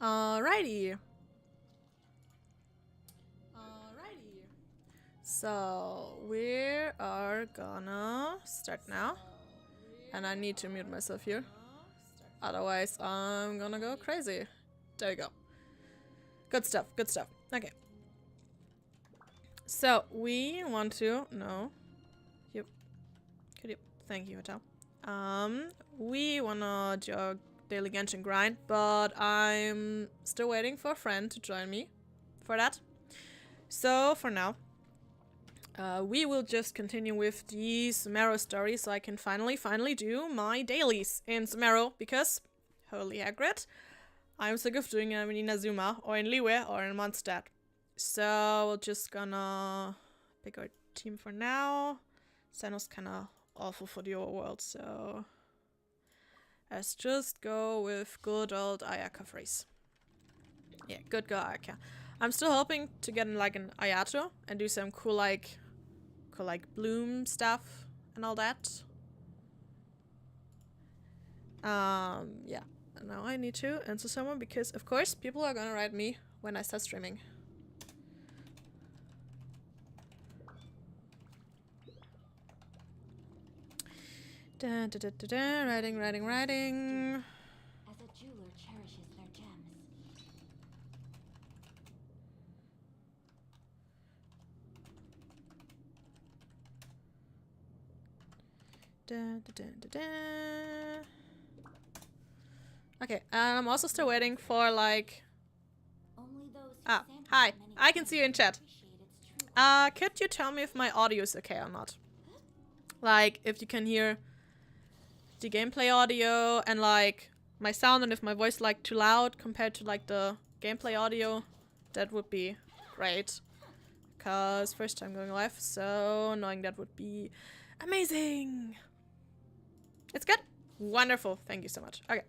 Alrighty. So we are gonna start now. And I need to mute myself here. Otherwise I'm gonna go crazy. There you go. Good stuff, good stuff. Okay. So we want to thank you, Hotel. We wanna do a daily Genshin Grind, but I'm still waiting for a friend to join me for that. So for now, we will just continue with the Sumeru Story, so I can finally do my dailies in Sumeru, because holy Hagrid, I'm sick of doing them in Inazuma or in Liyue or in Mondstadt. So we're just gonna pick our team for now. Senno's kinda awful for the overworld, so let's just go with good old Ayaka phrase. Yeah, good girl Ayaka. I'm still hoping to get like an Ayato and do some cool like bloom stuff and all that. Yeah. Now I need to answer someone because of course people are gonna write me when I start streaming. Da, da, da, da, da. Writing. As a jeweler cherishes their gems. Da, da, da, da, da. Okay, I'm also still waiting for like... hi. I can see you in chat. Could you tell me if my audio is okay or not? Like, if you can hear the gameplay audio and like my sound, and if my voice like too loud compared to like the gameplay audio, that would be great. Cause first time going live, so knowing that would be amazing. It's good? Wonderful. Thank you so much. Okay.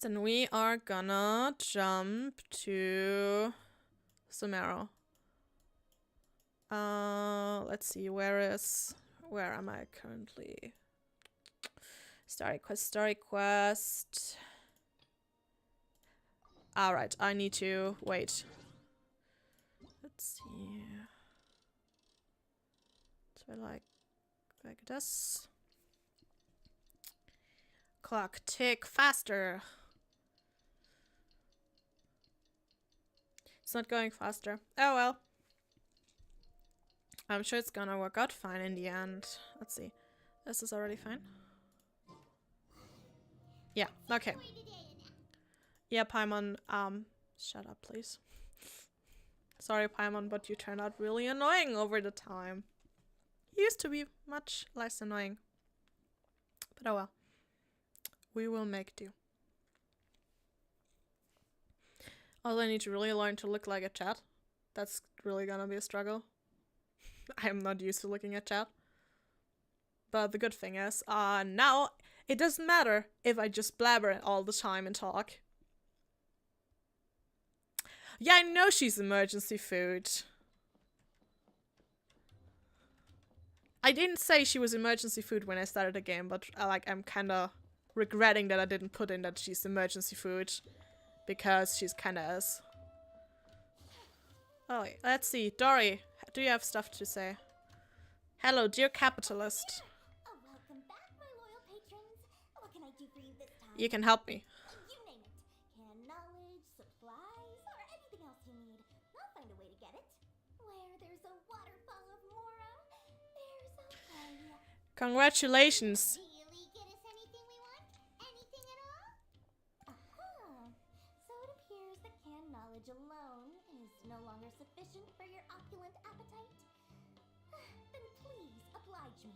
Then we are gonna jump to Sumeru. Let's see, where am I currently? Story quest. Alright, I need to wait. Let's see. So like this. Clock tick faster. It's not going faster. Oh well. I'm sure it's gonna work out fine in the end. Let's see. This is already fine. Yeah, okay. Yeah, Paimon, shut up, please. Sorry, Paimon, but you turned out really annoying over the time. You used to be much less annoying. But oh well. We will make do. Also, I need to really learn to look like a chat. That's really gonna be a struggle. I am not used to looking at chat. But the good thing is, now it doesn't matter if I just blabber all the time and talk. Yeah, I know she's emergency food. I didn't say she was emergency food when I started the game, but I'm kinda regretting that I didn't put in that she's emergency food. Because she's kinda is. Oh, let's see. Dory, do you have stuff to say? Hello, dear capitalist. Welcome back, my loyal patrons. What can I do for you this time? You can help me. You name it. Canned knowledge, supplies, or anything else you need. I'll find a way to get it. Where there's a waterfall of Mora, there's a way. Congratulations. Really get us anything we want? Anything at all? So it appears that canned knowledge alone is no longer sufficient for your opulent appetite. Then please oblige me.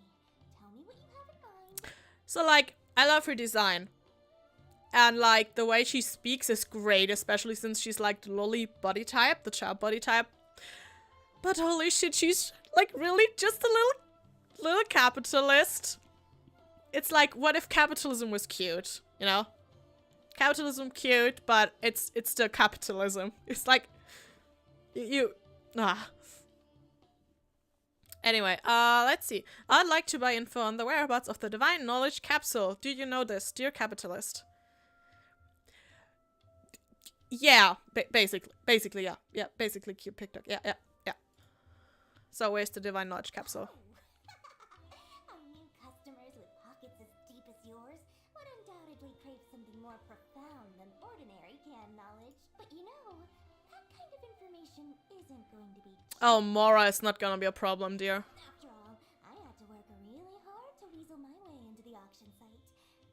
Tell me what you have in mind. So, like, I love her design. And, like, the way she speaks is great, especially since she's, like, the lolly body type, the child body type. But holy shit, she's, like, really just a little capitalist. It's like, what if capitalism was cute, you know? Capitalism cute, but it's still capitalism. It's like, Anyway, let's see. I'd like to buy info on the whereabouts of the Divine Knowledge Capsule. Do you know this, dear capitalist? Yeah, basically, yeah. Yeah, basically cute TikTok. Yeah, yeah, yeah. So where's the divine knowledge capsule? Our new customers with pockets as deep as yours would undoubtedly crave something more profound than ordinary canned knowledge. But you know, that kind of information isn't going to be cheap. Oh, Mora is not gonna be a problem, dear. After all, I had to work really hard to weasel my way into the auction site.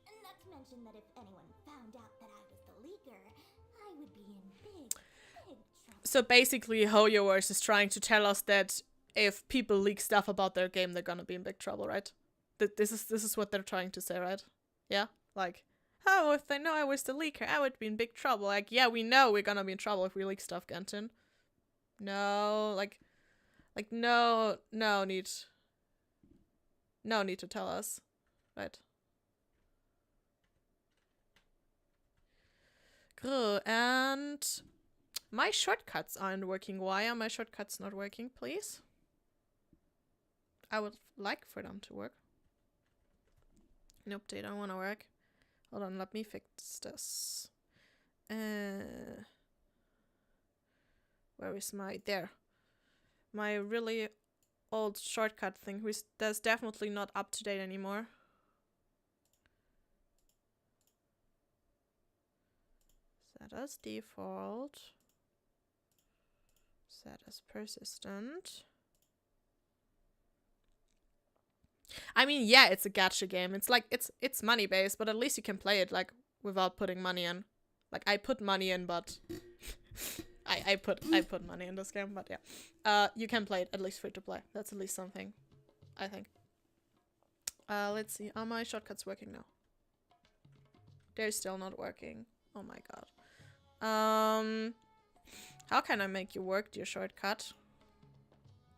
And not to mention that if anyone found out that I was the leaker, I would be in big trouble. So basically, HoYoverse is trying to tell us that if people leak stuff about their game, they're gonna be in big trouble, right? This is what they're trying to say, right? Yeah? Like, oh, if they know I was the leaker, I would be in big trouble. Like, yeah, we know we're gonna be in trouble if we leak stuff, Genshin. No, like no need to tell us, right? Grr, and my shortcuts aren't working. Why are my shortcuts not working, please? I would like for them to work. Nope, they don't want to work. Hold on, let me fix this. Where is my... There. My really old shortcut thing, which that's definitely not up to date anymore. Set as default. Set as persistent. I mean, yeah, it's a gacha game. It's like it's money based, but at least you can play it like without putting money in. Like I put money in, but I put money in this game, but yeah. You can play it at least free to play. That's at least something, I think. Let's see. Are my shortcuts working now? They're still not working. Oh my god. How can I make you work, dear shortcut?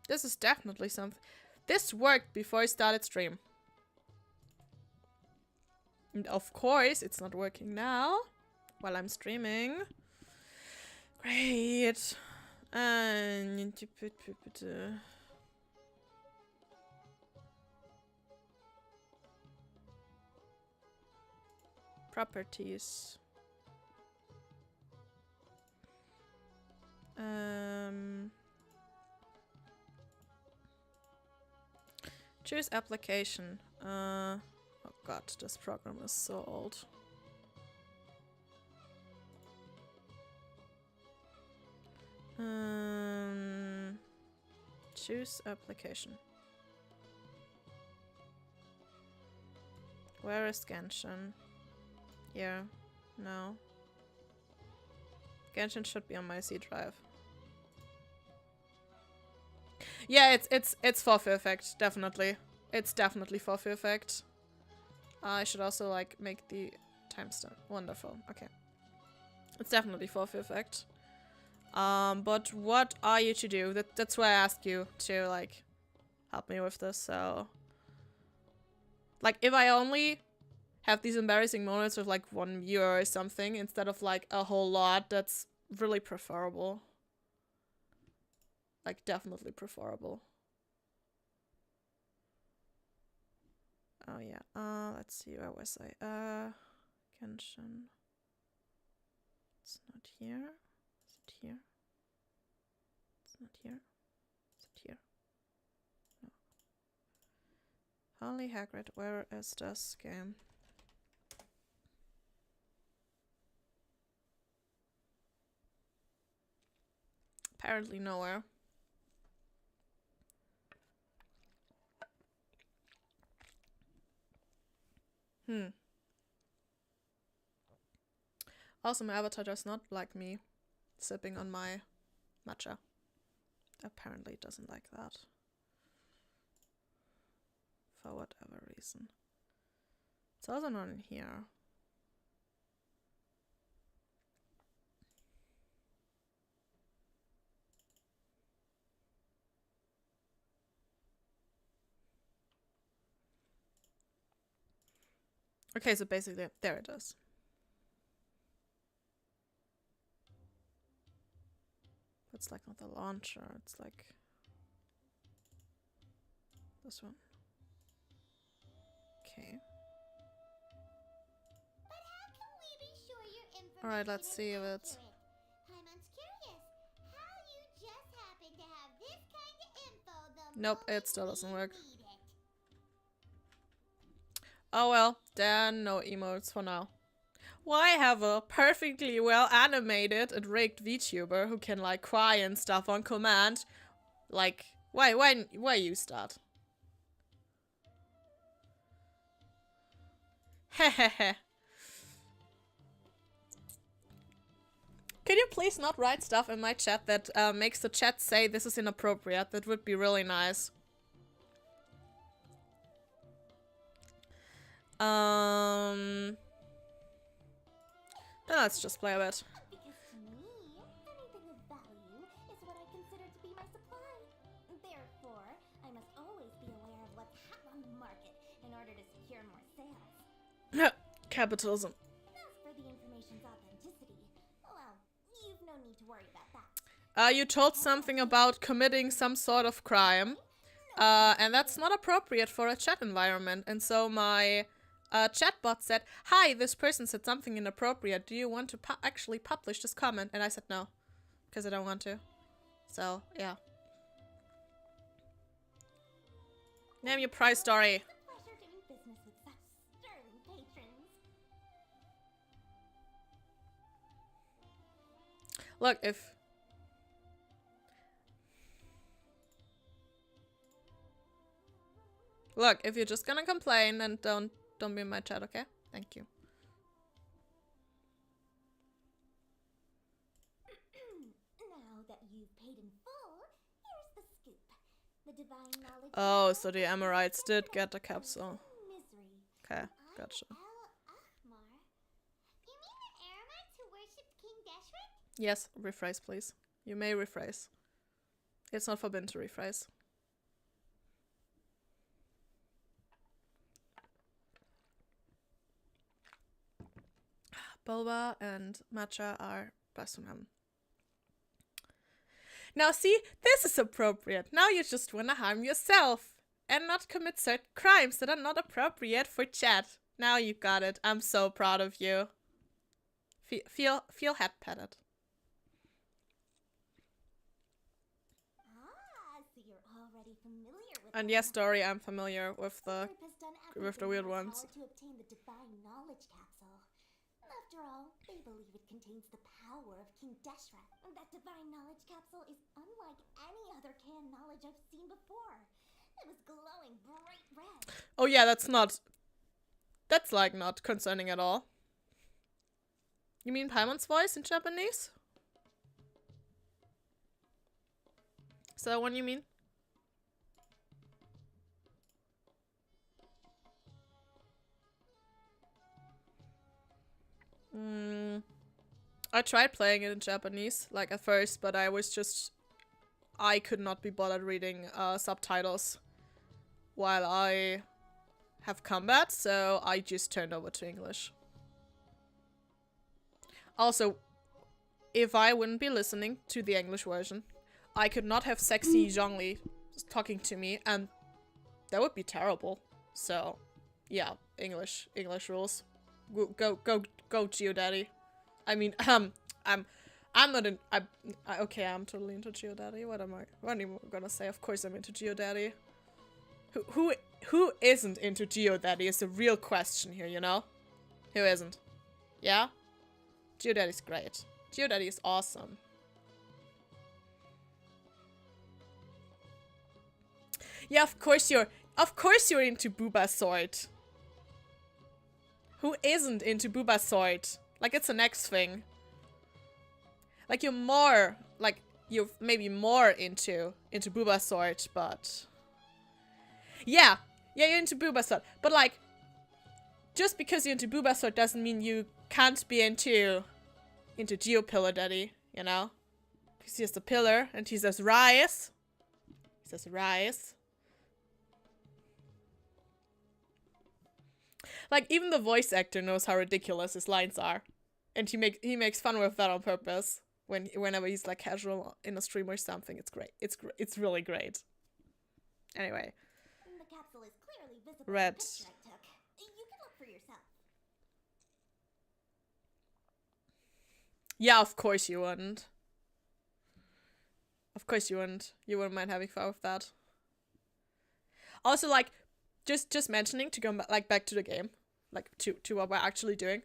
This is definitely something. This worked before I started stream. And of course, it's not working now while I'm streaming. Great. And properties. Choose application. Oh god, this program is so old. Choose application. Where is Genshin? Here. No. Genshin should be on my C drive. Yeah, it's for effect, definitely. It's definitely for effect. I should also like make the timestamp. Wonderful. Okay. It's definitely for effect. But what are you to do? That's why I asked you to like help me with this. So like if I only have these embarrassing moments with like 1 viewer or something instead of like a whole lot, that's really preferable. Like definitely preferable. Oh yeah. Let's see, where was I? Genshin. It's not here. Is it here? It's not here. Is it here? No. Holy Hagrid, where is this game? Apparently nowhere. Also, my avatar does not like me sipping on my matcha. Apparently it doesn't like that. For whatever reason. It's also not in here. Okay, so basically, there it is. It's like not the launcher, it's like this one. Okay. But how can we be sure your information Alright, let's is see if it's... accurate? Nope, it still doesn't work. Oh well, then no emotes for now. Well, I have a perfectly well animated and rigged VTuber who can like cry and stuff on command. Like, why you start? Hehehe. Could you please not write stuff in my chat that makes the chat say this is inappropriate? That would be really nice. Then let's just play a bit. Because to me, anything of value is what I consider to be my supply. Therefore, I must always be aware of what's hot on the market in order to secure more sales. Capitalism. As for the information's authenticity, well, you've no need to worry about that. You told something about committing some sort of crime. And that's not appropriate for a chat environment. And so my chatbot said, "Hi, this person said something inappropriate. Do you want to actually publish this comment?" And I said no, because I don't want to. So, yeah. Name your prize story. It's a pleasure doing business with such sterling patrons. Look, if... Look, if you're just gonna complain, then don't be in my chat, okay? Thank you. Now that you've paid in full, here's the scoop. The divine knowledge. Oh, so the Amorites did get the capsule. Misery. Okay, gotcha. Al-Ahmar. You mean the Aramites who worshipped King Deshret? Yes, rephrase, please. You may rephrase. It's not forbidden to rephrase. Boba and matcha are best from him. Now see, this is appropriate. Now you just wanna harm yourself and not commit certain crimes that are not appropriate for chat. Now you got it. I'm so proud of you. Feel head patted. So you're already familiar with And yes, Dory, I'm familiar with the weird ones. To obtain the divine knowledge capsule. After all, they believe it contains the power of King Deshret. That divine knowledge capsule is unlike any other canned knowledge I've seen before. It was glowing bright red. Oh yeah, that's like not concerning at all. You mean Paimon's voice in Japanese? Is that one you mean? I tried playing it in Japanese, like at first, but I could not be bothered reading subtitles while I have combat, so I just turned over to English. Also, if I wouldn't be listening to the English version, I could not have sexy Zhongli talking to me, and that would be terrible. So, yeah, English rules. Go, GeoDaddy. I mean, I'm not in. Okay, I'm totally into GeoDaddy. What am I gonna say? Of course, I'm into GeoDaddy. Who isn't into GeoDaddy is the real question here, you know? Who isn't? Yeah? GeoDaddy's great. GeoDaddy is awesome. Yeah, of course you're into Booba Sword. Who isn't into Booba Sword? Like, it's the next thing. Like, you're maybe more into Booba Sword, but... Yeah, you're into Booba Sword. But, like, just because you're into Booba Sword doesn't mean you can't be into GeoPillar Daddy, you know? Because he has the pillar, and he says rise. He says rise. Like, even the voice actor knows how ridiculous his lines are. And he makes fun with that on purpose. Whenever he's, like, casual in a stream or something. It's great. It's really great. Anyway. The capsule is clearly visible. Red. You can look for yourself. Yeah, of course you wouldn't. Of course you wouldn't. You wouldn't mind having fun with that. Also, like, just mentioning to go back to the game, like to what we're actually doing.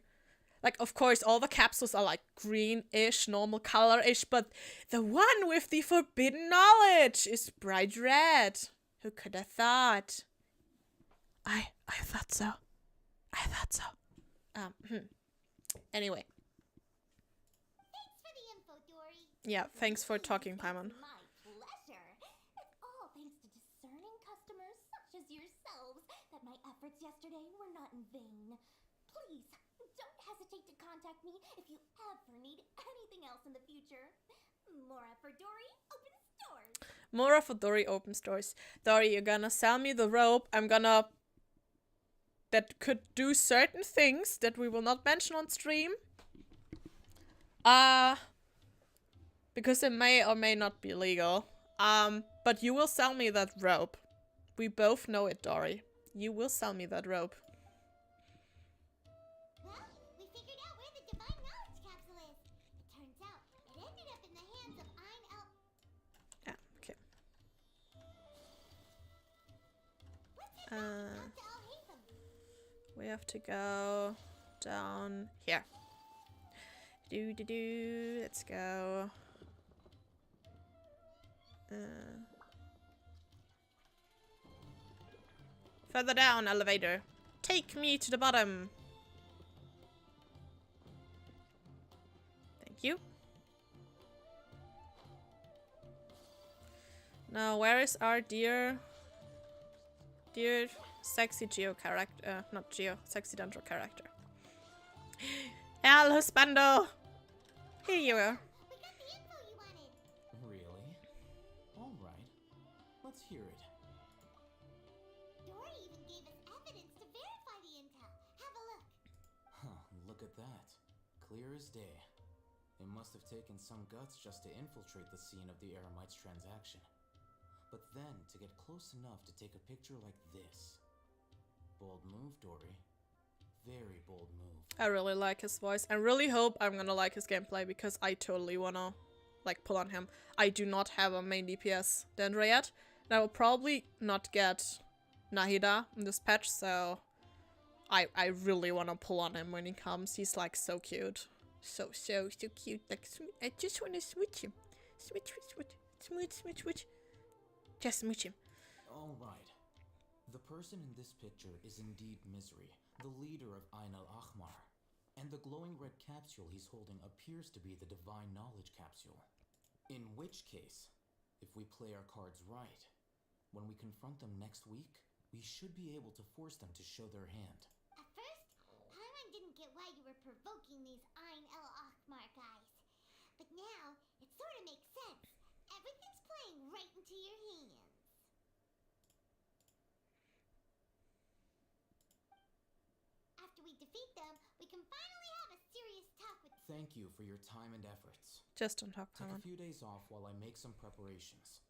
Like, of course, all the capsules are like green-ish, normal color-ish, but the one with the forbidden knowledge is bright red. Who could have thought? I thought so. I thought so. Anyway. Thanks for the info, Dory. Yeah, thanks for talking, Paimon. My pleasure. It's all thanks to discerning customers such as yourselves that my efforts yesterday were not in vain. Please, don't hesitate to contact me if you ever need anything else in the future. Mora for Dory, open stores. Mora for Dory, open stores. Dory, you're gonna sell me the rope. That could do certain things that we will not mention on stream. Because it may or may not be legal. But you will sell me that rope. We both know it, Dory. You will sell me that rope. Well, we figured out where the divine knowledge capsule is. It turns out it ended up in the hands of Ein. Yeah, okay. Let's head back to Alhaven. We have to go down here. Let's go. Further down, elevator. Take me to the bottom. Thank you. Now, where is our dear sexy Geo character? Not Geo, sexy Dendro character. El Husbando! Here you are. We got the info you wanted. Really? Alright. Let's hear it. Dory even gave us evidence to verify the intel. Have a look. Huh, look at that. Clear as day. It must have taken some guts just to infiltrate the scene of the Eremites transaction. But then to get close enough to take a picture like this. Bold move, Dory. Very bold move. I really like his voice. I really hope I'm gonna like his gameplay because I totally wanna like pull on him. I do not have a main DPS Dendra yet. And I will probably not get Nahida in this patch, so I really wanna pull on him when he comes. He's like so cute. So cute. Like I just wanna switch him. Switch. Just smooch him. Alright. The person in this picture is indeed Misery, the leader of Ain al-Ahmar. And the glowing red capsule he's holding appears to be the divine knowledge capsule. In which case, if we play our cards right, when we confront them next week, we should be able to force them to show their hand. At first, Paimon didn't get why you were provoking these Ein el-Ahmar guys. But now, it sort of makes sense. Everything's playing right into your hands. After we defeat them, we can finally have a serious talk with... Thank you for your time and efforts. Just don't talk, Take Paimon. a few days off while I make some preparations.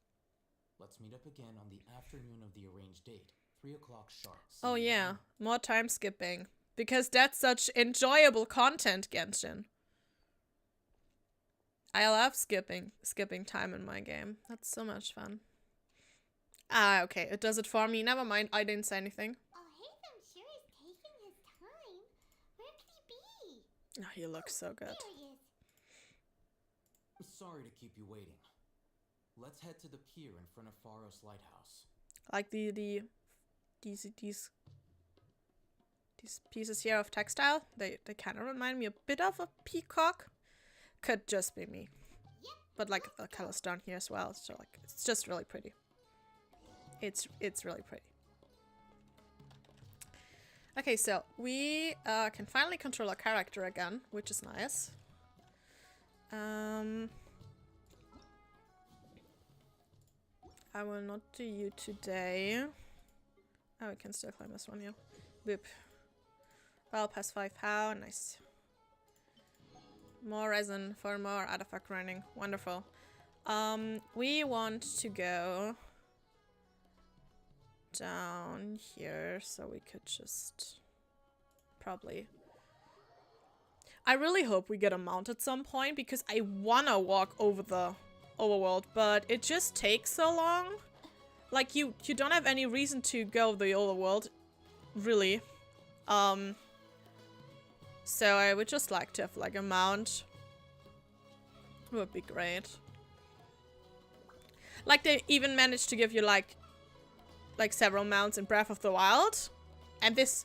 Let's meet up again on the afternoon of the arranged date, 3 o'clock sharp. See Oh you yeah, then. more time skipping. Because that's such enjoyable content, Genshin. I love skipping time in my game. That's so much fun. Ah, okay, it does it for me. Never mind, I didn't say anything. Alhaven sure is taking his time. Where could he be? Oh, he looks so good. There he is. Sorry to keep you waiting. Let's head to the pier in front of Pharos Lighthouse. Like these pieces here of textile, they kind of remind me a bit of a peacock. Could just be me. Yep. But like the colors down here as well, so like it's just really pretty. It's really pretty. Okay, so we can finally control our character again, which is nice. I will not do you today. Oh, we can still climb this one, yeah. Boop. Well, past 5. How nice. More resin for more artifact grinding. Wonderful. We want to go down here, so we could just probably... I really hope we get a mount at some point, because I wanna walk over the overworld, but it just takes so long. like you don't have any reason to go the overworld, really. So I would just like to have like a mount. Would be great. Like they even managed to give you like several mounts in Breath of the Wild, and this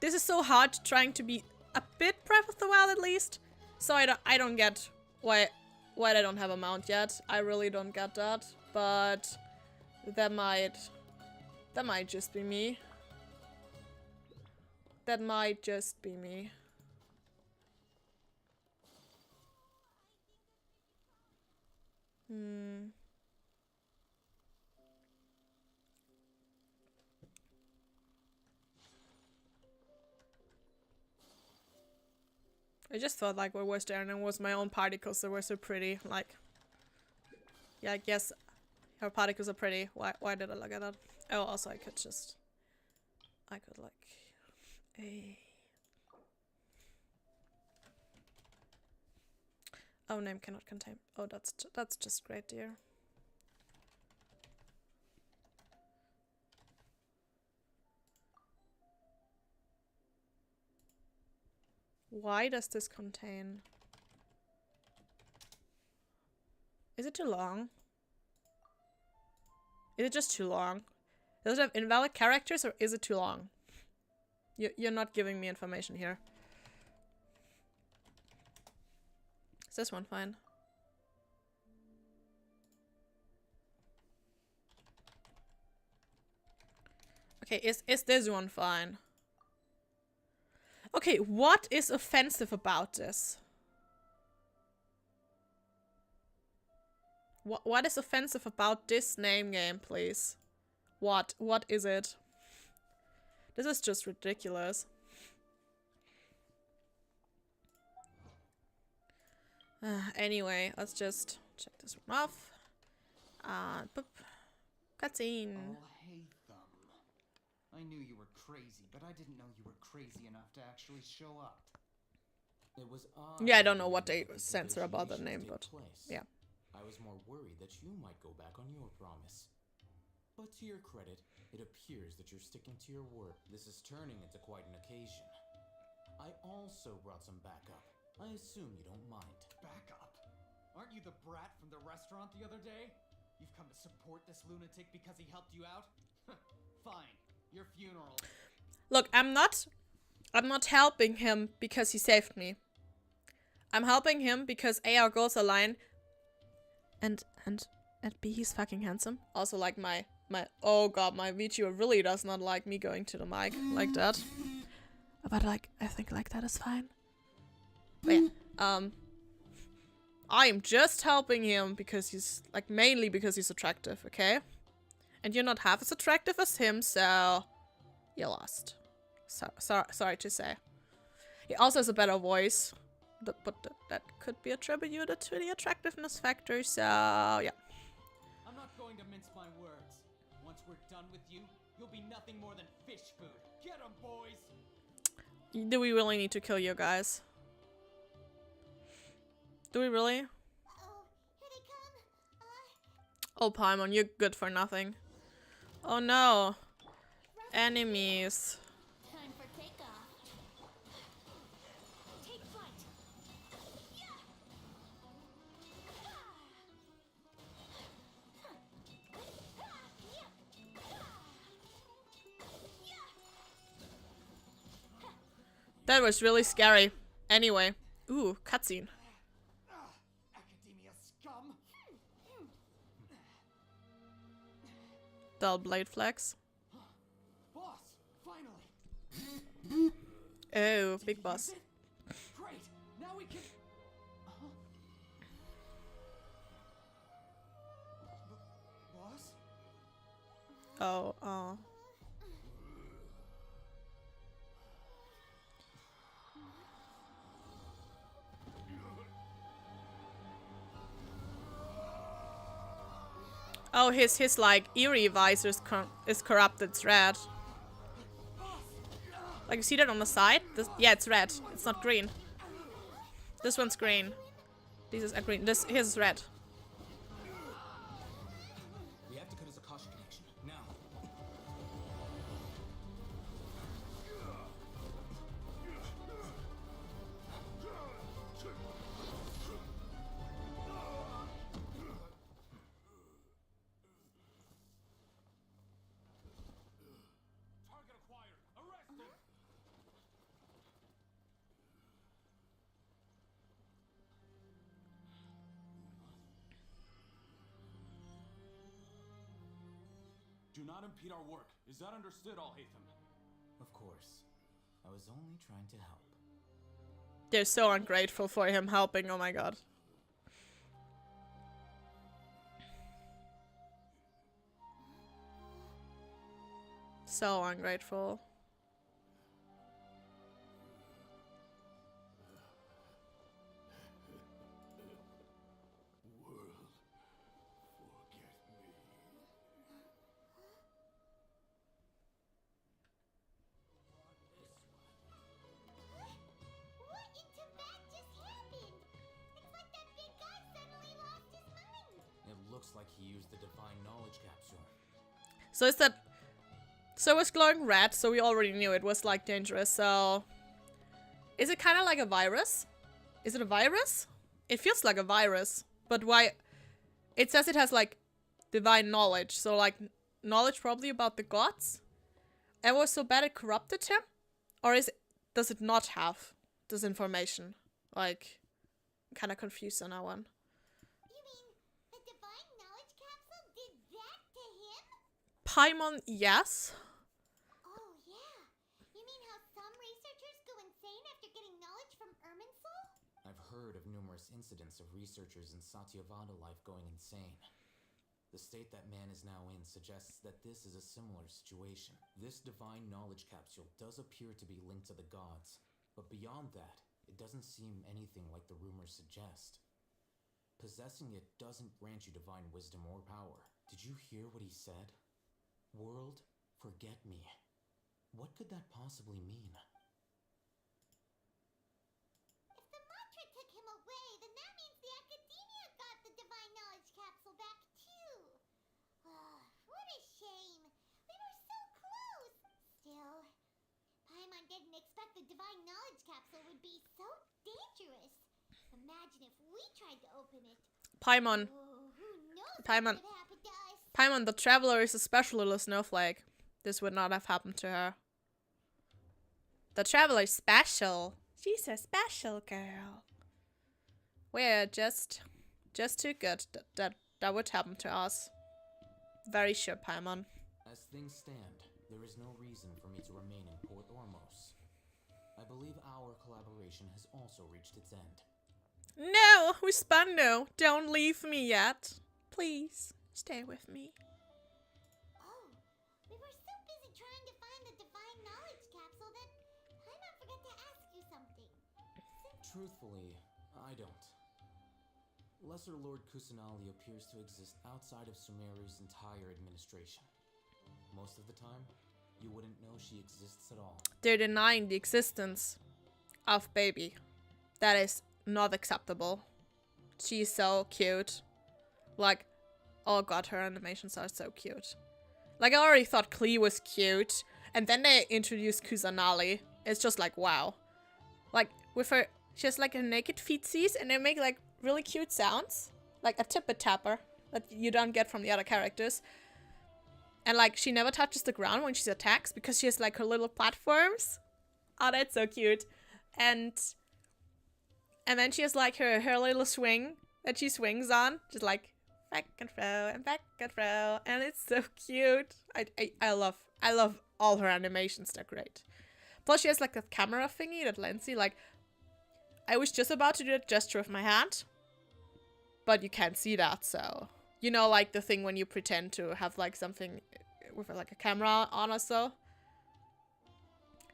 is so hard trying to be a bit Breath of the Wild at least. So I don't get why they don't have a mount yet. I really don't get that, but that might just be me. That might just be me. I just thought like what was there and it was my own particles that were so pretty. Like, yeah, I guess her particles are pretty. Why did I look at that? Oh, also I could like a... Oh, name cannot contain. Oh, that's just great, dear. Why does this contain? Is it too long? Is it just too long? Does it have invalid characters or is it too long? You're not giving me information here. Is this one fine? Okay, is this one fine? Okay, what is offensive about this? What is offensive about this name game, please? What is it? This is just ridiculous. Anyway, let's just check this one off. Boop. Cutscene. Oh, hey, Thumb. I knew you were crazy, but I didn't know you were crazy enough to actually show up. It was Yeah, I don't know what they censor about that name, but yeah. I was more worried that you might go back on your promise. But to your credit, it appears that you're sticking to your word. This is turning into quite an occasion. I also brought some backup. I assume you don't mind. Backup? Aren't you the brat from the restaurant the other day? You've come to support this lunatic because he helped you out? Fine. Your funeral. Look, I'm not helping him because he saved me. I'm helping him because A, our goals align, and B, he's fucking handsome. Also, like my oh god, my VTuber really does not like me going to the mic like that. But like, I think like that is fine. But yeah, I'm just helping him because he's like mainly because he's attractive, okay? And you're not half as attractive as him, so you lost. Sorry to say. He also has a better voice, but that could be attributed to the attractiveness factor. So yeah. I'm not going to mince my words. Once we're done with you, you'll be nothing more than fish food. Get 'em, boys. Do we really need to kill you guys? Do we really? Oh, here they come. Oh, Paimon, you're good for nothing. Oh no. Enemies. Time for takeoff. Take flight. That was really scary. Anyway. Ooh, cutscene. Academia scum. Dull blade flex. Boss, finally. Oh, big boss. Great. Now we can. Boss? Oh. Oh, his like eerie visor is corrupted. It's red. Like you see that on the side? Yeah, it's red. It's not green. This one's green. This is a green. His is red. We have to cut his Akasha connection. Do not impede our work. Is that understood, Alhaitham? Of course. I was only trying to help. They're so ungrateful for him helping, oh my god. So ungrateful. What in Tibet just happened? It's like that big guy suddenly lost his mind. It looks like he used the divine knowledge capsule. So is that... So it's glowing red, so we already knew it was like dangerous, so... Is it kind of like a virus? Is it a virus? It feels like a virus. But why... It says it has like divine knowledge, so like knowledge probably about the gods? And was so bad it corrupted him? Or does it not have this information? Like, I'm kind of confused on that one. You mean the divine knowledge capsule did that to him? Paimon, yes. Oh yeah. You mean how some researchers go insane after getting knowledge from Irminsul? I've heard of numerous incidents of researchers in Satyavada life going insane. The state that man is now in suggests that this is a similar situation. This divine knowledge capsule does appear to be linked to the gods, but beyond that, it doesn't seem anything like the rumors suggest. Possessing it doesn't grant you divine wisdom or power. Did you hear what he said? World, forget me. What could that possibly mean? If the mantra took him away, then that means the academia got the divine knowledge capsule back too. What a shame. We were so close. Still, Paimon didn't expect the divine knowledge capsule would be so dangerous. Imagine if we tried to open it. Paimon. Oh, who knows Paimon. what would happen to us? Paimon, the Traveler is a special little snowflake. This would not have happened to her. The Traveler is special. She's a special girl. We're just too good that would happen to us. Very sure, Paimon. As things stand, there is no reason for me to remain in Port Ormos. I believe our collaboration has also reached its end. No, Husbando, don't leave me yet. Please, stay with me. Oh, we were so busy trying to find the divine knowledge capsule that Paimon forgot to ask you something. Truthfully, I don't. Lesser Lord Kusanali appears to exist outside of Sumeru's entire administration. Most of the time, you wouldn't know she exists at all. They're denying the existence of Baby. That is not acceptable. She's so cute. Like, oh god, her animations are so cute. Like, I already thought Klee was cute, and then they introduced Kusanali. It's just like, wow. Like, with her, she has like her naked feetsies, and they make like really cute sounds. Like a tippet tapper that you don't get from the other characters. And like, she never touches the ground when she attacks because she has like her little platforms. Oh, that's so cute. And then she has like her little swing that she swings on. Just like back and fro and back and fro. And it's so cute. I love all her animations. They're great. Plus she has like a camera thingy that Lancy, like, I was just about to do a gesture with my hand. But you can't see that, so. You know, like the thing when you pretend to have like something with like a camera on or so.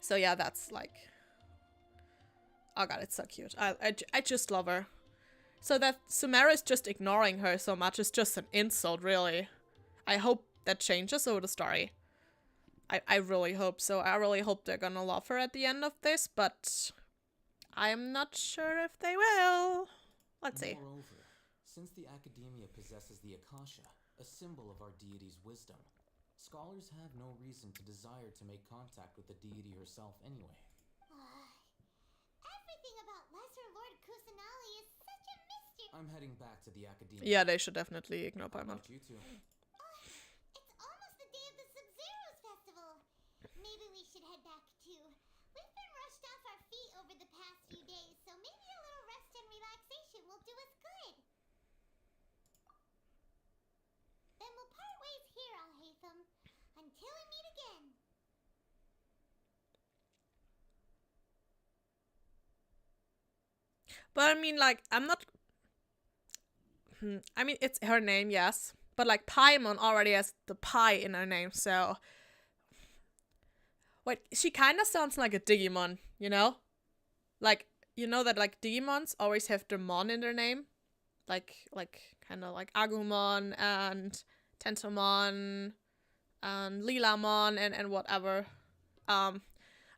So yeah, that's like... Oh god, it's so cute. I just love her. So that Sumeru is just ignoring her so much is just an insult, really. I hope that changes over the story. I really hope so. I really hope they're gonna love her at the end of this, but I'm not sure if they will. Let's see. Moreover, since the Academia possesses the Akasha, a symbol of our deity's wisdom, scholars have no reason to desire to make contact with the deity herself anyway. Everything about Lesser Lord Kusanali is such a mystery. I'm heading back to the Academia. Yeah, they should definitely ignore How Paimon. about you two? It's almost the day of the Sub-Zero's festival. Maybe we should head back too. We've been rushed off our feet over the past few days, so maybe a little rest and relaxation will do us good. Then we'll part ways here, Alhaitham. But I mean, like, I'm not... I mean, it's her name, yes. But, like, Paimon already has the pie in her name, so... Wait, she kind of sounds like a Digimon, you know? Like, you know that, like, Digimons always have the mon in their name? Like kind of like Agumon and Tentomon and Lilamon and whatever. And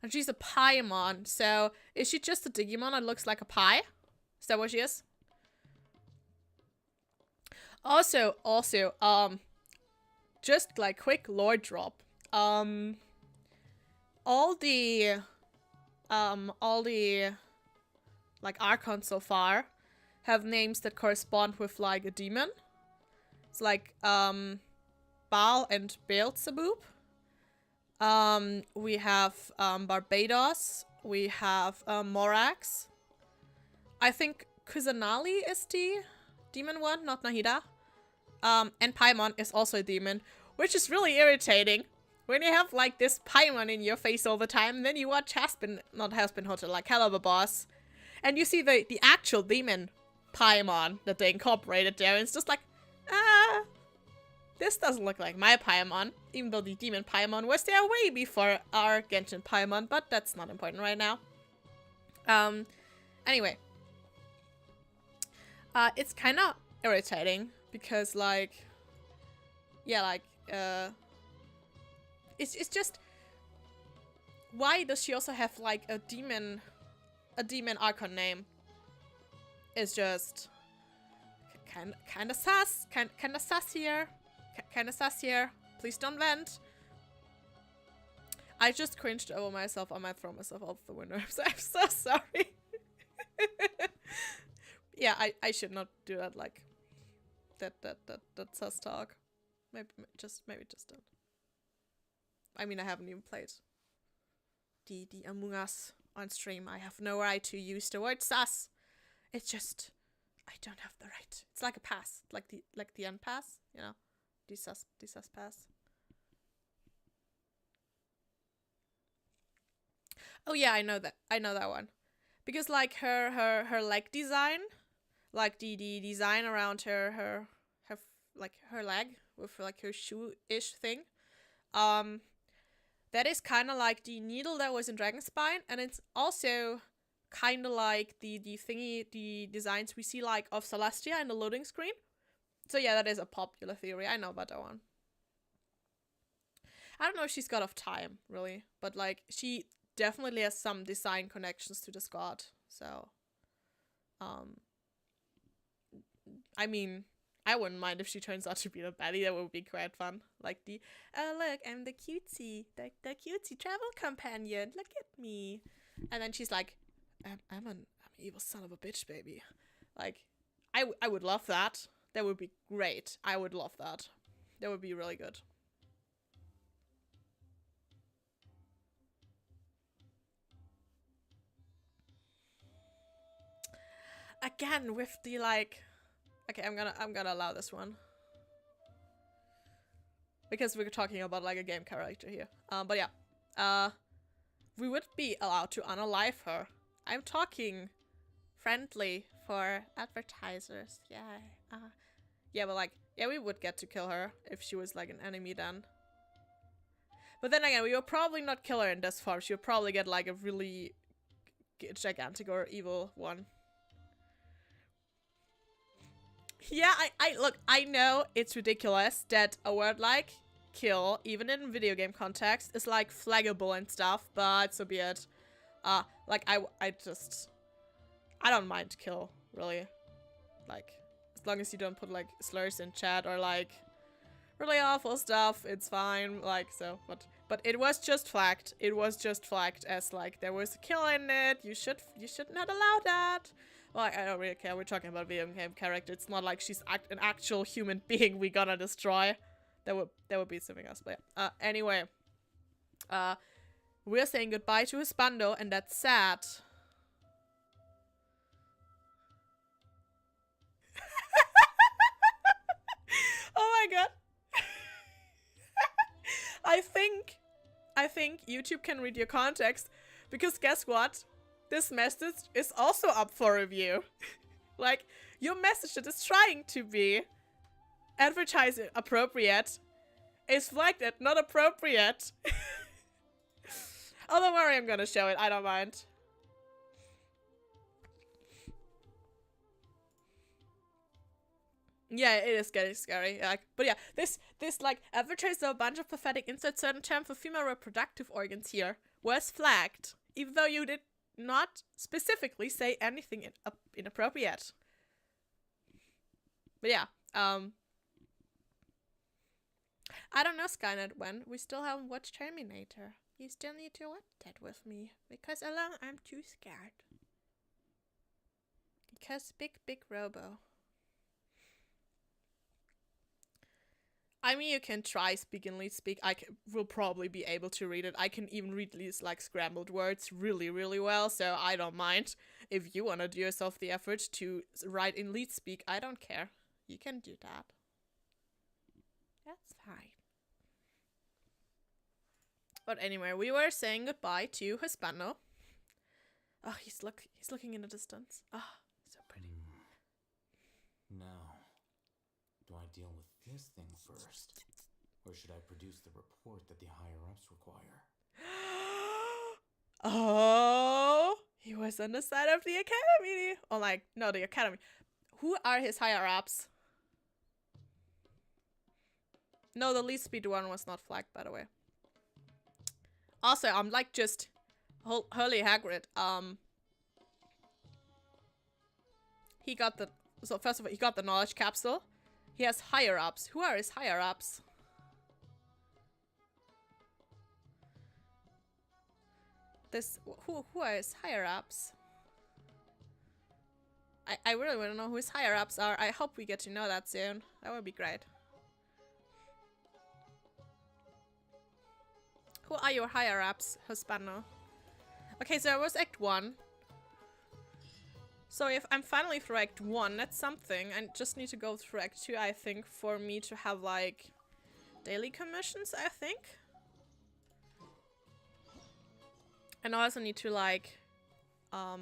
she's a Paimon, so is she just a Digimon that looks like a pie? Is that what she is? Also, just like quick lore drop. All the like Archons so far have names that correspond with like a demon. It's like Baal and Beelzebub. We have Barbados. We have Morax. I think Kusanali is the demon one, not Nahida. And Paimon is also a demon, which is really irritating. When you have like this Paimon in your face all the time, then you watch not Hazbin Hotel, like Caliber Boss, and you see the actual demon Paimon that they incorporated there, and it's just like, this doesn't look like my Paimon, even though the demon Paimon was there way before our Genshin Paimon, but that's not important right now. Anyway. It's kind of irritating, because, like, yeah, like, it's just, why does she also have, like, a demon Archon name? It's just kind of sus, kind of sus here. Kind of sus here. Please don't vent. I just cringed over myself. I might throw myself out the window. I'm so sorry. Yeah, I should not do that. Like that sus talk. Maybe just don't. I mean, I haven't even played the Among Us on stream. I have no right to use the word sus. It's just I don't have the right. It's like a pass, like the end pass, you know. The sus pass. Oh yeah, I know that one. Because like her leg design, like the design around her like her leg with like her shoe-ish thing, that is kind of like the needle that was in Dragonspine, and it's also kind of like the designs we see like of Celestia in the loading screen. So yeah, that is a popular theory. I know about that one. I don't know if she's God of Time, really. But like, she definitely has some design connections to this god. So, I mean, I wouldn't mind if she turns out to be the baddie. That would be quite fun. Like the, oh look, I'm the cutesy travel companion. Look at me. And then she's like, I'm an evil son of a bitch, baby. Like, I would love that. That would be great. I would love that. That would be really good. Again, with the like... Okay, I'm gonna allow this one. Because we're talking about like a game character here. But yeah. We would be allowed to unalive her. I'm talking friendly for advertisers. Yeah. Yeah, but like, yeah, we would get to kill her if she was like an enemy then. But then again, we will probably not kill her in this form. She'll probably get like a really gigantic or evil one. Yeah, look, I know it's ridiculous that a word like kill, even in video game context, is like flaggable and stuff, but so be it. Like I don't mind kill, really. Like, as long as you don't put like slurs in chat or like really awful stuff, it's fine. Like, so, but it was just flagged. It was just flagged as like there was a kill in it. You should not allow that. Well, I don't really care. We're talking about a video game character. It's not like she's an actual human being we gonna destroy. That would be something else. But yeah. Anyway, we're saying goodbye to Hispando, and that's sad. Oh my god. I think YouTube can read your context, because guess what? this message is also up for review. Like, your message that is trying to be advertising appropriate is flagged as not appropriate. Oh, don't worry, I'm gonna show it. I don't mind. Yeah, it is getting scary. Like, but yeah, this like advertises a bunch of pathetic insert certain term for female reproductive organs here was flagged, even though you did not specifically say anything inappropriate. But yeah, I don't know, Skynet, when we still haven't watched Terminator. You still need to watch that with me, because alone I'm too scared. Because big robo. I mean, you can try speak and lead speak. Will probably be able to read it. I can even read these like scrambled words really, really well, so I don't mind. If you want to do yourself the effort to write in lead speak, I don't care. You can do that. That's fine. But anyway, we were saying goodbye to Hispano. Oh, he's looking in the distance. Ah, so pretty. Now, do I deal with this thing first? Or should I produce the report that the higher-ups require? Oh, he was on the side of the academy. Or like, no, the academy. Who are his higher-ups? No, the least speed one was not flagged, by the way. Also, I'm like just Hurley Hagrid. He got the first of all, he got the knowledge capsule. He has higher ups. Who are his higher ups? Who are his higher ups? I really want to know who his higher ups are. I hope we get to know that soon. That would be great. Who are your higher ups, Hispano? Okay, so it was Act 1. So if I'm finally through Act 1, that's something. I just need to go through Act 2, I think, for me to have, like, daily commissions, I think. And I also need to, like, yeah,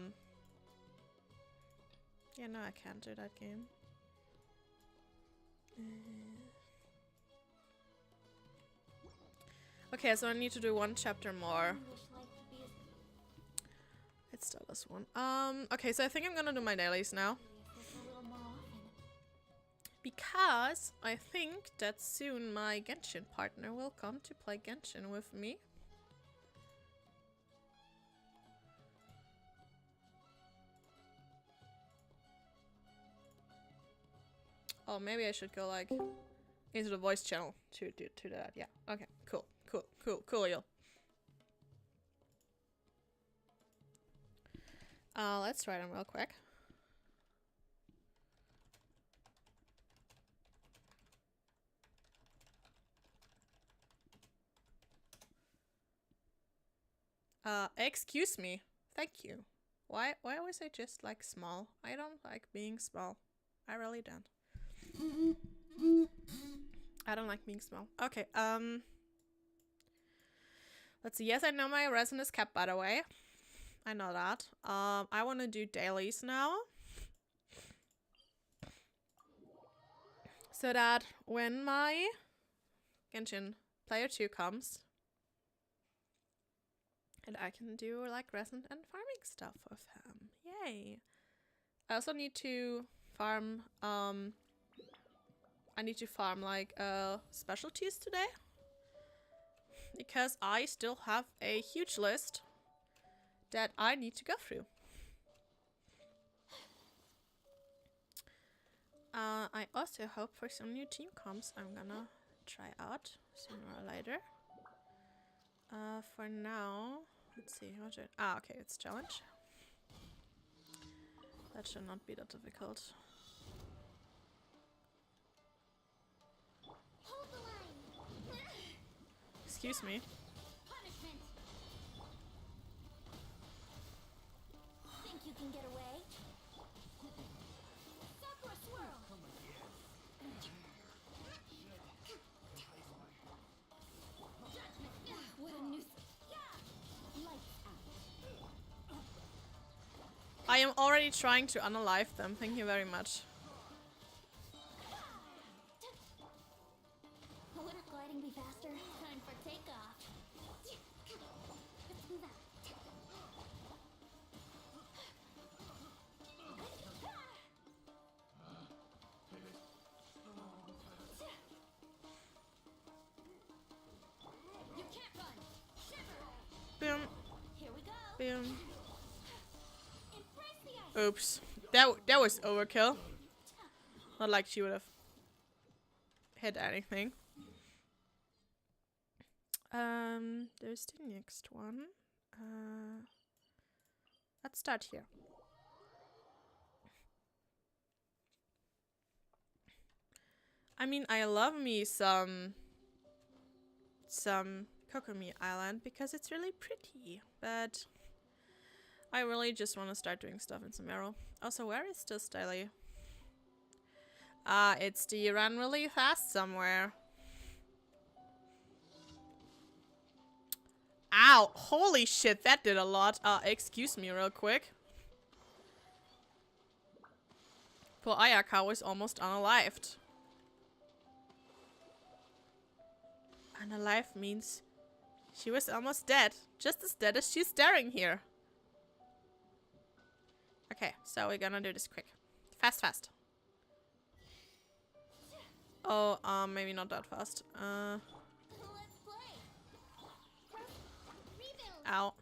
no, I can't do that game. Okay, so I need to do one chapter more. It's still this one. Okay, so I think I'm gonna do my dailies now. Because I think that soon my Genshin partner will come to play Genshin with me. Oh, maybe I should go like into the voice channel to that. Yeah. Okay. Cool. Cool. Let's try them real quick. Excuse me. Thank you. Why was I just like small? I don't like being small. I really don't. I don't like being small. Okay, let's see. Yes, I know my resin is capped, by the way. I know that. I want to do dailies now. So that when my Genshin Player 2 comes, and I can do like resin and farming stuff with him. Yay. I also need to farm, I need to farm like specialties today. Because I still have a huge list that I need to go through. I also hope for some new team comps I'm gonna try out sooner or later. For now, let's see, what should okay, it's challenge. That should not be that difficult. Hold the line. Excuse me. Punishment. Think you can get away? Sakura swirl. What a nuisance. Lights out. I am already trying to unalive them. Thank you very much. Wouldn't gliding be faster? Time for takeoff. Let's move out. You can't run. Shiver. Boom. Here we go. Boom. Embrace the ice. Oops. That was overkill. Not like she would have hit anything. There's the next one. Let's start here. I mean, I love me some Kokomi Island because it's really pretty, but I really just want to start doing stuff in Sumeru. Also, where is this daily? It's the run really fast somewhere. Ow! Holy shit, that did a lot. Excuse me real quick. Poor Ayaka was almost unalived. Unalive means she was almost dead. Just as dead as she's staring here. Okay, so we're gonna do this quick. Fast, fast. Oh, maybe not that fast. Let's play. Rebuild. Ow.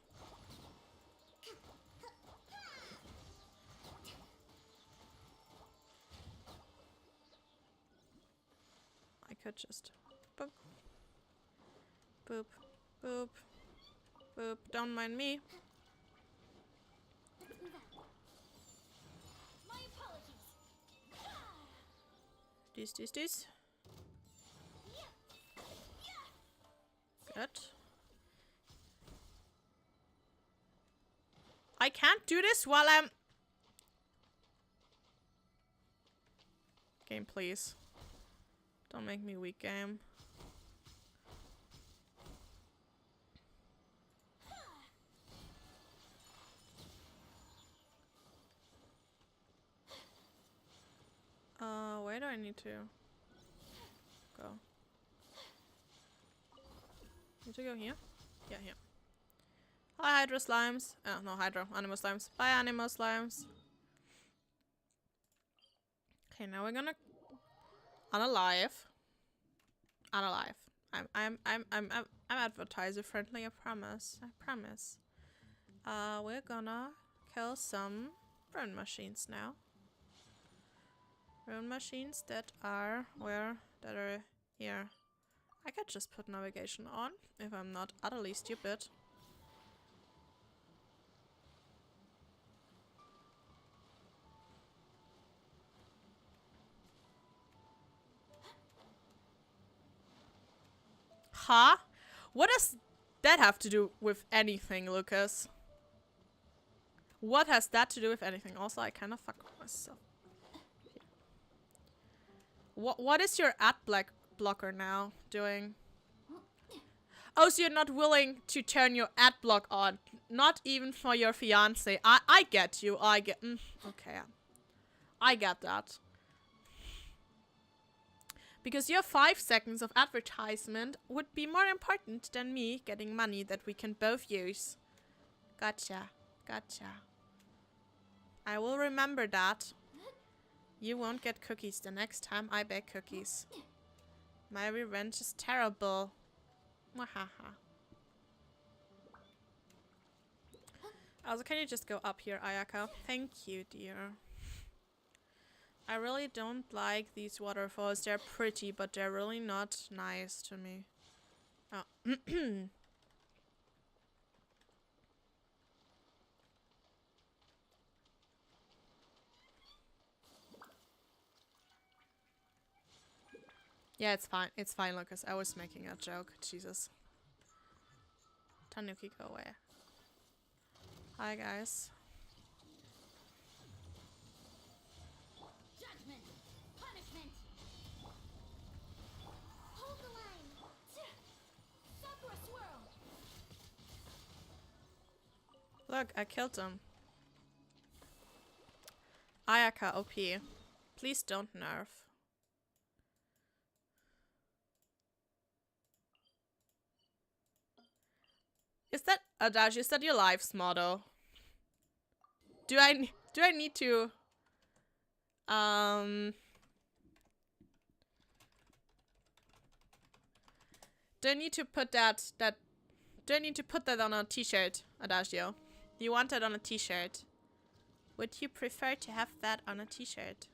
I could just boop. Boop. Boop. Boop. Don't mind me. My apologies. This. Good. I can't do this while I'm... Game, please. Don't make me weak, game. Where do I need to go? Need to go here? Yeah, here. Hi, Hydro Slimes. Oh, no, Hydro. Animo Slimes. Bye, Animo Slimes. Okay, now we're gonna... Unalive. I'm advertiser friendly, I promise. I promise. We're gonna kill some rune machines now. Rune machines that are here. I could just put navigation on if I'm not utterly stupid. Huh? What does that have to do with anything, Lucas? What has that to do with anything? Also, I kind of fucked myself. What is your ad blocker now doing? Oh, so you're not willing to turn your ad block on. Not even for your fiance. I get you. I get... okay. I get that. Because your 5 seconds of advertisement would be more important than me getting money that we can both use. Gotcha. Gotcha. I will remember that. You won't get cookies the next time I bake cookies. My revenge is terrible. Mwahaha. Also, can you just go up here, Ayaka? Thank you, dear. I really don't like these waterfalls. They're pretty, but they're really not nice to me. Oh. Yeah, it's fine. It's fine, Lucas. I was making a joke. Jesus. Tanuki, go away. Hi, guys. Judgment. Punishment. Hold the line. Sakura swirl. Look, I killed him. Ayaka OP. Please don't nerf. Is that Adash? Is that your life's motto? Do I need to do I need to put that do I need to put that on a t-shirt, Adagio? Do you want that on a t-shirt? Would you prefer to have that on a t-shirt?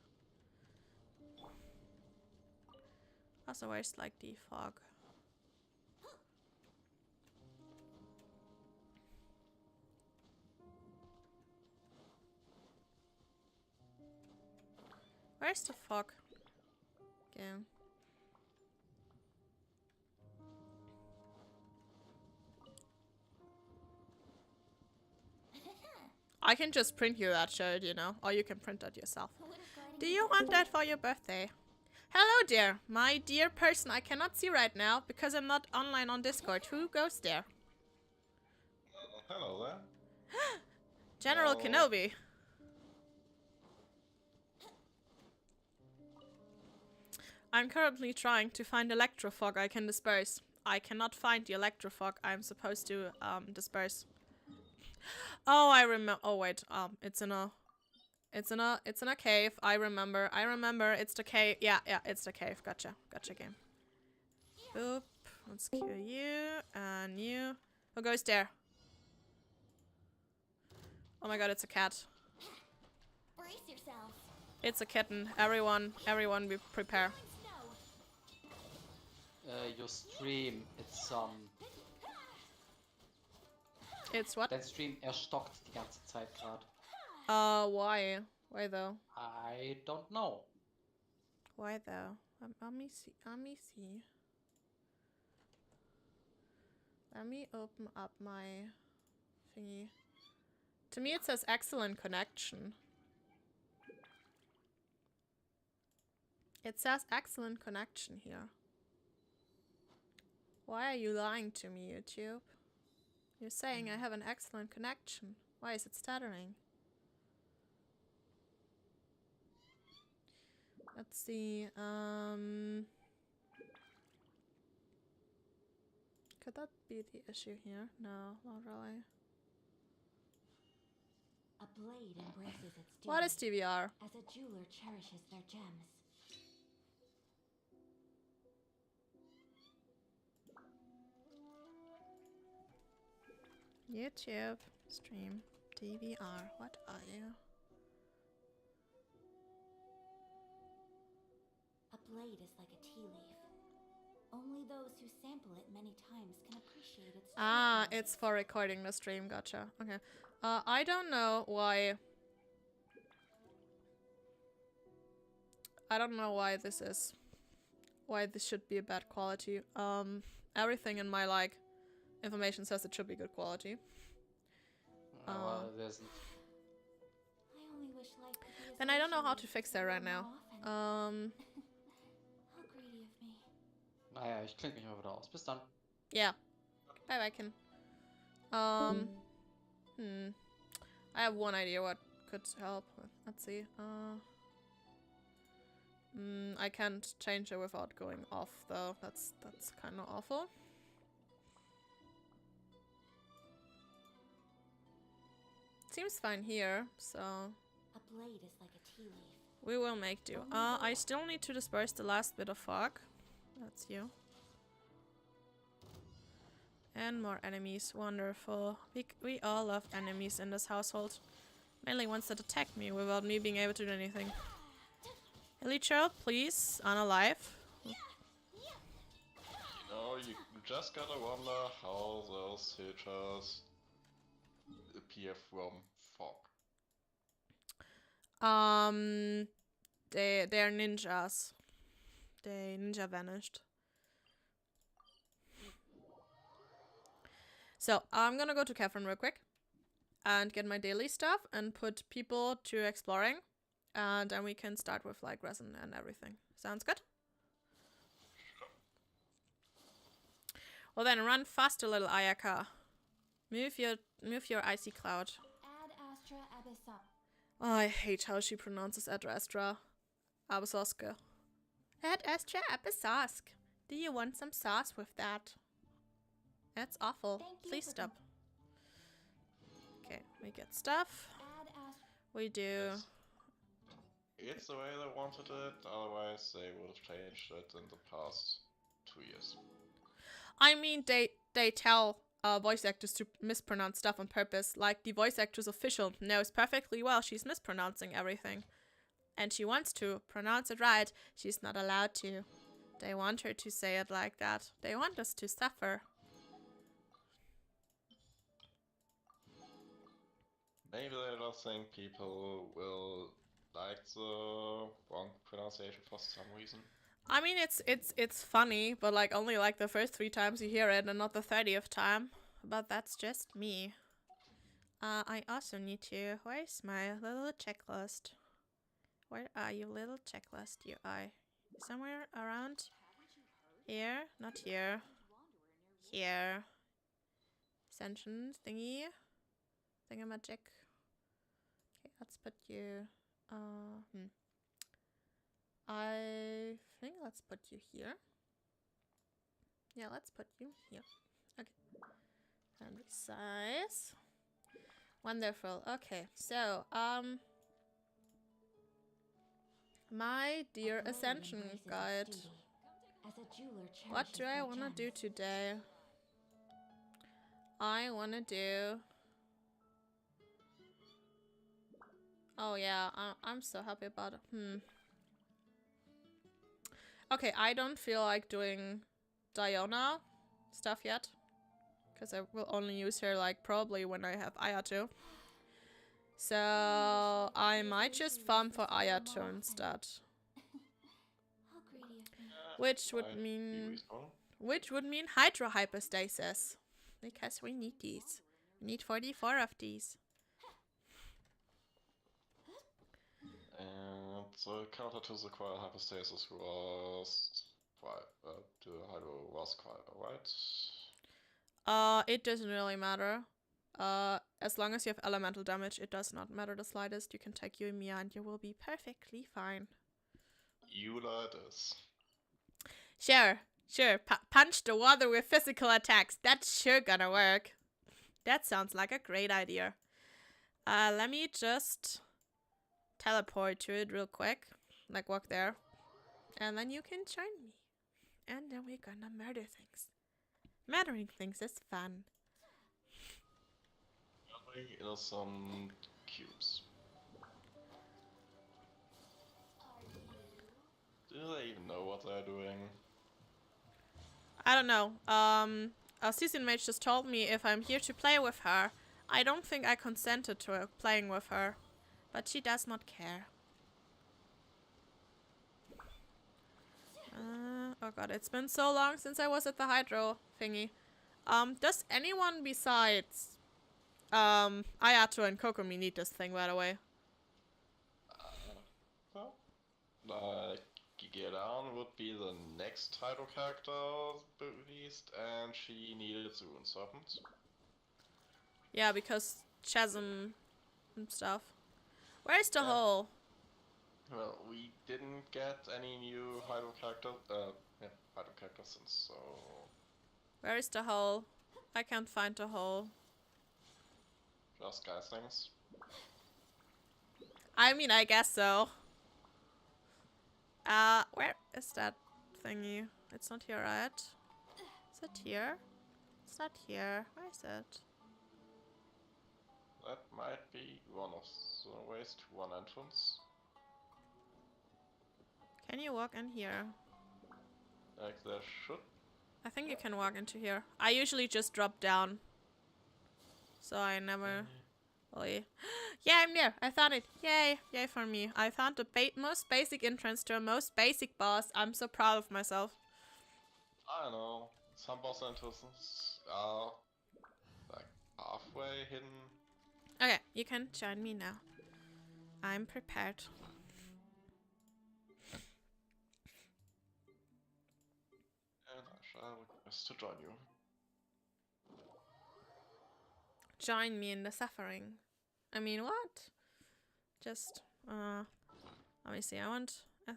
Also, where's like the fog? Where's the fog? Okay. I can just print you that shirt, you know, or you can print that yourself. Do you want that for your birthday? Hello there, my dear person I cannot see right now because I'm not online on Discord. Who goes there? Hello there. General Hello. Kenobi. I'm currently trying to find electrofog I can disperse. I cannot find the electrofog I'm supposed to disperse. Oh, I remember. Oh wait, it's in a cave. I remember. It's the cave. Yeah, it's the cave. Gotcha game. Boop. Let's kill you and you. Who goes there? Oh my god, it's a cat. Brace yourselves. It's a kitten. Everyone be prepare. Your stream, it's It's what? dein Stream stockt die ganze Zeit gerade. Why? Why though? I don't know. Why though? Let me see. Let me open up my thingy. To me it says excellent connection. It says excellent connection here. Why are you lying to me, YouTube? You're saying I have an excellent connection. Why is it stuttering? Let's see. Could that be the issue here? No, not really. A blade embraces its What is duty, TBR? as a jeweler cherishes their gems. YouTube stream TBR. What are you? A blade is like a tea leaf. Only those who sample it many times can appreciate its Ah, sweetness. it's for recording the stream. Gotcha. Okay. I don't know why. I don't know why this is. Why this should be a bad quality. Everything in my like information says it should be good quality. Well, it isn't. I only wish life could be as Then I don't know how to luxurious fix as that it right were now. more often. How greedy of me. Naja, ich klinge mich mal wieder aus. Bis dann. Yeah. Bye bye, Ken. I have one idea what could help. Let's see. I can't change it without going off though. That's kind of awful. Seems fine here, so A blade is like a tea leaf. we will make do. I still need to disperse the last bit of fog. That's you. And more enemies. Wonderful. We all love enemies in this household. Mainly ones that attack me without me being able to do anything. Elytra, please, unalive. You know, you just gotta wonder how those features appear from fog. They're ninjas. They ninja vanished. So I'm gonna go to Catherine real quick and get my daily stuff and put people to exploring, and then we can start with like resin and everything. Sounds good? Well then, run faster, little Ayaka. Move your icy cloud. Ad astra abyssum. Oh, I hate how she pronounces Ad Astra. Abasoska. Ad Astra Abasosk. Do you want some sauce with that? That's awful. Thank you Please for stop. Okay, we get stuff. We do. It's the way they wanted it, otherwise they would have changed it in the past 2 years. I mean, they tell voice actors to mispronounce stuff on purpose. Like, the voice actress official knows perfectly well she's mispronouncing everything. And she wants to pronounce it right. She's not allowed to. They want her to say it like that. They want us to suffer. Maybe they don't think people will like the wrong pronunciation for some reason. I mean, it's funny, but like only like the first 3 times you hear it and not the 30th time. But that's just me. I also need to... Where's my little checklist? Where are you, little checklist, you eye? Somewhere around here? Not here. Here. Ascension thingy. Thingamagic. Okay, let's put you... I think let's put you here. Yeah, let's put you here. Okay. And resize. Wonderful. Okay, so, my dear Ascension guide. What do I want to do today? I want to do... Oh yeah, I'm so happy about it. Okay, I don't feel like doing Diona stuff yet. Because I will only use her like probably when I have Ayato. So I might just farm for Ayato instead. Which would mean Hydro Hypostasis. Because we need these. We need 44 of these. And the counter to the Quiet Hypostasis was to Hydro was Quiet, right? It doesn't really matter. As long as you have elemental damage, it does not matter the slightest. You can take Yuimiya and you will be perfectly fine. Eula it is. Sure. Punch the water with physical attacks. That's sure gonna work. That sounds like a great idea. Let me just teleport to it real quick. Like, walk there. And then you can join me. And then we're gonna murder things. Murdering things is fun. Innocent cubes. Do they even know what they're doing? I don't know. Season Mage just told me if I'm here to play with her. I don't think I consented to her playing with her. But she does not care. Oh god, it's been so long since I was at the Hydro thingy. Does anyone besides Ayato and Kokomi need this thing, by the way? Well, Gigelan would be the next Hydro character released, and she needed the Rune Serpent. Yeah, because Chasm and stuff. Where's the hole? Well, we didn't get any new Hydro character, Hydro characters since, so... Where is the hole? I can't find the hole. Just guys things. I mean, I guess so. Where is that thingy? It's not here, right? Is it here? It's not here. Where is it? That might be one of the ways to one entrance. Can you walk in here? Like there should. I think you can walk into here. I usually just drop down. So I never... Really... Yeah, I'm there! I found it! Yay! Yay for me. I found the most basic entrance to a most basic boss. I'm so proud of myself. I don't know. Some boss entrances are like halfway hidden. Okay, you can join me now. I'm prepared. And I shall request to join you. Join me in the suffering. I mean, what? Just, let me see. I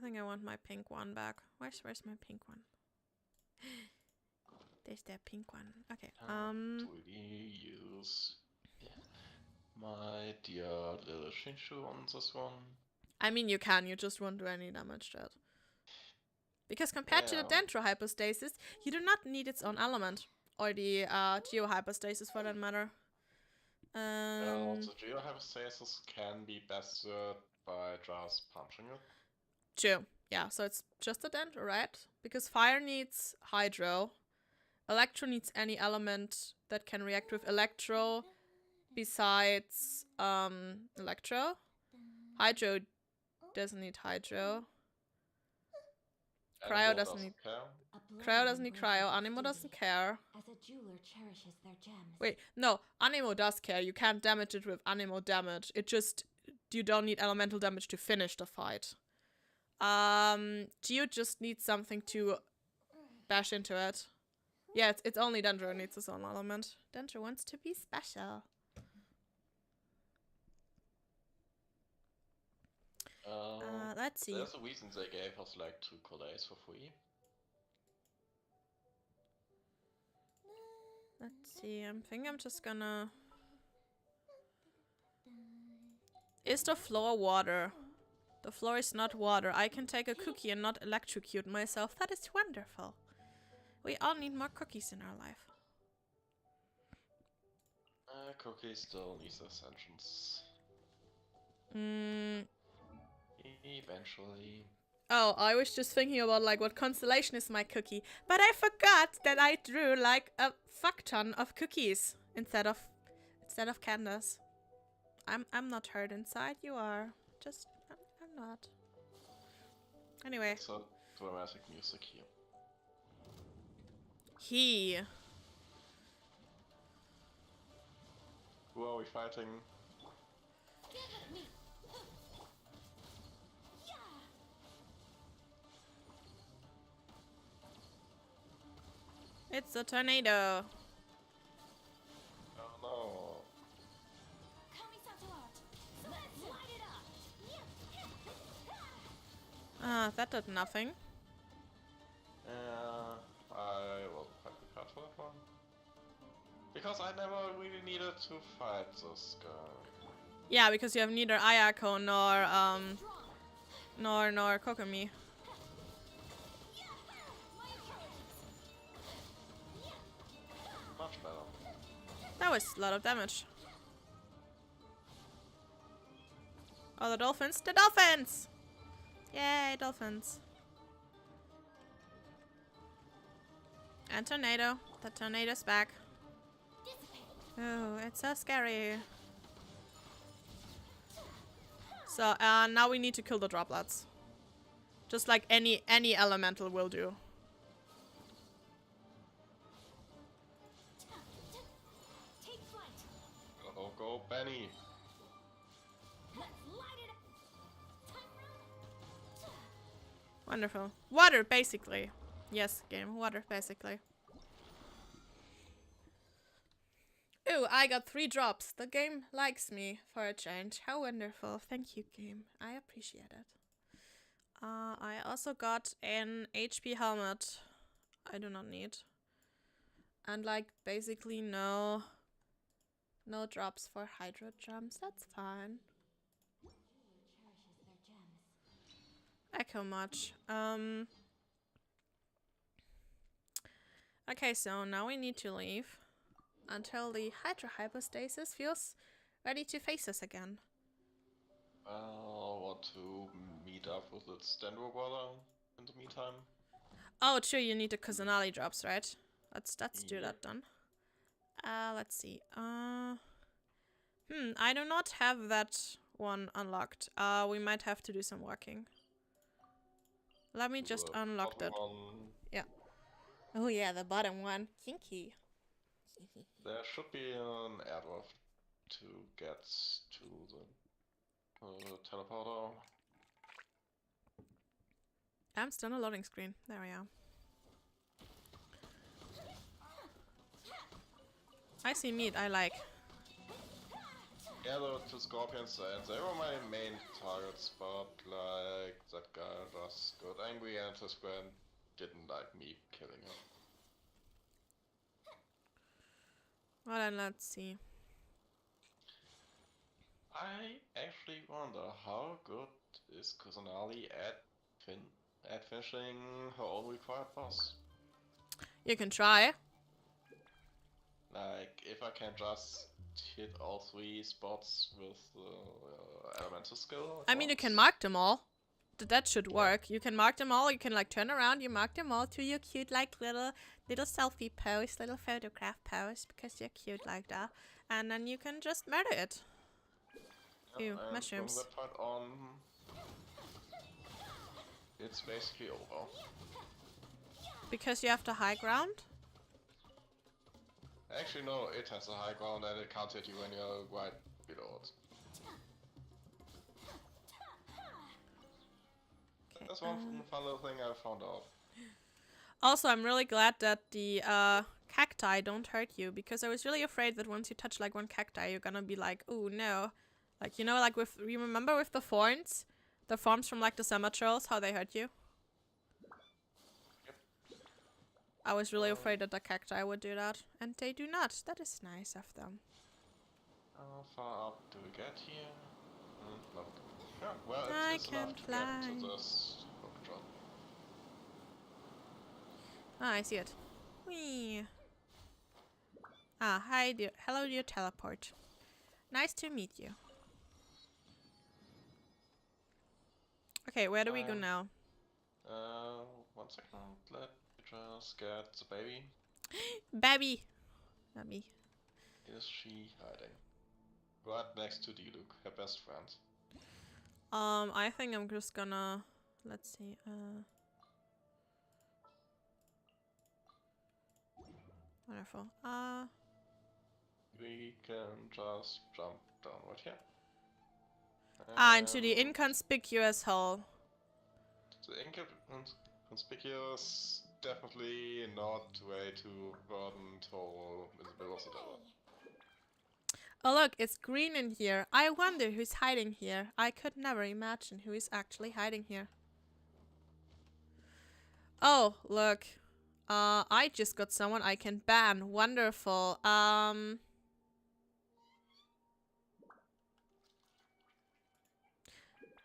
think I want my pink one back. Where's my pink one? There's that pink one. Okay. Do we use my dear little Shinshu on this one? I mean, you can. You just won't do any damage to it. Because compared to the Dendro hypostasis, you do not need its own element. Or the Geo hypostasis for that matter. The Geo Hypostasis can be bested by just punching it. True. Yeah, so it's just a Dendro, right? Because fire needs Hydro. Electro needs any element that can react with Electro besides Electro. Hydro doesn't need Hydro. Cryo doesn't need Cryo doesn't need Cryo. Animo doesn't care. As a jeweler cherishes their gems. Wait, no, Animo does care. You can't damage it with Animo damage. It just, you don't need elemental damage to finish the fight. Geo just needs something to bash into it. Yeah, it's only Dendro needs its own element. Dendro wants to be special. Let's see. There's a reason they gave us like 2 collays for free. Let's see, I think I'm just gonna... Is the floor water? The floor is not water. I can take a cookie and not electrocute myself. That is wonderful. We all need more cookies in our life. Cookie still needs ascensions. Eventually. Oh, I was just thinking about like what constellation is my cookie, but I forgot that I drew like a fuck ton of cookies instead of Candace. I'm not hurt inside. You are. Just I'm not. Anyway. So dramatic music here. Who are we fighting? It's a tornado. Oh no. That did nothing. I wasn't quite prepared for that one. Because I never really needed to fight this guy. Yeah, because you have neither Ayako nor Kokomi. Much better. That was a lot of damage. Oh, the dolphins! The dolphins! Yay, dolphins. And tornado. The tornado's back. Oh, it's so scary. So, now we need to kill the droplets. Just like any elemental will do. Go, Benny. Wonderful. Water, basically. Yes, game. Water, basically. Ooh, I got 3 drops. The game likes me for a change. How wonderful. Thank you, game. I appreciate it. I also got an HP helmet. I do not need. And like basically no drops for hydro gems. That's fine. Echo much. Okay, so now we need to leave until the hydro hypostasis feels ready to face us again. I want to meet up with its Dendro brother in the meantime. Oh, true, you need the Kusanali drops, right? Let's do that then. Let's see. I do not have that one unlocked. We might have to do some working. Let me just unlock that. Yeah. Oh yeah, the bottom one. Kinky. There should be an airdrop to get to the teleporter. I'm still on a loading screen. There we are. I see meat I like. Yeah, the two scorpions, and they were my main targets, but like that guy just got angry and his friend didn't like me killing him. Well, then let's see. I actually wonder how good is Kusanali at finishing her own required boss. You can try. Like, if I can just hit all 3 spots with the elemental skill. I mean, you can mark them all. That should work. You can mark them all. You can like turn around. You mark them all to your cute like little selfie pose, little photograph pose because you're cute like that. And then you can just murder it. Ew, and mushrooms. from that point on, it's basically over. Because you have the high ground. Actually, no, it has a high ground and it can't hit you when you're right below it. That's one fun little thing I found out. Also, I'm really glad that the cacti don't hurt you because I was really afraid that once you touch like one cacti, you're gonna be like, oh no. Like, you know, like with, you remember with the thorns? The forms from like the summer trolls, how they hurt you? Yep. I was really afraid that the cacti would do that. And they do not. That is nice of them. How far up do we get here? No. Yeah, well, I it's enough can to fly. get to this hook drop. Ah, I see it. Whee. Ah, hi dear. Hello dear teleport. Nice to meet you. Okay, where do we go now? 1 second. Let me just get the baby. Baby! Not me. Is she hiding? Right next to Diluc, her best friend. I think I'm just gonna... Let's see, wonderful. We can just jump down right here. Into the inconspicuous hole. The inconspicuous, definitely not way too burdened hole in the middle of the desert. Oh look, it's green in here. I wonder who's hiding here. I could never imagine who is actually hiding here. Oh, look. I just got someone I can ban. Wonderful.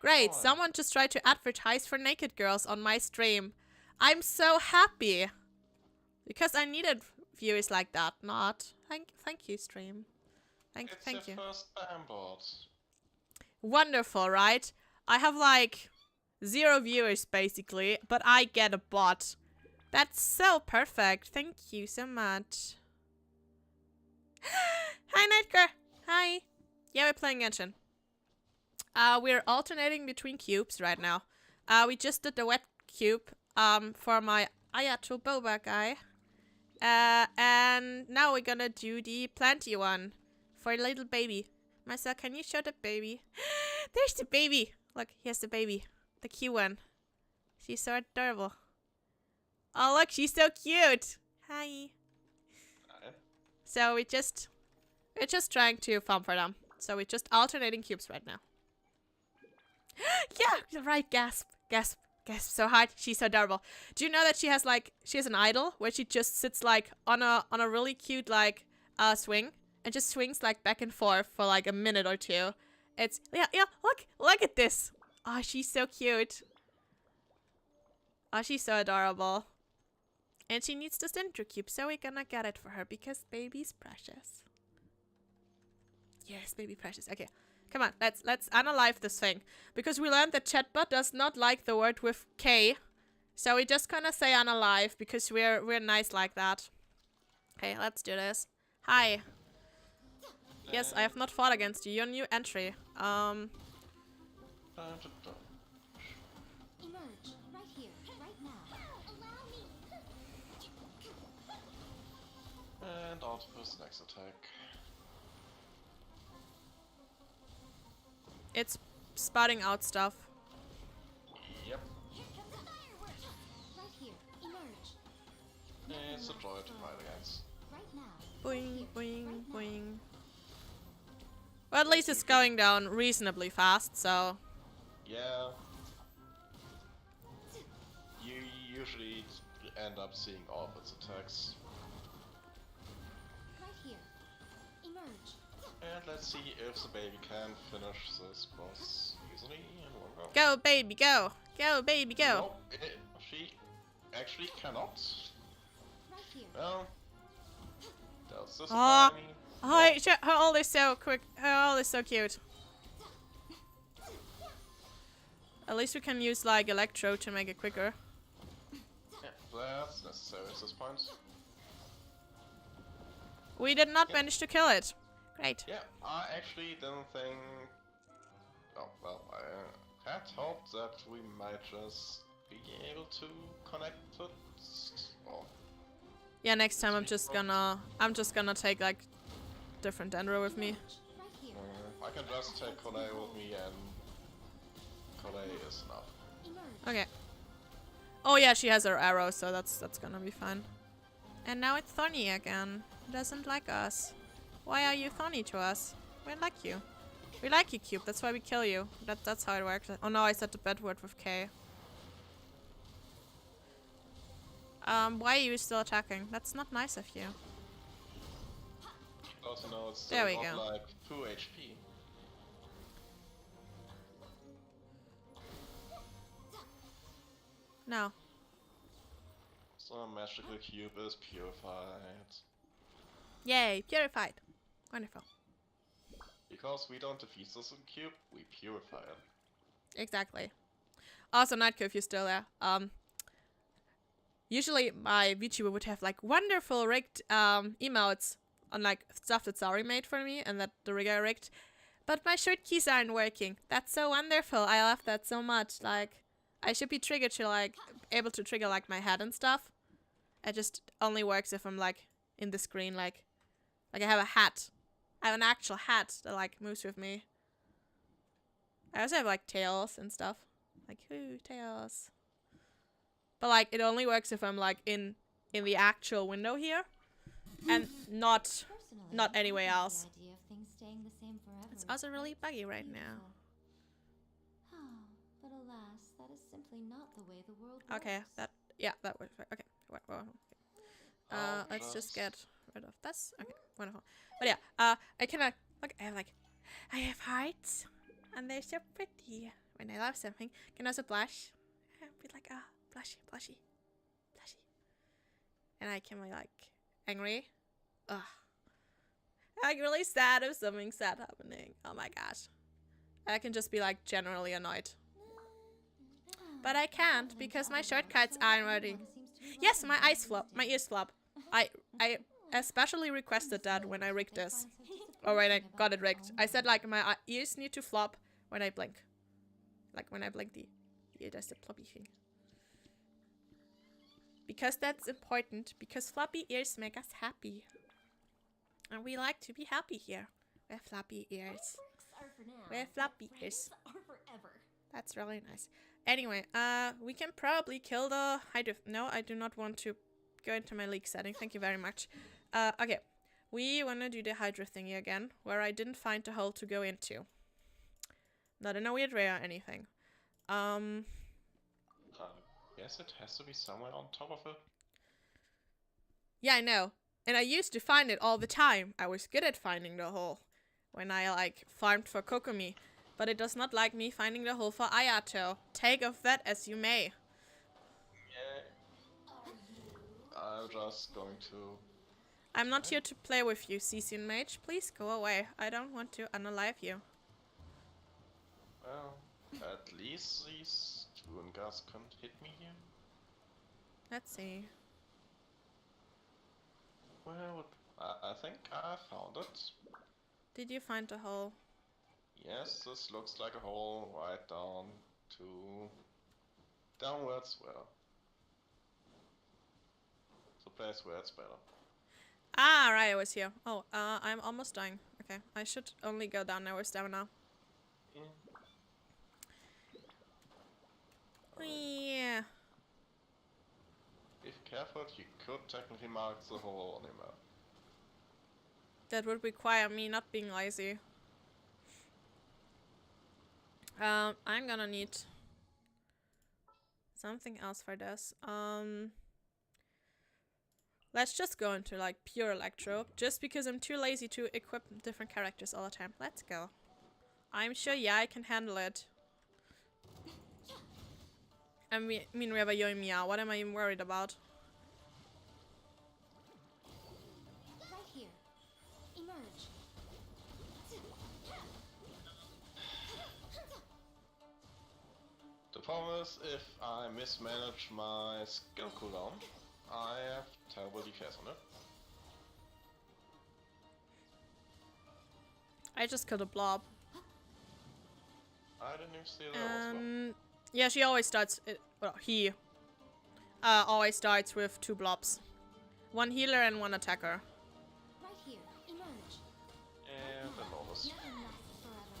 Great, someone just tried to advertise for naked girls on my stream. I'm so happy. Because I needed viewers like that, not. Thank you, stream. Thank you. It's your first spam bot. Wonderful, right? I have like 0 viewers basically, but I get a bot. That's so perfect. Thank you so much. Hi, Nightcare. Hi. Yeah, we're playing Genshin. We're alternating between cubes right now. We just did the wet cube for my Ayato Boba guy. And now we're gonna do the planty one for a little baby. Marcel, can you show the baby? There's the baby. Look, here's the baby. The cute one. She's so adorable. Oh, look, she's so cute. Hi. Hi. So we're just trying to farm for them. So we're just alternating cubes right now. Yeah, you're right. Gasp, gasp, gasp so hard. She's so adorable. Do you know that she has an idol where she just sits like on a really cute like swing and just swings like back and forth for like a minute or two. It's yeah, look at this. Oh, she's so cute. Oh, she's so adorable. And she needs the Centro Cube, so we're gonna get it for her because baby's precious. Yes, baby precious. Okay. Come on, let's unalive this thing. Because we learned that chatbot does not like the word with K. So we just gonna say unalive because we're nice like that. Okay, let's do this. Hi. Yes, I have not fought against you. You're new entry. Emerge right here, right now. Allow me. And on to the next attack. It's spouting out stuff. Yep. Here comes the fireworks. Right here, emerge. It's a joy to fight against. Right now. Boing, boing, boing. Well, at least it's going down reasonably fast, so... Yeah. You usually end up seeing all of its attacks. Right here. Emerge. And let's see if the baby can finish this boss easily in one go. Go, baby, go! Go, baby, go! Nope, she actually cannot. Right here. Well, that's Ah. disappointing. Oh, her ult is so quick. Her ult is so cute. At least we can use like Electro to make it quicker. Yeah, that's necessary at this point. We did not manage to kill it. Great. Yeah, I actually didn't think... Oh, well, I had hoped that we might just be able to connect it. Oh, Yeah, next time I'm just gonna take like different Dendro with me. Right here. I can just take Kone with me and Kone is enough. Emerge. Okay. Oh yeah, she has her arrow, so that's gonna be fine. And now it's Thorny again. He doesn't like us. Why are you Thorny to us? We like you. We like you, Cube. That's why we kill you. That's how it works. Oh no, I said the bad word with K. Why are you still attacking? That's not nice of you. Also know it's There we still go. got like 2 HP. No. So magical cube is purified. Yay, purified. Wonderful. Because we don't defeat this cube, we purify it. Exactly. Also, Nightcurve, if you're still there. Usually my VTuber would have like wonderful rigged emotes on like stuff that's already made for me and that the rig I rigged. But my shirt keys aren't working. That's so wonderful. I love that so much. Like, I should be triggered to like able to trigger like my head and stuff. It just only works if I'm like in the screen, like I have a hat. I have an actual hat that like moves with me. I also have like tails and stuff. Like, ooh, tails. But like it only works if I'm like in the actual window here and not Personally, anywhere I like else. the idea of things staying the same forever. It's also really buggy right now. Oh, but alas, that is simply not the way the world Okay, works. that works. Okay, well, let's just get rid of this. Okay, wonderful. But yeah, I can look. I have hearts, and they're so pretty. When I love something, can also blush. Be like, blushy, blushy, blushy. And I can be like angry. Ugh. Like really sad if something sad happening. Oh my gosh. I can just be like generally annoyed. But I can't because my shortcuts aren't working. Yes, my eyes flop. My ears flop. I especially requested that when I rigged this. Or when I got it rigged. I said like my ears need to flop when I blink. Like when I blink the ear does the floppy thing. Because that's important. Because floppy ears make us happy. And we like to be happy here. With floppy ears. Are for now, With but floppy friends ears. are forever. That's really nice. Anyway, we can probably kill the Hydra. No, I do not want to go into my leak setting. Thank you very much. Okay. We want to do the Hydra thingy again, where I didn't find the hole to go into. Not in a weird way or anything. Yes, it has to be somewhere on top of it. Yeah, I know. And I used to find it all the time. I was good at finding the hole when I, like, farmed for Kokomi. But it does not like me finding the hole for Ayato. Take of that as you may. Yeah. I'm just going to... I'm not here to play with you, Cesian Mage. Please go away. I don't want to unalive you. Well, at least these Toongas can't hit me here. Let's see. Well, I think I found it. Did you find the hole? Yes, this looks like a hole right down to... downwards, well. The place where it's better. Ah, right, I was here. Oh, I'm almost dying. Okay, I should only go down now with stamina. Yeah. If careful, you could technically mark the hole on your map. That would require me not being lazy. I'm gonna need something else for this. Let's just go into like pure electro, just because I'm too lazy to equip different characters all the time. Let's go. I'm sure I can handle it. I mean, we have a Yo Meow. What am I even worried about? Right here. Emerge. The problem is, if I mismanage my skill cooldown, I have terrible DPS on it. I just killed a blob. I didn't even see that was one. Yeah, she always starts. Well, he always starts with 2 blobs, 1 healer and 1 attacker. Right here. Emerge. And enormous. Nothing lasts forever.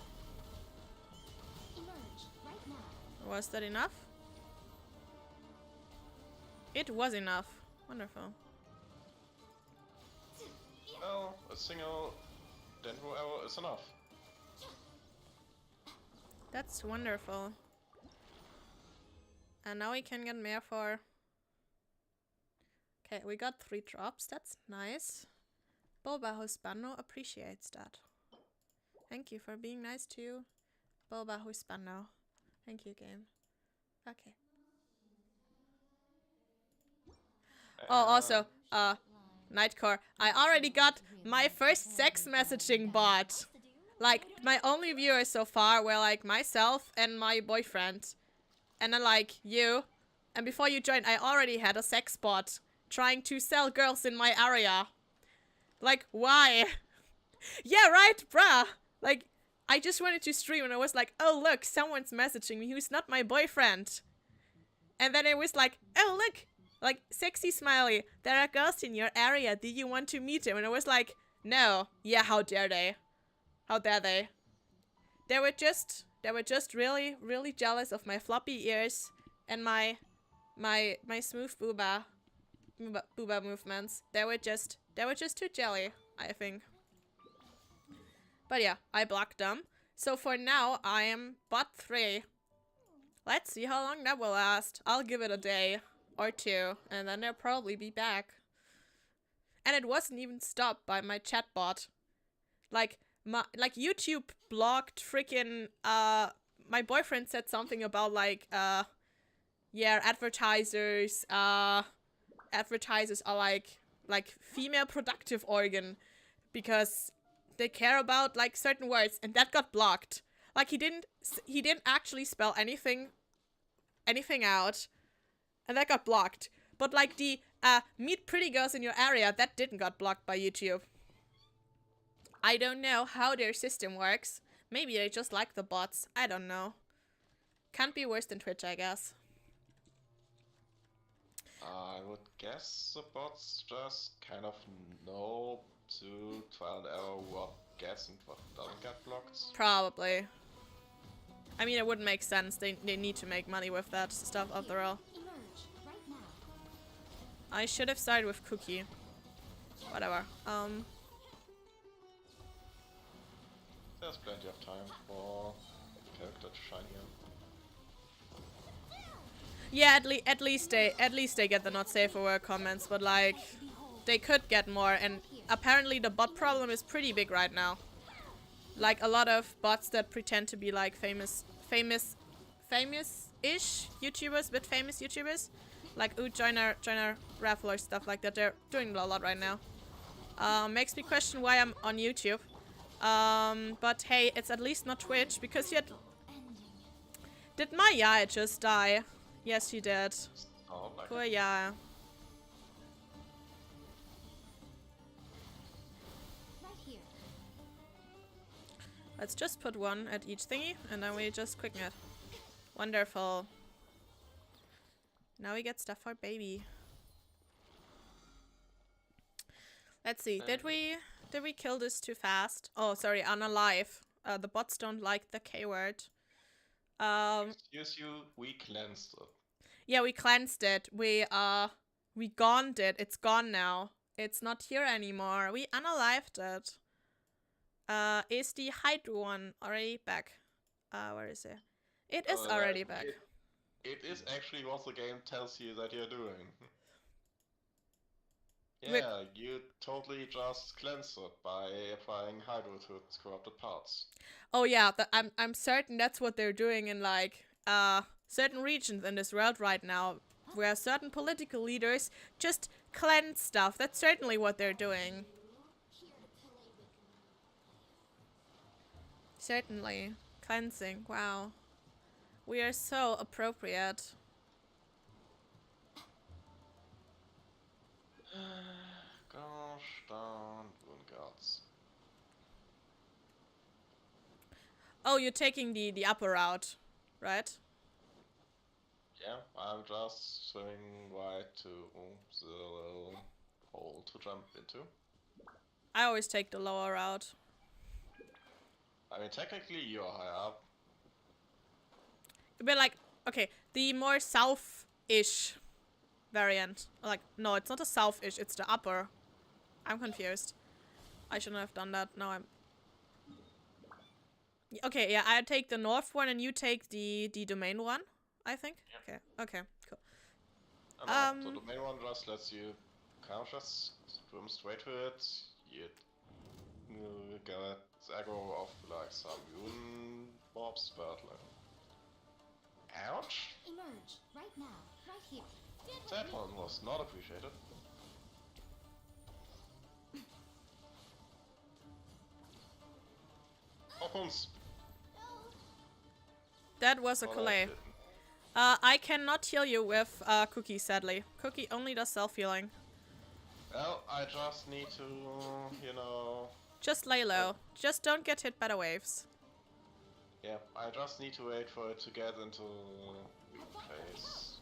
Emerge. Right now. Was that enough? It was enough. Wonderful. Well, a single Dendro arrow is enough. That's wonderful. And now we can get more for... Okay, we got 3 drops. That's nice. Boba Hispano appreciates that. Thank you for being nice to Boba Hispano. Thank you, game. Okay. Oh, also, Nightcore. I already got my first sex messaging bot. Like, my only viewers so far were, like, myself and my boyfriend. And then, like, you. And before you joined, I already had a sex bot trying to sell girls in my area. Like, why? Yeah, right, bruh. Like, I just wanted to stream and I was like, oh, look, someone's messaging me who's not my boyfriend. And then it was like, oh, look, like, sexy smiley. There are girls in your area. Do you want to meet him? And I was like, no. Yeah, how dare they? How dare they? They were just really, really jealous of my floppy ears and my smooth booba movements. They were just too jelly, I think. But yeah, I blocked them. So for now, I am bot 3. Let's see how long that will last. I'll give it a day or 2, and then they'll probably be back. And it wasn't even stopped by my chatbot. Like YouTube blocked freaking my boyfriend said something about like yeah, advertisers are like female productive organ because they care about like certain words, and that got blocked. Like he didn't actually spell anything out, and that got blocked. But like the meet pretty girls in your area, that didn't got blocked by YouTube. I don't know how their system works. Maybe they just like the bots. I don't know. Can't be worse than Twitch, I guess. I would guess the bots just kind of know to trial and error what gets and what doesn't get blocked. Probably. I mean, it wouldn't make sense. They need to make money with that stuff after all. I should have started with Cookie. Whatever. There's plenty of time for the character to shine here. Yeah, at least they get the not safe for work comments, but like they could get more, and apparently the bot problem is pretty big right now. Like a lot of bots that pretend to be like famous-ish YouTubers, but famous YouTubers, like joiner raffle or stuff like that. They're doing a lot right now. Makes me question why I'm on YouTube. But hey, it's at least not Twitch, because yet... Did my Yaya just die? Yes, she did. Oh, like Poor Yaya. Let's just put 1 at each thingy, and then we just quicken it. Wonderful. Now we get stuff for baby. Let's see, did we kill this too fast? Oh, sorry, unalive. The bots don't like the K word. Excuse you, we cleansed it. Yeah, we cleansed it. We goned it. It's gone now. It's not here anymore. We unalived it. Is the Hydro one already back? Where is it? It is Oh, already that- back. It is actually what the game tells you that you're doing. Wait. Yeah, you totally just cleanse it by applying hydro to its corrupted parts. Oh yeah, I'm certain that's what they're doing in like certain regions in this world right now, where certain political leaders just cleanse stuff. That's certainly what they're doing. Certainly. Cleansing. Wow. We are so appropriate. Gosh darn moon gods. Oh, you're taking the upper route, right? Yeah, I'm just swimming right to the little hole to jump into. I always take the lower route. I mean, technically you're high up. But like, okay, the more south-ish variant. Like, no, it's not a south-ish, it's the upper. I'm confused. I shouldn't have done that. Now I'm... Okay, yeah, I take the north one and you take the domain one, I think? Yep. Okay, cool. And the main one just lets you kind of just swim straight to it. You get aggro of like some moon mobs, but like... Ouch! Emerge, right now, right here. That one was not appreciated. Almost. That was a But I Calais. didn't. I cannot heal you with Cookie, sadly. Cookie only does self-healing. Well, I just need to, you know... Just lay low. Just don't get hit by the waves. Yeah, I just need to wait for it to get into place.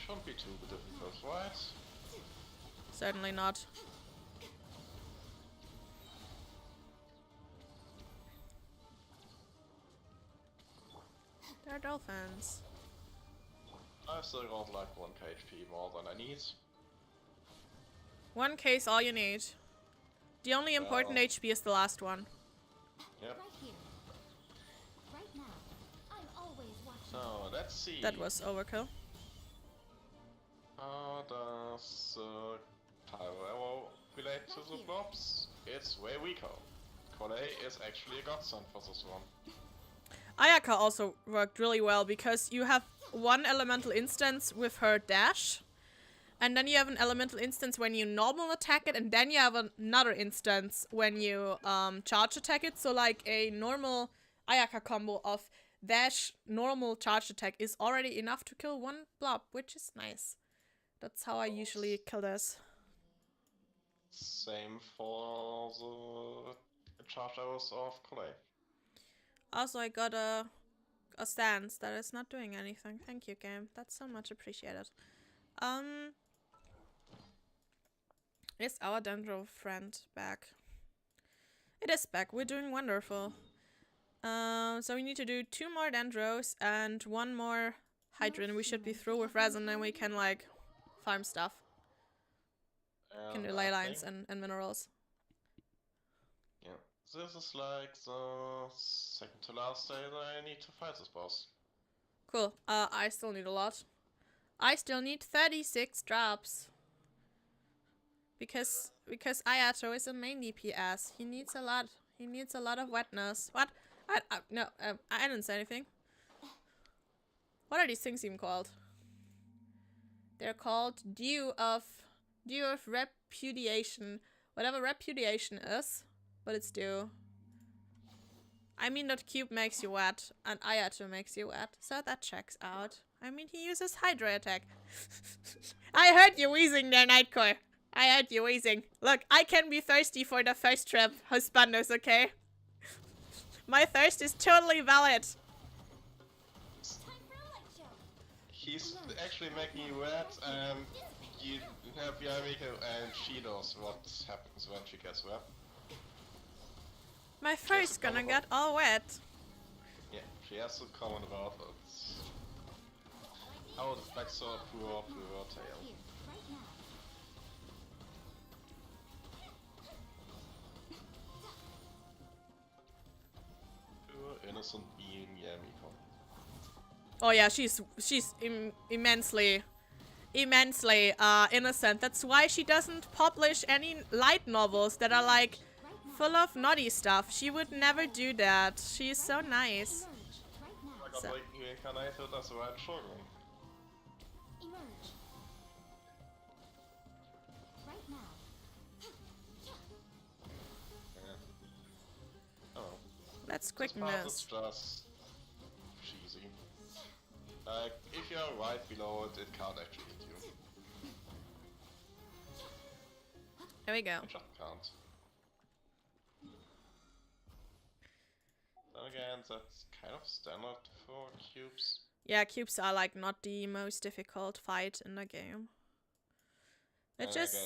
Shouldn't be too difficult, right? Certainly not. They're dolphins. I've still got like 1 HP more than I need. 1 case, all you need. The only important Well. HP is the last one. Yep. Right here. Right now. I'm always watching. So, let's see. That was overkill. How does Pyro relate to the blobs? It's way weaker. Calais is actually a godsend for this one. Ayaka also worked really well because you have one elemental instance with her dash, and then you have an elemental instance when you normal attack it, and then you have another instance when you charge attack it. So like a normal Ayaka combo of dash, normal, charge attack is already enough to kill 1 blob, which is nice. That's how I usually kill this. Same for the charge arrows of Calais. Also, I got a stance that is not doing anything. Thank you, game. That's so much appreciated. Is our Dendro friend back? It is back. We're doing wonderful. So we need to do 2 more Dendros and 1 more Hydran. We should be through with resin, and we can like farm stuff. Can do ley lines and minerals. Yeah, this is like the second to last day that I need to fight this boss. Cool. I still need a lot. I still need 36 drops. Because Ayato is a main DPS. He needs a lot. He needs a lot of wetness. What? No, I didn't say anything. What are these things even called? They're called Dew of Repudiation. Whatever repudiation is, but it's dew. I mean that cube makes you wet, and Ayato makes you wet, so that checks out. I mean he uses Hydra attack. I heard you wheezing there, Nightcore. I heard you wheezing. Look, I can be thirsty for the first trip, husbandos, okay? My thirst is totally valid. Time for a light show. He's actually making you wet, and you have Yamika, and she knows what happens when she gets wet. My fur's gonna get all wet. Yeah, she has to comment about it. Oh, the back so poor tail. Here, right now. Pure innocent being Yamiko. Oh yeah, she's immensely innocent. That's why she doesn't publish any light novels that are like full of naughty stuff. She would never do that. She's so nice. I got reincarnated as a red shogun. Emerge. Right now. Yeah. Oh. Let's quicken This part this. is just cheesy. Like, if you're right below it, it can't actually hit you. There we go. It just can't. Then again, that's kind of standard for cubes. Yeah, cubes are like not the most difficult fight in the game. It just...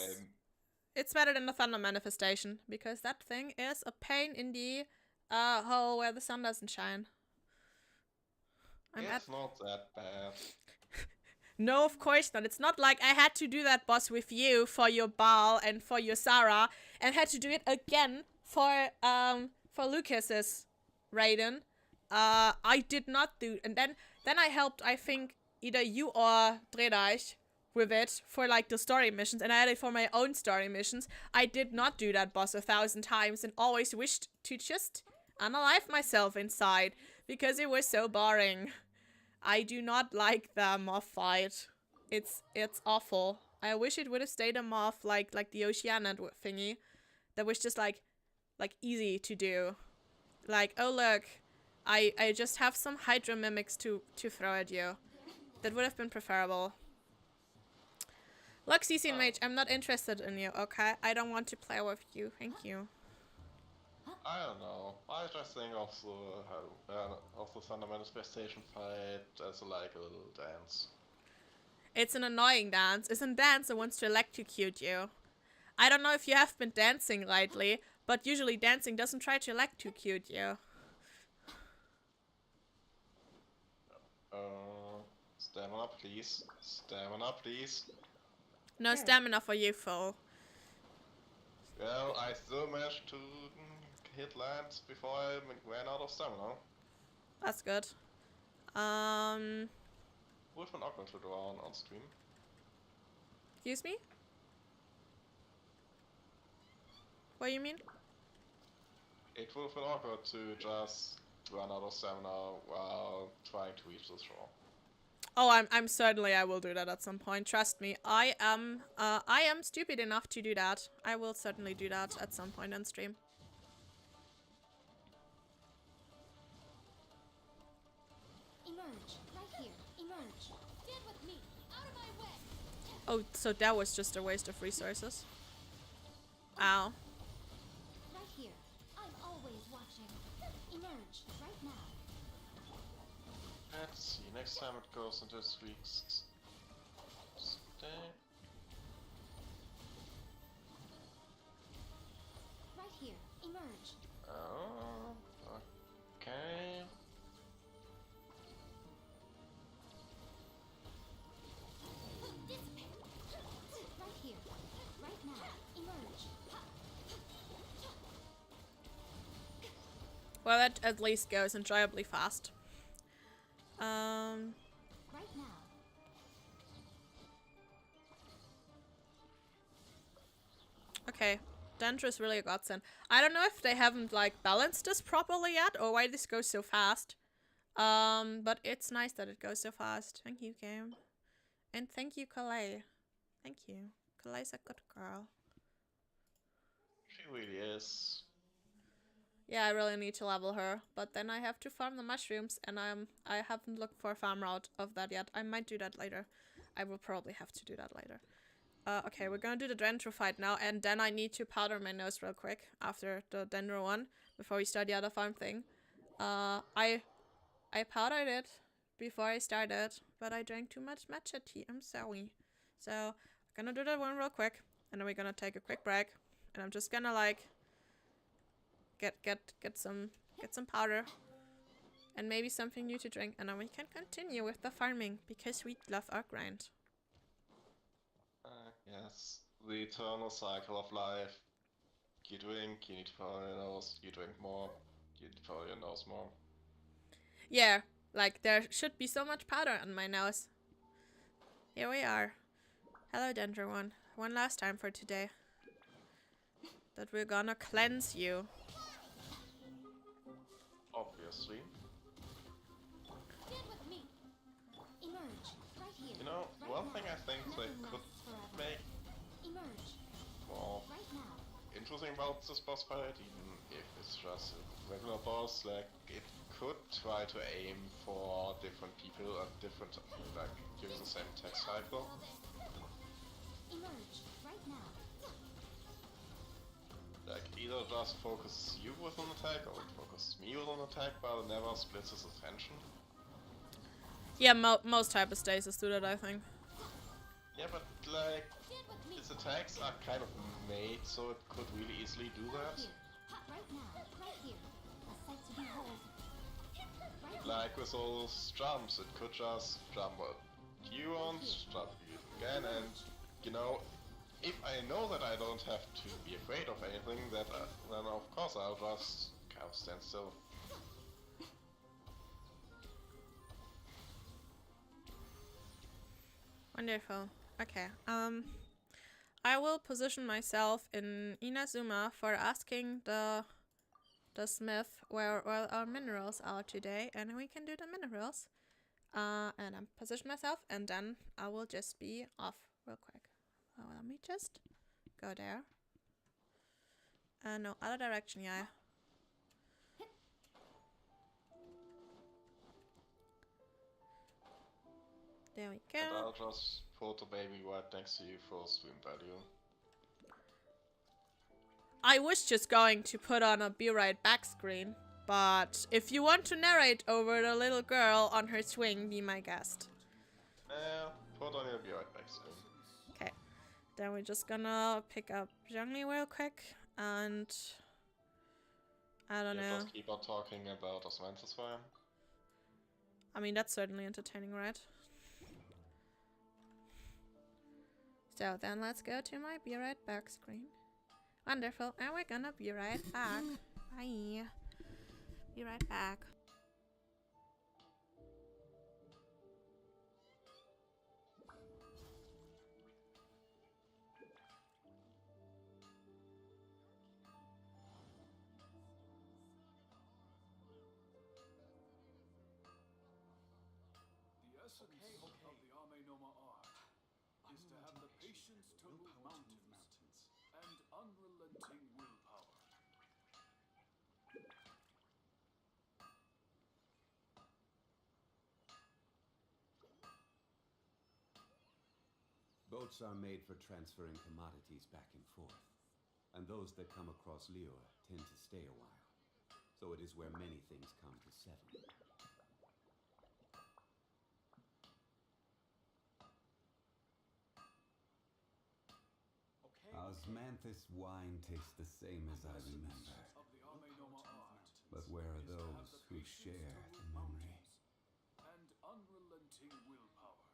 It's better than the Thunder Manifestation, because that thing is a pain in the hole where the sun doesn't shine. It's not that bad. No, of course not. It's not like I had to do that boss with you for your Baal and for your Sarah, and had to do it again for Lucas's Raiden. I did not do, and then I helped, I think, either you or Dredaich with it for like the story missions, and I had it for my own story missions. I did not do that boss 1,000 times and always wished to just unalive myself inside because it was so boring. I do not like the moth fight. It's awful. I wish it would have stayed a moth like the Oceana thingy. That was just like easy to do. Like, oh look, I just have some Hydra mimics to throw at you. That would have been preferable. Look, CC Mage, I'm not interested in you, okay? I don't want to play with you, thank you. I don't know. I just think of the Thunder Manifestation fight as like a little dance. It's an annoying dance. Isn't dance that wants to electrocute you? I don't know if you have been dancing lately, but usually dancing doesn't try to electrocute you. Stamina, please. Stamina, please. No stamina for you, fool. Well, I still managed to hit land before I ran out of stamina. That's good. Would have been awkward to do on stream. Excuse me? What do you mean? It would have been awkward to just run out of stamina while trying to reach the shore. Oh, I'm certainly I will do that at some point. Trust me. I am stupid enough to do that. I will certainly do that at some point on stream. Emerge. Right here. Emerge. Stand with me. Out of my way. Oh, so that was just a waste of resources. Ow. Right here. I'm always watching. Emerge. Right now. Let's see, next time it goes into this week's stay. Right here. Emerge. Oh, okay. Right here. Right now. Emerge. Well, that at least goes enjoyably fast. Right now. Okay. Dendro is really a godsend. I don't know if they haven't like balanced this properly yet or why this goes so fast. But it's nice that it goes so fast. Thank you, game. And thank you, Kalei. Thank you. Kalei's a good girl. She really is. Yeah, I really need to level her, but then I have to farm the mushrooms, and I haven't looked for a farm route of that yet. I might do that later. I will probably have to do that later. Okay, we're gonna do the Dendro fight now, and then I need to powder my nose real quick after the Dendro one, before we start the other farm thing. I powdered it before I started, but I drank too much matcha tea. I'm sorry. So, I'm gonna do that one real quick, and then we're gonna take a quick break, and I'm just gonna like get some powder and maybe something new to drink, and then we can continue with the farming because we love our grind. Yes, the eternal cycle of life. You drink, you need to powder your nose, you drink more, you need to powder your nose more. Yeah, like there should be so much powder on my nose. Here we are. Hello, Danger One. One last time for today. That we're gonna cleanse you. Obviously. Stand with me. Emerge. Right here. You know, Right one now. thing I think they Nothing could lasts forever. make Emerge. more Right now. interesting about this boss fight, even if it's just a regular boss, like it could try to aim for different people at different, like using the same attack cycle. Emerge. Right now. Like either just focus you with an attack or it focuses me with an attack, but it never splits its attention. Yeah, most hypostasis do that, I think. Yeah, but like Stand with me. its attacks are kind of made so it could really easily do that. Here. Right now. Right here. A sight to behold. Right Like with those jumps, it could just jump at you once, jump at you again, and you know, if I know that I don't have to be afraid of anything, then of course I'll just kind of stand still. Wonderful. Okay. I will position myself in Inazuma for asking the smith where our minerals are today, and we can do the minerals. And I'm position myself, and then I will just be off real quick. Let me just go there. No, other direction, yeah. There we And go. I'll just put the baby right next to you for stream value. I was just going to put on a be right back screen, but if you want to narrate over the little girl on her swing, be my guest. Put on your be right back screen. Okay, then we're just gonna pick up Zhongli real quick, and I don't know. Just keep on talking about Osmanthus Fire. I mean, that's certainly entertaining, right? So then let's go to my be right back screen. Wonderful, and we're gonna be right back. Bye. Be right back. The essence of the Ame Noma art is to have the patience to move mountains and unrelenting willpower. Boats are made for transferring commodities back and forth, and those that come across Liyue tend to stay a while. So it is where many things come to settle. Osmanthus wine tastes the same as I remember. Of the Ame Noma art But where are those who share the memory? and unrelenting willpower.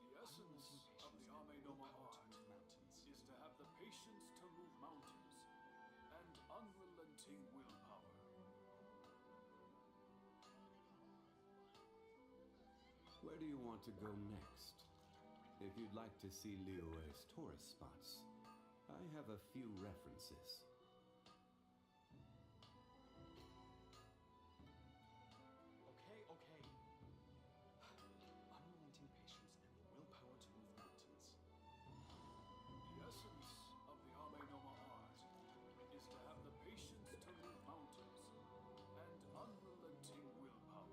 The essence of the Ame Noma art is to have the patience to move mountains and unrelenting willpower. Where do you want to go next? If you'd like to see Liyue's tourist spots, I have a few references. Unrelenting patience and the willpower to move mountains. The essence of the Ame Noma art is to have the patience to move mountains and unrelenting willpower.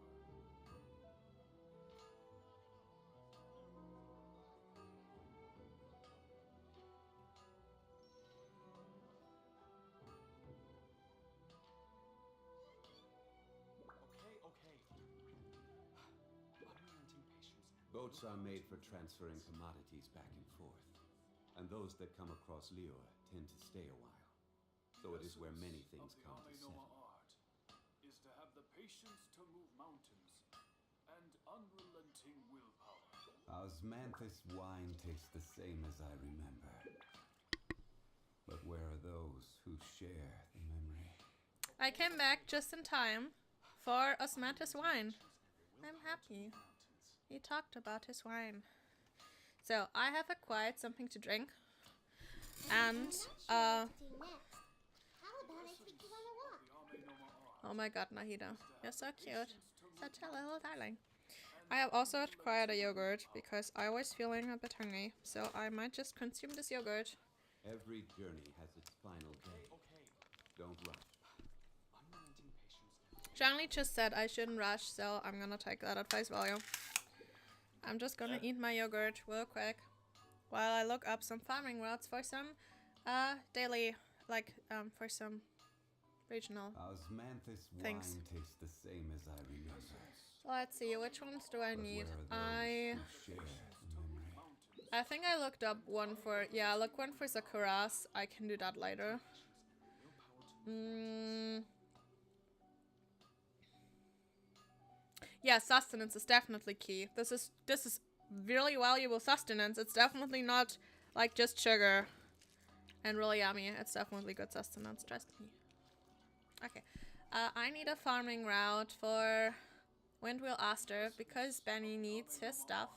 Boats are made for transferring commodities back and forth, and those that come across Lior tend to stay a while. So it is where many things come to settle. Art is to have the patience to move mountains and unrelenting willpower. Osmanthus wine tastes the same as I remember. But where are those who share the memory? I came back just in time for Osmanthus wine. I'm happy. He talked about his wine. So I have acquired something to drink. And How about I take you on a walk? oh my god, Nahida. You're so cute. Such a little darling. I have also acquired a yogurt because I was feeling a bit hungry. So I might just consume this yogurt. Every journey has its final day. Don't rush. Zhangli just said I shouldn't rush, so I'm gonna take that at face value. I'm just gonna eat my yogurt real quick while I look up some farming routes for some daily, like for some regional. Osmanthus Thanks. wine tastes the same as I remember. Let's see, which ones do I But need? where are those who share the memory? I think I looked up one for, yeah, look one for Sakuras. I can do that later. Yeah, sustenance is definitely key. This is really valuable sustenance. It's definitely not like just sugar and really yummy. It's definitely good sustenance, trust me. Okay. I need a farming route for Windwheel Aster because Benny needs his stuff.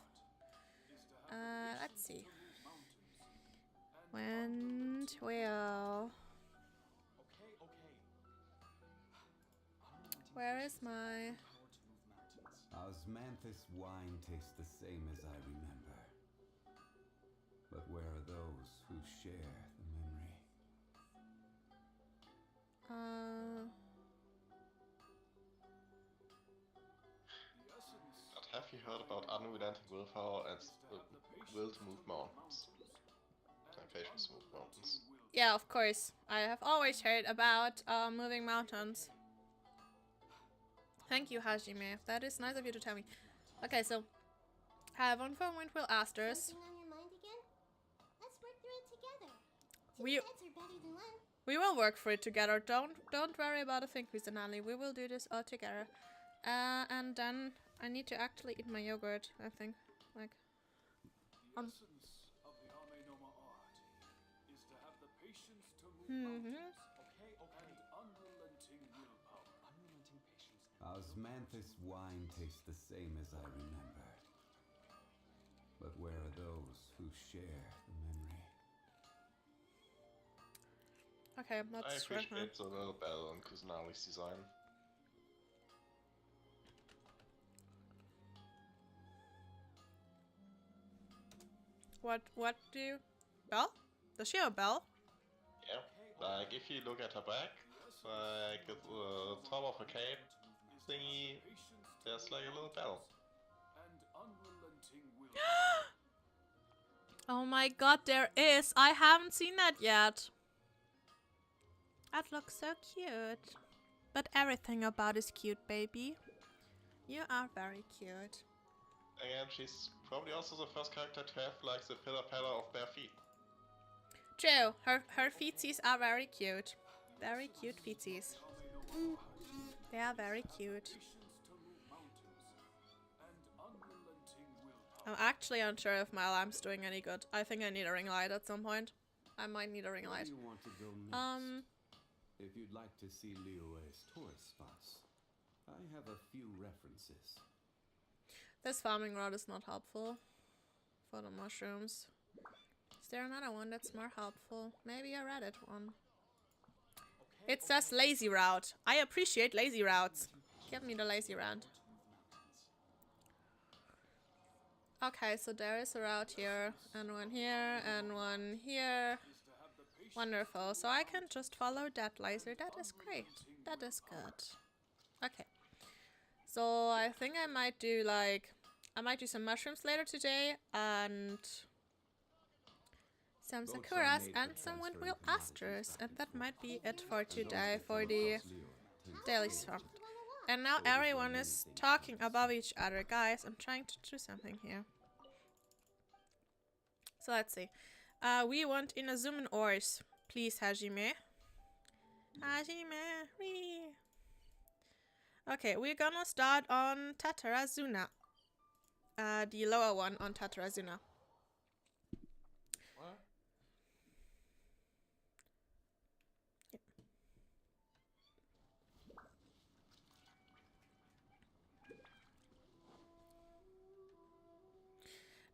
Let's see. Windwheel. Where is my... Osmanthus wine tastes the same as I remember. But where are those who share the memory? But have you heard about unrelenting willpower and will to move mountains? And patience to move mountains. Yeah, of course. I have always heard about moving mountains. Thank you, Hajime. That is nice of you to tell me. Okay, so I have one for Windwheel Asters. Something on your mind again? Let's work through it together. Two We heads are better than one. we will work for it together. Don't worry about a thing, Kusanali. We will do this all together. And then I need to actually eat my yogurt, I think. Like The essence of the Amenoma art is to have the patience to move mountains and unrelenting willpower. Osmanthus wine tastes the same as I remember. But where are those who share the memory? okay, I let's appreciate the little bell on Kusanali's design. What do you... Bell? Does she have a bell? Yeah, like if you look at her back, like at the top of her cape thingy, there's like a little bell. And unrelenting willpower. Oh my god, there is! I haven't seen that yet. That looks so cute. But everything about is cute, baby. You are very cute. Again, she's probably also the first character to have like the pillar of bare feet. True, her feetsies are very cute. Very cute feetsies. They are very cute. I'm actually unsure if my lamp's doing any good. I think I need a ring light at some point. I might need a ring Where light. do you want to go next? If you'd like to see Liyue's tourist spots, I have a few references. This farming route is not helpful for the mushrooms. Is there another one that's more helpful? Maybe a Reddit one. It says lazy route. I appreciate lazy routes. Give me the lazy route. Okay, so there is a route here, and one here, and one here. Wonderful. So I can just follow that laser. That is great. That is good. Okay. So I think I might do some mushrooms later today, and some sakuras and some windwheel asters, and that might be it for today for the daily swap. And now everyone is talking above each other. Guys, I'm trying to do something here. So let's see. We want Inazuman ores. Please, Hajime. Hajime. Wee. Okay, we're gonna start on Tatarazuna. The lower one on Tatarazuna. What?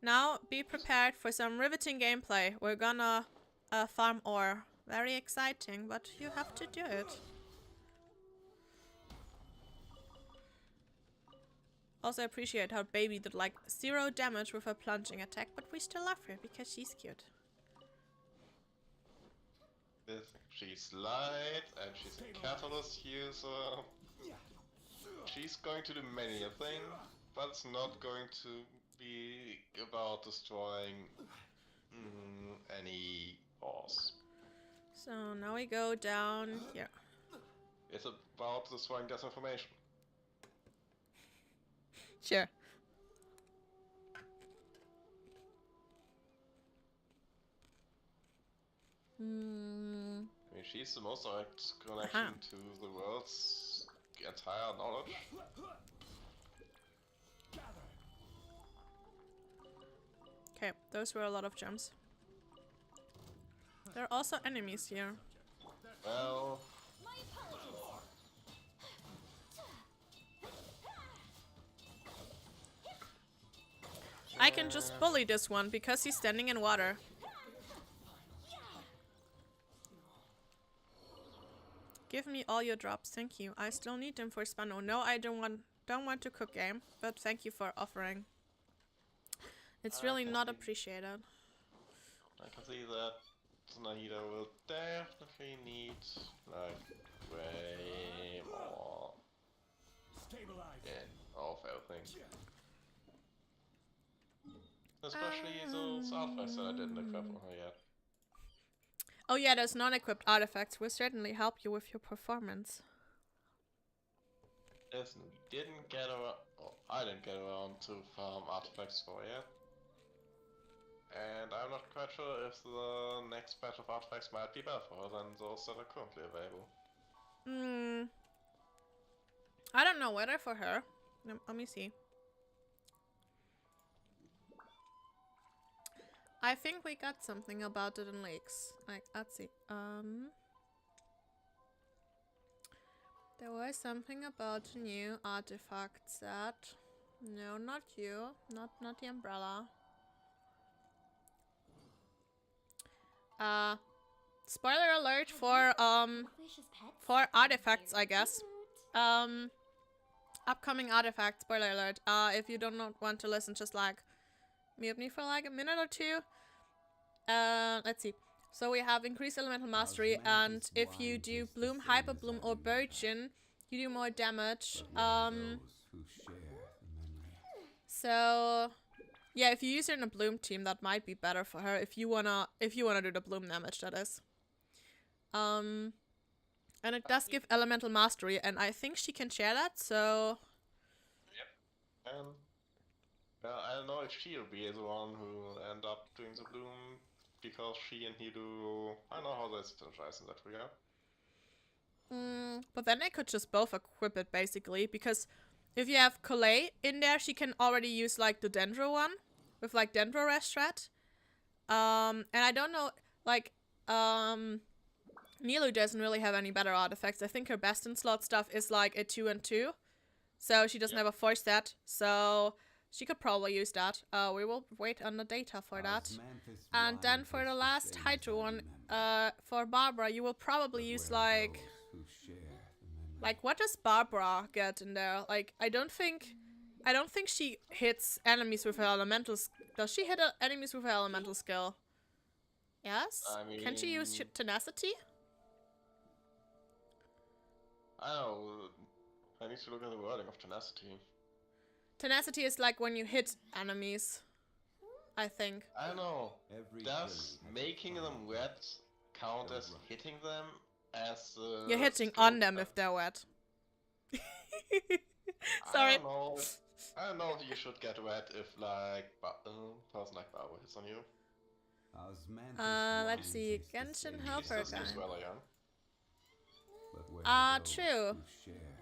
Now, be prepared for some riveting gameplay. We're gonna farm ore. Very exciting, but you have to do it. Also appreciate how Baby did like 0 damage with her plunging attack, but we still love her because she's cute. She's light and she's a catalyst user. She's going to do many a thing, but it's not going to be about destroying any boss. So now we go down here. It's about destroying disinformation. Sure. I mean, she's the most direct connection to the world's entire knowledge. Okay, those were a lot of jumps. There are also enemies here. Well, I can just bully this one because he's standing in water. Give me all your drops, thank you. I still need them for Spano. No, I don't want to cook game, but thank you for offering. It's really not appreciated. I can see that Nahida will definitely need like way more of everything. Especially those artifacts that I didn't equip on her yet. Oh yeah, those non-equipped artifacts will certainly help you with your performance. Listen, we didn't get around, I didn't get around to farm artifacts for yet. And I'm not quite sure if the next batch of artifacts might be better for her than those that are currently available. I don't know whether for her. Let me see. I think we got something about it in lakes. Like, let's see. There was something about a new artifact set. No, not you. Not the umbrella. Spoiler alert for artifacts, I guess. Upcoming artifacts, spoiler alert. If you do not want to listen, just like mute me for like a minute or two. Let's see. So we have increased elemental mastery, and if you do bloom, hyper bloom, or virgin, you do more damage. So yeah, if you use her in a bloom team, that might be better for her. If you wanna do the bloom damage, that is. And it does give elemental mastery, and I think she can share that. So. Yep. And I don't know if she'll be the one who will end up doing the bloom, because she and he do. I don't know how they synergize in that regard. But then they could just both equip it basically, because if you have Colette in there, she can already use like the Dendro one with like Dendro Restrat. And I don't know, like Nilu doesn't really have any better artifacts. I think her best in slot stuff is like a 2 and 2, so she doesn't have a force set. So she could probably use that. We will wait on the data for that. And then for the last Hydro one, for Barbara, you will probably use like what does Barbara get in there? Like, I don't think she hits enemies with her elemental. Does she hit enemies with her elemental skill? Yes. I mean, can she use tenacity? I don't know. I need to look at the wording of tenacity. Tenacity is like when you hit enemies, I think. I don't know. Does making them wet count as hitting them? As you're hitting on them if they're wet. Sorry. I don't know if you should get wet if like person like Barbara hits on you. Let's see. Genshin helper Still seems guy. rather young. True.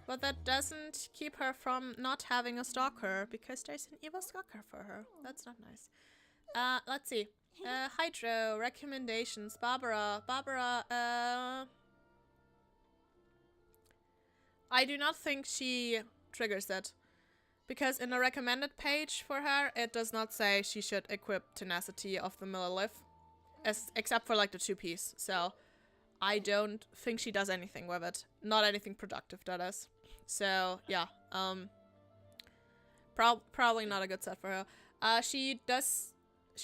But that doesn't keep her from not having a stalker, because there's an evil stalker for her. That's not nice. Let's see. Hydro, recommendations. Barbara, I do not think she triggers that. Because in the recommended page for her, it does not say she should equip Tenacity of the Millilith. Except for like the 2-piece. So I don't think she does anything with it. Not anything productive, that is. So yeah. Probably not a good set for her. She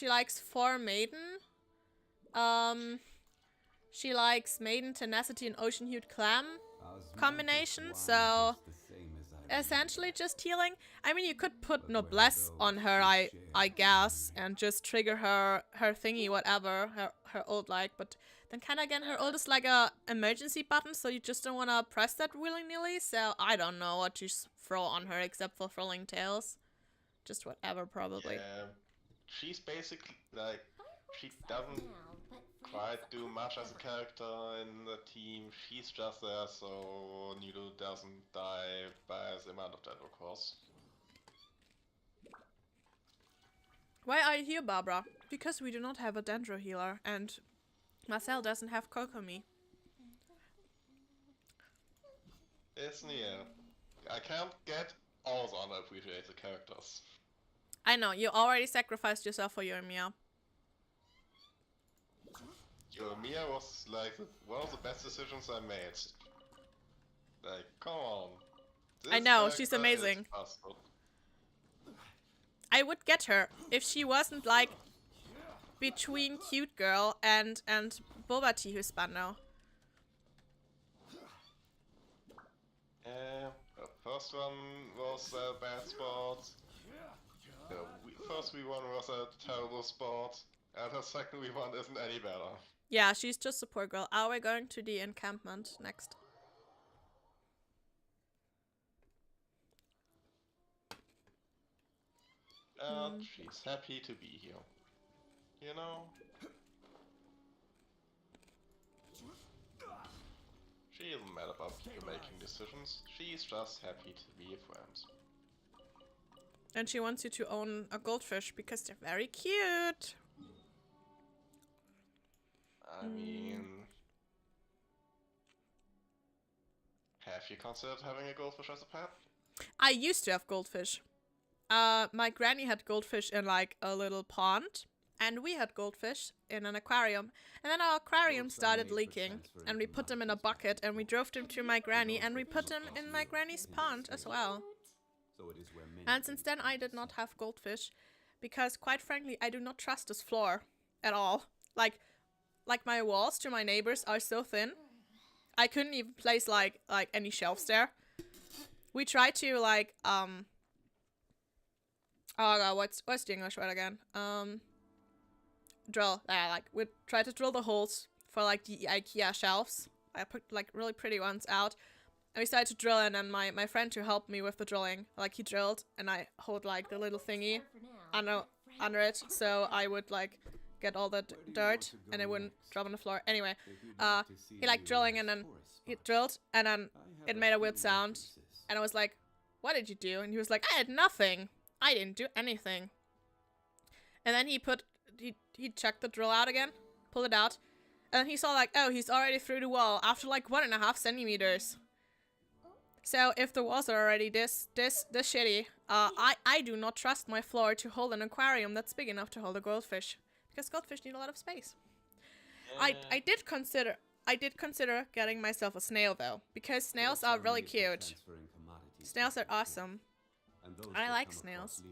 likes 4 Maiden. She likes Maiden, Tenacity, and Ocean Hued Clam combination, so essentially just healing. I mean, you could put Noblesse on her, I guess, and just trigger her thingy, whatever, her ult like, but then kind of again, her ult is like a emergency button, so you just don't want to press that willy-nilly, so I don't know what to throw on her except for throwing tails. Just whatever, probably. Yeah, she's basically like, she doesn't quite do much as a character in the team. She's just there so Nilo doesn't die by the amount of that, of course. Why are you here, Barbara? Because we do not have a Dendro healer, and Marcel doesn't have Kokomi. It's near. I can't get all the underappreciated characters. I know, you already sacrificed yourself for Yoimiya. Yoimiya was like one of the best decisions I made. Like, come on. I know, she's amazing. I would get her if she wasn't like between Cute Girl and Boba Tea Hispano. The first one was a bad spot. The first V1 was a terrible spot. And the second V1 isn't any better. Yeah, she's just a poor girl. Are we going to the encampment next? She's happy to be here. You know? She isn't mad about you making decisions. She's just happy to be a friend. And she wants you to own a goldfish because they're very cute. I mean... Have you considered having a goldfish as a pet? I used to have goldfish. My granny had goldfish in like a little pond, and we had goldfish in an aquarium. And then our aquarium started leaking, and we put them in a bucket, and we drove them to my granny, and we put them in my granny's pond as well. And since then I did not have goldfish, because quite frankly I do not trust this floor at all. Like my walls to my neighbors are so thin, I couldn't even place like any shelves there. We tried to like oh god, what's the English word again? Drill. Yeah, like we tried to drill the holes for like the IKEA shelves. I put like really pretty ones out. And we started to drill, and then my friend who helped me with the drilling, like he drilled, and I hold like the little thingy under it, so I would like get all the dirt, and it wouldn't drop on the floor. Anyway, he liked drilling, and then he drilled, and then it made a weird sound, and I was like, "What did you do?" And he was like, "I did nothing. I didn't do anything." And then he checked the drill out again, pulled it out, and then he saw like, oh, he's already through the wall after like 1.5 centimeters. So if the walls are already this shitty, I do not trust my floor to hold an aquarium that's big enough to hold a goldfish, because goldfish need a lot of space. Yeah. I did consider getting myself a snail though, because snails are really cute. Snails are awesome. I like snails.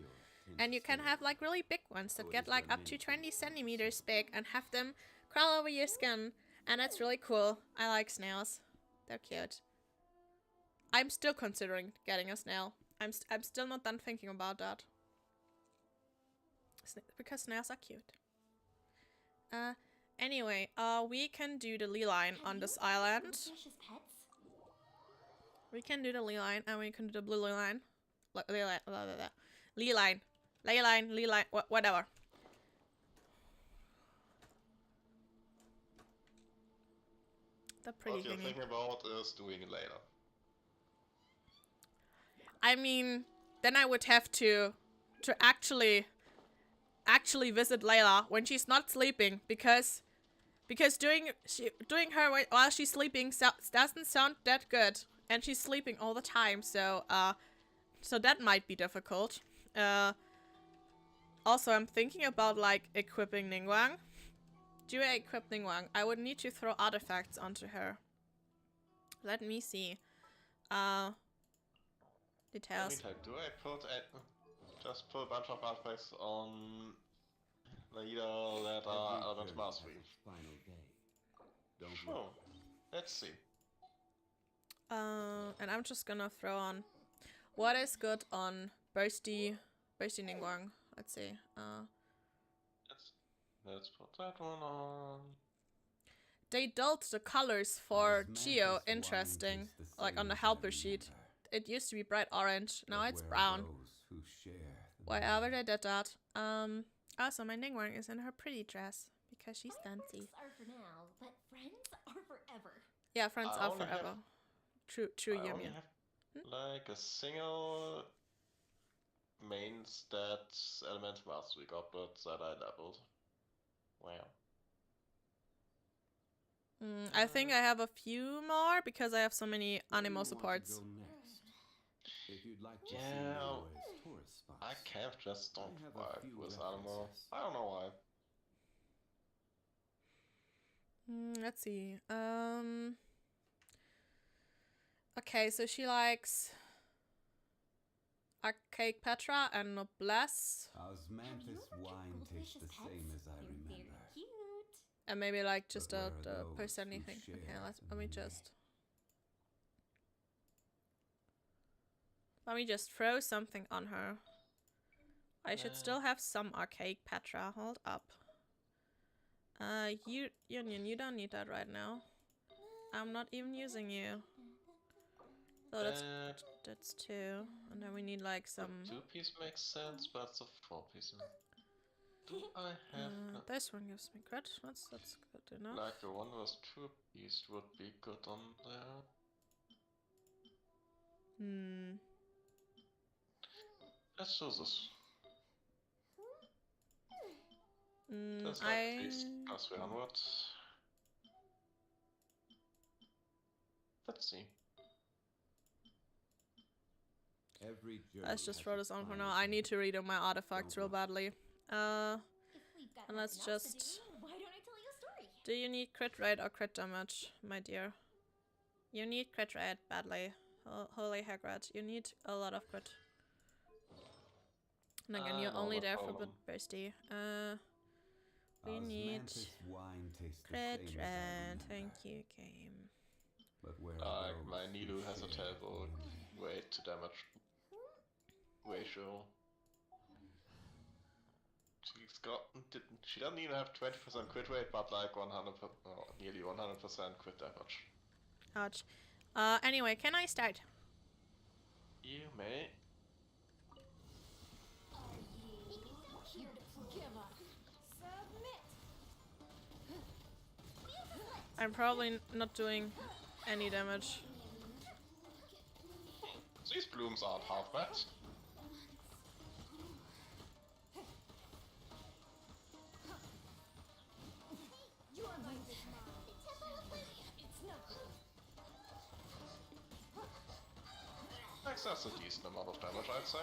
And you can have like really big ones that get like up to 20 centimeters big and have them crawl over your skin, and that's really cool. I like snails. They're cute. I'm still considering getting a snail. I'm still not done thinking about that. Because snails are cute. Anyway, we can do the ley line on this island. We can do the ley line, and we can do the blue ley line. Ley line, whatever. The pretty what you're thingy. thinking about is doing it later. I mean, then I would have to actually visit Layla when she's not sleeping, because doing her while she's sleeping doesn't sound that good, and she's sleeping all the time. So so that might be difficult. Also, I'm thinking about like equipping Ningguang. Do I equip Ningguang? I would need to throw artifacts onto her. Let me see. Details. Meantime, do I just put a bunch of artifacts on Laida that are Every element journey mastery? has its final day. Don't Sure. worry. Let's see. And I'm just gonna throw on what is good on Bursty Ningguang. Let's see. Let's put that one on. They dulled the colors for Osmanthus Geo wine interesting, tastes the like on same the as I helper sheet. remember. It used to be bright orange, now But it's where are brown. those who share the Wherever memory? they did that. Also my Ningguang is in her pretty dress because she's fancy. Fireworks are for now, but friends are forever. Yeah, friends I are only have- forever. True I only Yumian. have like a single main stat element mastery goblet that I leveled. Wow. I think I have a few more because I have so many Where do you animal want to supports. go next? If you'd like to see Yeah, Leroy's tourist spots, I can't just don't I have a vibe few with animal. references. I don't know why. Let's see. Okay, so she likes Archaic Petra and Noblesse. Osmanthus wine tastes the same as I remember. Very cute. And maybe like just But the where are those percentage who thing. share Okay, let the me memory? just throw something on her. I should still have some Archaic Petra. Hold up. Union, you don't need that right now. I'm not even using you. So that's two. And then we need like some... 2-piece makes sense, but it's a 4-piece. Do I have this one gives me crit. That's good enough. like the one with 2-piece would be good on there. Let's do this. That's like at least plus 300. Let's see. Every journey Let's just has throw its this on for final now. I day. need to read on my artifacts real badly. If we've got And let's nothing else to just... do, why don't I tell you a story? Do you need crit rate or crit damage, my dear? You need crit rate badly. Holy Hagrid, you need a lot of crit. And again, you're No, only no there for a problem. bit bursty. We need Osmanthus wine tastes the crit same as I rate. remember. Thank you, game. But where are Like those my who Nilu has a share the terrible memory? weight to damage ratio. She doesn't even have 20% crit rate, but like 100, nearly 100% crit damage. Ouch. Anyway, can I start? You may. Here to give up. Submit. I'm probably not doing any damage. These blooms aren't half bad. You are my big mom. It's no good. Like that's a decent amount of damage, I'd say.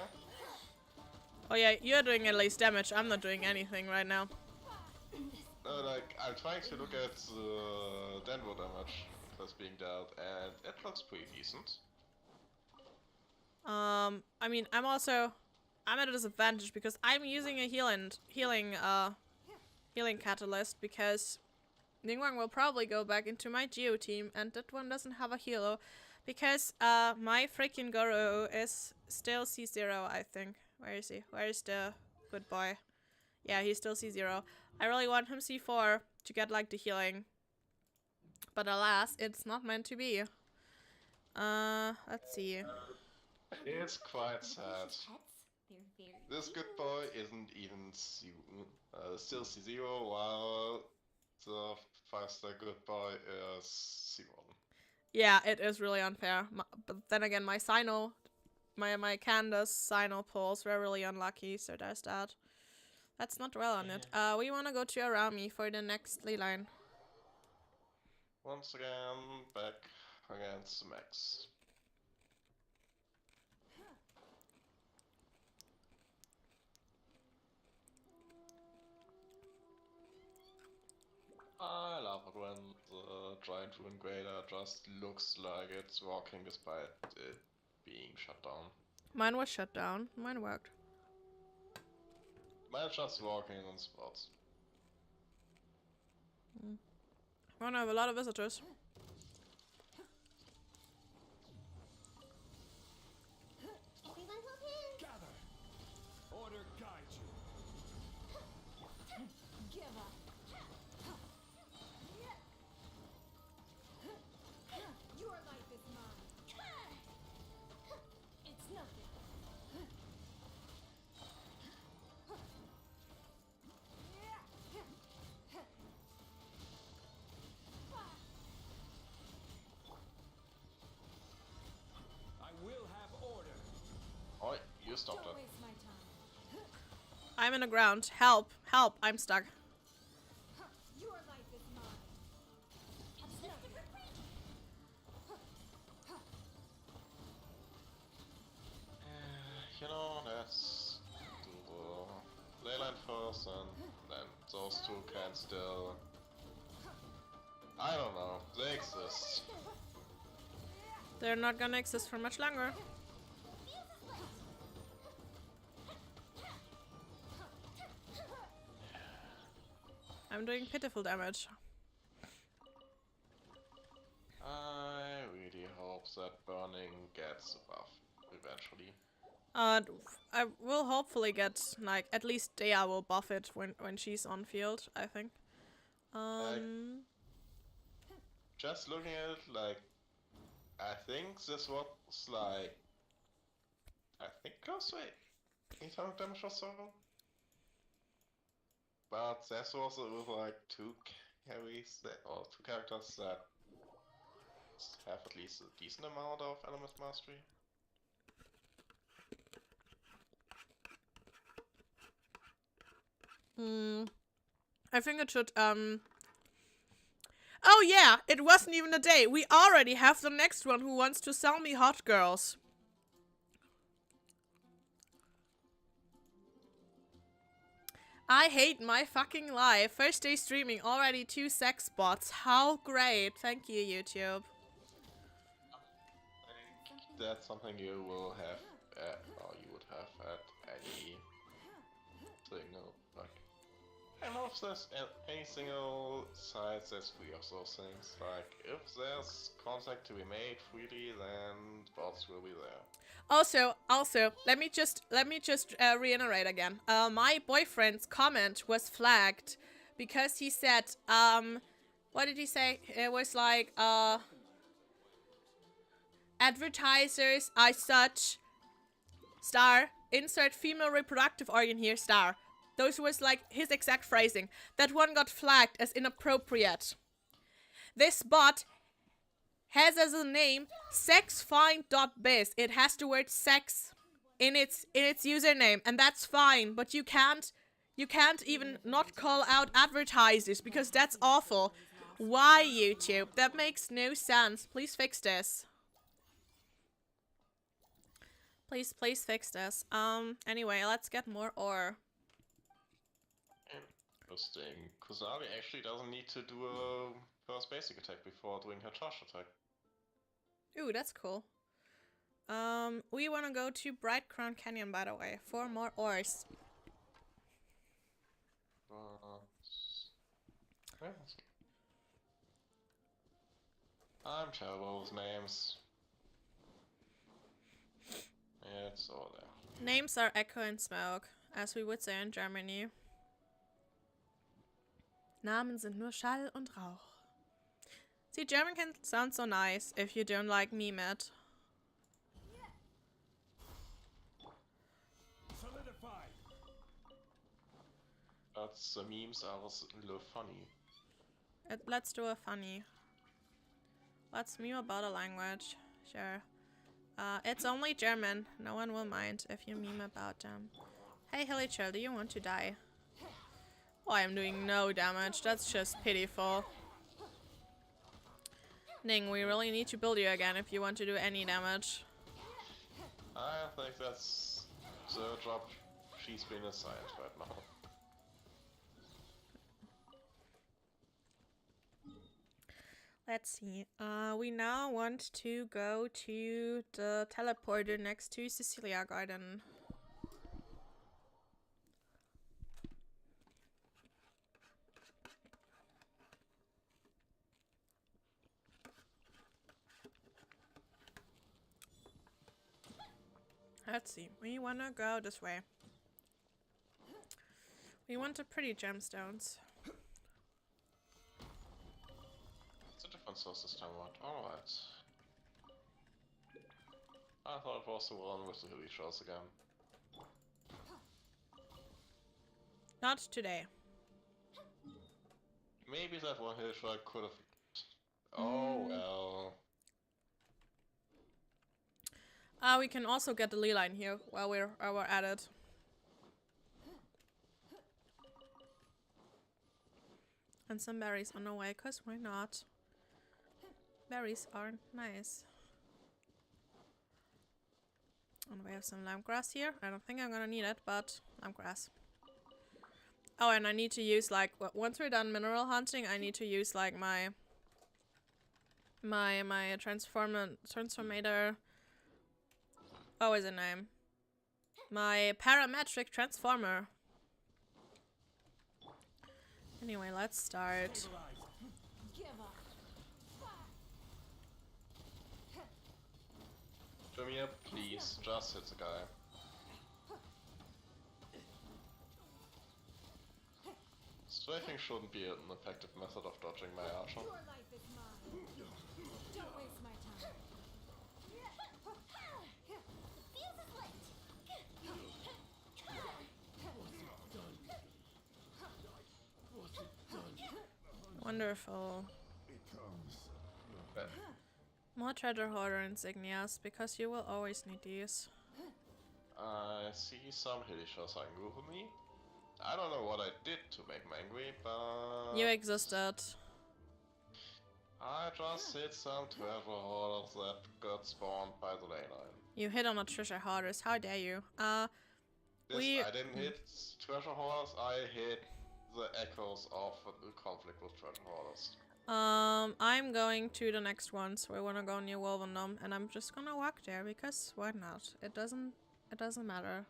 Oh yeah, you're doing at least damage. I'm not doing anything right now. Like, I'm trying to look at the Denver damage that's being dealt, and it looks pretty decent. I mean, I'm at a disadvantage because I'm using a healing catalyst because Ningguang will probably go back into my Geo team, and that one doesn't have a healer because my freaking Goro is still C0, I think. Where is he? Where is the good boy? Yeah, he's still C0. I really want him C4 to get like the healing, but alas, it's not meant to be. Let's see. It's quite sad. Pets, they're very This cute. good boy isn't even still C0, while the 5-star goodbye is C1. Yeah, it is really unfair. But then again, my Sino, my Candace Sino pulls were really unlucky, so there's that. That's not well on it. We want to go to Arami for the next ley line. Once again, back against Max. I love it when the giant ruin grader just looks like it's walking despite it being shut down. Mine was shut down. Mine worked. Mine's just walking on spots. We're gonna have a lot of visitors. Everyone hold hands. Gather. Order guide you. Give up. Your life is mine. It's nothing. I will have order. Oh, you stopped Don't it. waste my time. I'm in the ground. Help! Help! I'm stuck. Your life is mine. It's nothing. You know, let's do the leyline first, and then those two can still. I don't know, they exist. They're not gonna exist for much longer. I'm doing pitiful damage. I really hope that burning gets a buff eventually. I will hopefully get, like, at least Dea will buff it when she's on field, I think. Just looking at it, like, I think this was like, I think close to 800 damage or so. But this was with like two carries or two characters that have at least a decent amount of element mastery. I think it should, Oh yeah, it wasn't even a day. We already have the next one who wants to sell me hot girls. I hate my fucking life. First day streaming, already 2 sex bots. How great. Thank you, YouTube. I think that's something you will have at, or you would have at any single, like, I don't know if there's any single site that's free of those things. Like, if there's contact to be made freely, then bots will be there. Also, let me just reiterate again. My boyfriend's comment was flagged because he said, what did he say? It was like, advertisers are such, star, insert female reproductive organ here, star. Those was like his exact phrasing. That one got flagged as inappropriate. This bot has as a name sexfind.biz. It has the word sex in its username, and that's fine, but you can't even not call out advertisers because that's awful. Why, YouTube? That makes no sense. Please fix this. Please fix this. Anyway, let's get more ore. Interesting. Kusari actually doesn't need to do a first basic attack before doing her charge attack. Ooh, that's cool. We want to go to Bright Crown Canyon, by the way, for more ores. I'm terrible with names. It's all there. Names are echo and smoke, as we would say in Germany. Namen sind nur Schall und Rauch. See, German can sound so nice if you don't like meme it. Solidified. But the memes are a little funny. Let's do a funny. Let's meme about a language. Sure. It's only German. No one will mind if you meme about them. Hey, Hilly Chill, do you want to die? Oh, I'm doing no damage. That's just pitiful. Ning, we really need to build you again if you want to do any damage. I think that's the job she's being assigned right now. Let's see. We now want to go to the teleporter next to Cecilia Garden. Let's see. We want to go this way. We want the pretty gemstones. It's a different source this time around. Alright. I thought it was the one with the hilly shores again. Not today. Maybe that one hill shore could have... Oh well. We can also get the ley line here while we're at it. And some berries on the way, cause why not? Berries are nice. And we have some lemongrass here. I don't think I'm gonna need it, but lemongrass. Oh, and I need to use like once we're done mineral hunting, I need to use like my transformator. What was the name? My parametric transformer. Anyway, let's start. Jamia, please, just hit the guy. Strafing shouldn't be an effective method of dodging my archer. Your life is mine. Don't waste my time. Wonderful. More treasure hoarder insignias, because you will always need these. I see some hilly shores angry with me. I don't know what I did to make him angry, but... You existed. I just hit some treasure hoarders that got spawned by the ley line. You hit on the treasure hoarders, how dare you? I didn't hit treasure hoarders, I hit the echoes of the conflict with treasure hoarders. I'm going to the next one, so I wanna go near Wolvendom, and I'm just gonna walk there because why not? It doesn't matter.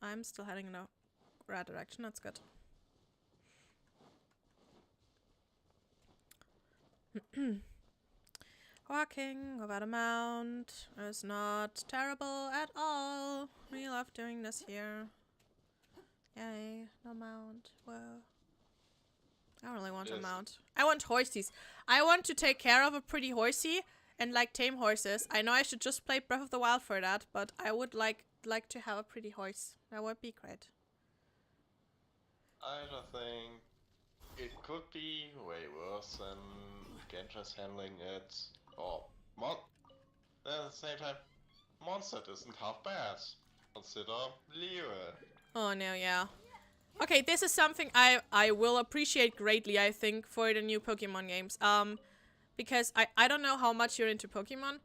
I'm still heading in the right direction, that's good. Walking without a mount is not terrible at all. We love doing this here. Yay, no mount. Whoa. I don't really want a mount. I want horses. I want to take care of a pretty horsey and like tame horses. I know I should just play Breath of the Wild for that, but I would like to have a pretty horse. That would be great. I don't think it could be way worse than Genshin's handling it. Or at the same time, Mondstadt isn't half bad. Consider Leo. Oh no, yeah. Okay, this is something I will appreciate greatly, I think, for the new Pokemon games. Because I don't know how much you're into Pokemon.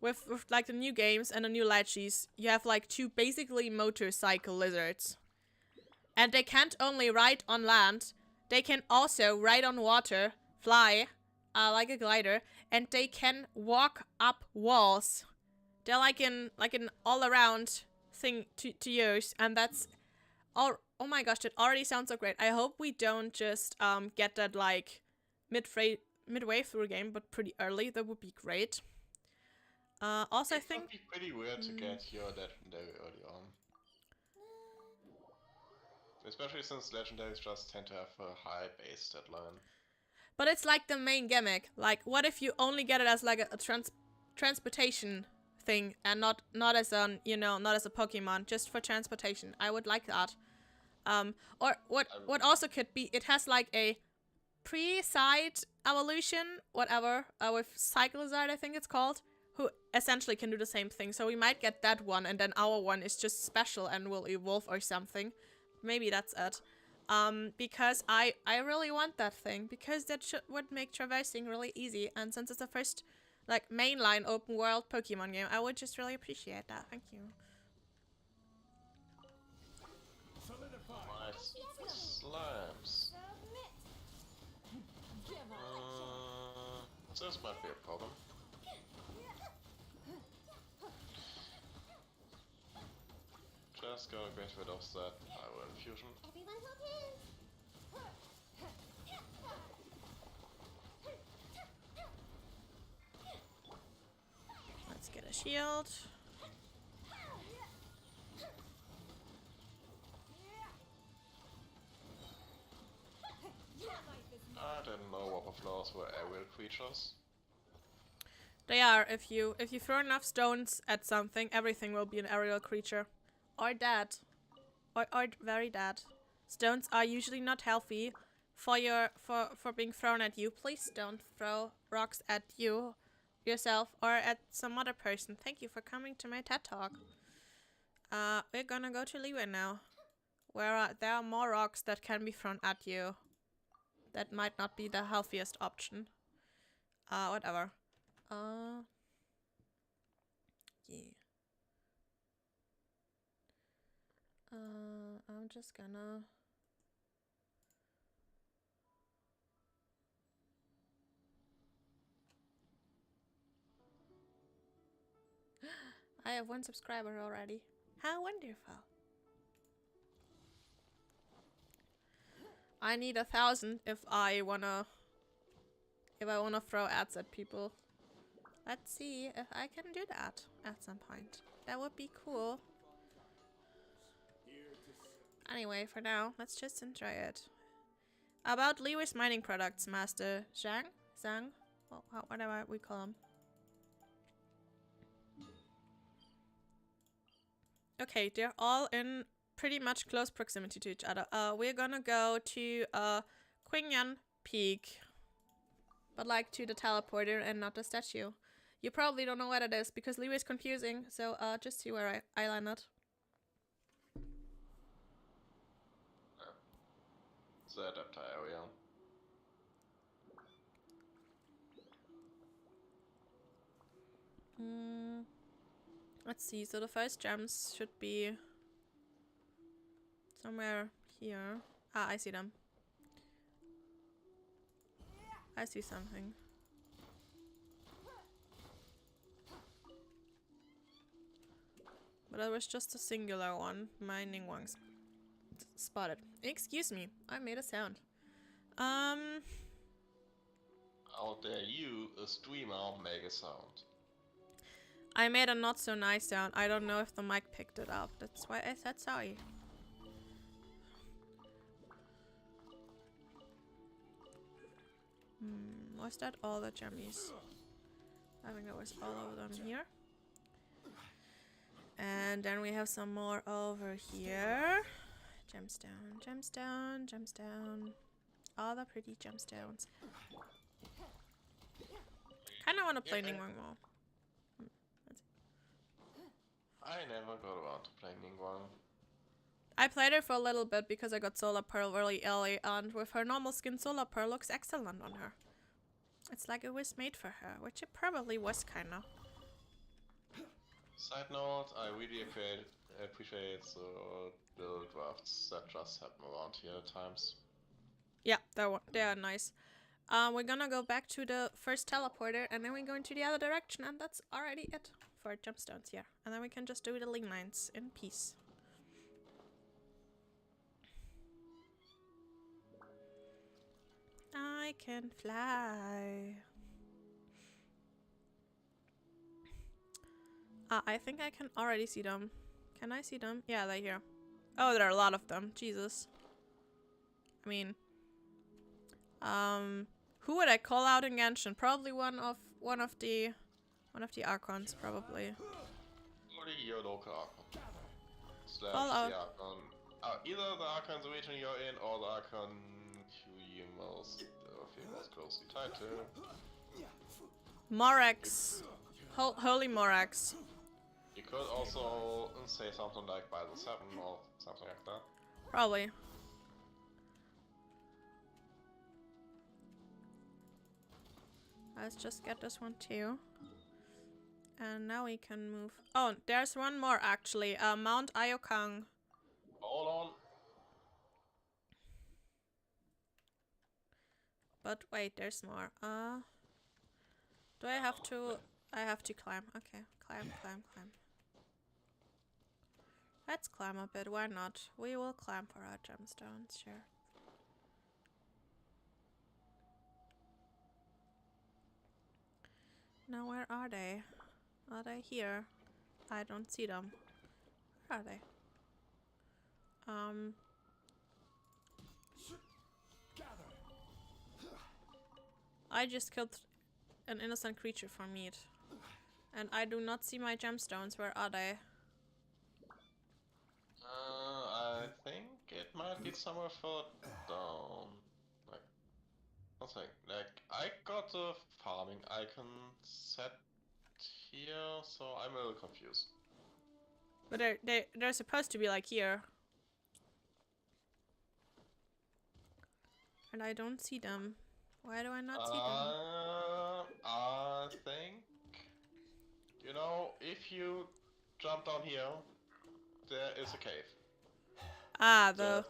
With like the new games and the new Lachis, you have like two basically motorcycle lizards. And they can't only ride on land, they can also ride on water, fly, like a glider, and they can walk up walls. They're like an all around thing to use, and that's all. Oh my gosh, that already sounds so great. I hope we don't just get that like midway through the game, but pretty early. That would be great. Also, I think it would be pretty weird to get your legendary early on. Especially since legendaries just tend to have a high base deadline. But it's like the main gimmick. Like, what if you only get it as like a transportation thing and not as an, you know, not as a Pokemon, just for transportation. I would like that. Or what also could be, it has like a pre-side evolution, whatever, with Cyclizard, I think it's called, who essentially can do the same thing. So we might get that one, and then our one is just special and will evolve or something. Maybe that's it. Because I really want that thing, because that would make traversing really easy, and since it's the first like mainline open world Pokemon game, I would just really appreciate that. Thank you. Nice slams. This might be a problem. Just gonna get rid of that Iron Fusion. Everyone hold hands. Let's get a shield. I didn't know Wobbuffalows were aerial creatures. They are. If you throw enough stones at something, everything will be an aerial creature. Or dead. Or very dead. Stones are usually not healthy for being thrown at you. Please don't throw rocks at you yourself or at some other person. Thank you for coming to my TED Talk. We're gonna go to Leeway now, where there are more rocks that can be thrown at you. That might not be the healthiest option. Whatever. Yeah. I'm just gonna... I have 1 subscriber already. How wonderful. I need 1,000 if I wanna throw ads at people. Let's see if I can do that at some point. That would be cool. Anyway, for now, let's just enjoy it. About Leeway's mining products, Master Zhang? Well, whatever we call him. Okay, they're all in pretty much close proximity to each other. We're gonna go to Qingyan Peak. But like to the teleporter and not the statue. You probably don't know what it is because Leeway's confusing, so just see where I land it. It's the adapter area. Let's see, so the first gems should be somewhere here. Ah, I see them. I see something. But it was just a singular one. Mining ones. Spotted. Excuse me, I made a sound. How dare you, a streamer, make a sound? I made a not so nice sound. I don't know if the mic picked it up. That's why I said sorry. Was that all the jammies? I think that was all of them here. And then we have some more over here. Gemstone, gemstone, gemstone. All the pretty gemstones. Kinda wanna play Ningguang more. I never got around to playing Ningguang. I played her for a little bit because I got Solar Pearl really early, and with her normal skin, Solar Pearl looks excellent on her. It's like it was made for her, which it probably was kinda. Side note, I really appreciate the build drafts that just happen around here at times. Yeah, they are nice. We're gonna go back to the first teleporter, and then we go into the other direction, and that's already it for gemstones here. And then we can just do the link lines in peace. I can fly. I think I can already see them. Can I see them? Yeah, they're here. Oh, there are a lot of them. Jesus. I mean, Who would I call out in Genshin? Probably one of the Archons, probably. Or your local Archon. Slash Call out. the Archon. Either the Archon the region you're in, or the Archon who you feel most closely tied to. Morax. Holy Morax. You could also say something like by the 7 or something like that. Probably. Let's just get this one too. And now we can move. Oh, there's one more actually. Mount Ayokang. Hold on. But wait, there's more. Do I have to? I have to climb. Okay, climb. Let's climb a bit. Why not? We will climb for our gemstones. Sure. Now where are they? Are they here? I don't see them. Where are they? I just killed an innocent creature for meat. And I do not see my gemstones. Where are they? I think it might be somewhere further down. Like, nothing. Like, I got the farming icon set here, so I'm a little confused. But they're supposed to be like here. And I don't see them. Why do I not see them? I think, you know, if you jump down here, there is a cave. Ah, the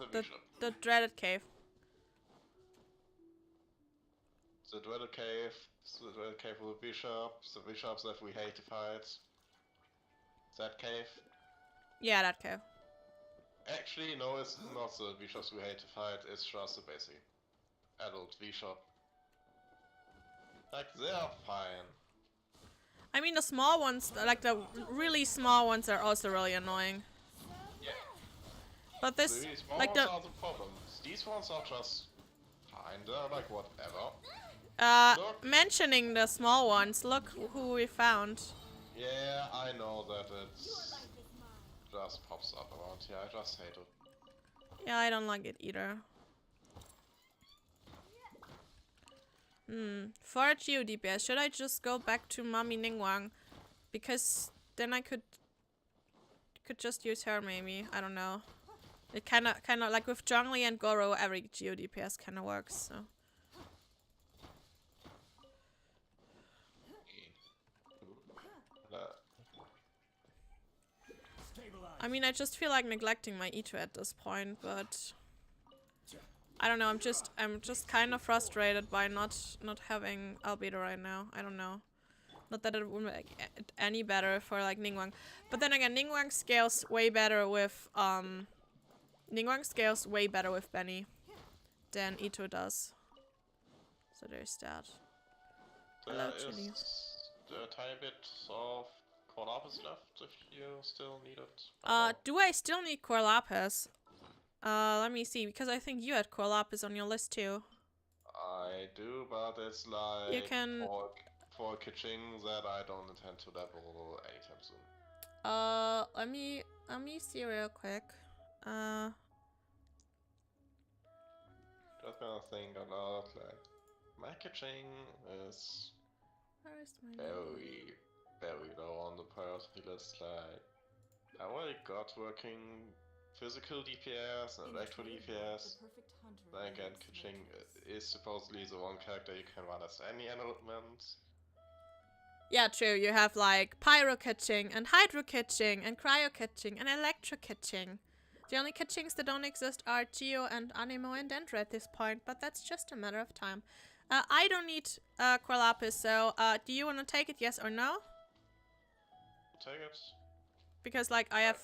dreaded cave. The dreaded cave with the bishops that we hate to fight. That cave. Yeah, that cave. Actually, no, it's not the bishops we hate to fight, it's just the basic adult bishop. Like, they are fine. I mean, the small ones, like the really small ones, are also really annoying. Yeah. But this, The really small like ones are the problems. These ones are just fine, they're like whatever. Look. Mentioning the small ones, look who we found. Yeah, I know that it's just pops up around here, I just hate it. Yeah, I don't like it either. For Geo DPS, should I just go back to Mami Ningguang? Because then I could just use her maybe. I don't know. It kind of like with Zhongli and Goro, every Geo DPS kind of works. So. I mean, I just feel like neglecting my E2 at this point, but I don't know. I'm just kind of frustrated by not having Albedo right now. I don't know. Not that it would make it any better for like Ningguang, but then again, Ningguang scales way better with Benny than E2 does. So there's that. There is a tiny bit of core lapis left if you still need it. Do I still need core lapis? Let me see, because I think you had core lapis on your list too. I do, but it's like You can for kitching that I don't intend to level anytime soon. Let me see real quick. Just gonna think a lot, like my kitching is very low on the priority list. Like I already got working physical DPS and electro DPS. Then again, kitching is supposedly the one character you can run as any element. Yeah, true. You have like pyro kitching and hydro kitching and cryo kitching and electro kitching. The only kitchings that don't exist are Geo and Anemo and Dendra at this point, but that's just a matter of time. I don't need core lapis, so do you want to take it, yes or no? Take it. Because like I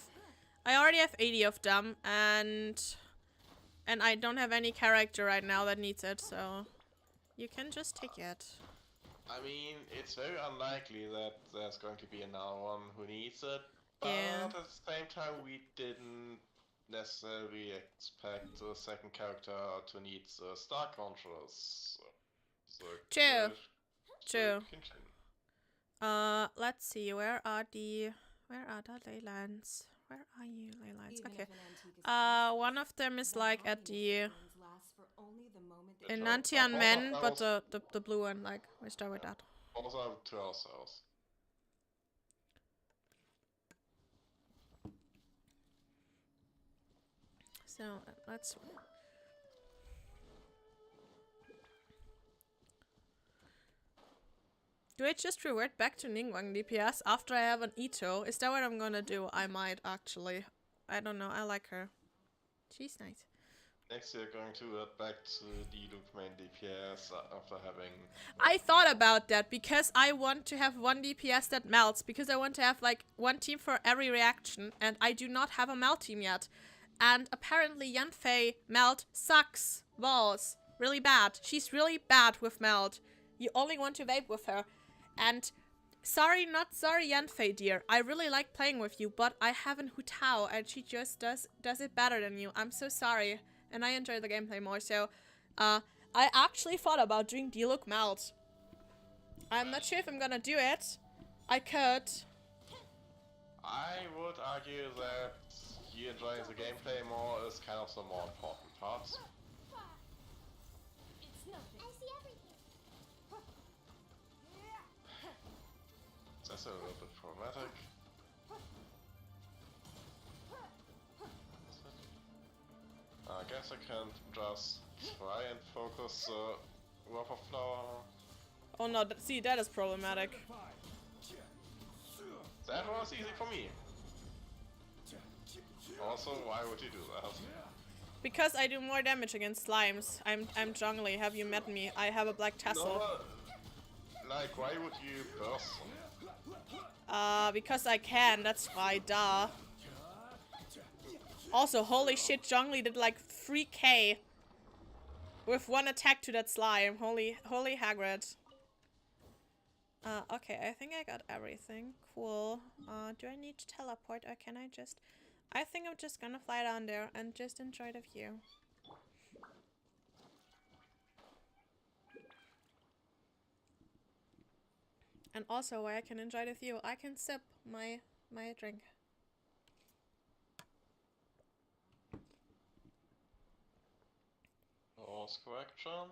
already have 80 of them, and I don't have any character right now that needs it, so you can just take it. I mean, it's very unlikely that there's going to be another one who needs it, but Yeah. at the same time we didn't necessarily expect the second character to need the star controllers. So True. so True. continue. Let's see. Where are the ley lines? Where are you, ley lines? Even Okay. if an antique is One of them is the like at happiness the it brings lasts for only the moment that Good you job. Nantian Both Men, of but those- the blue one. Like we start with that. Both are to ourselves. So let's. Do I just revert back to Ningguang DPS after I have an Ito? Is that what I'm gonna do? I might actually. I don't know. I like her. She's nice. Next, you're going to back to the Luke main DPS after having. I thought about that because I want to have one DPS that melts, because I want to have like one team for every reaction, and I do not have a melt team yet. And apparently Yanfei melt sucks balls. Really bad. She's really bad with melt. You only want to vape with her. And sorry, not sorry, Yanfei dear. I really like playing with you, but I have an Hu Tao and she just does it better than you. I'm so sorry. And I enjoy the gameplay more, so I actually thought about doing D-Look Melt. I'm not sure if I'm gonna do it. I could. I would argue that you enjoying the gameplay more is kind of the more important part. It's nothing. I see everything. That's a little bit problematic. I guess I can just try and focus the Rough of Flower. Oh no, see, that is problematic. That was easy for me. Also, why would you do that? Because I do more damage against slimes. I'm jungly, have you met me? I have a black tassel. No, like, why would you burst them? Because I can, that's why, duh. Also, holy shit, Zhongli did like 3k with one attack to that slime. Holy Hagrid. Okay, I think I got everything. Cool. Do I need to teleport or can I just... I think I'm just gonna fly down there and just enjoy the view. And also, why I can enjoy the view, I can sip my drink. Course correction.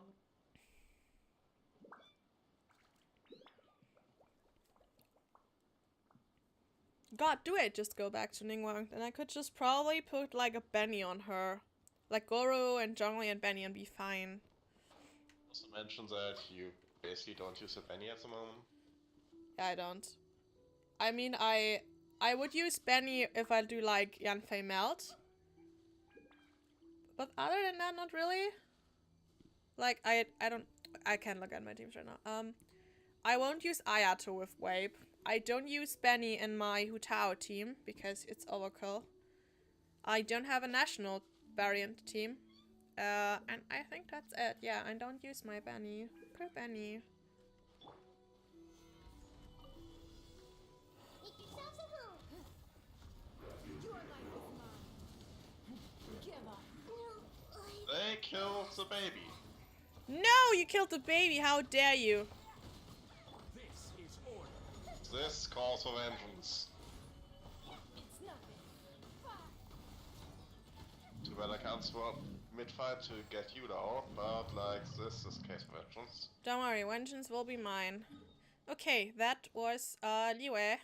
God, do I just go back to Ningguang? Then I could just probably put like a Benny on her. Like Goro and Zhongli and Benny and be fine. Also mention that you basically don't use a Benny at the moment. Yeah, I don't. I mean, I would use Benny if I do like Yanfei Melt. But other than that, not really. Like, I can't look at my teams right now. I won't use Ayato with Wape. I don't use Benny in my Hu Tao team because it's overkill. I don't have a national variant team. And I think that's it. Yeah, I don't use my Benny. Poor Benny. Make yourselves at home. Your life is mine. Give up. No, They killed the baby. No, you killed the baby. How dare you? This is order. This calls for vengeance. it's nothing. Too bad I can't swap mid-fight to get you out, but like this is case of vengeance. Don't worry, vengeance will be mine. Okay, that was Liwei.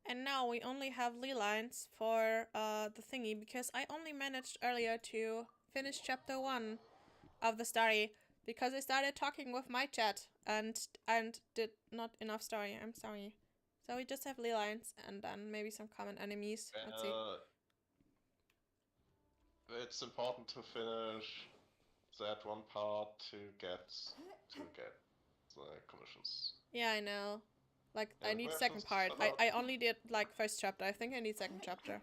And now we only have Lee lines for the thingy because I only managed earlier to finish chapter 1 of the story because I started talking with my chat and did not enough story. I'm sorry. So we just have Lee lines and then maybe some common enemies. Let's see. It's important to finish that one part to get the commissions. Yeah, I know. Like, I Yeah, need questions second part. about- I only did, like, first chapter. I think I need second chapter.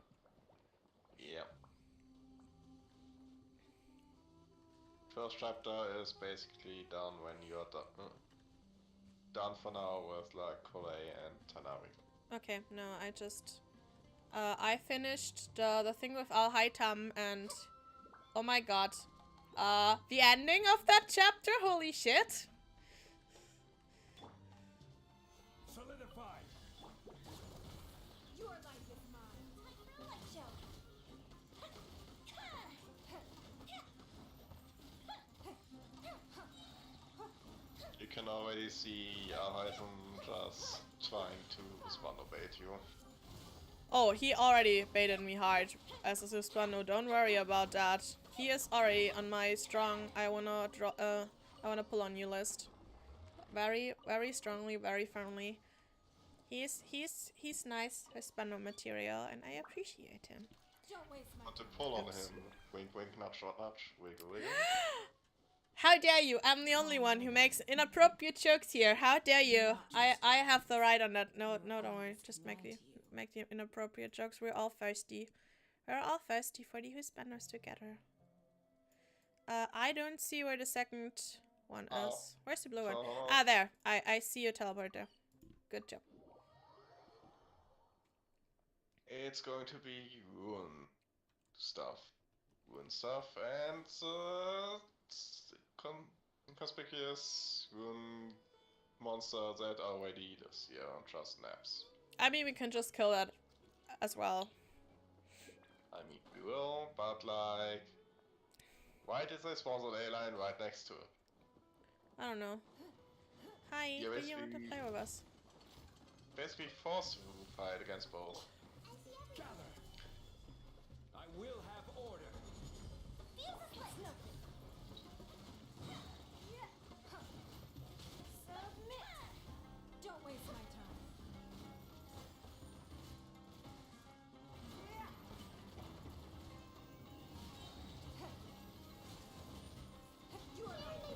Yeah. First chapter is basically done when you're done for now with like Koei and Tanawi. Okay, no, I just... I finished the thing with Al Haitam and... Oh my god. The ending of that chapter? Holy shit. can already see Alhaitham just trying to Spando bait you. Oh, he already baited me hard as a Suspano. Don't worry about that. He is already on my strong. I wanna pull on you list. Very, very strongly, very firmly. He's nice Suspano material, and I appreciate him. Don't waste my Want to time. pull on him. Wink, wink, nudge, nudge, wiggle, wiggle. How dare you? I'm the only one who makes inappropriate jokes here. How dare you? I have the right on that. No, don't worry. Just make the inappropriate jokes. We're all thirsty. We're all thirsty for the Hispanos together. I don't see where the second one is. Where's the blue one? Ah, there. I see you teleport there. Good job. It's going to be ruin stuff. Ruin stuff and inconspicuous ruin monster that already lives here and just naps. I mean, we can just kill that as well. I mean, we will, but like, why did they spawn an airline right next to it? I don't know. Hi, Yeah, do you want to play with us? Basically forced to fight against both. Gather. I will have order. Submit. Don't waste my time. You are right.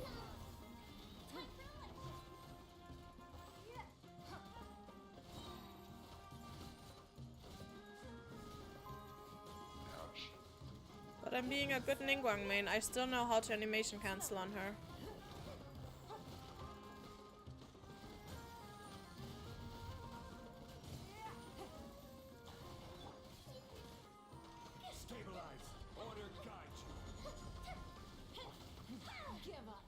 Ouch. But I'm being a good Ningguang main. I still know how to animation cancel on her. Stabilize. Order guide you. Give up.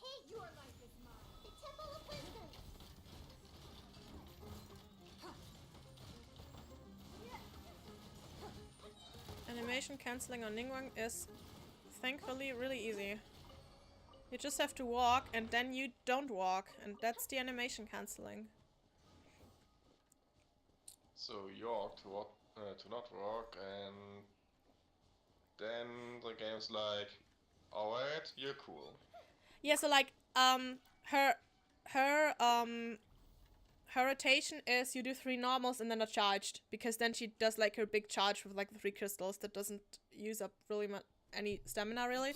Hey, your life is mine. The Temple of Wisdom. Animation cancelling on Ningguang is thankfully really easy. You just have to walk and then you don't walk, and that's the animation cancelling. So you walk to walk, to not walk, and then the game's like, alright, you're cool. Yeah, so like her rotation is you do 3 normals and then a charged, because then she does like her big charge with like the 3 crystals that doesn't use up really any stamina really.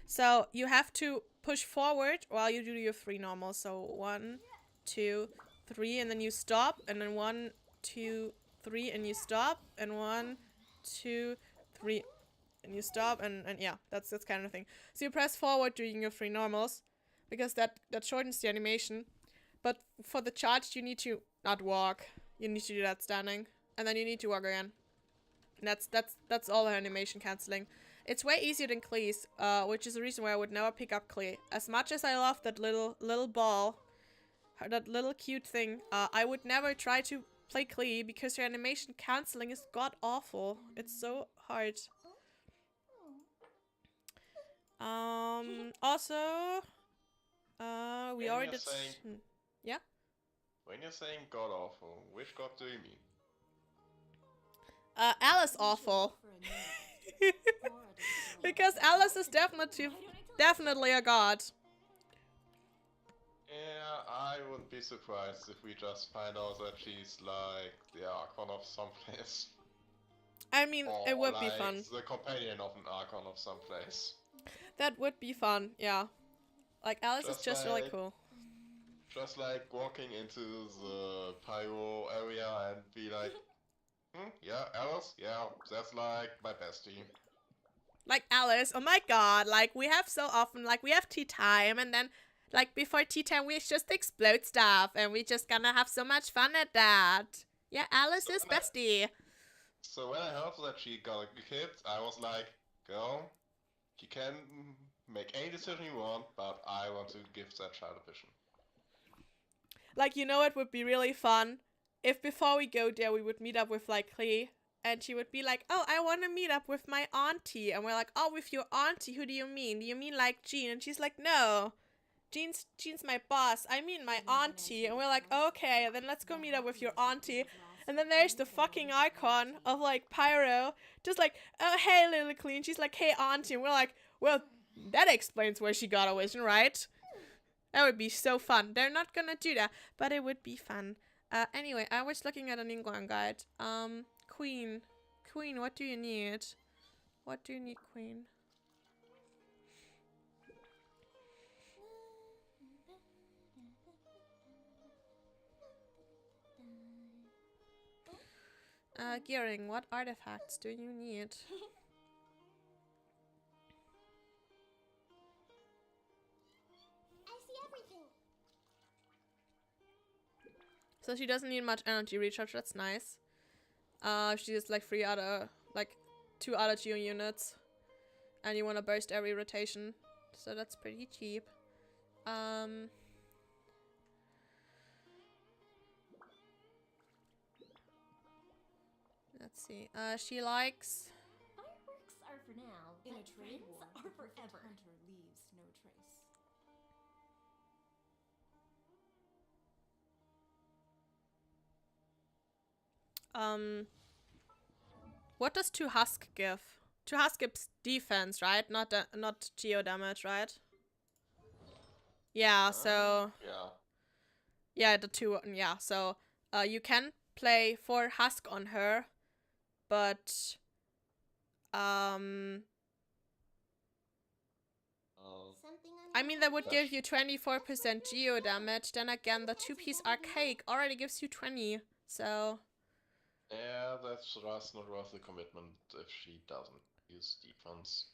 So you have to push forward while you do your 3 normals. So 1, 2, 3, and then you stop, and then 1, 2, 3, and you stop, and 1, 2, 3, and you stop, and yeah, that's kind of thing. So you press forward during your 3 normals, because that shortens the animation. But for the charge, you need to not walk. You need to do that standing, and then you need to walk again. And that's all her animation cancelling. It's way easier than Klee's, which is the reason why I would never pick up Klee. As much as I love that little ball, that little cute thing, I would never try to play Klee because her animation cancelling is god awful. It's so hard. Also, we already did. Yeah. When you're saying god awful, which god do you mean? Alice awful. Because Alice is definitely a god. Yeah, I wouldn't be surprised if we just find out that she's like the Archon of someplace. I mean, Or it would like be fun. the companion of an Archon of someplace. That would be fun, yeah. Like, Alice is just really cool. Just like walking into the pyro area and be like, yeah, Alice, yeah, that's like my bestie. Like Alice, oh my god, like we have so often, like we have tea time, and then like before tea time we just explode stuff, and we just gonna have so much fun at that. Yeah, Alice is bestie. So when I heard that she got a kid, I was like, girl, you can make any decision you want, but I want to give that child a vision. Like, you know, it would be really fun if before we go there we would meet up with like Klee, and she would be like, oh, I want to meet up with my auntie, and we're like, oh, with your auntie, who do you mean? Do you mean like Jean? And she's like, no, Jean's my boss. I mean my auntie. And we're like, okay, then let's go meet up with your auntie. And then there's the fucking icon of like Pyro, just like, oh hey Lily Clean. She's like, hey auntie. And we're like, well, that explains where she got a vision, right? That would be so fun. They're not gonna do that, but it would be fun. Anyway, I was looking at an Ingwan guide. Queen, what do you need? What do you need, Queen? Gearing, what artifacts do you need? I see everything. So she doesn't need much energy recharge, that's nice. She has like 2 other geo units. And you wanna burst every rotation. So that's pretty cheap. Let's see. She likes... Fireworks are for now. In a but trade friends war, are the perfect forever. hunter leaves no trace. What does 2 Husk give? 2 Husk gives defense, right? Not geo damage, right? Yeah, so... Yeah. Yeah, the 2... Yeah, so... you can play 4 Husk on her. But... Something I mean, that would That's- give you 24% geo damage. Then again, the 2-piece Archaic already gives you 20. So... Yeah, that's not worth the commitment if she doesn't use defense.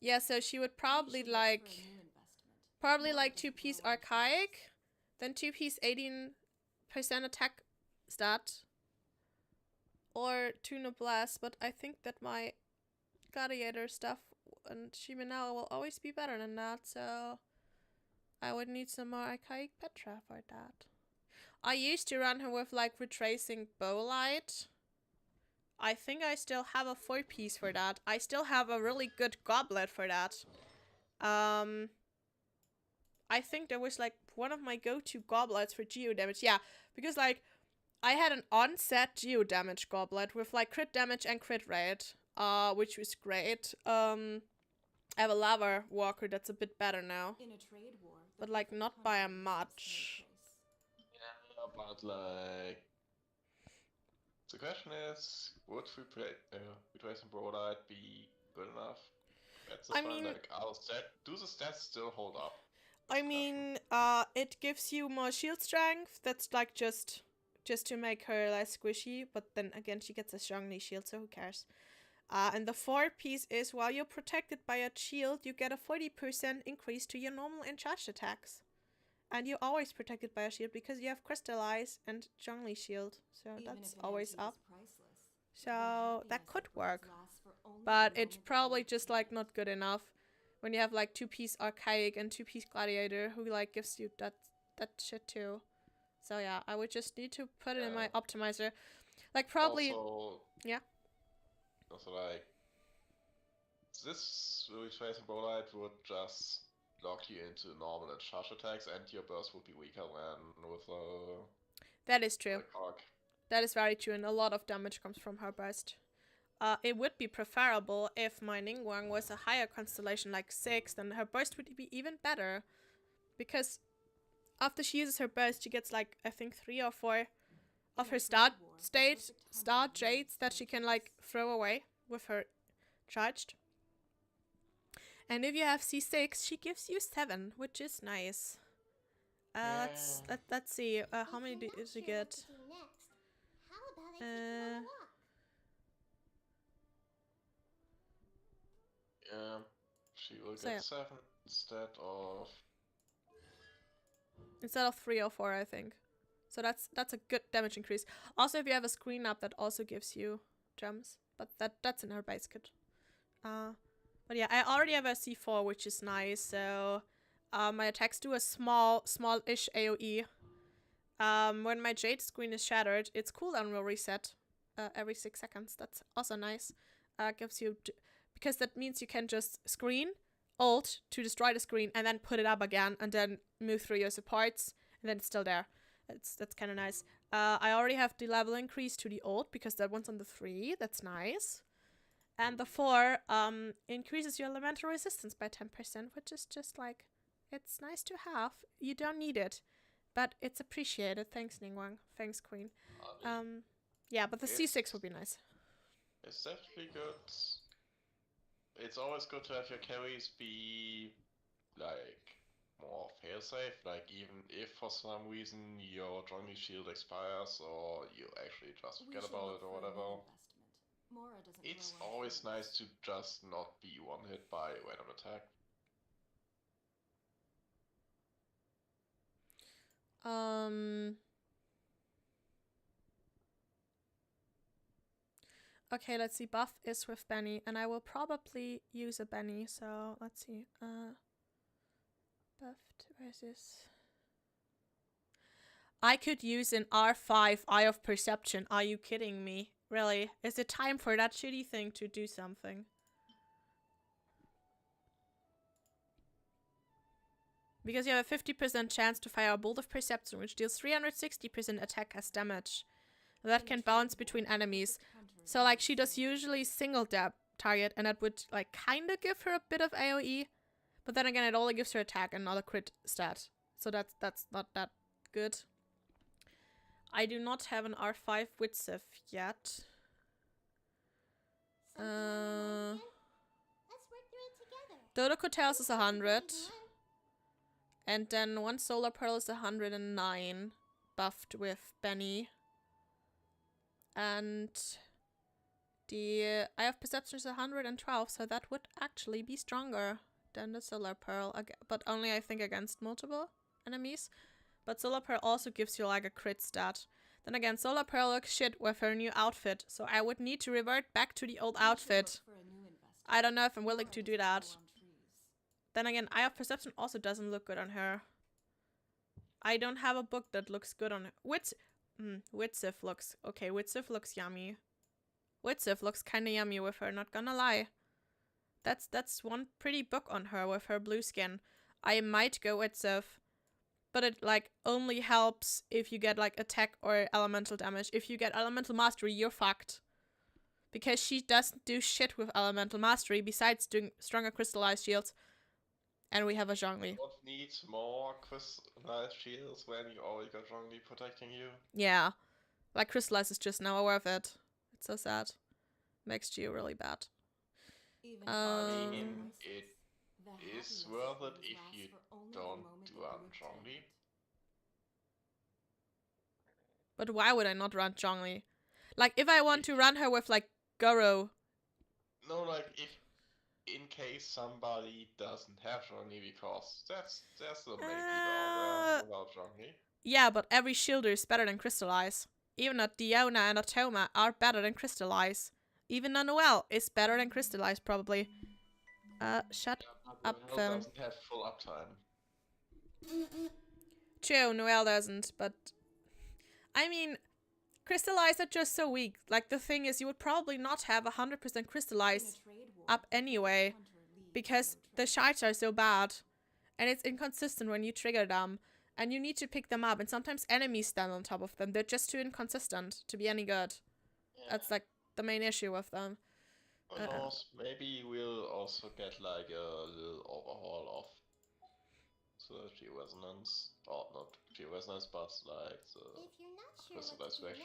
Yeah, so she would probably Usually it's like... for a new investment. Probably More like doesn't 2-piece grow on trees. Archaic. Then 2-piece 18% attack stat. Or 2 Noblesse. But I think that my Gladiator stuff and Shimenao will always be better than that. So I would need some more Archaic Petra for that. I used to run her with like retracing Bowlight. I think I still have a 4-piece for that. I still have a really good goblet for that. I think that was like one of my go-to goblets for geo damage. Yeah, because like I had an onset geo damage goblet with like crit damage and crit rate, which was great. I have a lava walker that's a bit better now, In a trade war, the but like perfect not by a hunter leaves no much. trace. Yeah, but like... The question is, would retracing Broadite be good enough? That's the I point, mean- like, do the stats still hold up? I Discussion. mean, it gives you more shield strength. That's like just to make her less squishy. But then again, she gets a Zhongli shield, so who cares? And the 4-piece is while you're protected by a shield, you get a 40% increase to your normal and charged attacks. And you're always protected by a shield because you have Crystallize and Zhongli shield. So Even that's if an always antique is up. priceless, the So happiness that could it brings work. lasts for only But the it's moment probably you just obtain like it. not good enough when you have like 2-piece Archaic and 2-piece Gladiator who like gives you that shit too. So yeah, I would just need to put it in my Yeah. optimizer. Like probably Also, yeah. Also, like, this retracing Broadite would just lock you into normal and charge attacks, and your burst would be weaker than with That is true. like Arc. That is very true, and a lot of damage comes from her burst. It would be preferable if my Ningguang was a higher constellation, like 6, then her burst would be even better. Because after she uses her burst, she gets like, I think 3 or 4 of her star jades that she can like throw away with her charged. And if you have C6, she gives you 7, which is nice. Let's see, how many did she get? How about I take you on a walk? Yeah, she will So, get yeah. 7 instead of 3 or 4, I think. So that's a good damage increase. Also, if you have a screen up, that also gives you gems. But that's in her base kit. But yeah, I already have a C4, which is nice. So my attacks do a small-ish AoE. When my Jade screen is shattered, its cooldown will reset every 6 seconds. That's also nice. Gives you... because that means you can just screen, ult to destroy the screen and then put it up again and then move through your supports and then it's still there. That's kind of nice. I already have the level increase to the ult because that one's on the 3. That's nice. And the 4 increases your elemental resistance by 10%, which is just like, it's nice to have. You don't need it, but it's appreciated. Thanks, Ningguang. Thanks, Queen. Yeah, but the C6 would be nice. It's definitely good. It's always good to have your carries be like more fail-safe. Like even if for some reason your jungle shield expires or you actually just forget about it or whatever. It's always nice to just not be one hit by random attack. Okay, let's see. Buff is with Benny, and I will probably use a Benny. So let's see. Buffed versus. I could use an R5 Eye of Perception. Are you kidding me? Really? Is it time for that shitty thing to do something? Because you have a 50% chance to fire a Bolt of Perception, which deals 360% attack as damage. That can bounce between enemies. So, like, she does usually single dab target, and that would, like, kind of give her a bit of AoE. But then again, it only gives her attack and not a crit stat. So that's not that good. I do not have an R5 with Sif yet. Dodo Cotillas is 100. And then one Solar Pearl is 109. Buffed with Benny. And the Eye of Perception is 112, so that would actually be stronger than the Solar Pearl, but only I think against multiple enemies. But Solar Pearl also gives you like a crit stat. Then again, Solar Pearl looks shit with her new outfit, so I would need to revert back to the old outfit. I don't know if I'm willing to do that. Then again, Eye of Perception also doesn't look good on her. I don't have a book that looks good on her. Witsif looks okay. Witsif looks yummy. Witsif looks kind of yummy with her, not gonna lie. That's one pretty book on her with her blue skin. I might go Witsif, but it like only helps if you get like attack or elemental damage. If you get elemental mastery, you're fucked. Because she doesn't do shit with elemental mastery besides doing stronger crystallized shields. And we have a Zhongli. You don't need more crystallized shields when you already got Zhongli protecting you. Yeah. Like crystallized is just now worth it. It's so sad. Makes Geo really bad. I mean, it is worth it if you don't run Zhongli. But why would I not run Zhongli? Like, if I want to run her with, like, Goro. No, like, if in case somebody doesn't have Zhongli, because there's so many people out there without Zhongli. Yeah, but every shielder is better than Crystallize. Even a Diona and a Toma are better than Crystallize. Even a Noelle is better than Crystallize, probably. Shut up, Noelle Phil. doesn't have full uptime. True, Noelle doesn't, but... I mean, Crystallize are just so weak. Like, the thing is, you would probably not have 100% Crystallize up anyway. Because the shards are so bad. And it's inconsistent when you trigger them. And you need to pick them up. And sometimes enemies stand on top of them. They're just too inconsistent to be any good. Yeah. That's, like, the main issue with them. Who knows? Maybe we'll also get, like, a little overhaul of the G-Resonance. Or not G-Resonance, but, like, the crystallized version.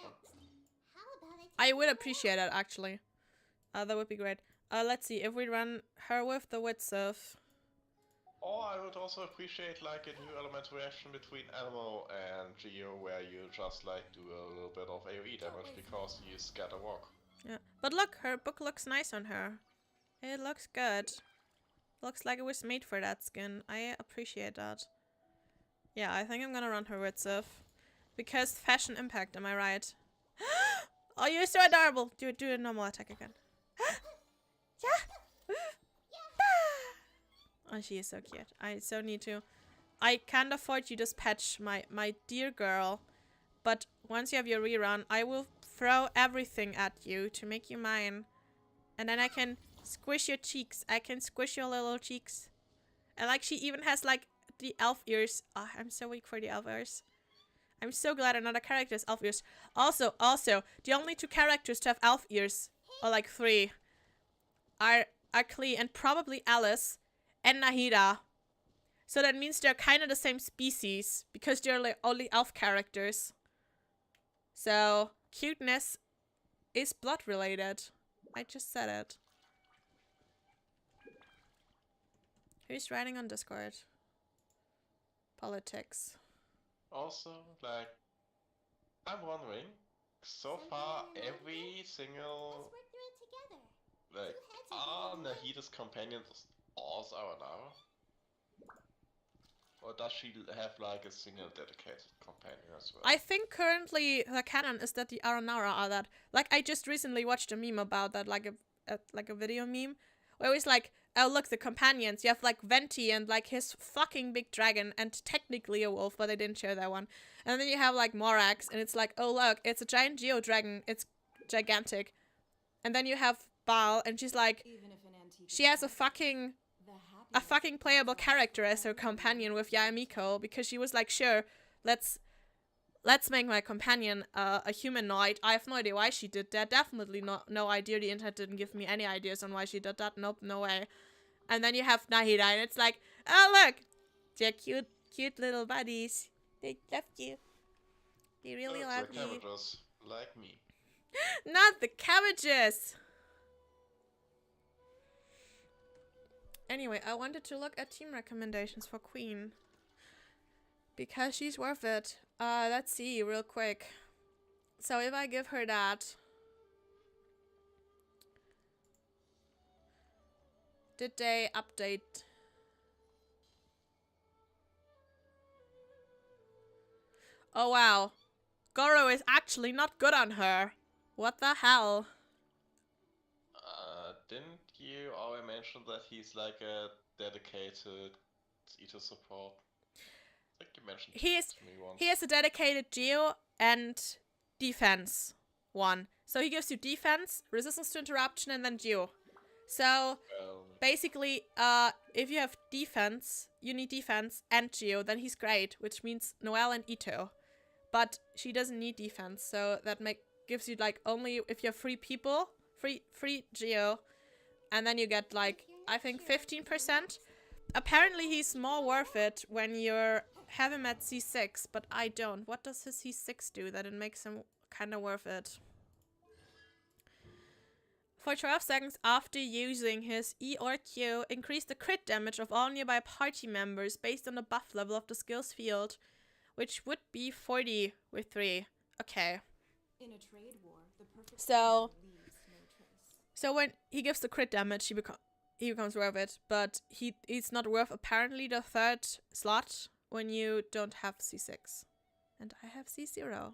I would appreciate that, actually. That would be great. Let's see, if we run her with the Witsurf. Or I would also appreciate like a new elemental reaction between Anemo and Geo where you just like do a little bit of AoE damage because you scatter walk. Yeah, but look, her book looks nice on her. It looks good. Looks like it was made for that skin. I appreciate that. Yeah, I think I'm gonna run her Witsurf. Because fashion impact, am I right? Oh, you're so adorable! Do a normal attack again. Yeah! Oh, she is so cute. I so need to. I can't afford you this patch, my dear girl. But once you have your rerun, I will throw everything at you to make you mine. And then I can squish your cheeks. I can squish your little cheeks. And like she even has like the elf ears. Oh, I'm so weak for the elf ears. I'm so glad another character has elf ears. Also, the only 2 characters to have elf ears, or like 3, are Klee and probably Alice and Nahida. So that means they're kind of the same species because they're like only elf characters. So cuteness is blood related. I just said it. Who's writing on Discord? Politics. Also, like, I'm wondering, so far every single, Let's work through it together. like, are Nahida's companions also now? Or does she have like a single dedicated companion as well? I think currently the canon is that the Aranara are that. Like I just recently watched a meme about that, like a video meme, where it's like, oh look, the companions. You have like Venti and like his fucking big dragon and technically a wolf, but they didn't share that one. And then you have like Morax, and it's like, oh look, it's a giant geo dragon. It's gigantic. And then you have Baal, and she's like, she has a fucking playable character as her companion with Yaemiko, because she was like, sure, let's make my companion a humanoid. I have no idea why she did that. Definitely no idea. The internet didn't give me any ideas on why she did that. Nope, no way. And then you have Nahida, and it's like, oh look, they're cute little buddies. They love you. They really love the you. cabbages, like me. Not the cabbages. Anyway, I wanted to look at team recommendations for Queen. Because she's worth it. Let's see real quick. So if I give her that. Did they update? Oh wow. Goro is actually not good on her. What the hell? Didn't you already mention that he's like a dedicated Ito support? I think you mentioned He to me once. has a dedicated geo and defense one. So he gives you defense, resistance to interruption, and then geo. So basically, if you have defense, you need defense and geo, then he's great, which means Noelle and Ito. But she doesn't need defense, so that gives you like only if you have 3 people, free geo, and then you get like I think 15%. Apparently he's more worth it when you have him at C6, but I don't. What does his C6 do that it makes him kind of worth it? For 12 seconds after using his E or Q, increase the crit damage of all nearby party members based on the buff level of the skills field, which would be 40 with 3. Okay. In a trade war, the perfect So leaves no trace. So when he gives the crit damage, he becomes worth it, but he's not worth apparently the 3rd slot when you don't have C6. And I have C0.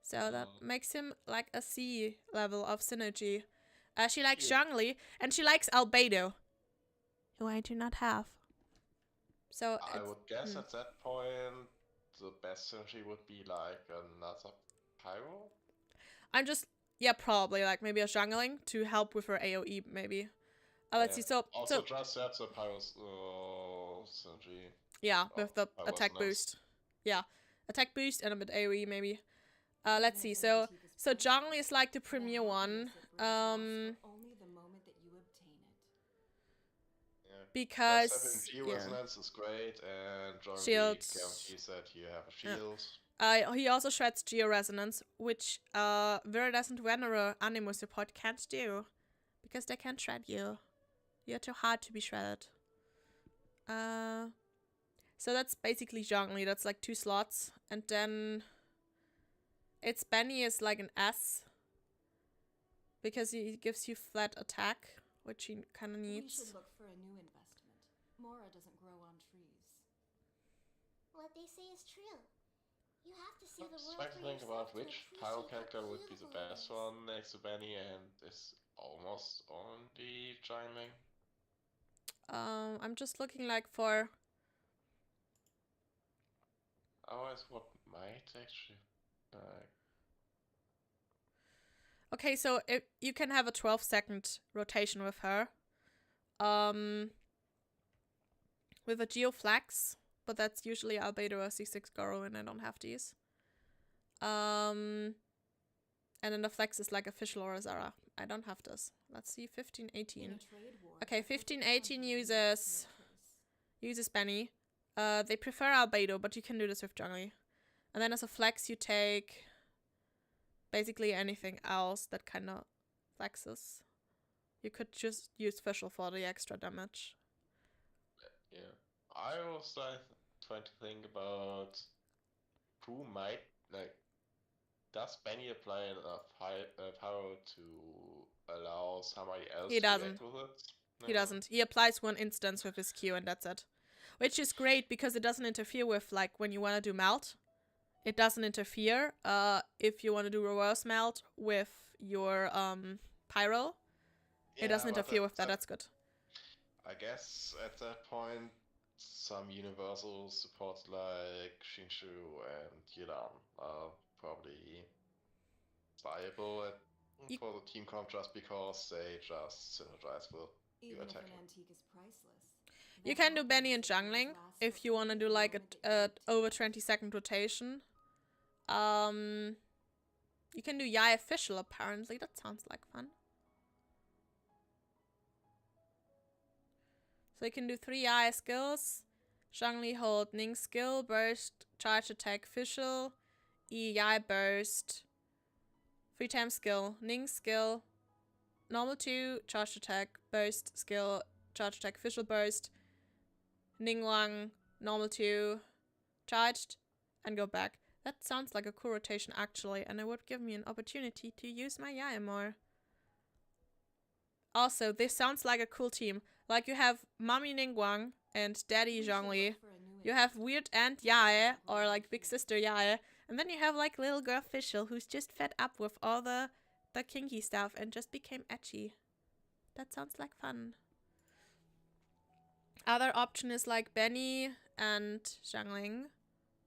So that makes him like a C level of synergy. She likes Zhongli, and she likes Albedo, who I do not have. So I would guess at that point, the best synergy would be like another Pyro? Yeah, probably like maybe a jungling to help with her AoE maybe. Let's see. So just that's a Pyro's synergy. Yeah, with the Pyro's attack nice. boost. Yeah, attack boost and a bit AoE maybe. Let's see. So Zhongli is like the premier one. Only the moment that you obtain it. Yeah. Because Just having G-Resonance is great, and Zhongli Shields. guarantees that you have a shield. He also shreds Geo-Resonance, which Viridescent Venerer Animo support can't do. Because they can't shred you. You're too hard to be shredded. So that's basically Zhongli. That's like 2 slots. And then its Benny is like an S. Because he gives you flat attack, which he kind of We needs. should look for a new investment. Mora doesn't grow on trees. What they say is true. You have to see the Just world trying to for think yourself about to which appreciate Pyro how character would be the beautiful it best is. one next to Benny, and is almost only Chiming. I'm just looking like for... Otherwise, what might actually like? Okay, so if you can have a 12-second rotation with her. with a Geoflex, but that's usually Albedo or C6 Goro, and I don't have these. And then the flex is like official or Zara. I don't have this. Let's see, 1518. Okay, 1518 uses Benny. They prefer Albedo, but you can do this with Jungly. And then as a flex, you take basically anything else that kind of flexes. You could just use Fischl for the extra damage. Yeah. I was like trying to think about who might, like, does Benny apply enough power to allow somebody else He to doesn't. react with it? He doesn't. He applies one instance with his Q and that's it. Which is great because it doesn't interfere with, like, when you want to do melt. It doesn't interfere if you want to do reverse melt with your pyro. Yeah, it doesn't but interfere with that. That's good. I guess at that point, some universal supports like Shinshu and Yilan are probably viable for the team comp just because they just synergize with you Even if attacking. an antique is priceless. You can do Benny and jungling if you want to do like a over 20-second rotation. You can do Yai official apparently. That sounds like fun. So you can do 3 Yai skills. Zhongli hold Ning skill, burst, charge attack, official, E Yai burst. 3 times skill, Ning skill, normal 2, charge attack, burst, skill, charge attack, official burst, Ning Wang, normal 2, charged, and go back. That sounds like a cool rotation actually, and it would give me an opportunity to use my Yai more. Also, this sounds like a cool team. Like you have Mommy Ningguang and Daddy Zhongli. You have Weird Aunt Yae, or like Big Sister Yae. And then you have like little girl Fischl who's just fed up with all the kinky stuff and just became edgy. That sounds like fun. Other option is like Benny and Zhangling.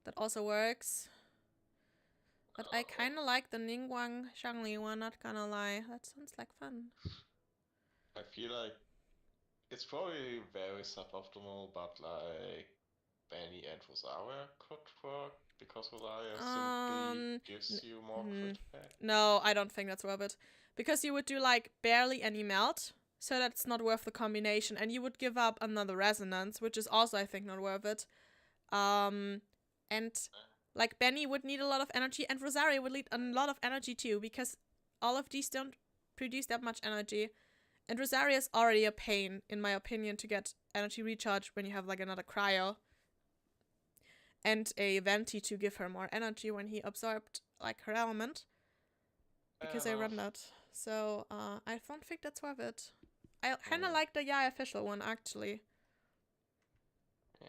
That also works. But I kind of like the Ningguang Zhangli one, not gonna lie. That sounds like fun. I feel like it's probably very suboptimal, but like Benny and Rosaria could work because Rosaria simply gives you more crit back. No, I don't think that's worth it. Because you would do like barely any melt, so that's not worth the combination, and you would give up another resonance, which is also I think not worth it. And like Benny would need a lot of energy, and Rosaria would need a lot of energy too, because all of these don't produce that much energy. And Rosaria is already a pain, in my opinion, to get energy recharge when you have like another cryo. And a Venti to give her more energy when he absorbed like her element. Because I run that. So I don't think that's worth it. I kinda like the Yai official one actually. Yeah.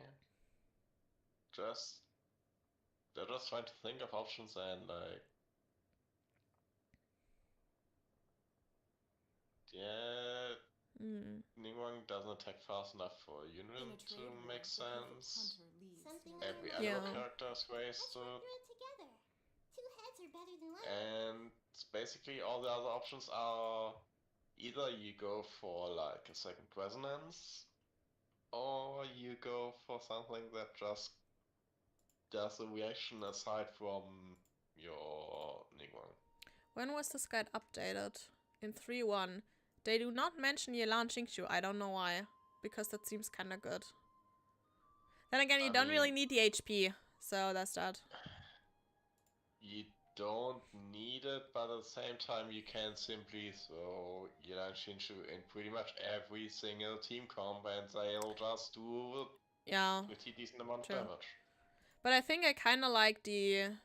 They're just trying to think of options and like yeah, Ningguang doesn't attack fast enough for Yunlin to make sense. Every other character is wasted. Together. 2 heads are better than 1. And basically all the other options are either you go for like a second resonance, or you go for something that just does a reaction aside from your Ningguang. When was this guide updated? In 3.1. They do not mention Yelan Qingshu. I don't know why. Because that seems kinda good. Then again, you don't really need the HP. So that's that. You don't need it, but at the same time you can simply throw Yelan Qingshu in pretty much every single team comp and they'll just do a pretty decent amount of damage. But I think I kinda like the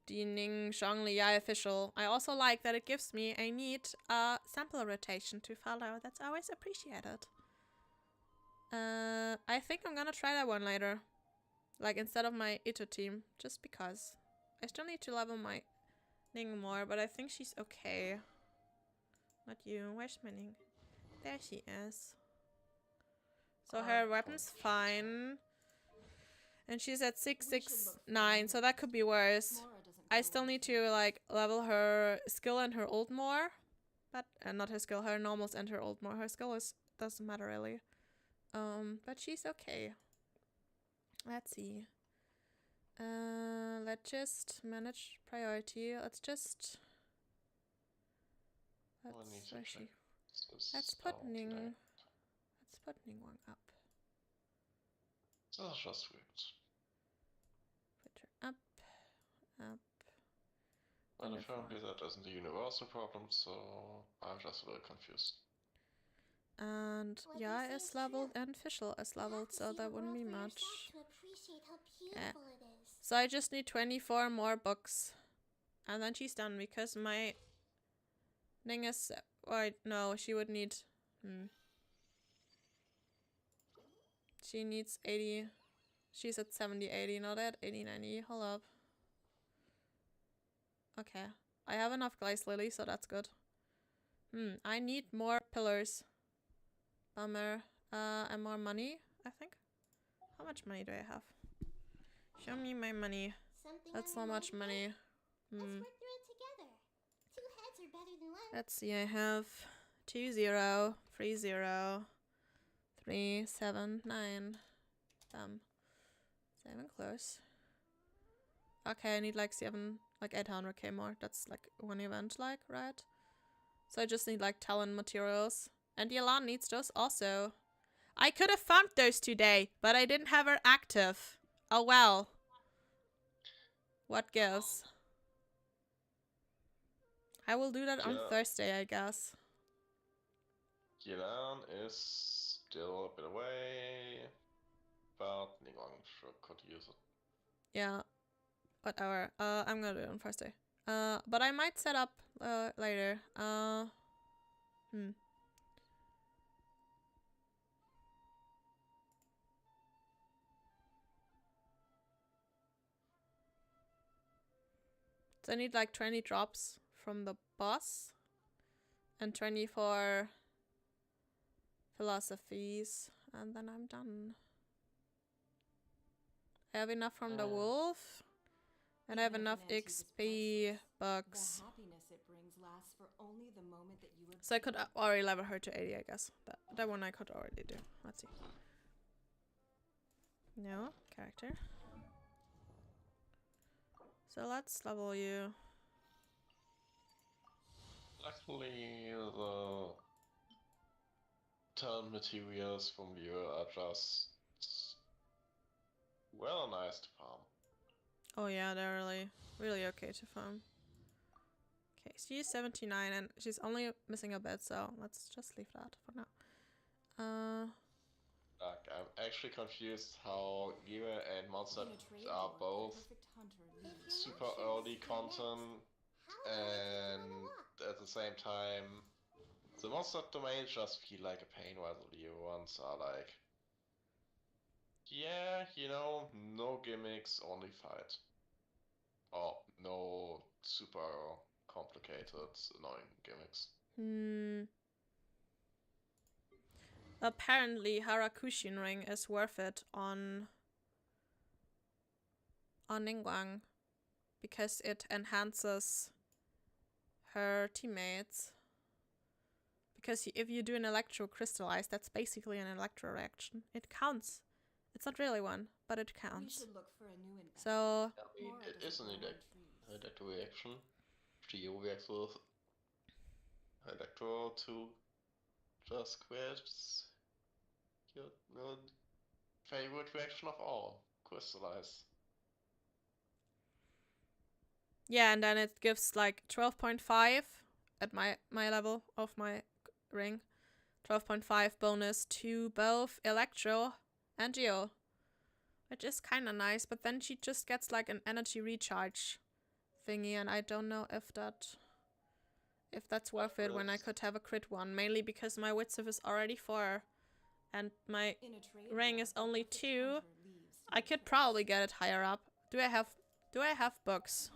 Ning Zhongli Yai official. I also like that it gives me a neat sample rotation to follow. That's always appreciated. I think I'm gonna try that one later. Like instead of my Ito team. Just because. I still need to level my Ning more, but I think she's okay. Not you. Where's my Ning? There she is. So her weapon's fine. And she's at 669, so that could be worse. I still need to like level her skill and her ult more. But not her skill, her normals and her ult more. Her skill doesn't matter really. But she's okay. Let's see. Let's just manage priority. Let's where is she? Let's put Ning one up. That's just weird. Put her up. Well, Wonderful. apparently that isn't a universal problem, so I'm just a little confused. And What yeah, they say is is leveled true. and Fischl is You have leveled, to so see that the wouldn't world be for much. yourself to appreciate how beautiful it is. So I just need 24 more books. And then she's done because my Ning is... Wait, no, she would need... She needs 80... She's at 70, 80, not at 80, 90. Hold up. Okay. I have enough Glaze Lily, so that's good. I need more pillars. Bummer. And more money, I think. How much money do I have? Show me my money. Something That's on so your much mind money. yet? Let's work through it together. Two heads are better than one. Let's see, I have 2 0, 3 0, 3 7 9. 7 close. Okay, I need like 800k more. That's like one event, like, right? So I just need like talent materials. And Yelan needs those also. I could have farmed those today, but I didn't have her active. Oh well. What gives? I will do that on Yeah. Thursday, I guess. Yelan is still a bit away, but Ningguang sure could use it. Yeah. Whatever. I'm gonna do it on Thursday. But I might set up later. So I need like 20 drops from the boss and 24 philosophies, and then I'm done. I have enough from the wolf, and I have Even if enough an antique is XP priceless, bucks. The happiness it brings lasts for only the moment that you So I could already level her to 80, I guess. That one I could already do. Let's see. No, character. So let's level you. Luckily, the talent materials from Leo are just well nice to farm. Oh yeah, they're really okay to farm. Okay, she's 79 and she's only missing a bit, so let's just leave that for now. Like, I'm actually confused how Gira and Monster are both super early content, and at the same time, the Monster domains just feel like a pain, while the Leo ones are like, yeah, you know, no gimmicks, only fight. Or no super complicated, annoying gimmicks. Apparently, Harakushin ring is worth it on Ningguang because it enhances her teammates. Because if you do an electro crystallize, that's basically an electro reaction. It counts. It's not really one, but it counts. We should look for a new investment. So I mean, it is an electro reaction. Geo reacts with electro to just quit your favorite reaction of all, crystallize. yeah, and then it gives like 12.5 at my level of my ring. 12.5 bonus to both Electro and Geo. Which is kind of nice, but then she just gets like an energy recharge thingy, and I don't know if that's worth it when I could have a crit one. Mainly because my Witsuv is already 4 and my ring is only 2. I could probably get it higher up. Do I have books?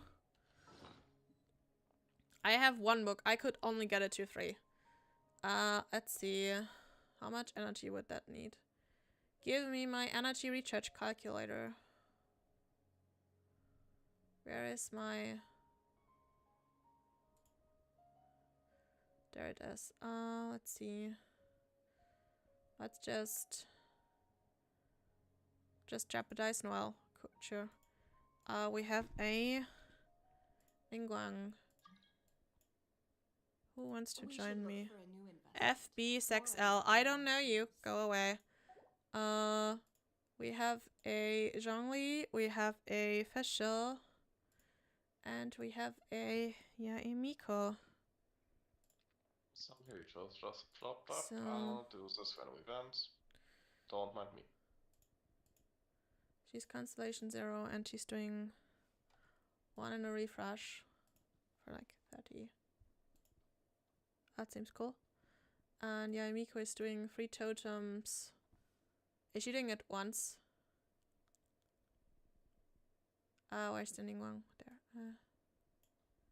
I have 1 book. I could only get it to 3. Let's see. How much energy would that need? Give me my energy recharge calculator. Where is my... There it is. Let's see. Let's just just jeopardize Noel. Cool, sure. We have a Ningguang. Who wants to We should join look me? for a new investment. FB6L. I don't know you. Go away. We have a Zhongli. We have a Fischl. And we have a Miko. So here you just flopped up. So- I'll do this when we went. Don't mind me. She's Constellation 0 and she's doing 1 in a refresh for like 30. That seems cool. And Miko is doing 3 totems. Is she doing it once? Where's the Ningguang? There.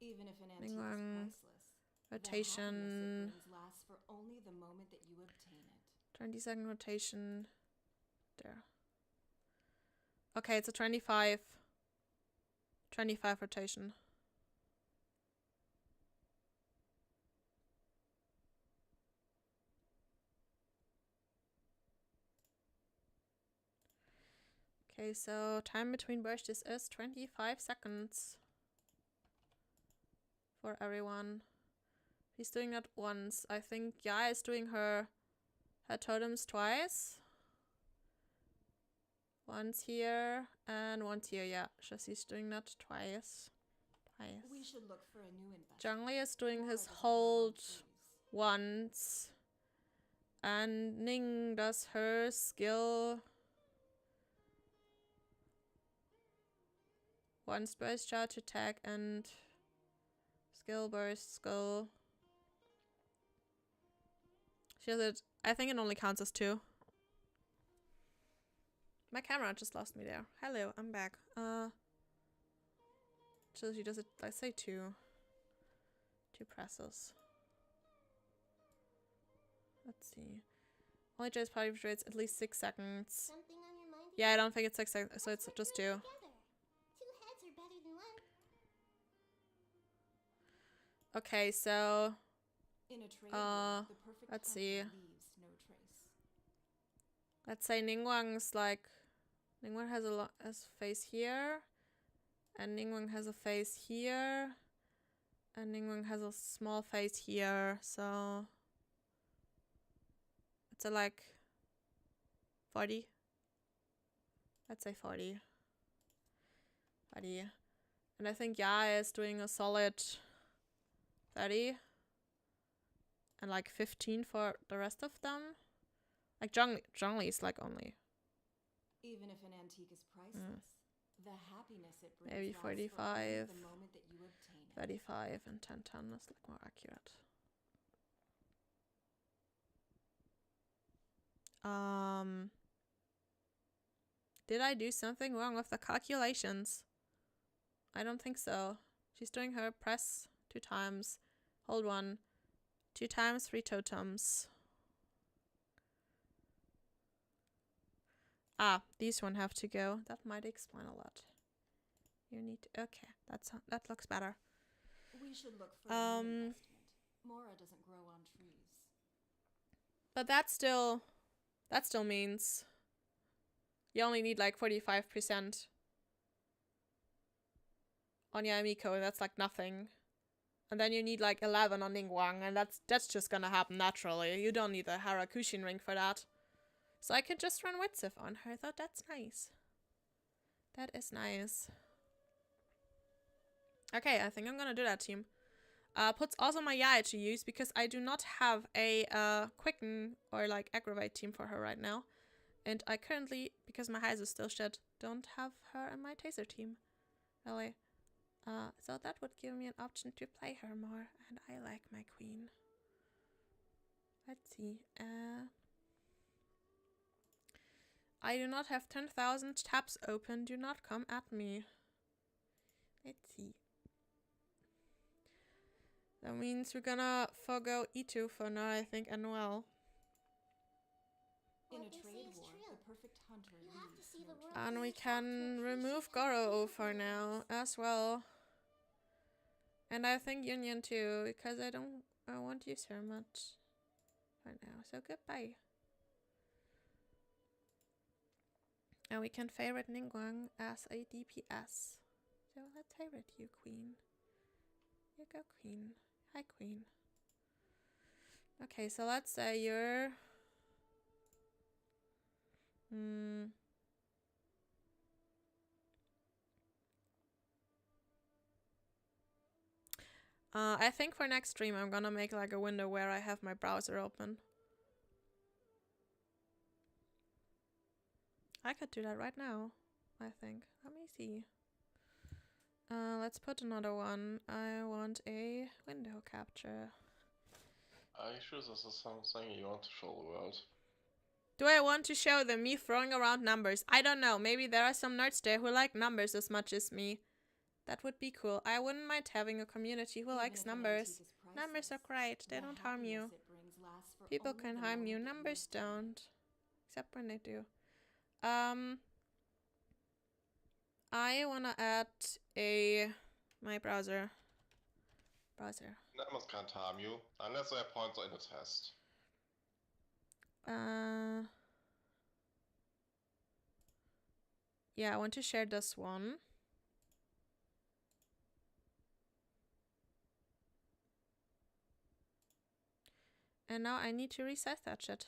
Even if an antique is Ningguang. priceless, Rotation. the happiness it brings lasts for only the moment that you obtain it. 20-second rotation. There. Okay, it's a 25 rotation. Okay, so time between bursts is 25 seconds for everyone. He's doing that once. I think Ya is doing her totems twice. Once here and once here. Yeah, she's doing that twice. We should look for a new investment. Zhongli is doing Laura his doesn't grow on hold trees. once. And Ning does her skill. Once burst charge attack and skill burst skill. She has it. I think it only counts as 2. My camera just lost me there. Hello, I'm back. So she does it, I say 2. 2 presses. Let's see. Only J's party rates at least 6 seconds. Something on your mind? Yeah, I don't think it's 6 seconds, so Let's it's work just 2. together. 2 heads are better than 1. Okay, so In a trade war, the perfect let's hunter see. leaves no trace. Let's say Ningguang's like Ningguang has has face here, and Ningguang has a face here, and Ningguang has a small face here. So it's a like 40. Let's say 40. 40. And I think Ya is doing a solid 30. And like 15 for the rest of them. Like Zhongli is like only Even if an antique is priceless, the happiness it brings maybe lasts for only 45, the moment that you obtain it. 35, and 10 is like more accurate. Did I do something wrong with the calculations? I don't think so. She's doing her press 2 times, hold 1, 2 times 3 totems. Ah, these one have to go. That might explain a lot. You need to, okay, that looks better. We should look for a new investment. Mora doesn't grow on trees. But that still means you only need like 45% on your Miko, and that's like nothing. And then you need like 11 on Ningguang, and that's just gonna happen naturally. You don't need a Harakushin ring for that. So I could just run Witsif on her. I thought that's nice. That is nice. Okay, I think I'm gonna do that, team. Puts also my Yai to use because I do not have a Quicken or like Aggravate team for her right now. And I currently, because my highs is still shit, don't have her in my Taser team. Really. So that would give me an option to play her more. And I like my queen. Let's see. I do not have 10,000 tabs open. Do not come at me. Let's see. That means we're gonna forgo E2 for now, I think, and Noel. In a What they say trade is war, true. the perfect hunter You have to leaves see no the world trace. And we You have to can remove appreciate how Goro beautiful for it now is. as well. And I think Union too, because I won't use her much for now. So goodbye. And we can favorite Ningguang as a DPS. So let's favorite you, Queen. You go, Queen. Hi, Queen. Okay, so let's say you're... I think for next stream I'm gonna make like a window where I have my browser open. I could do that right now, I think. Let me see. Let's put another one. I want a window capture. Are you sure this is something you want to show the world? Do I want to show them me throwing around numbers? I don't know. Maybe there are some nerds there who like numbers as much as me. That would be cool. I wouldn't mind having a community who likes numbers. Numbers are great. They don't harm you. People can harm you. Numbers don't. Except when they do. I wanna add my browser. Numbers can't harm you, unless there are points in the test. Yeah, I want to share this one. And now I need to resize that shit.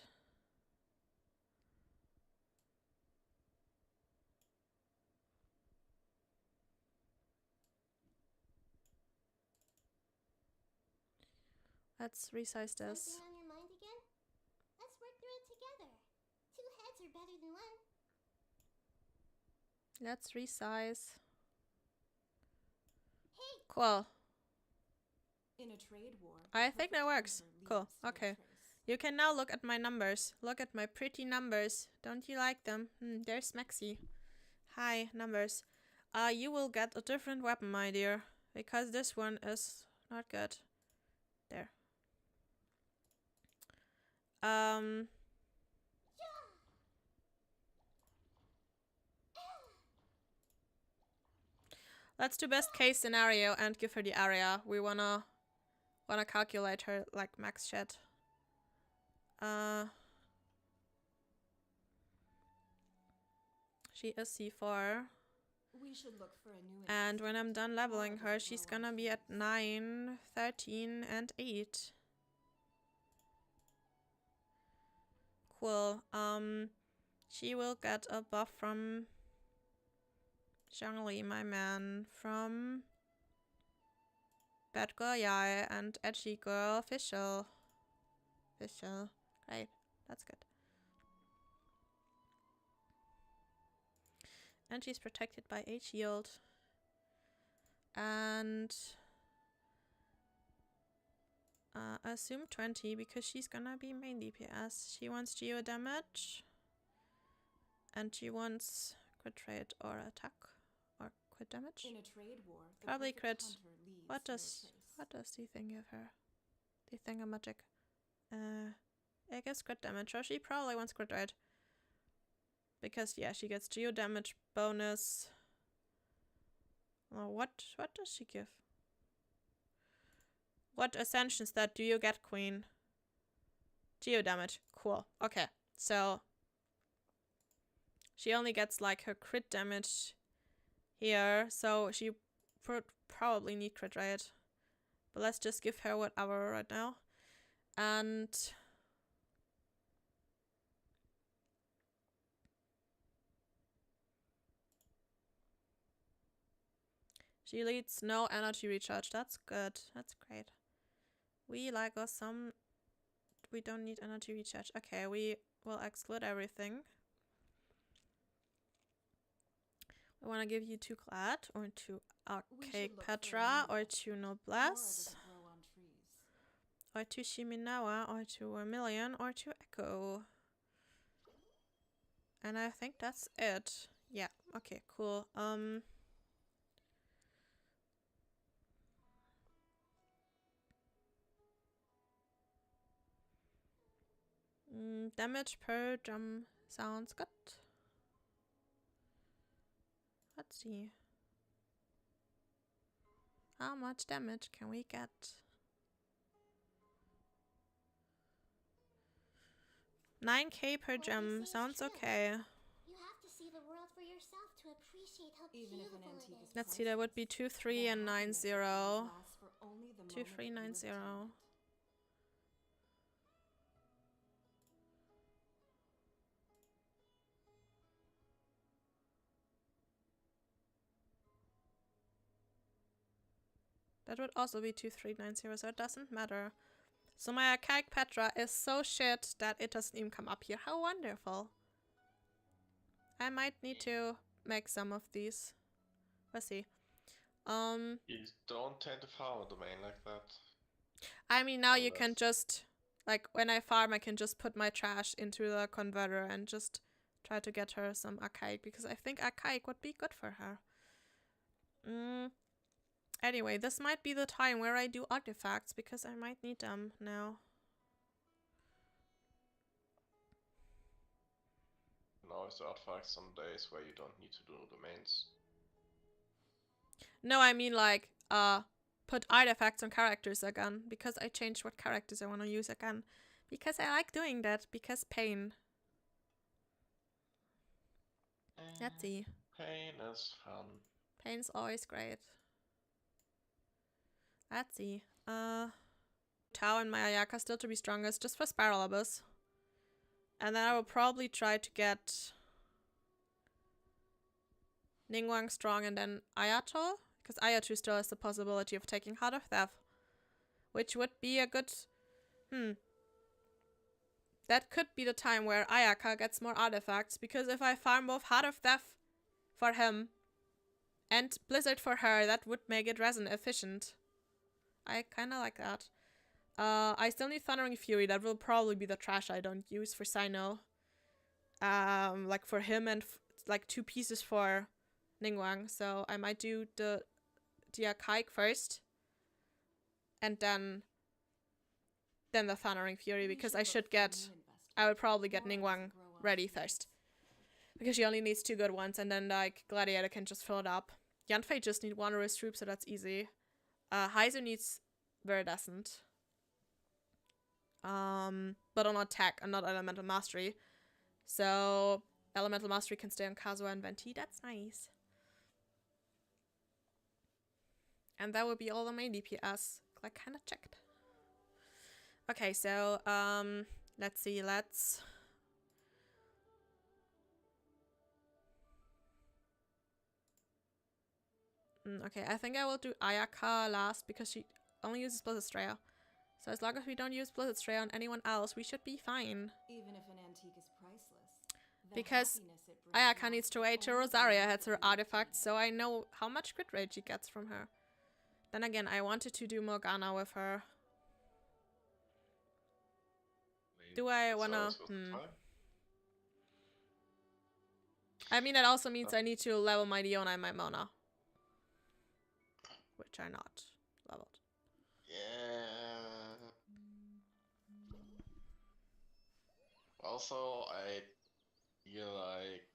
Let's resize this. Something on your mind again? Let's work through it together. 2 heads are better than 1. Let's resize. Hey! Cool. In a trade war, I think that works. Cool. Okay. You can now look at my numbers. Look at my pretty numbers. Don't you like them? There's Maxi. Hi, numbers. You will get a different weapon, my dear. Because this one is not good. There. Let's do best case scenario and give her the area. We wanna calculate her like max shit. She is C4. We should look for a new And when I'm done leveling her, she's gonna be at 9, 13, and 8. Cool. She will get a buff from Zhangli, my man, from Bad Girl Yai and Edgy Girl Fischl. Great. That's good. And she's protected by a shield. And assume 20 because she's gonna be main DPS. She wants geo damage. And she wants crit rate or attack or crit damage. In a trade war, Probably crit. What does the thing give her? The thingamagic. I guess crit damage. Or she probably wants crit rate. Because yeah, she gets geo damage bonus. What does she give? What ascension stat do you get, Queen? Geo damage. Cool. Okay. So she only gets like her crit damage here, so she probably need crit rate. But let's just give her whatever right now. And she leads no energy recharge. That's good. That's great. We like us some. We don't need energy recharge. Okay, we will exclude everything. I want to give you 2 Glad, or 2 Archaic Petra, or 2 Noblesse, or 2 Shiminawa, or 2 Vermilion, or 2 Echo. And I think that's it. Yeah, okay, cool. Damage per drum sounds good. Let's see. How much damage can we get? 9k per gem sounds okay. You have to see the world to appreciate how Even if an beautiful antique it is is. Let's see, that would be 2, 3, and 9, 0. 2, 3, 9, 0. That would also be 2, 3, 9, 0, so it doesn't matter. So my archaic Petra is so shit that it doesn't even come up here. How wonderful. I might need to make some of these. Let's see. You don't tend to farm a domain like that. I mean, now you can Unless- just, like, when I farm, I can just put my trash into the converter and just try to get her some archaic, because I think archaic would be good for her. Anyway, this might be the time where I do artifacts, because I might need them now. Now is the artifact some days where you don't need to do domains. No, I mean, like, put artifacts on characters again, because I changed what characters I want to use again. Because I like doing that, because pain. Let's see. Pain is fun. Pain's always great. Let's see. Tau and my Ayaka still to be strongest, just for Spiral Abyss. And then I will probably try to get Ningguang strong and then Ayato. Because Ayato still has the possibility of taking Heart of Death. Which would be a good... That could be the time where Ayaka gets more artifacts. Because if I farm both Heart of Death for him and Blizzard for her, that would make it resin efficient. I kind of like that. I still need Thundering Fury. That will probably be the trash I don't use for Sino. Like for him and like 2 pieces for Ningguang. So I might do the archaic first. And then the Thundering Fury, because I should get... I would probably get Ningguang ready first. Because she only needs 2 good ones, and then like Gladiator can just fill it up. Yanfei just need Wanderer's Troop, so that's easy. Heizu needs Viridescent. But on attack and not Elemental Mastery. So Elemental Mastery can stay on Kazuha and Venti. That's nice. And that would be all the main DPS. I kind of checked. Okay, so let's see. Okay, I think I will do Ayaka last because she only uses Blizzard Strayer. So as long as we don't use Blizzard Strayer on anyone else, we should be fine. Even if an antique is priceless. Because Ayaka needs to wait till Rosaria has her artifact, so I know how much crit rate she gets from her. Then again, I wanted to do Morgana with her. Do I wanna... I mean, that also means I need to level my Diona and my Mona. Which are not leveled. Yeah. Also, I feel like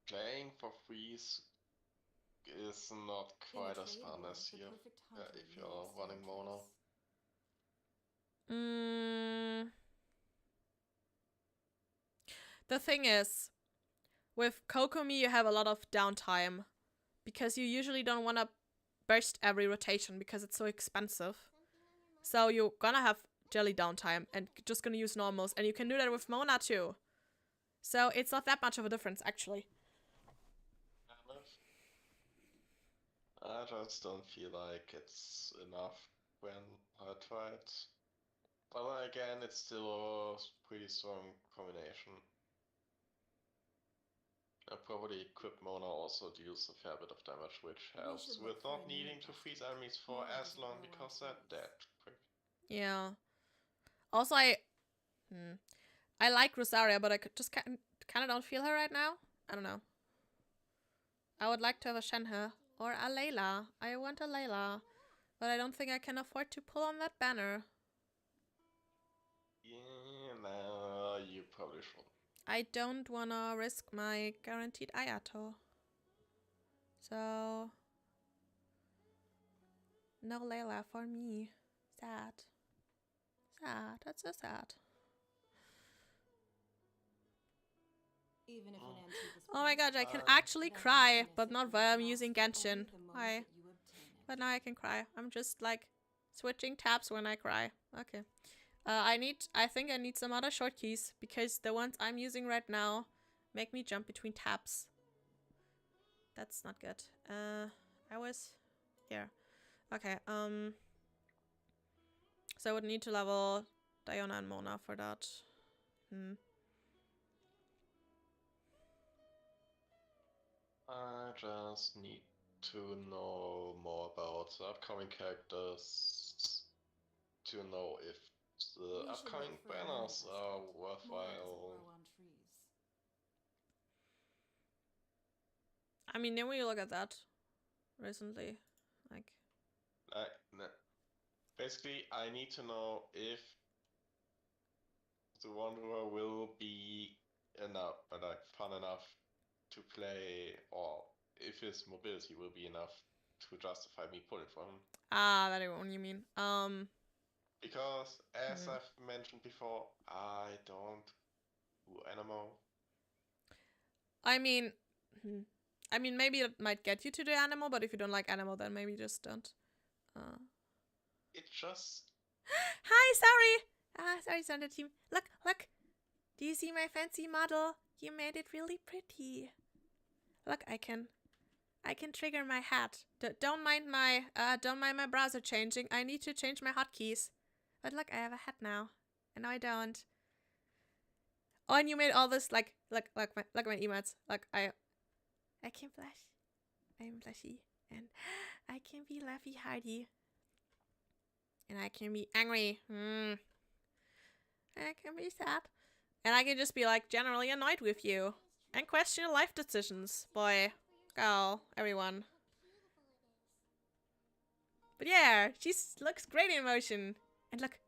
playing for free is not quite as fun as here if you're running Mona. The thing is, with Kokomi you have a lot of downtime. Because you usually don't want to burst every rotation because it's so expensive. So you're gonna have jelly downtime and just gonna use normals. And you can do that with Mona too. So it's not that much of a difference actually. I just don't feel like it's enough when I try it. But then again, it's still a pretty strong combination. I probably equip Mona also deals a fair bit of damage, which helps with not needing to freeze enemies for as long because they're dead quick. Yeah. Also, I like Rosaria, but I could just kind of don't feel her right now. I don't know. I would like to have a Shenhe or a Layla. I want a Layla, but I don't think I can afford to pull on that banner. Yeah, no, you probably shouldn't. I don't wanna risk my guaranteed Ayato. So no Layla for me. Sad. Sad. That's so sad. Even if an antique is Oh my god, I can priced, actually the cry, happiness but it not brings while I'm lasts using only Genshin. the moment Hi. that you obtain it. But now I can cry. I'm just like switching tabs when I cry. Okay. I think I need some other short keys because the ones I'm using right now make me jump between tabs. That's not good. I was here. Okay, so I would need to level Diona and Mona for that. I just need to know more about the upcoming characters to know if the We should upcoming look for a banners are manifest. Mora doesn't worthwhile. grow on trees. I mean, then we look at that recently. Like, Basically, I need to know if the Wanderer will be enough, like fun enough to play, or if his mobility will be enough to justify me pulling for him. ah, that one you mean. Because, as I've mentioned before, I don't do Anemo. I mean, maybe it might get you to the animal, but if you don't like animal, then maybe just don't. It just... Hi, sorry! Sorry, Thunder Team. Look, look! Do you see my fancy model? You made it really pretty. Look, I can trigger my hat. Don't mind my browser changing. I need to change my hotkeys. But look, I have a hat now. And now I don't. Oh, and you made all this, like my emotes. Like, I can blush. I'm blushy. And I can be laughy hardy. And I can be angry. And I can be sad. And I can just be like generally annoyed with you. And question your life decisions. Boy, girl, everyone. But yeah, she looks great in motion. And look.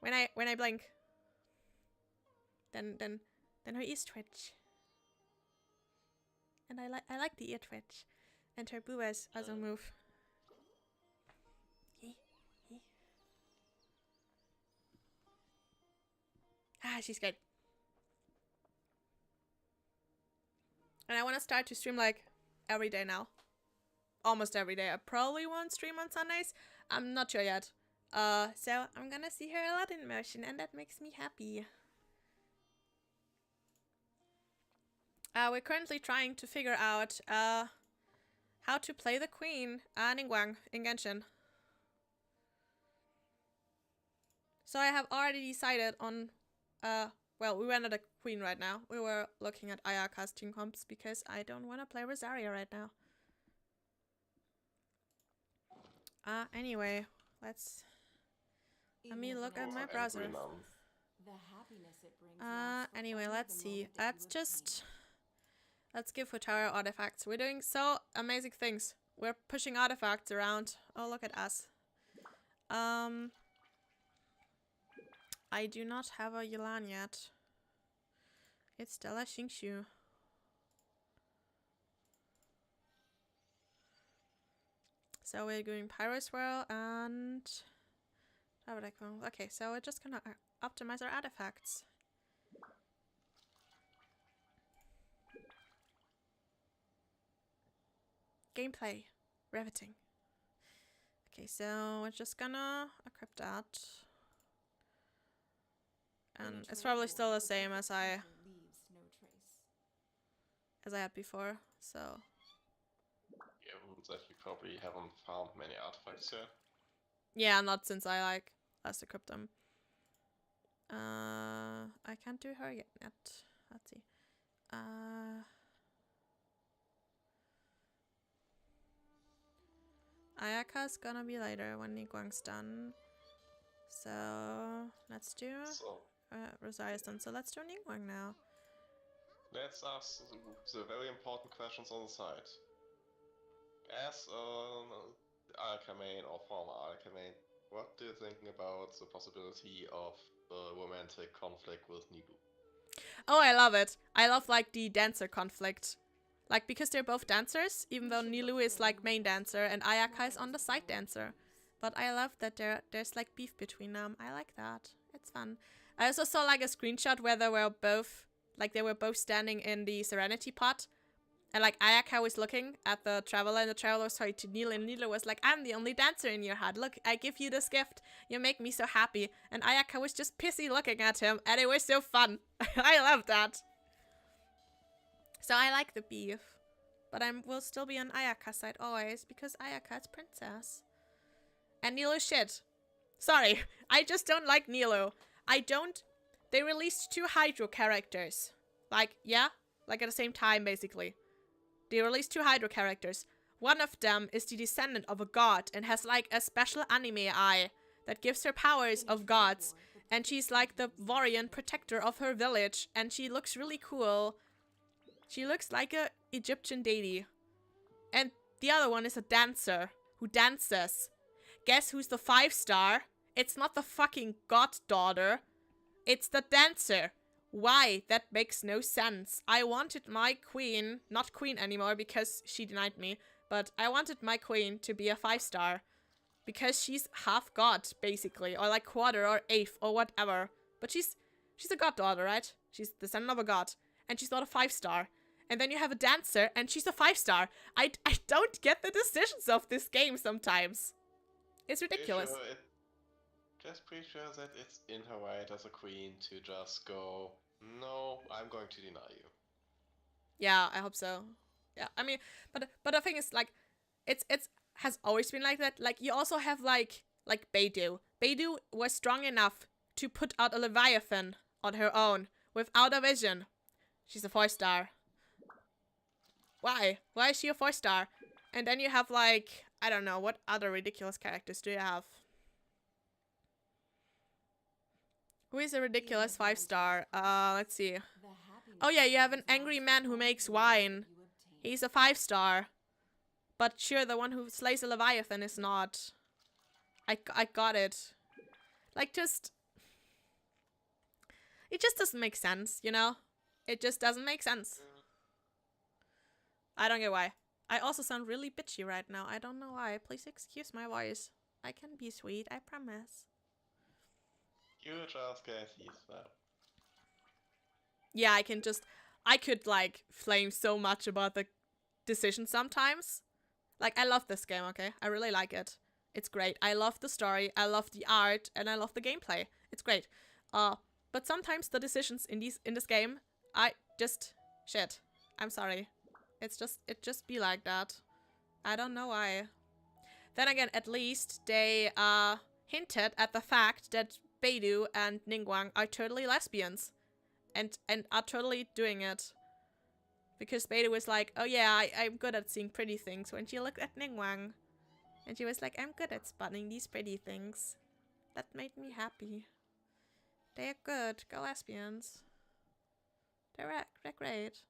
When I blink. Then her ears twitch. And I like the ear twitch. And her boobas also move. Ah, she's good. And I want to start to stream like every day now. Almost every day. I probably won't stream on Sundays. I'm not sure yet. So I'm gonna see her a lot in motion, and that makes me happy. We're currently trying to figure out how to play the queen, Ningguang, in Genshin. So I have already decided on, well, we went at the queen right now. We were looking at Ayaka's team comps because I don't want to play Rosaria right now. Anyway, let me look at my browser. The happiness it brings anyway, let's see. Let's give Futaro artifacts. We're doing so amazing things. We're pushing artifacts around. Oh, look at us. I do not have a Yulan yet. It's still a Xingshu. So we're doing Pyro Swirl and... Okay, so we're just gonna optimize our artifacts. Gameplay. Riveting. Okay, so we're just gonna equip that. And it's probably still the same as I had before, so... Given that you probably haven't found many artifacts yet. Yeah, not since I like last equipped them. I can't do her yet. Let's see. Ayaka's gonna be later when Ningguang's done. So let's do Rosaria's done. So let's do Ningguang now. Let's ask the very important questions on the side. As Ayaka main or former Ayaka main, what do you think about the possibility of a romantic conflict with Nibu? Oh, I love it. I love like the dancer conflict. Like, because they're both dancers, even though Nilou is like main dancer and Ayaka is on the side dancer. But I love that there's like beef between them. I like that. It's fun. I also saw like a screenshot where they were both Like they were both standing in the Serenity pot. And like Ayaka was looking at the Traveler and the Traveler was talking to Neela and Neela was like, I'm the only dancer in your heart. Look, I give you this gift. You make me so happy. And Ayaka was just pissy looking at him and it was so fun. I love that. So I like the beef. But I will still be on Ayaka's side always because Ayaka's princess. And Nilo shit. Sorry, I just don't like Nilo. They released 2 Hydro characters. Like, yeah, like at the same time basically. They released 2 Hydro characters. One of them is the descendant of a god and has like a special anime eye that gives her powers of gods. And she's like the warrior and protector of her village. And she looks really cool. She looks like a Egyptian deity. And the other one is a dancer who dances. Guess who's the 5-star? It's not the fucking goddaughter. It's the dancer. Why? That makes no sense. I wanted my queen, not queen anymore because she denied me, but I wanted my queen to be a 5-star. Because she's half god, basically, or like quarter or eighth or whatever. But she's a goddaughter, right? She's the son of a god. And she's not a 5-star. And then you have a dancer and she's a 5-star. I don't get the decisions of this game sometimes. It's ridiculous. Just pretty sure that it's in her right as a queen to just go, no, I'm going to deny you. Yeah, I hope so. Yeah, I mean, but the thing is, like, it's has always been like that. Like, you also have, like Beidou. Beidou was strong enough to put out a Leviathan on her own without a vision. She's a 4-star. Why? Why is she a 4-star? And then you have, like, I don't know, what other ridiculous characters do you have? Who is a ridiculous 5-star? Let's see. Oh yeah, you have an angry man who makes wine. He's a 5-star. But sure, the one who slays a Leviathan is not. I got it. Like, just... It just doesn't make sense, you know? It just doesn't make sense. I don't get why. I also sound really bitchy right now. I don't know why. Please excuse my voice. I can be sweet, I promise. You just get these well. Yeah, I could, like, flame so much about the decision sometimes. Like, I love this game, okay? I really like it. It's great. I love the story, I love the art, and I love the gameplay. It's great. But sometimes the decisions in this game, shit. I'm sorry. It just be like that. I don't know why. Then again, at least they, hinted at the fact that Beidou and Ningguang are totally lesbians. And are totally doing it. Because Beidou was like, oh yeah, I'm good at seeing pretty things. When she looked at Ningguang. And she was like, I'm good at spotting these pretty things. That made me happy. They're good. Go lesbians. They're great.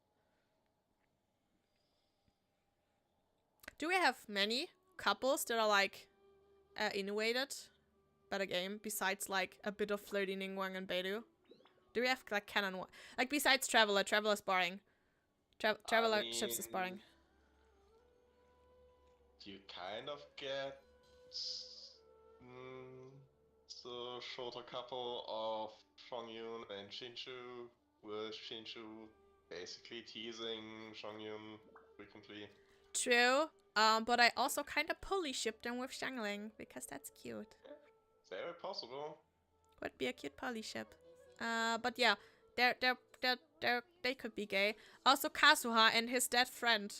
Do we have many couples that are like innovated by the game besides like a bit of flirty Ningguang and Beidou? Do we have like canon one? Like besides Traveler? Traveler's boring. Traveler ships is boring. You kind of get the shorter couple of Shongyun and Shinshu, with Shinshu basically teasing Shongyun frequently. True, but I also kind of pulley ship them with Xiangling because that's cute. Very possible. Would be a cute poly ship. But yeah, they could be gay. Also, Kazuha and his dead friend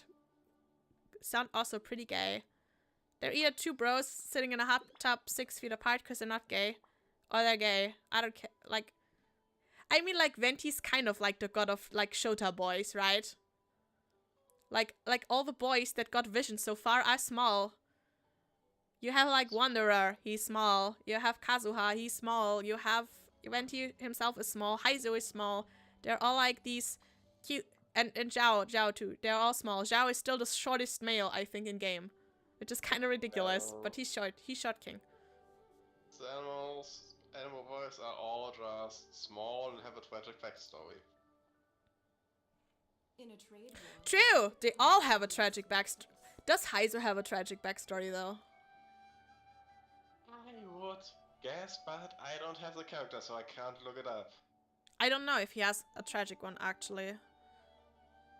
sound also pretty gay. They're either 2 bros sitting in a hot tub 6 feet apart because they're not gay, or they're gay. I don't care. Like, I mean, like Venti's kind of like the god of like Shota boys, right? Like all the boys that got vision so far are small. You have like Wanderer, he's small. You have Kazuha, he's small. You have Venti himself is small. Heizo is small. They're all like these cute, and Zhao too. They're all small. Zhao is still the shortest male, I think, in game, which is kind of ridiculous. But he's short. He's short king. The animal boys are all just small and have a tragic backstory. In a trade war. True. They all have a tragic backstory. Does Heizo have a tragic backstory though? I would guess, but I don't have the character, so I can't look it up. I don't know if he has a tragic one, actually.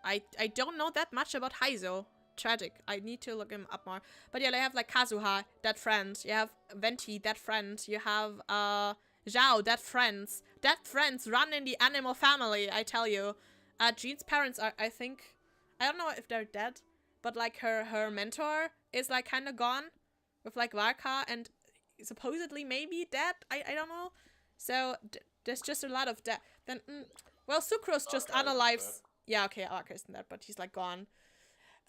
I don't know that much about Heizo. Tragic. I need to look him up more. But yeah, they have like Kazuha, that friend. You have Venti, that friend. You have Zhao, that friends. That friends run in the animal family, I tell you. Jean's parents are, I think, I don't know if they're dead, but like her mentor is like kind of gone with like Varka and supposedly maybe dead. I don't know. So there's just a lot of death. Then well, Sucrose just unalives. Yeah, okay, Arca isn't dead, but he's like gone.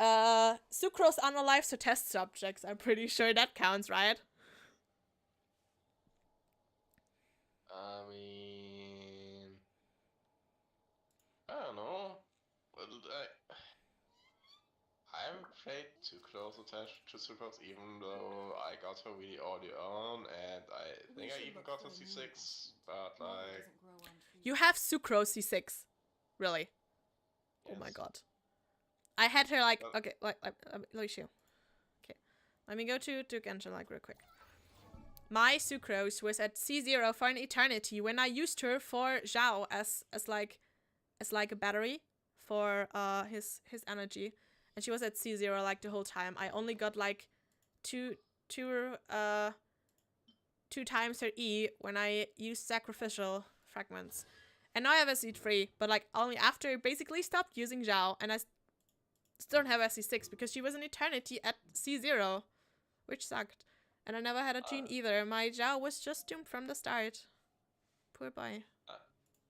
Sucrose unalives her test subjects. I'm pretty sure that counts, right? I mean, I don't know. Well, I haven't paid too close attention to Sucrose, even though I got her really early on, and I think I even got her C6, but like... You have Sucrose C6. Really? Yes. Oh my god. I had her like... Okay, let me show you. Okay. Let me go to Genshin like real quick. My Sucrose was at C0 for an eternity when I used her for Zhao as like a battery for his energy. And she was at C0 like the whole time. I only got like two times her E when I used sacrificial fragments. And now I have SC3, but like only after I basically stopped using Zhao, and I still don't have SC6 because she was an eternity at C0, which sucked. And I never had a Jean either. My Zhao was just doomed from the start. Poor boy.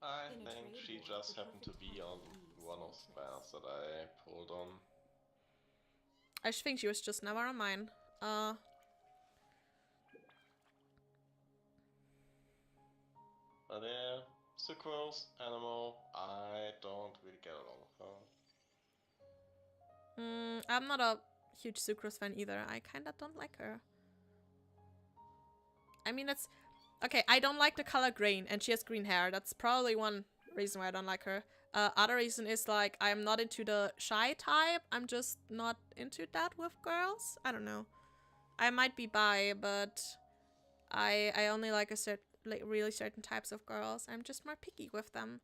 I think she just happened to be on one of the banners that I pulled on. I think she was just never on mine. But yeah, Sucrose, Animal, I don't really get along with her. I'm not a huge Sucrose fan either. I kinda don't like her. I mean, it's... Okay, I don't like the color green, and she has green hair. That's probably one reason why I don't like her. Other reason is, like, I'm not into the shy type. I'm just not into that with girls. I don't know. I might be bi, but I only like really certain types of girls. I'm just more picky with them,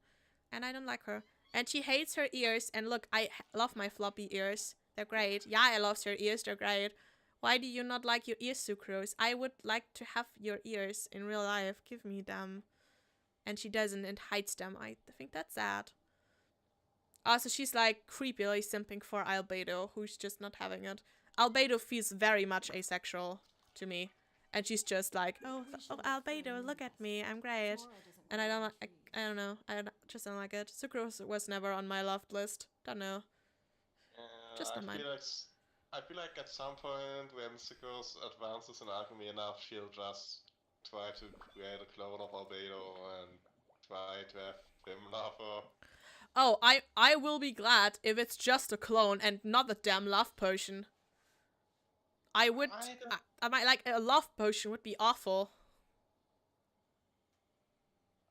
and I don't like her. And she hates her ears, and look, I love my floppy ears. They're great. Yeah, I love her ears. They're great. Why do you not like your ears, Sucrose? I would like to have your ears in real life. Give me them. And she doesn't and hides them. I think that's sad. Also, she's like creepily simping for Albedo, who's just not having it. Albedo feels very much asexual to me. And she's just like, oh Albedo, look at me. I'm great. And I don't know. Just don't like it. Sucrose was never on my loved list. Don't know. Just not mine. I feel like at some point when Sucrose advances in alchemy enough, she'll just try to create a clone of Albedo and try to have him love her. Oh, I will be glad if it's just a clone and not a damn love potion. I might like a love potion would be awful.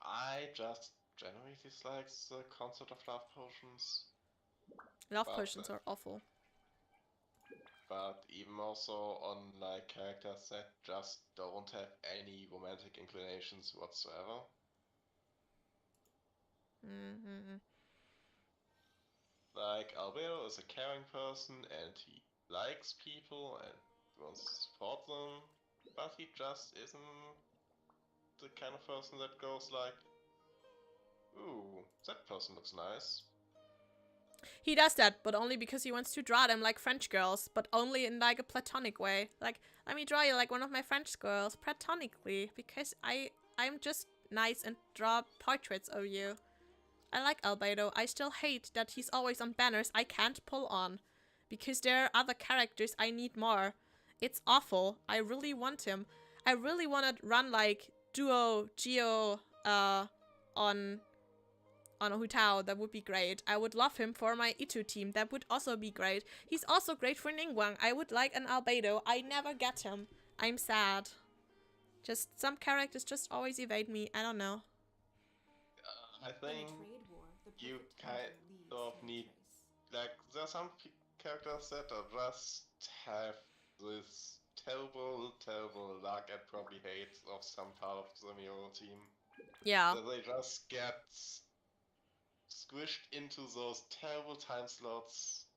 I just generally dislike the concept of love potions. Love potions are awful. But even also on like characters that just don't have any romantic inclinations whatsoever. Like Albedo is a caring person and he likes people and wants to support them, but he just isn't the kind of person that goes like, ooh, that person looks nice. He does that, but only because he wants to draw them like French girls, but only in like a platonic way. Like, let me draw you like one of my French girls, platonically, because I'm just nice and draw portraits of you. I like Albedo. I still hate that he's always on banners I can't pull on, because there are other characters I need more. It's awful. I really want him. I really want to run like Duo, Geo, on Hu Tao. That would be great. I would love him for my Itu team. That would also be great. He's also great for Ningguang. I would like an Albedo. I never get him. I'm sad. Just some characters just always evade me. I don't know. I think you kind of need, like, there are some characters that are just have this terrible luck and probably hate of some part of the Sumeru team. Yeah. That they just get squished into those terrible time slots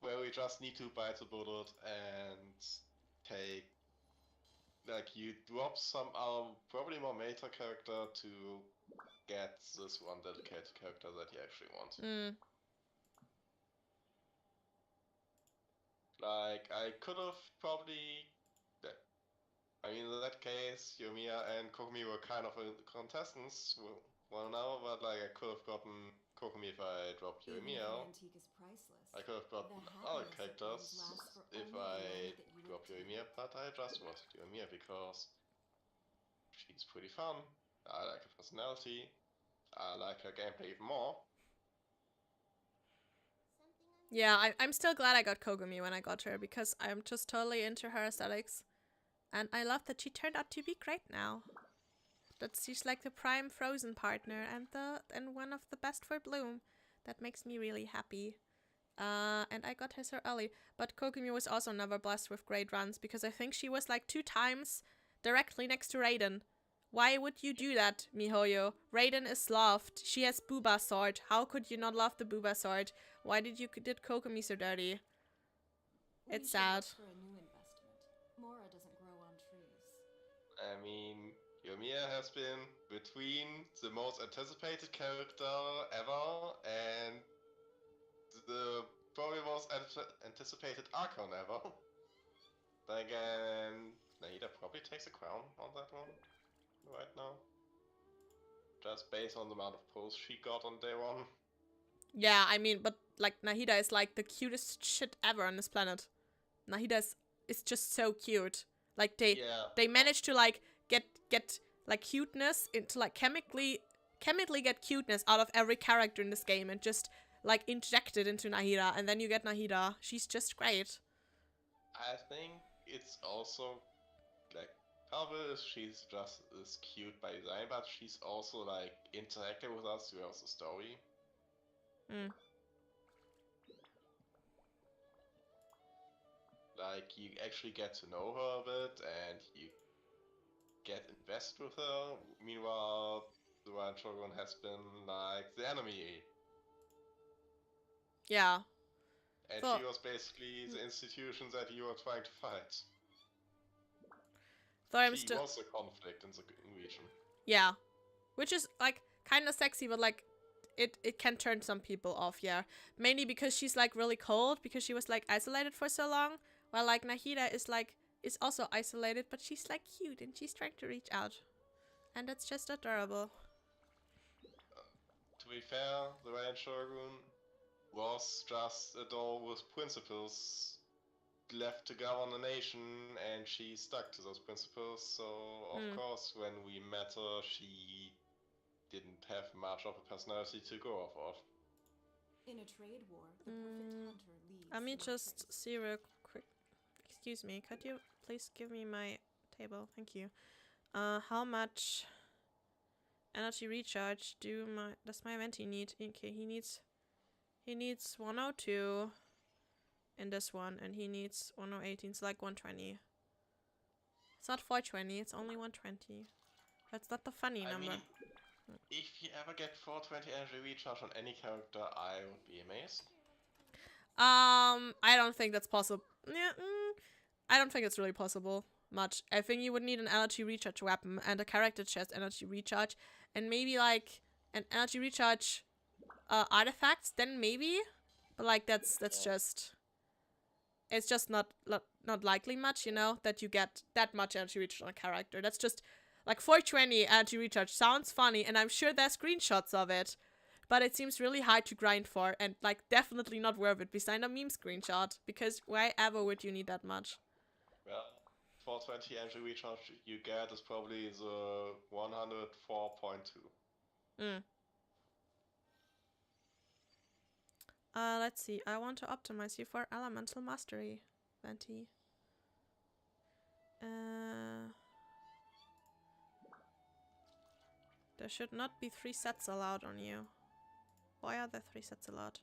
where we just need to bite the bullet and take, like, you drop some probably more meta character to get this one dedicated character that you actually want. Mm. Like, I could have probably, I mean, in that case, Yoimiya and Kokumi were kind of contestants, well now, but like, I could have gotten Kokumi if I dropped Even if Yoimiya. an antique is priceless, I could have gotten the other happiness it characters brings lasts for if only the I moment that you drop obtain Yoimiya, it. but I just wanted Yoimiya because she's pretty fun. I like her personality. I like her gameplay even more. Yeah, I'm still glad I got Kogumi when I got her, because I'm just totally into her aesthetics. And I love that she turned out to be great now. That she's like the prime Frozen partner and one of the best for Bloom. That makes me really happy. And I got her so early. But Kogumi was also never blessed with great runs, because I think she was like 2 times directly next to Raiden. Why would you do that, MiHoYo? Raiden is loved. She has Booba sword. How could you not love the Booba sword? Why did Kogumi so dirty? It's sad. For a new investment. Mora doesn't grow on trees. I mean, Yoimiya has been between the most anticipated character ever and the probably most anticipated Archon ever. Then again, Nahida probably takes a crown on that one right now. Just based on the amount of posts she got on day 1. Yeah, I mean, but like Nahida is like the cutest shit ever on this planet. Nahida is just so cute. Like they managed to like get like cuteness into like chemically get cuteness out of every character in this game and just like inject it into Nahida, and then you get Nahida. She's just great. I think it's also like probably she's just is cute by design, but she's also like interacting with us throughout the story. Mm. Like, you actually get to know her a bit, and you get invested with her. Meanwhile, the Ryan Shogun has been, like, the enemy. Yeah. And So, she was basically the institution that you were trying to fight. She was a conflict in the region. Yeah. Which is, like, kind of sexy, but, like, it can turn some people off, yeah. Mainly because she's, like, really cold, because she was, like, isolated for so long. While, like, Nahida is, like, is also isolated, but she's, like, cute, and she's trying to reach out. And that's just adorable. To be fair, the Ryan Shogun was just a doll with principles left to govern a nation, and she stuck to those principles. So, of course, when we met her, she didn't have much of a personality to go off of. In a trade war, the perfect hunter leads. Let me just see real quick. Excuse me, could you please give me my table? Thank you. How much energy recharge does my Venti need? Okay, he needs 102 in this one, and he needs 118, it's like 120. It's not 420, it's only 120. That's not the funny number. Mean, if you ever get 420 energy recharge on any character, I would be amazed. I don't think that's possible. Yeah, I don't think it's really possible much. I think you would need an energy recharge weapon and a character chest energy recharge, and maybe like an energy recharge artifacts, then maybe. But like that's just, it's just not likely much, you know, that you get that much energy recharge on a character. That's just like 420 energy recharge sounds funny, and I'm sure there's screenshots of it. But it seems really hard to grind for, and like definitely not worth it beside a meme screenshot, because why ever would you need that much? Well, 420 energy recharge you get is probably the 104.2. Let's see. I want to optimize you for elemental mastery, Venti. There should not be 3 sets allowed on you. Why are there 3 sets allowed?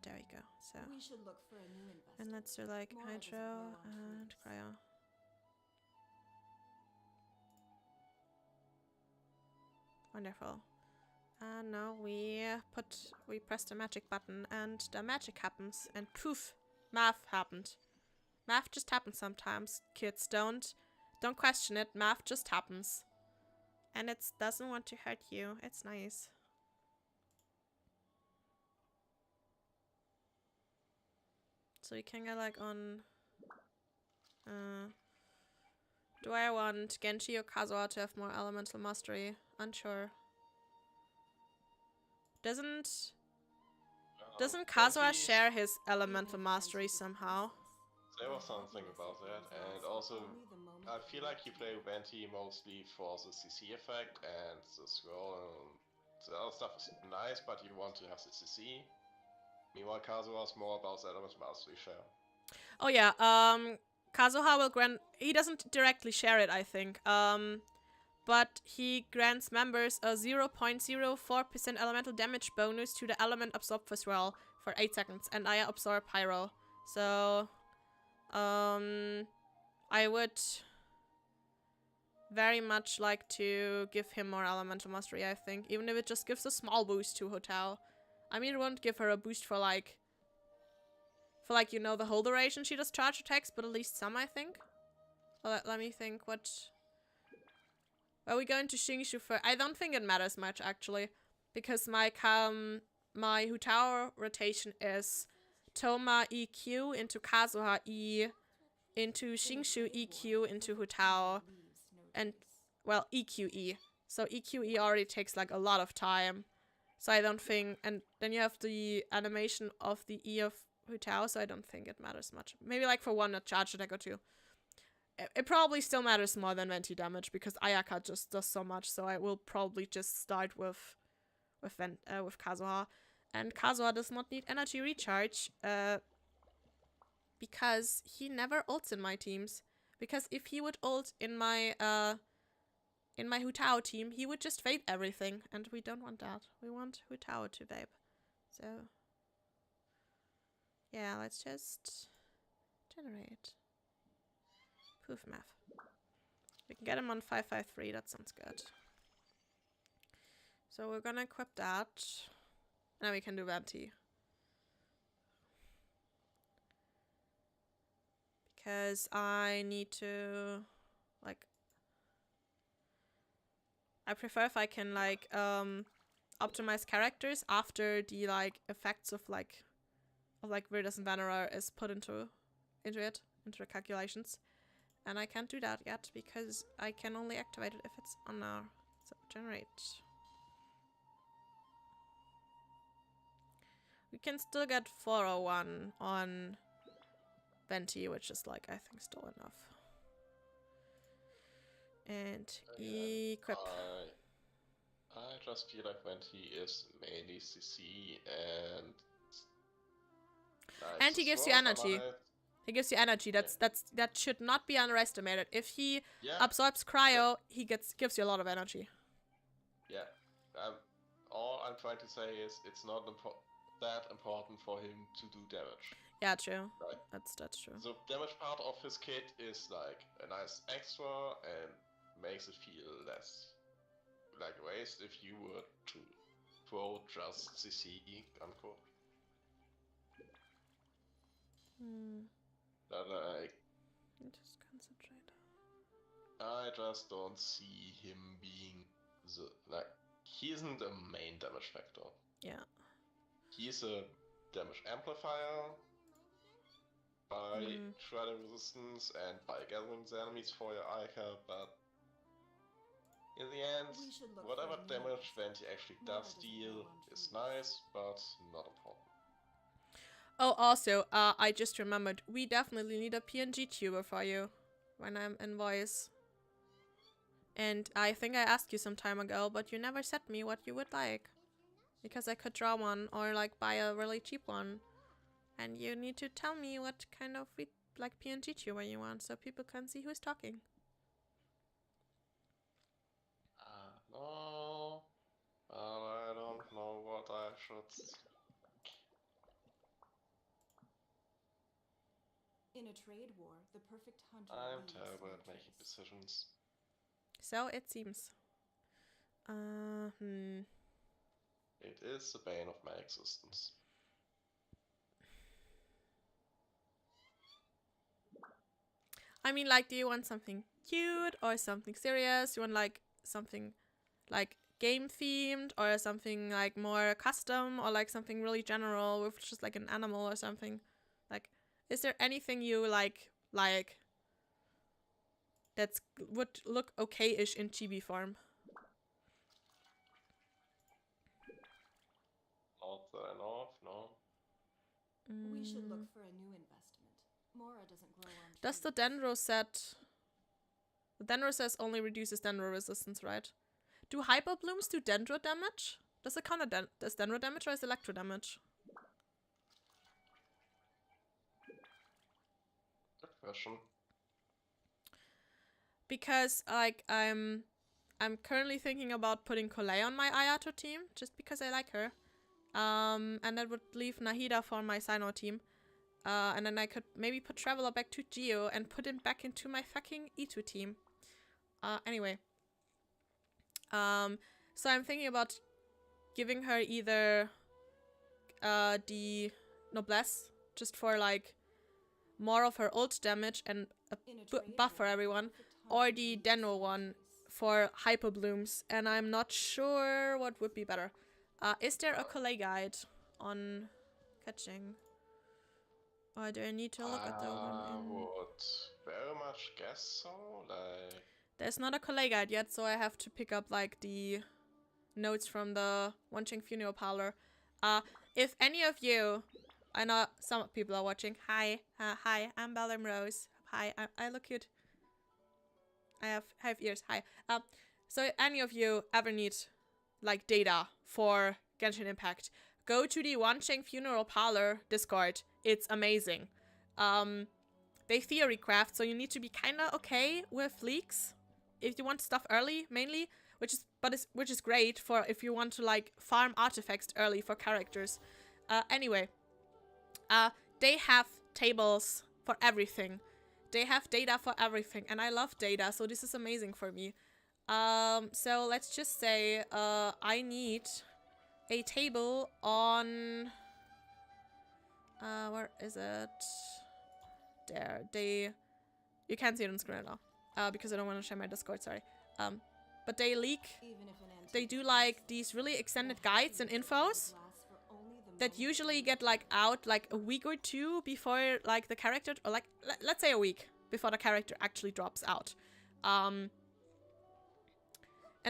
There we go. So we should look for a new investment. And let's do like hydro and cryo. Wonderful. And now we press the magic button and the magic happens and poof, math happened. Math just happens sometimes. Kids, don't question it. Math just happens. And it doesn't want to hurt you. It's nice. So you can get like on do I want Genshi or Kazuha to have more elemental mastery? Unsure. Doesn't Kazuha Venti, share his elemental mastery somehow? there was something about that, and also I feel like you play Venti mostly for the CC effect and the scroll and the other stuff is nice, but you want to have the CC. Meanwhile, Kazuha is more about the elemental mastery share. Oh yeah, Kazuha will grant... He doesn't directly share it, I think. But he grants members a 0.04% elemental damage bonus to the element absorbed for swirl for 8 seconds. And I absorb pyro. So... I would very much like to give him more elemental mastery, I think. Even if it just gives a small boost to Hotao. I mean, it won't give her a boost for like, you know, the whole duration she does charge attacks, but at least some, I think. Well, let me think, what... Are we going to Shingshu first? I don't think it matters much, actually. Because my Hutao rotation is Toma EQ into Kazuha E into Shingshu EQ into Hutao. And, well, EQE. So EQE already takes, like, a lot of time. So I don't think... And then you have the animation of the E of Hutao, so I don't think it matters much. Maybe, like, for one charge attack or two. It probably still matters more than Venti damage, because Ayaka just does so much, so I will probably just start with Kazuha. And Kazuha does not need energy recharge, because he never ults in my teams. Because if he would ult in my Hutao team, he would just vape everything, and we don't want that. We want Hutao to vape. So, yeah, let's just generate. Poof math. We can get him on 553, that sounds good. So we're gonna equip that. Now we can do Venti. Because I need to, like... I prefer if I can, like, optimize characters after the, like, effects of Virtus and Vanera is put into the calculations. And I can't do that yet because I can only activate it if it's on now. So generate. We can still get 401 on Venti, which is like, I think, still enough. And equip. I just feel like Venti is mainly CC and... Nice. And he gives you energy. He gives you energy. That should not be underestimated. If he absorbs cryo, he gives you a lot of energy. Yeah. All I'm trying to say is it's not that important for him to do damage. Yeah, true. Right? That's true. The damage part of his kit is like a nice extra and makes it feel less like waste if you were to throw just CC unquote. But Just concentrate. I just don't see him being he isn't a main damage factor. Yeah. He's a damage amplifier by shredding resistance and by gathering the enemies for your Ica, but in the end, whatever damage Venti actually does deal is nice, but not important. Oh, also, I just remembered, we definitely need a PNG tuber for you when I'm in voice. And I think I asked you some time ago, but you never said me what you would like. Because I could draw one or like buy a really cheap one. And you need to tell me what kind of PNG tuber you want so people can see who's talking. No, I don't know what I should... In a trade war, the perfect hunter I'm leaves terrible no at making trace. decisions. So it seems. It is the bane of my existence. I mean, like, do you want something cute or something serious? You want like something like game themed or something like more custom or like something really general with just like an animal or something? Like, is there anything you like that's would look okay-ish in chibi form? Not that I know of, no. We should look for a new investment. Mora doesn't grow on trees. Does the Dendro set... The Dendro says only reduces Dendro resistance, right? Do Hyper Blooms do Dendro damage? Does it count as Dendro damage or is Electro damage? Good question. Because, like, I'm currently thinking about putting Kolei on my Ayato team, just because I like her. And that would leave Nahida for my Sino team. And then I could maybe put Traveler back to Geo and put him back into my fucking E2 team. Anyway. So I'm thinking about giving her either the Noblesse, just for like more of her ult damage and a buff for everyone, or the Deno one for Hyper Blooms, and I'm not sure what would be better. Is there a Kolei guide on catching? Or do I need to look at the one I in... would very much guess so, like... There's not a Kolei guide yet, so I have to pick up like the notes from the Wanching Funeral Parlor. If any of you, I know some people are watching. Hi, hi, I'm Beldame Rose. Hi, I look cute. I have ears. Hi. So if any of you ever need like data for Genshin Impact, go to the Wanching Funeral Parlor Discord. It's amazing. They theory craft, so you need to be kind of okay with leaks if you want stuff early, mainly, which is great for if you want to like farm artifacts early for characters. Anyway, they have tables for everything. They have data for everything, and I love data, so this is amazing for me. So let's just say I need a table on where is it? There. You can't see it on screen right now. Because I don't want to share my Discord, sorry. But they leak. They do like these really extended guides and infos that usually get like out like a week or two before like the character, or like let's say a week before the character actually drops out. And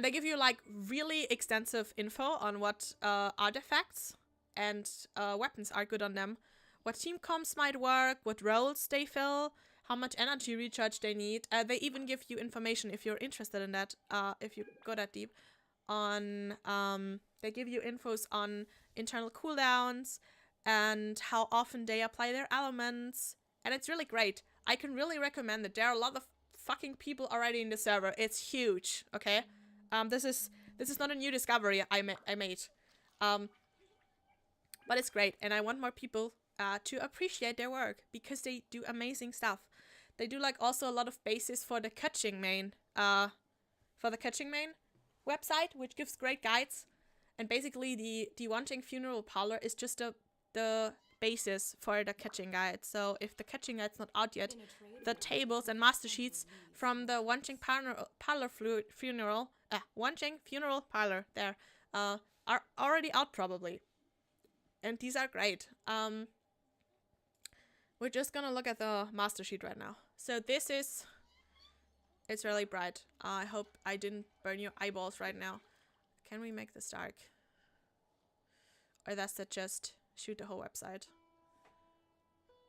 they give you like really extensive info on what artifacts and weapons are good on them, what team comps might work, what roles they fill, how much energy recharge they need. They even give you information if you're interested in that, if you go that deep, on, they give you infos on internal cooldowns and how often they apply their elements, and it's really great. I can really recommend it. There are a lot of fucking people already in the server. It's huge, okay? This is not a new discovery I made. But it's great, and I want more people to appreciate their work because they do amazing stuff. They do like also a lot of bases for the Catching main, website, which gives great guides. And basically the Wanting Funeral Parlor is just the basis for the Catching guide. So if the Catching guide's not out yet, the tables and master sheets from the Wanting Funeral Parlor there are already out probably. And these are great. We're just gonna look at the master sheet right now. So this is... It's really bright. I hope I didn't burn your eyeballs right now. Can we make this dark? Or does that just shoot the whole website?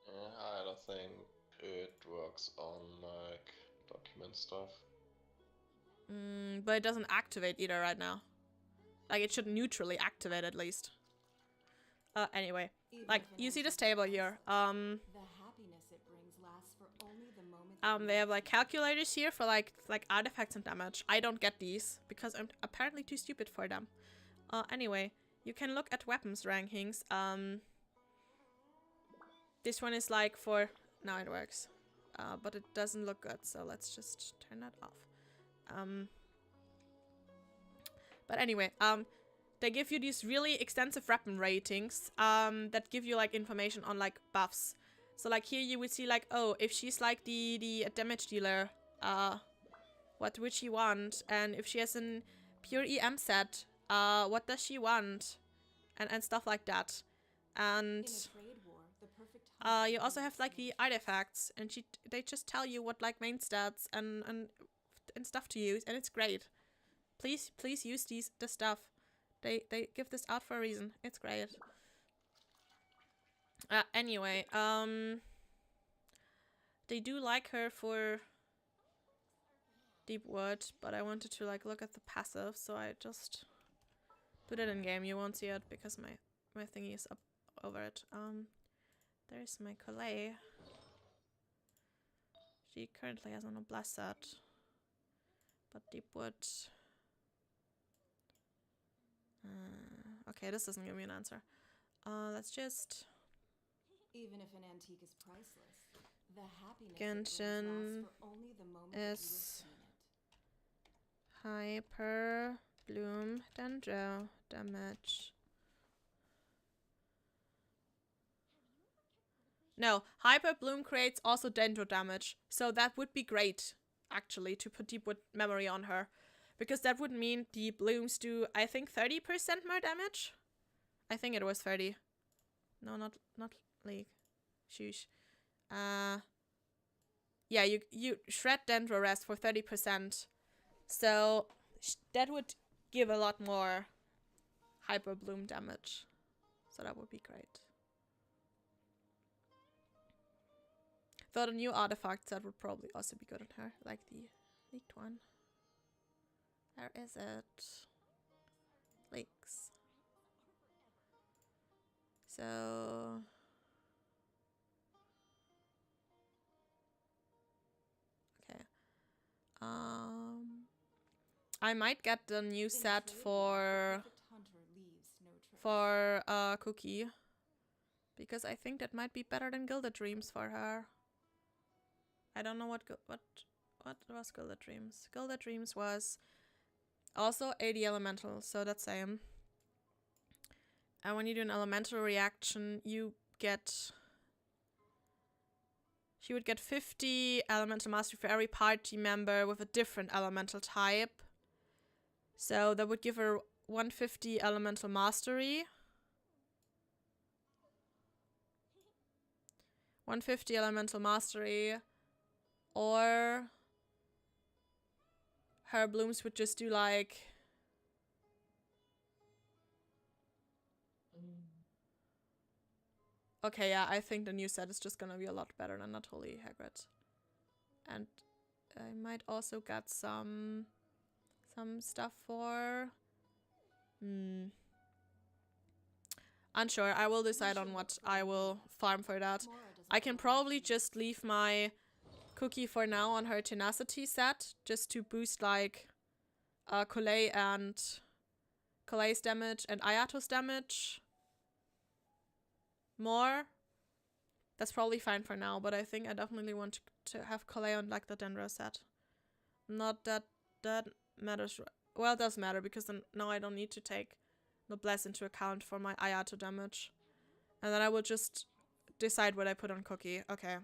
I don't think it works on like document stuff. But it doesn't activate either right now. Like it should neutrally activate at least. Anyway, like you see this table here. They have like calculators here for like artifacts and damage. I don't get these because I'm apparently too stupid for them. Anyway, you can look at weapons rankings. This one is like for... Now it works. But it doesn't look good, so let's just turn that off. But anyway, they give you these really extensive weapon ratings that give you like information on like buffs. So like here you would see like, oh, if she's like the damage dealer, what would she want? And if she has an pure EM set, what does she want? And stuff like that. And In a trade war, the perfect hunter you also have leaves like no the choice. artifacts, and they just tell you what like main stats and stuff to use, and it's great. Please use the stuff. They give this out for a reason. It's great. Anyway, they do like her for Deepwood, but I wanted to like look at the passive, so I just put it in game. You won't see it because my thingy is up over it. There's my Collet. She currently has on a blast set, but Deepwood. Okay, this doesn't give me an answer. Let's just Even if an antique is priceless, the happiness it Genshin brings lasts for only the moment that you is obtain it. Hyper Bloom Dendro damage. No, Hyper Bloom creates also Dendro damage, so that would be great, actually, to put Deepwood Memory on her. Because that would mean the blooms do, I think, 30% more damage? I think it was 30. No, not League. Shush. Yeah, you shred Dendro Rest for 30%. So that would give a lot more Hyper Bloom damage. So that would be great. Though the new artifacts that would probably also be good on her, like the leaked one. Where is it? Leaks. So okay. I might get the new In a set trade war, the for perfect hunter leaves no trace. Cookie, because I think that might be better than Gilded Dreams for her. I don't know what was Gilded Dreams. Gilded Dreams was also 80 elemental, so that's same. And when you do an elemental reaction, she would get 50 elemental mastery for every party member with a different elemental type. So that would give her 150 elemental mastery. 150 elemental mastery. Or her blooms would just do like okay, yeah, I think the new set is just gonna be a lot better than Not Holy Hagrid. And I might also get some stuff for unsure. I will decide on what I will farm for that. I can probably just leave my Cookie for now on her Tenacity set, just to boost like Collet and Collet's damage and Ayato's damage more. That's probably fine for now, but I think I definitely want to have Collet on like the Dendro set. Not that that matters. Well, it does matter because then now I don't need to take Noblesse into account for my Ayato damage. And then I will just decide what I put on Cookie. Okay.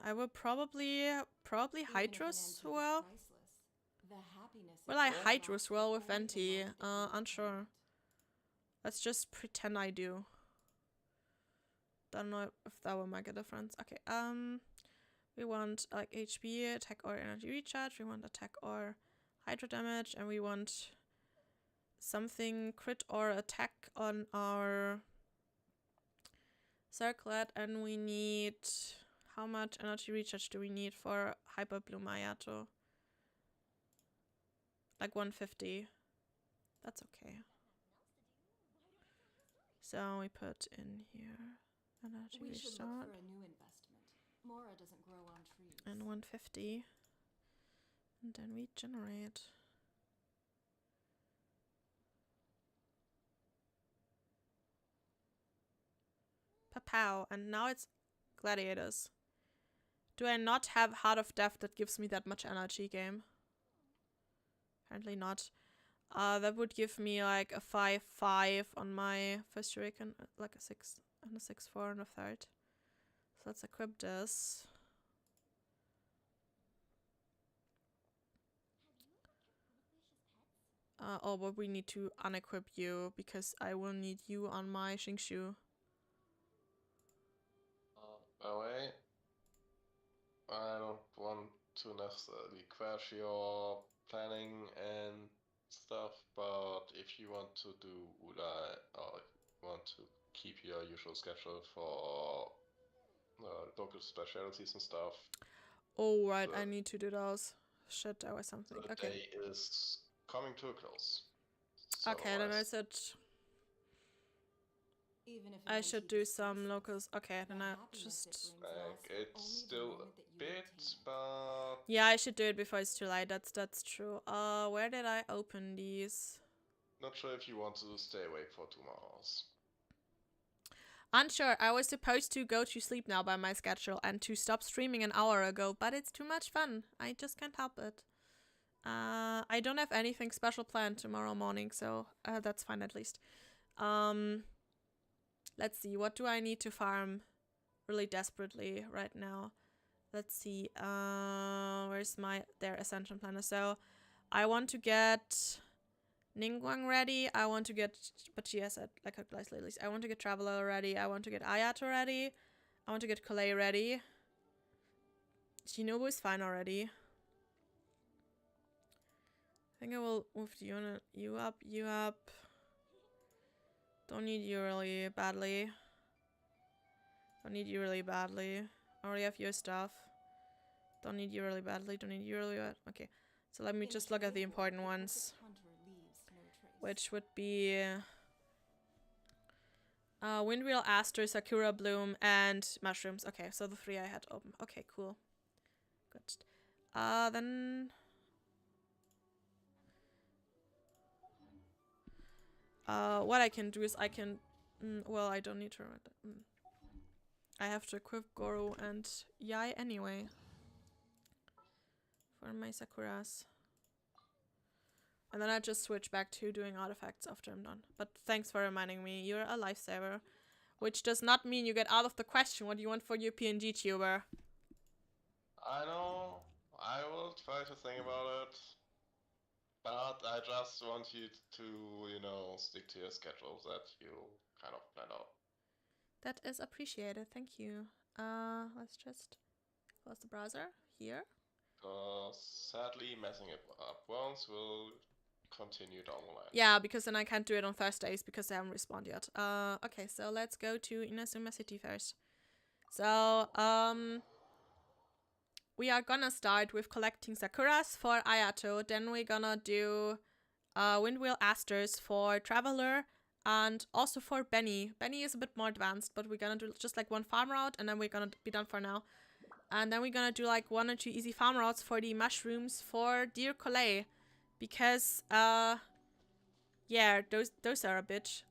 I will probably Hydros well. Will I Hydros well with Venti? Unsure. Let's just pretend I do. Don't know if that will make a difference. Okay, we want like HP, attack or energy recharge, we want attack or hydro damage, and we want something crit or attack on our circlet, and we need how much energy recharge do we need for Hyper Bloom Ayato? Like 150. That's okay. So we put in here energy We should look restart for a new investment. Mora doesn't grow on trees. and 150. And then we generate. Papow, and now it's gladiators. Do I not have Heart of Death that gives me that much energy, game? Apparently not. That would give me like a 5-5 on my first shuriken, like a 6 and a 6-4 on a third. So let's equip this. Oh, but we need to unequip you because I will need you on my Xingshu. By the way, I don't want to necessarily crash your planning and stuff, but if you want to do Ula, or want to keep your usual schedule for local specialties and stuff. Oh, right, I need to do those. Shit, there was something. The Okay. day is coming to a close. So Okay, then I said Even if it I makes should you do just some restless, locals. Okay, the then I happiness just... it brings like, lasts it's only the still moment a that you bit, obtain it. but Yeah, I should do it before it's too late. That's true. Where did I open these? not sure if you want to stay awake for 2 more hours. Unsure. I was supposed to go to sleep now by my schedule and to stop streaming an hour ago, but it's too much fun. I just can't help it. I don't have anything special planned tomorrow morning, so that's fine at least. Let's see. What do I need to farm really desperately right now? Let's see. Where's their ascension planner? So I want to get Ningguang ready. I want to get, but she has like a glass lilies. I want to get Traveler ready. I want to get Ayato ready. I want to get Kalei ready. Shinobu is fine already. I think I will move you up. Don't need you really badly. Don't need you really badly. I already have your stuff. Don't need you really badly. Don't need you really bad. Okay. So let me just look at the important ones. Which would be Windwheel, Aster, Sakura Bloom, and Mushrooms. Okay, so the 3 I had open. Okay, cool. Good. Then what I can do is I can well, I don't need to remember that. I have to equip Goro and Yai anyway for my Sakuras. And then I just switch back to doing artifacts after I'm done. But thanks for reminding me. You're a lifesaver. Which does not mean you get out of the question what you want for your PNG tuber. I know. I will try to think about it. But I just want you to, you know, stick to your schedule that you kind of planned out. That is appreciated. Thank you. Let's just close the browser here. Sadly, messing it up once will continue down the line. Yeah, because then I can't do it on Thursdays because I haven't responded yet. Okay, so let's go to Inazuma City first. So, we are gonna start with collecting Sakuras for Ayato. Then we're gonna do Windwheel Asters for Traveler and also for Benny. Benny is a bit more advanced, but we're gonna do just like one farm route and then we're gonna be done for now. And then we're gonna do like 1 or 2 easy farm routes for the mushrooms for Dear Collet. Because, yeah, those are a bitch.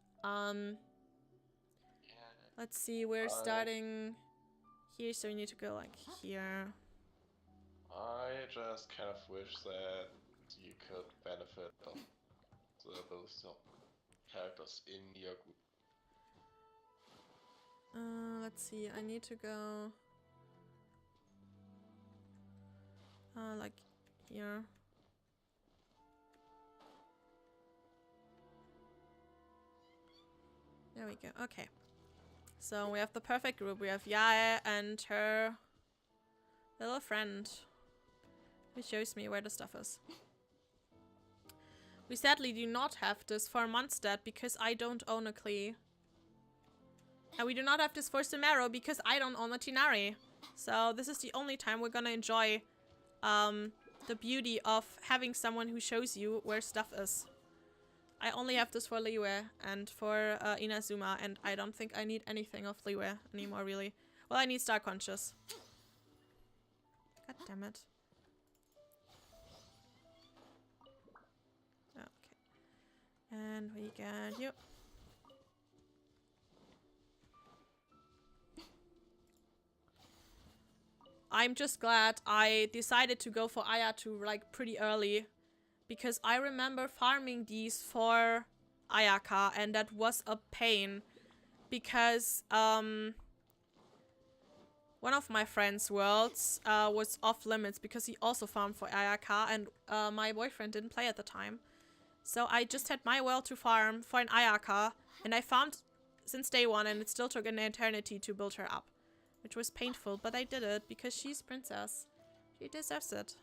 Let's see, we're starting here, so we need to go like here. I just kind of wish that you could benefit of the abilities of characters in your group. Let's see, I need to go like here. There we go. Okay. So we have the perfect group. We have Yae and her little friend who shows me where the stuff is. We sadly do not have this for Mondstadt because I don't own a Klee. And we do not have this for Sumeru because I don't own a Tinari. So this is the only time we're gonna enjoy the beauty of having someone who shows you where stuff is. I only have this for Liyue and for Inazuma, and I don't think I need anything of Liyue anymore, really. Well, I need Star Conscious. God damn it. Okay. And we got you. I'm just glad I decided to go for Ayatu like pretty early. because I remember farming these for Ayaka, and that was a pain because one of my friend's worlds was off limits because he also farmed for Ayaka, and my boyfriend didn't play at the time. So I just had my world to farm for an Ayaka, and I farmed since day one, and it still took an eternity to build her up, which was painful, but I did it because she's princess. She deserves it.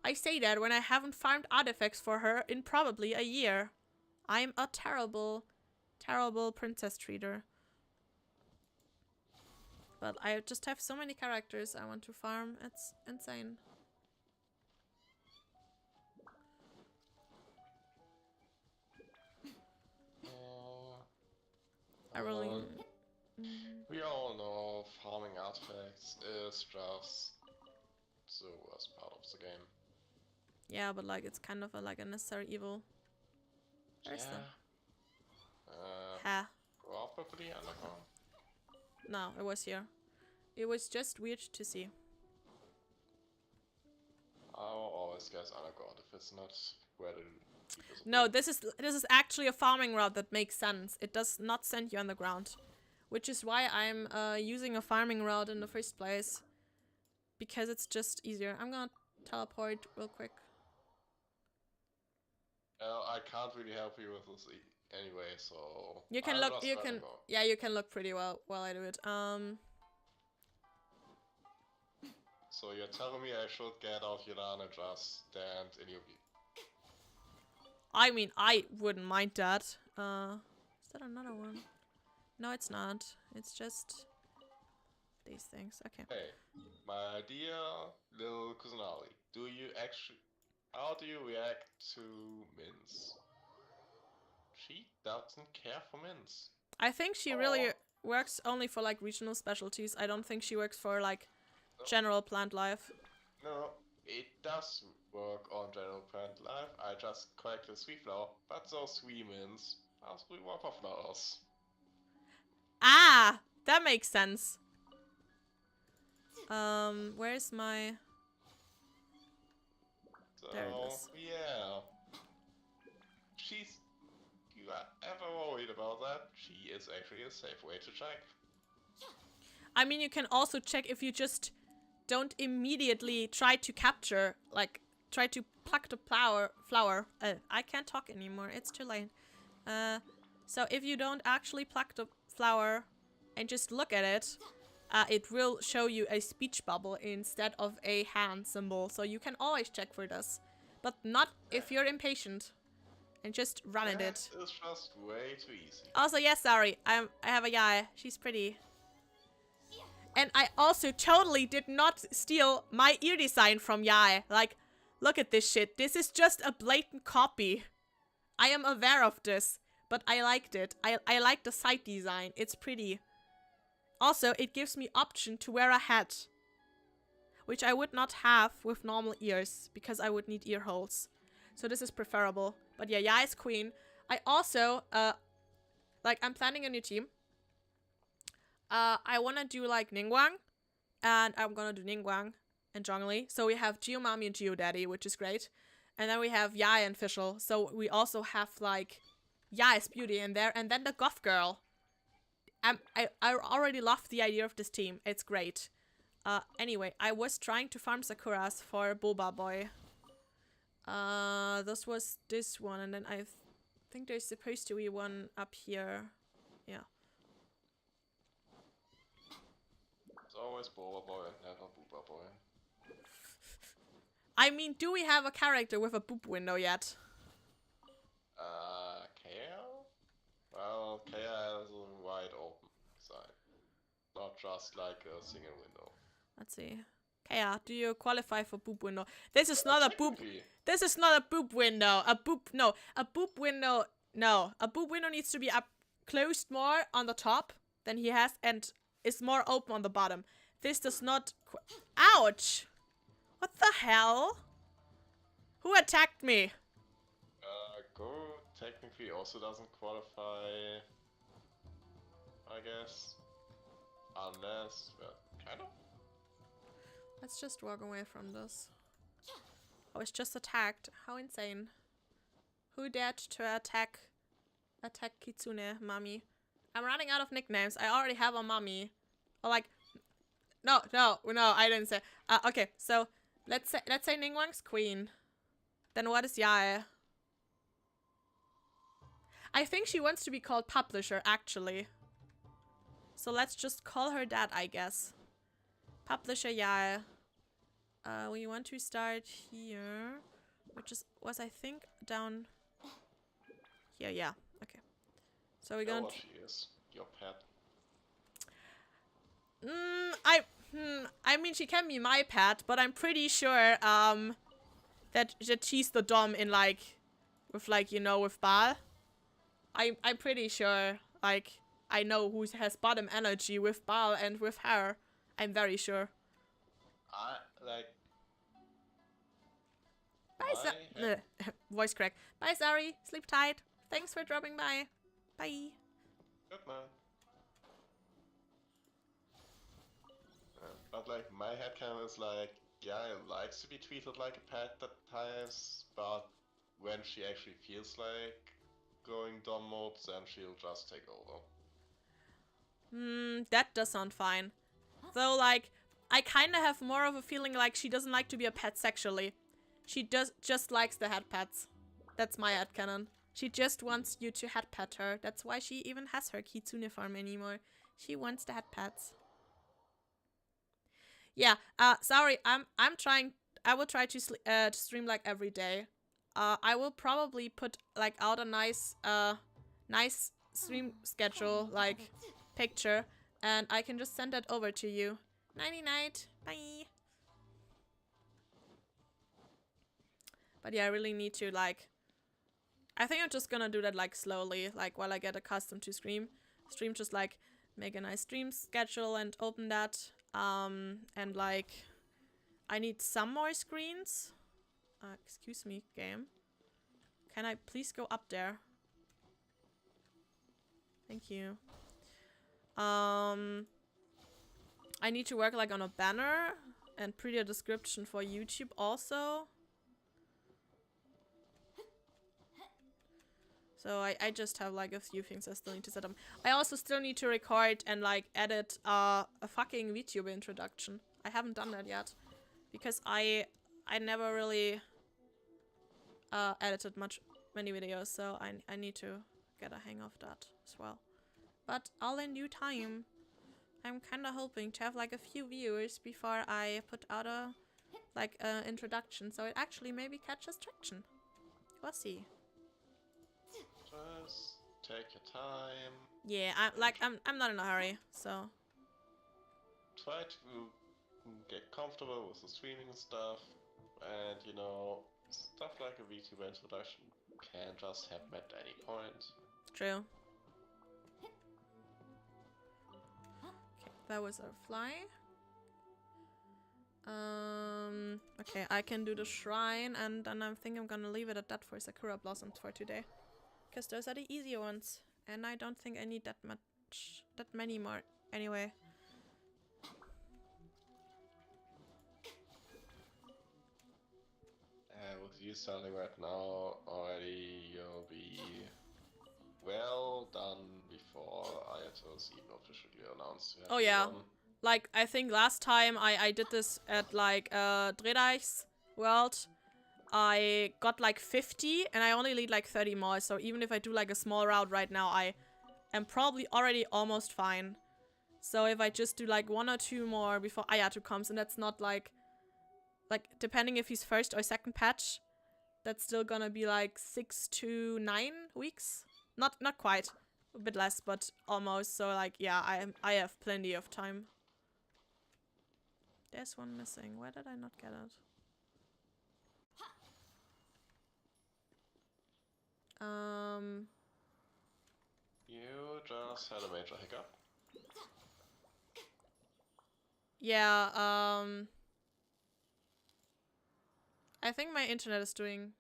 I say that when I haven't farmed artifacts for her in probably a year. I'm a terrible, terrible princess treater. But I just have so many characters I want to farm. It's insane. I really... We all know farming artifacts is just the worst part of the game. Yeah, but like it's kind of a, like a necessary evil. Where's Ha. Probably underground. No, it was here. It was just weird to see. I will always guess underground if it's not where the... No, this is actually a farming route that makes sense. It does not send you underground, which is why I'm using a farming route in the first place, because it's just easier. I'm gonna teleport real quick. I can't really help you with this anyway, so you can look. You can. Yeah, you can look pretty well while I do it. So you're telling me I should get out Yolanda and just stand in Yugi? I mean, I wouldn't mind that. Is that another one? No, it's not. It's just these things. Okay. Hey, my dear little Kusanali, do you actually... How do you react to Mince? She doesn't care for Mince. I think she really works only for like regional specialties. I don't think she works for like general plant life. No, it does work on general plant life. I just collected 3 flowers, but those 3 mints are 3 water flowers. Ah, that makes sense. Where's my... So, there it is. Yeah. You are ever worried about that? She is actually a safe way to check. I mean, you can also check if you just don't immediately try to capture, like, try to pluck the flower. I can't talk anymore, it's too late. So if you don't actually pluck the flower and just look at it, it will show you a speech bubble instead of a hand symbol. So you can always check for this, but not if you're impatient and just run at it. It's just way too easy. Also, yes, sorry, I have a Yai. She's pretty. And I also totally did not steal my ear design from Yai. Like, look at this shit. This is just a blatant copy. I am aware of this, but I liked it. I like the side design. It's pretty. Also, it gives me option to wear a hat, which I would not have with normal ears because I would need ear holes. So this is preferable. But yeah, Yai is queen. I also, like, I'm planning a new team. I want to do like Ningguang, and I'm gonna do Ningguang and Zhongli. So we have Geomami and Geodaddy, which is great. And then we have Yai and Fischl. So we also have like Yai's Beauty in there, and then the Goth Girl. I already love the idea of this team. It's great. Anyway, I was trying to farm Sakuras for Boba Boy. This was this one, and then I think there's supposed to be one up here. Yeah. It's always Boba Boy and never Booba Boy. I mean, do we have a character with a boop window yet? Kea? Well, Kea has a wide open design. Not just like a single window. Let's see. Kea, do you qualify for boop window? This is not a boop. This is not a boop window. A boop window. No, a boop window needs to be up closed more on the top than he has, and is more open on the bottom. This does not. Ouch! What the hell? Who attacked me? Go technically also doesn't qualify, I guess. Unless, kind of. Let's just walk away from this. I was just attacked. How insane. Who dared to attack Kitsune, mommy? I'm running out of nicknames. I already have a mommy. Or like, no, I didn't say. Okay, so let's say Ningguang's queen. Then what is Yae? I think she wants to be called publisher, actually. So let's just call her that, I guess. Publisher Yae. We want to start here, which was I think down here. Yeah. Okay. So we're going. What she is, your pet. I mean, she can be my pet, but I'm pretty sure that she's the dom in like, with like, you know, with Baal. I'm pretty sure, like, I know who has bottom energy with Baal and with her. I'm very sure. Bye, voice crack. Bye, Sari. Sleep tight. Thanks for dropping by. Bye. Good night. But like, my headcanon is like, yeah, it likes to be treated like a pet at times, but when she actually feels like going dom mode, then she'll just take over. That does sound fine. Though, like, I kind of have more of a feeling like she doesn't like to be a pet sexually. She just likes the head pets. That's my headcanon. She just wants you to head pet her. That's why she even has her kitsune farm anymore. She wants the head pets. Yeah, sorry, I'm trying. I will try to stream like every day. I will probably put like out a nice stream schedule, like picture, and I can just send that over to you. Nighty night, bye. But yeah, I really need to like. I think I'm just gonna do that like slowly, like while I get accustomed to stream, just like make a nice stream schedule and open that. And like, I need some more screens. Excuse me, game. Can I please go up there? Thank you. I need to work like on a banner and prettier description for YouTube also. So I just have like a few things I still need to set up. I also still need to record and like edit a fucking VTube introduction. I haven't done that yet because I never really edited many videos, so I need to get a hang of that as well. But all in due time. I'm kind of hoping to have like a few viewers before I put out a introduction, so it actually maybe catches traction. We'll see. Just take your time. Yeah, I'm not in a hurry, so Try to get comfortable with the streaming stuff, and you know, stuff like a VTuber introduction can just happen at any point. true. Okay, that was a fly. Okay, I can do the shrine, and then I think I'm gonna leave it at that for Sakura Blossoms for today. Because those are the easier ones. And I don't think I need that many more. Anyway. With you selling right now, already you'll be well done before Ayato's even officially announced. Oh yeah. Like, I think last time I did this at like Dredaich's World. I got like 50 and I only need like 30 more, so even if I do like a small route right now, I am probably already almost fine. So if I just do like 1 or 2 more before Ayato comes, and that's not like depending if he's first or second patch, that's still gonna be like 6 to 9 weeks. Not quite, a bit less, but almost. So like, yeah, I have plenty of time. There's one missing. Where did I not get it? You just had a major hiccup. Yeah, I think my internet is doing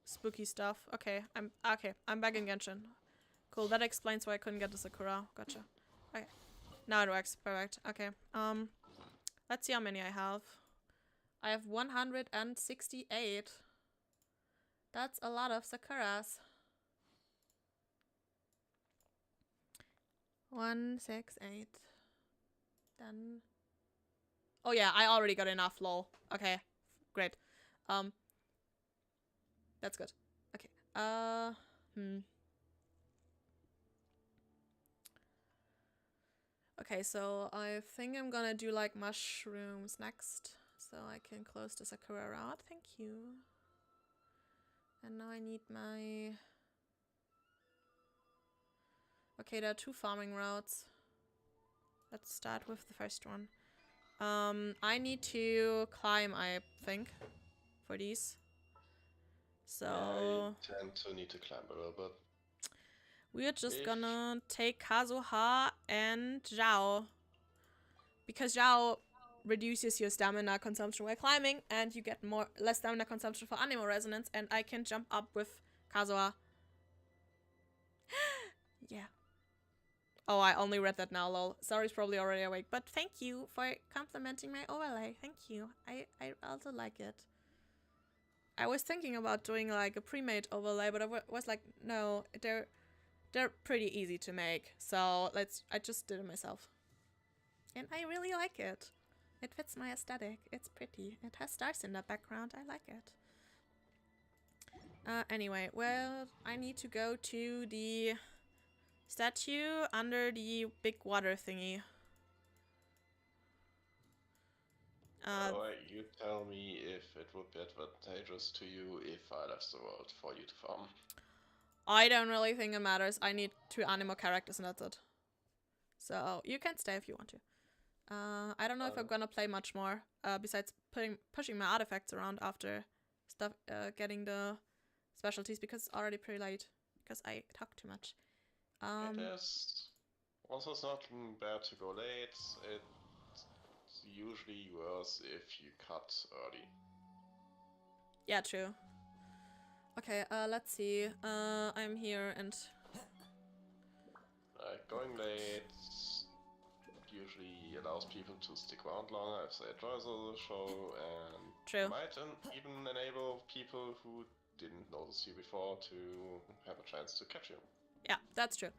spooky stuff. Okay, I'm back in Genshin. Cool, that explains why I couldn't get the Sakura. Gotcha. Okay. Now it works. Perfect. Okay. Let's see how many I have. I have 168. That's a lot of Sakuras. 168. Then. Oh yeah, I already got enough, lol. Okay, great. That's good. Okay. Okay, so I think I'm gonna do like mushrooms next, so I can close the Sakura route. Thank you. And now I need my. Okay, there are 2 farming routes. Let's start with the first one. I need to climb, I think, for these. So I tend to need to climb a little bit. we're just gonna take Kazuha and Zhao. Because Zhao reduces your stamina consumption while climbing, and you get less stamina consumption for animal resonance, and I can jump up with Kazuha. Yeah. Oh, I only read that now, lol. Sorry's probably already awake, but thank you for complimenting my overlay. Thank you. I also like it. I was thinking about doing like a pre-made overlay, but I was like, no, they're pretty easy to make. So I just did it myself. And I really like it. It fits my aesthetic. It's pretty. It has stars in the background. I like it. Anyway, well, I need to go to the statue under the big water thingy. You tell me if it would be advantageous to you if I left the world for you to farm. I don't really think it matters. I need 2 animal characters and that's it. So you can stay if you want to. I don't know if I'm gonna play much more, besides pushing my artifacts around after getting the specialties, because it's already pretty late, because I talk too much. It is. Also, it's not bad to go late. It's usually worse if you cut early. Yeah, true. Okay, let's see. I'm here and... Going late usually allows people to stick around longer if they enjoy the show, and True. might even enable people who didn't notice you before to have a chance to catch you. Yeah, that's true.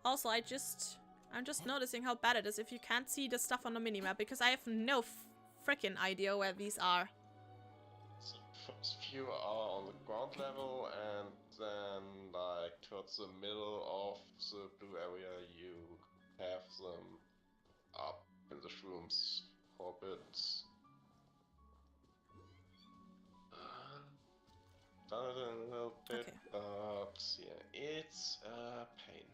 Also, I'm just noticing how bad it is if you can't see the stuff on the minimap, because I have no freaking idea where these are. So first few are on the ground level, and then like towards the middle of the blue area you have them up in the shrooms for a bit. Done it a little bit, Okay. but yeah, it's a pain.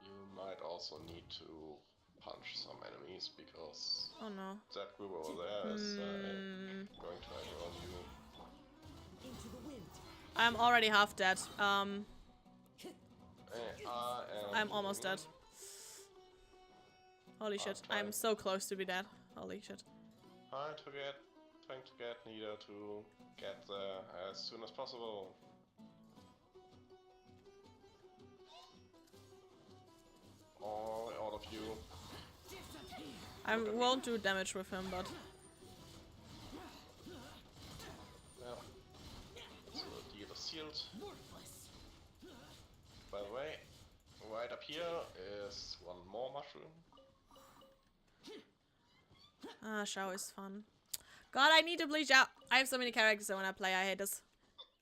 You might also need to punch some enemies, because Oh no. that group over there is going to aggro on you. I'm already half dead. I'm I'm almost dead. Holy shit. I'm so close to be dead. Holy shit. Trying to get Nida to get there as soon as possible. All of you. I won't do damage with him, but... Yeah. So the deal is sealed. By the way, right up here is one more mushroom. Ah, Shao is fun. God, I need to bleach out. I have so many characters I want to play. I hate this.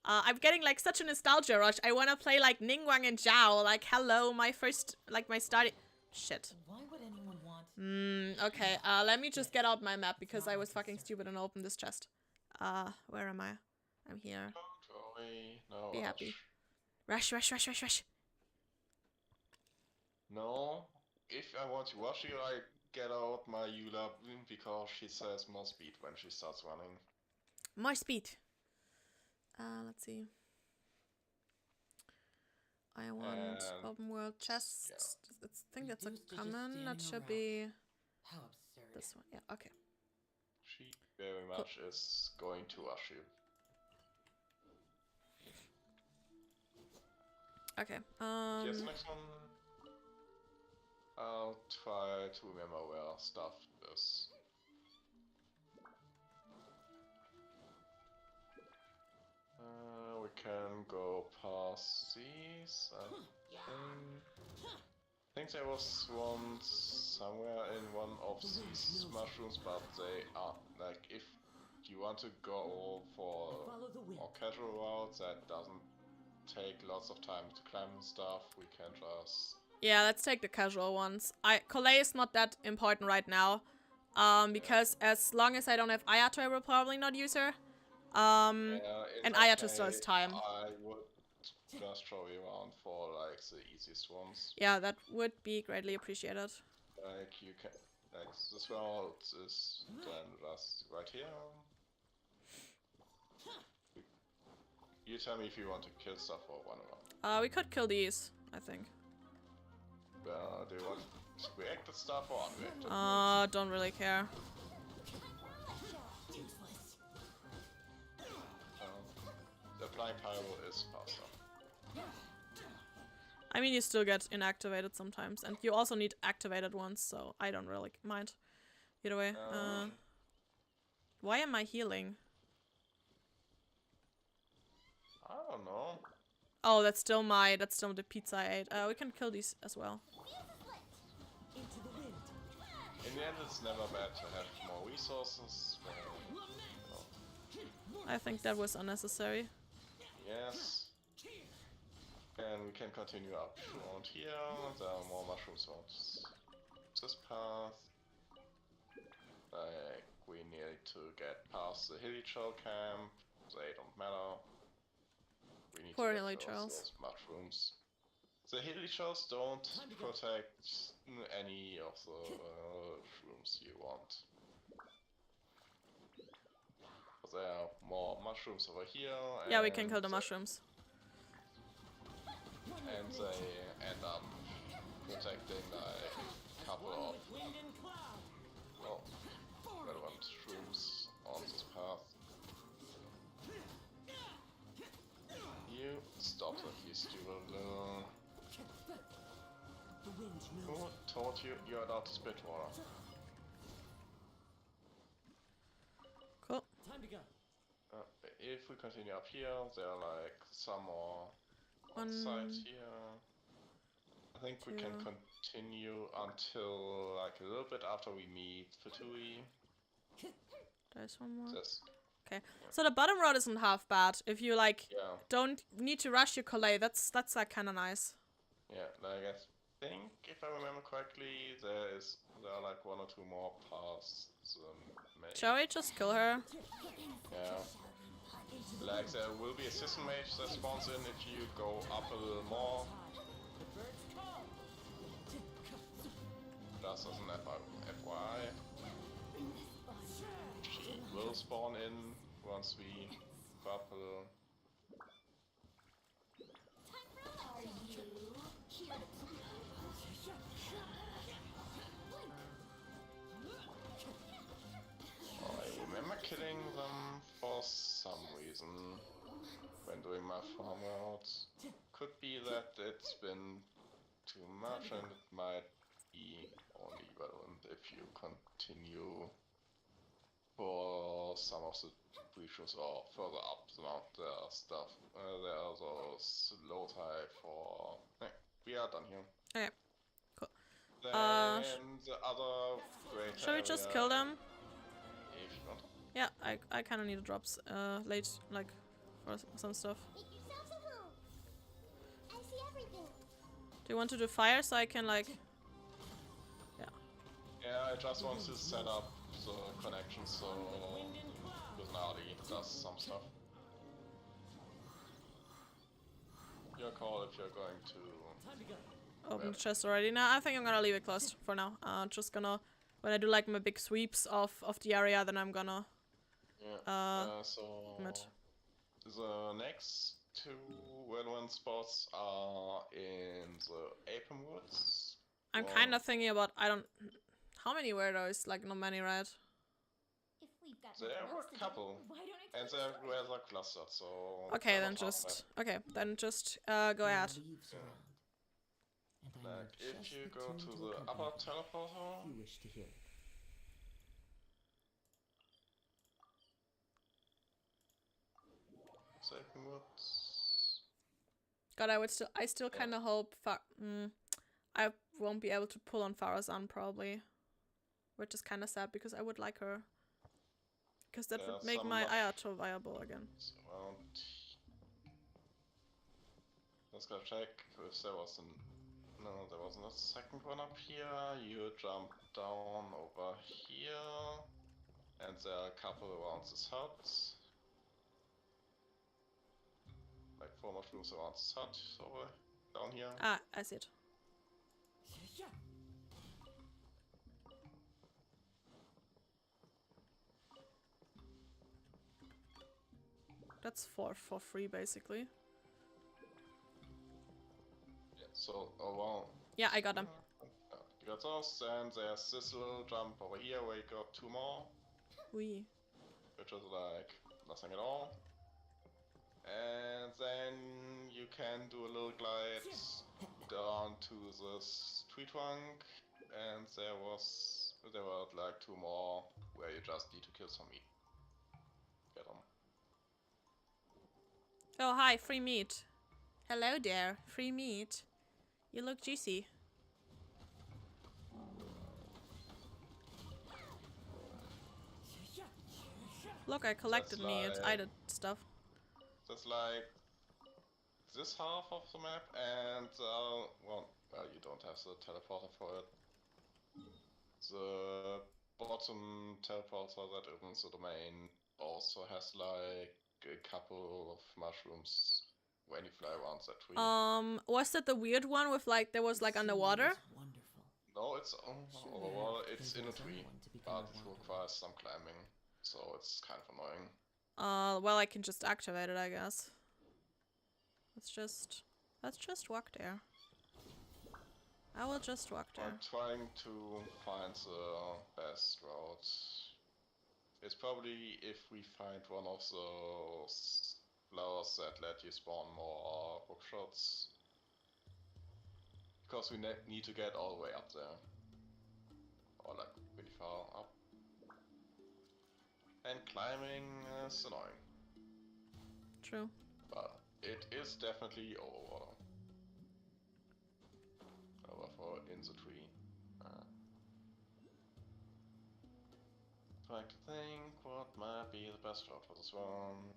I'm getting like such a nostalgia rush. I want to play like Ningguang and Zhao. Like, hello, my first, like my starting... Shit. Why would anyone want... Okay, let me just get out my map because I was fucking stupid and opened this chest. Where am I? I'm here. Don't worry. No. Be happy. Rush, rush, rush, rush, rush. No. If I want to rush you, I get out my Eula because she says more speed when she starts running. More speed. Let's see. I want open world chests. Yeah. I think that's a common. That should be How absurd. this one. Yeah, okay. She very much is going to rush you. Okay. Yes, next one. I'll try to remember where stuff is. We can go past these, I think there was one somewhere in one of these mushrooms, but they are, like, if you want to go for more casual routes that doesn't take lots of time to climb and stuff, we can just... Yeah, let's take the casual ones. Collei is not that important right now. Because as long as I don't have Ayato, I will probably not use her. And Ayato still has time. I would just show you around for like the easiest ones. Yeah, that would be greatly appreciated. Like you can, like this route is then just right here. You tell me if you want to kill stuff or one around. We could kill these, I think. Do you want reacted stuff or unreacted? Don't really care. Applying pyro is faster. I mean, you still get inactivated sometimes, and you also need activated ones, so I don't really mind. Either way. Why am I healing? I don't know. Oh, that's still the pizza I ate. We can kill these as well. In the end, it's never bad to have more resources. But, you know. I think that was unnecessary. Yes. And we can continue up around here. There are more mushrooms on this path. Like, we need to get past the Hilly-Churl camp. They don't matter. We need Poor to get Hilly-Churls. those mushrooms. The Hilly-Churls don't protect any of the shrooms you want. But there are more mushrooms over here. Yeah, we can kill the mushrooms. And they end up protecting like a couple of relevant shrooms on this path. You stop at least, you will. Who told you you're allowed to spit water? Cool. Time to go. If we continue up here, there are like some more on sides here. I think we can continue until like a little bit after we meet Fatui. There's one more. This. Okay, so the bottom road isn't half bad. If you like don't need to rush your Collei, that's like kind of nice. Yeah, like I think if I remember correctly, there are like one or two more paths. Shall we just kill her? Yeah. Like there will be a system mage that spawns in if you go up a little more. Just as an FYI. She will spawn in once we go up a little. I remember killing them for some reason when doing my farm routes. Could be that it's been too much and it might be only relevant if you continue for some of the regions or further up the mountain. There are stuff. There are those low tide for. We are done here. Okay, cool. Then the other great. Shall we just kill them? If you want. Yeah, I kind of need drops late, like for some stuff. Do you want to do fire so I can like? Yeah, I just want to set up the connection so Kusnadi does some stuff. Your call if you're going to Open the chest already. No, I think I'm gonna leave it closed for now. Just gonna when I do like my big sweeps of the area, then I'm gonna. So the next two relevant spots are in the Apem Woods. I'm kind of thinking about how many were those? Like not many, right? There were a couple, and they were rather clustered. So Like, if just you go returned to to the accompany upper you, teleporter, if you wish to hear it. saving woods. God, I still kind of hope I won't be able to pull on Farazan probably, which is kind of sad because I would like her, because that would make my Ayato viable again. Around. Let's go check if there was an. No, there wasn't a second one up here. You jump down over here, and there are a couple around this hut. Like 4 mushrooms around this hut over down here. Ah, I see it. That's for free basically. Yeah, so around. Yeah, I got them. You got those, and there's this little jump over here where you got 2 more. Oui. Which is like nothing at all. And then you can do a little glide down to this tree trunk, and there were like 2 more where you just need to kill some meat. Get them. Oh hi, free meat. Hello there, free meat. You look juicy. Look, I collected meat. I did stuff. There's like this half of the map, and well, you don't have the teleporter for it. The bottom teleporter that opens the domain also has like a couple of mushrooms when you fly around that tree. Was that the weird one with like there was like underwater? Wonderful. No, it's overwater. It's in a There's tree, anyone to become but a it walker. requires some climbing, so it's kind of annoying. Well, I can just activate it, I guess. Let's just walk there. I will just walk there. I'm trying to find the best route. It's probably if we find one of those flowers that let you spawn more hookshots. Because we need to get all the way up there. Or like really far up. And climbing is annoying. True. But it is definitely overwater. For in the tree. Trying to think what might be the best route for this one.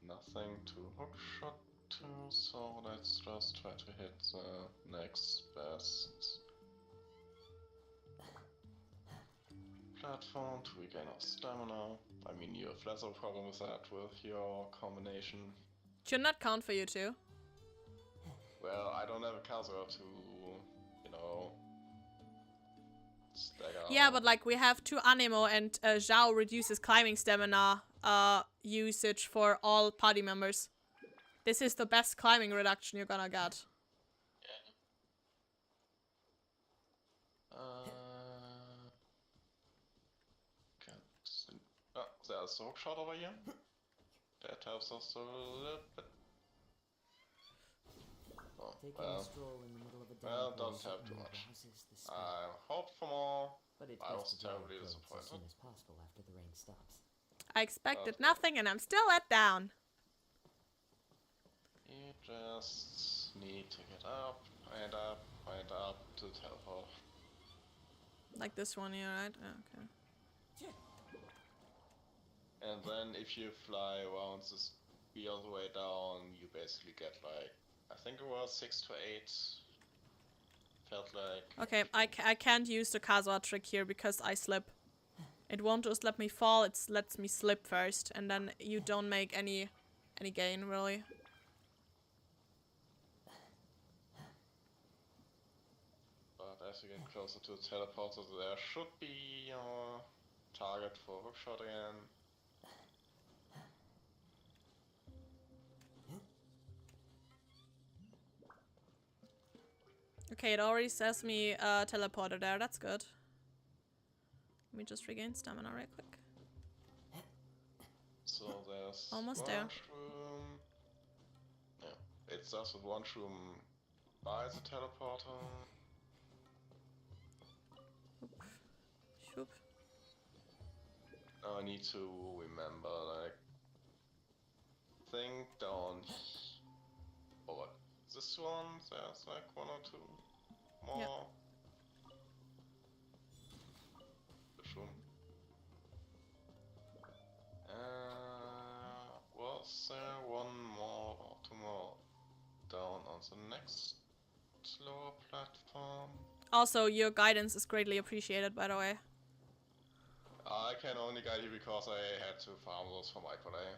Nothing to hookshot to, so let's just try to hit the next best platform to regain our stamina. I mean, you have less of a problem with that with your combination. Should not count for you too. Well, I don't have a Kazuha to, you know, stagger. Yeah, but like we have 2 Anemo and Zhao reduces climbing stamina usage for all party members. This is the best climbing reduction you're gonna get. Oh, there's a hookshot over here. That helps us a little bit. Oh, Taking a stroll in the middle of a well, damp don't woods have too certainly much. rouses the spirit. I hoped for more. But it's I best was to dry your terribly clothes as disappointed. soon as possible after the rain stops. I expected nothing and I'm still let down. You just need to get up, and up to teleport. Like this one here, right? Oh, okay. And then if you fly around this be all the way down, you basically get like, I think it was 6 to 8. Felt like. Okay, I can't use the Kazuha trick here because I slip. It won't just let me fall, it lets me slip first, and then you don't make any gain, really. But as you get closer to the teleporter, there should be your target for hookshot again. Okay, it already says me teleporter there, that's good. Let me just regain stamina right quick. So there's Almost one there. shroom. Yeah, it's just with one shroom by the teleporter. Shoop. Now I need to remember, like, think down. Oh, what? This one, there's like one or two more. Yep. The shroom. Was there one more or two more down on the next lower platform? Also, your guidance is greatly appreciated, by the way. I can only guide you because I had to farm those for my play.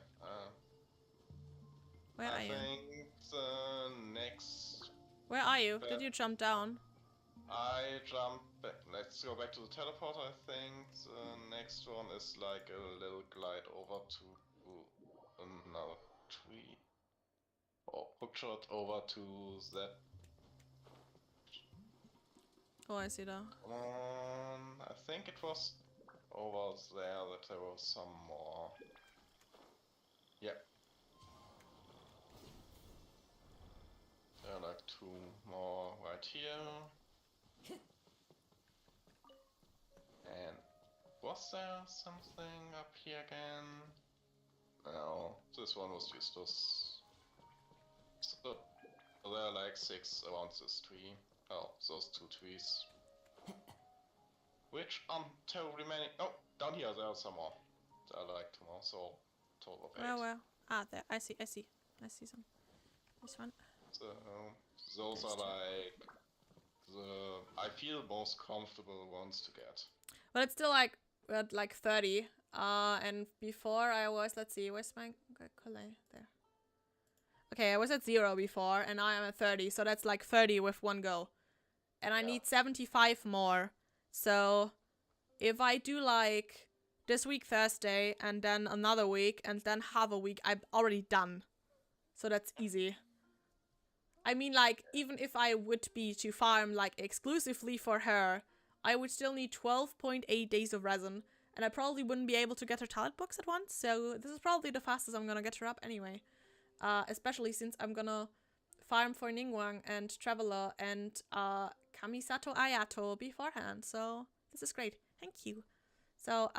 Where are I you? think the next... Where are you? Did you jump down? I jumped back. Let's go back to the teleporter. I think the next one is like a little glide over to another tree. Or hookshot over to that. Oh, I see that. I think it was over there that there was some more. Yep. There are like two more right here. And was there something up here again? No, this one was useless. So there are like 6 around this tree. Oh, those 2 trees. Which aren't terribly many. Oh, down here there are some more. There are like 2 more, so total of 8. Where? Ah, there. I see some. This one. So those are like I feel most comfortable ones to get. But it's still like at like 30. And before I was, let's see, where's my color there? Okay, I was at 0 before, and now I'm at 30, so that's like 30 with one go. And I need 75 more. So if I do like this week Thursday, and then another week, and then half a week, I'm already done. So that's easy. I mean, like, even if I would be to farm, like, exclusively for her, I would still need 12.8 days of resin, and I probably wouldn't be able to get her talent books at once, so this is probably the fastest I'm gonna get her up anyway. Especially since I'm gonna farm for Ningguang and Traveler and Kamisato Ayato beforehand, so this is great. Thank you. So,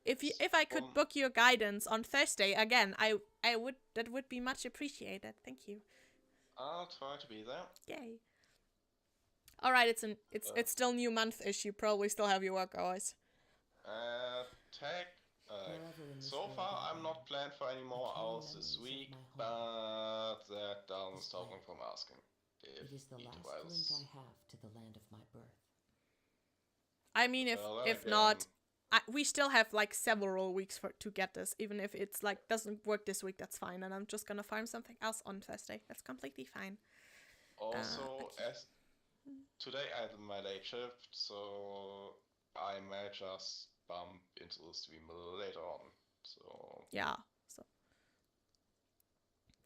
if I could book your guidance on Thursday, again, I would, that would be much appreciated. Thank you. I'll try to be there. Yay. Alright, it's still new month-ish. You probably still have your work hours. So far I'm not planned for any more hours this week, but that doesn't stop me from asking. It is the last link I have to the land of my birth. I mean, if not, we still have like several weeks to get this. Even if it's like doesn't work this week, that's fine. And I'm just gonna farm something else on Thursday. That's completely fine. Also, as today I had my late shift, so I may just bump into the stream a little later on. So yeah, so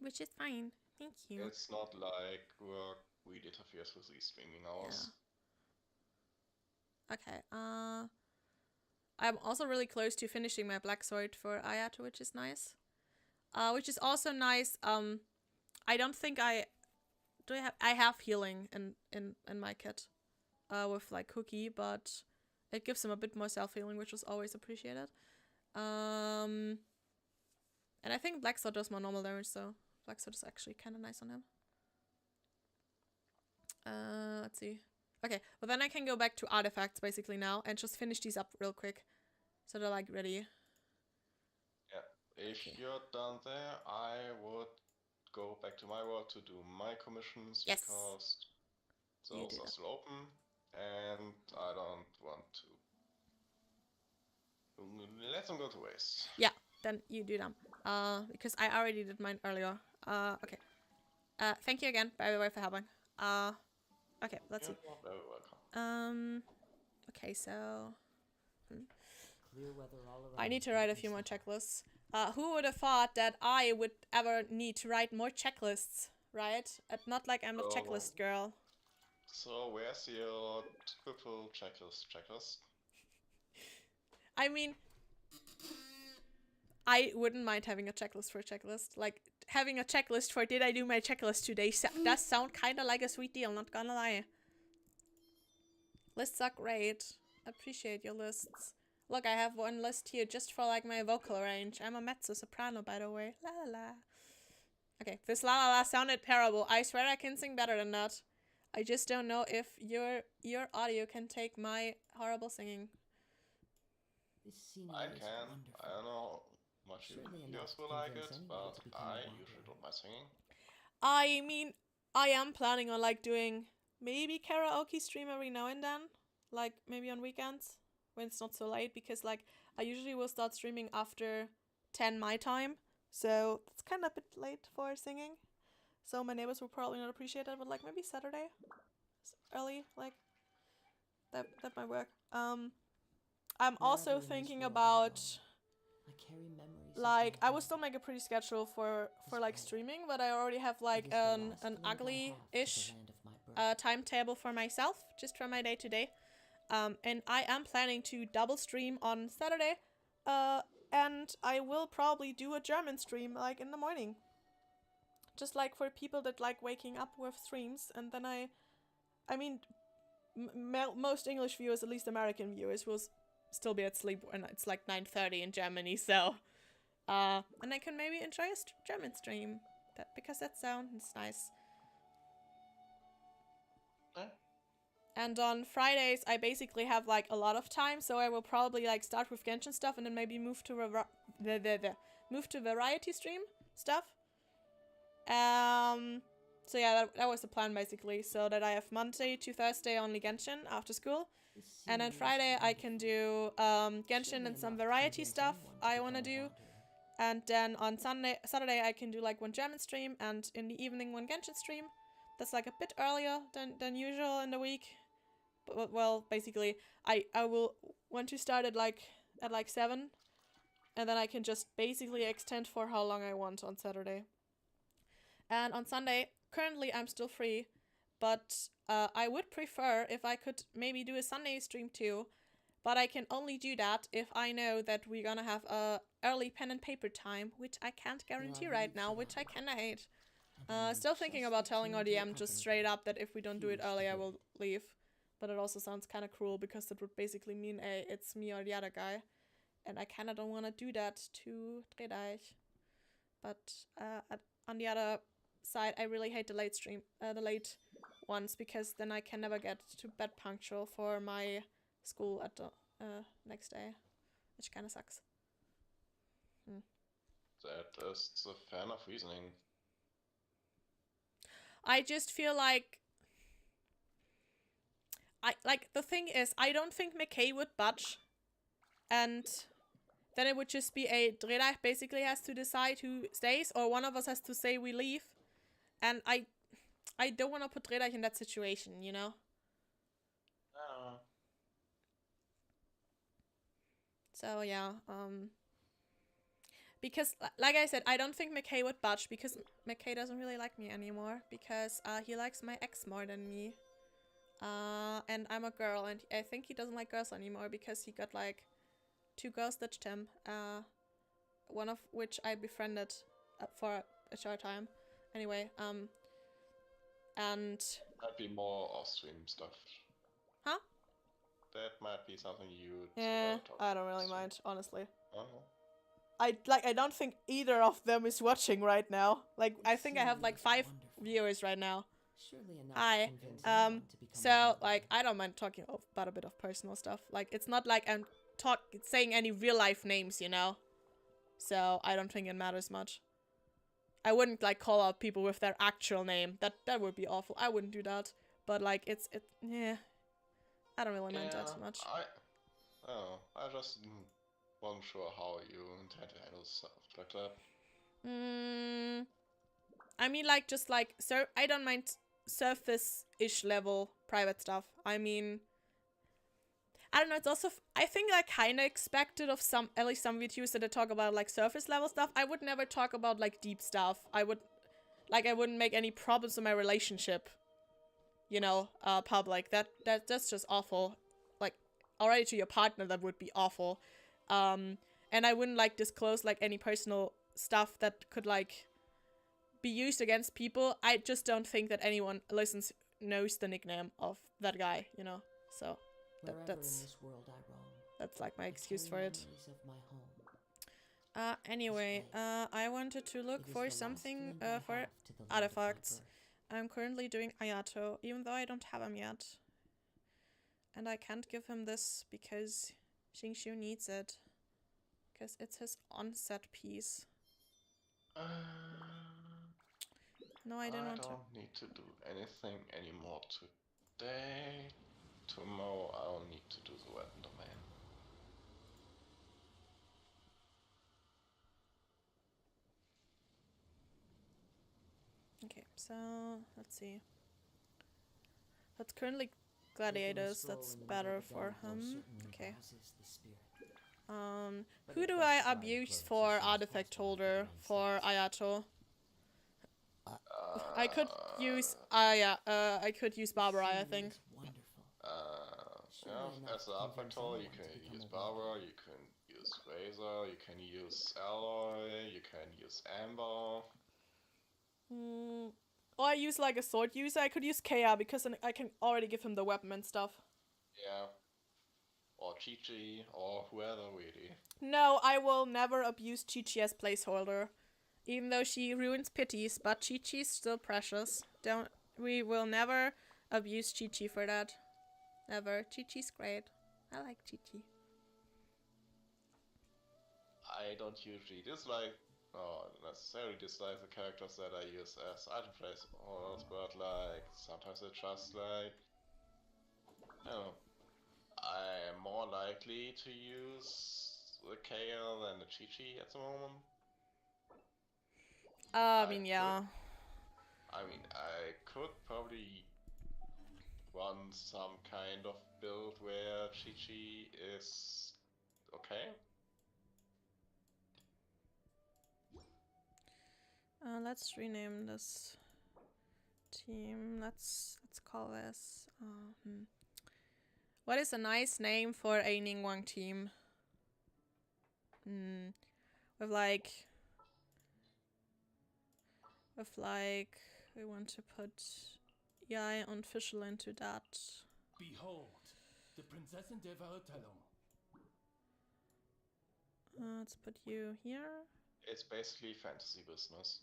which is fine. Thank you. It's not like work really interferes with these streaming hours. Yeah. Okay. I'm also really close to finishing my black sword for Ayato, which is nice. Which is also nice. I don't think I have healing in my kit, with like Cookie, but it gives him a bit more self-healing, which was always appreciated. And I think black sword does more normal damage, so black sword is actually kind of nice on him. Let's see. Okay, well then I can go back to artifacts basically now and just finish these up real quick. So they're like ready. Yeah, if you're done there, I would go back to my world to do my commissions, because those are still open and I don't want to let them go to waste. Yeah, then you do them. Because I already did mine earlier. Okay. Thank you again, by the way, for helping. Okay, let's see. You're very welcome. Okay, so Clear weather all around. I need to write a few more checklists. Who would have thought that I would ever need to write more checklists, right? Not like I'm a checklist girl. So where's your triple checklist? I mean, I wouldn't mind having a checklist for a checklist. Like, having a checklist for did I do my checklist today does sound kind of like a sweet deal, not gonna lie. Lists are great. Appreciate your lists. Look, I have one list here just for like my vocal range. I'm a mezzo-soprano, by the way. La la la. Okay, this la la la sounded terrible. I swear I can sing better than that. I just don't know if your audio can take my horrible singing. This scenery I is can. wonderful. I don't know much you Surely enough viewers to will like convince it, anyone but to become a I wanderer. usually don't mind singing. I mean, I am planning on like doing maybe karaoke stream every now and then. Like maybe on weekends when it's not so late, because like I usually will start streaming after 10 my time. So it's kind of a bit late for singing. So my neighbors will probably not appreciate that, but like maybe Saturday early, like that might work. I'm also Wherever in this thinking world I about go, I carry memories of like my I will home. still make a pretty schedule for This like way. streaming, but I already have like It is the an last link I have to ugly-ish the land of my birth. timetable for myself, just for my day to day. And I am planning to double stream on Saturday, and I will probably do a German stream like in the morning. Just like for people that like waking up with streams, and then I mean, most English viewers, at least American viewers, will still be at sleep when it's like 9:30 in Germany. So, and I can maybe enjoy a German stream, because that sounds nice. And on Fridays, I basically have like a lot of time, so I will probably like start with Genshin stuff and then maybe move to variety stream stuff. So yeah, that was the plan basically, so that I have Monday to Thursday only Genshin after school, and then Friday I can do Genshin and some variety stuff I want to do, and then on Saturday I can do like one German stream, and in the evening one Genshin stream. That's like a bit earlier than usual in the week. But, well, basically, I will want to start at like 7, and then I can just basically extend for how long I want on Saturday. And on Sunday, currently I'm still free, but I would prefer if I could maybe do a Sunday stream too, but I can only do that if I know that we're gonna have a early pen and paper time, which I can't guarantee right now, which I kinda hate. Still thinking about telling our DM just straight up that if we don't do it early, I will leave. But it also sounds kind of cruel, because that would basically mean it's me or the other guy. And I kind of don't want to do that to Dredeich. But on the other side, I really hate the late ones, because then I can never get to bed punctual for my school at the next day, which kind of sucks. That is a fair enough reasoning. I just feel like the thing is, I don't think McKay would budge, and then it would just be Dredeich basically has to decide who stays, or one of us has to say we leave, and I don't want to put Dredeich in that situation, you know? So yeah, because like I said, I don't think McKay would budge, because McKay doesn't really like me anymore, because he likes my ex more than me. And I'm a girl, and I think he doesn't like girls anymore, because he got like 2 girls ditched him, one of which I befriended for a short time. Anyway, and Might be more off-stream stuff. Huh? That might be something you. Yeah, I don't really mind, honestly. Uh-huh. I don't think either of them is watching right now. Like, I think I have like 5 viewers right now. Surely enough Hi. to convince anyone to become a So wanderer. like I don't mind talking about a bit of personal stuff. Like, it's not like I'm saying any real life names, you know. So I don't think it matters much. I wouldn't like call out people with their actual name. That would be awful. I wouldn't do that. But like yeah. I don't really mind that much. I just wasn't sure how you intend to handle stuff like that. I mean, like, just like, so I don't mind surface-ish level private stuff. I mean, I don't know, it's also, I think I kind of expected of at least some VTubers that talk about like surface level stuff. I would never talk about like deep stuff. I wouldn't make any problems in my relationship, you know, public. That's just awful. Like, already to your partner, that would be awful. And I wouldn't like disclose like any personal stuff that could like be used against people. I just don't think that anyone knows the nickname of that guy, you know. So that's like my excuse for it. Anyway, I wanted to look for something for artifacts. I'm currently doing Ayato, even though I don't have him yet. And I can't give him this because Xingshu needs it. Because it's his onset piece. No, I don't want to. I don't need to do anything anymore today. Tomorrow I'll need to do the weapon domain. Okay, so let's see. That's currently gladiators. That's better for him. Okay. Who do I abuse for artifact holder for Ayato? I could use I could use Barbara, I think. Yeah, as an artifact holder you can use Barbara, you can use Razor, you can use Alloy, you can use Amber. Or I use like a sword user. I could use Kea because I can already give him the weapon and stuff. Yeah. Or Chi-Chi, or whoever really. No, I will never abuse Chi-Chi as placeholder. Even though she ruins pities, but Chi-Chi's still precious. We will never abuse Chi-Chi for that. Never. Chi-Chi's great. I like Chi-Chi. I don't usually dislike, or necessarily dislike the characters that I use as item placeholders, but like, sometimes it's just like, I don't know. I am more likely to use the KL than the Chi-Chi at the moment. I mean, yeah. I could probably run some kind of build where Chi-Chi is okay. Let's rename this team. Let's call this. What is a nice name for a Ningguang team? With like, we want to put Yai official into that. Behold, the Prinzessin der Verurteilung. Let's put you here. It's basically fantasy business.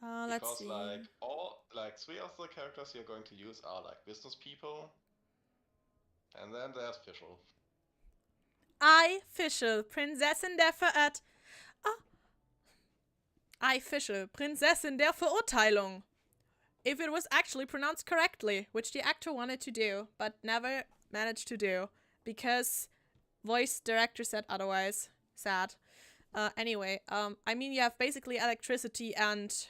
Let's see. Like three of the characters you're going to use are like business people. And then there's Fischl. Fischl, Prinzessin der Fischl, Prinzessin der Verurteilung. If it was actually pronounced correctly, which the actor wanted to do, but never managed to do, because voice director said otherwise. Sad. Anyway, I mean, you have basically electricity and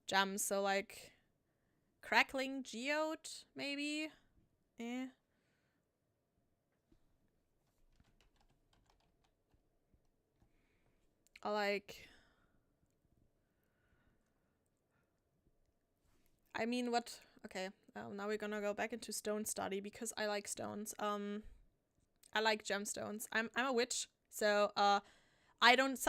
gems, so like crackling geode, maybe? Or like, I mean, what? Okay, now we're gonna go back into stone study because I like stones. I like gemstones. I'm a witch, so I don't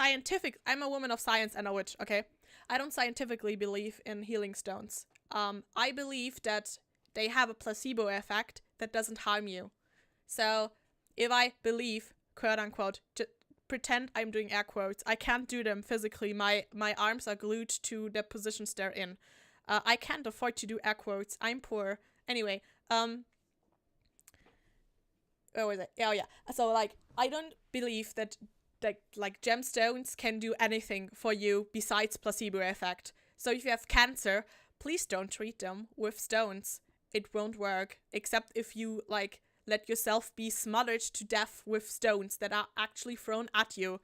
I'm a woman of science and a witch, okay? I don't scientifically believe in healing stones. I believe that they have a placebo effect that doesn't harm you. So if I believe, quote unquote, pretend I'm doing air quotes, I can't do them physically. My arms are glued to the positions they're in. I can't afford to do air quotes. I'm poor. Anyway, where was it? Oh yeah. So like, I don't believe that like gemstones can do anything for you besides placebo effect. So if you have cancer, please don't treat them with stones. It won't work, except if you like let yourself be smothered to death with stones that are actually thrown at you.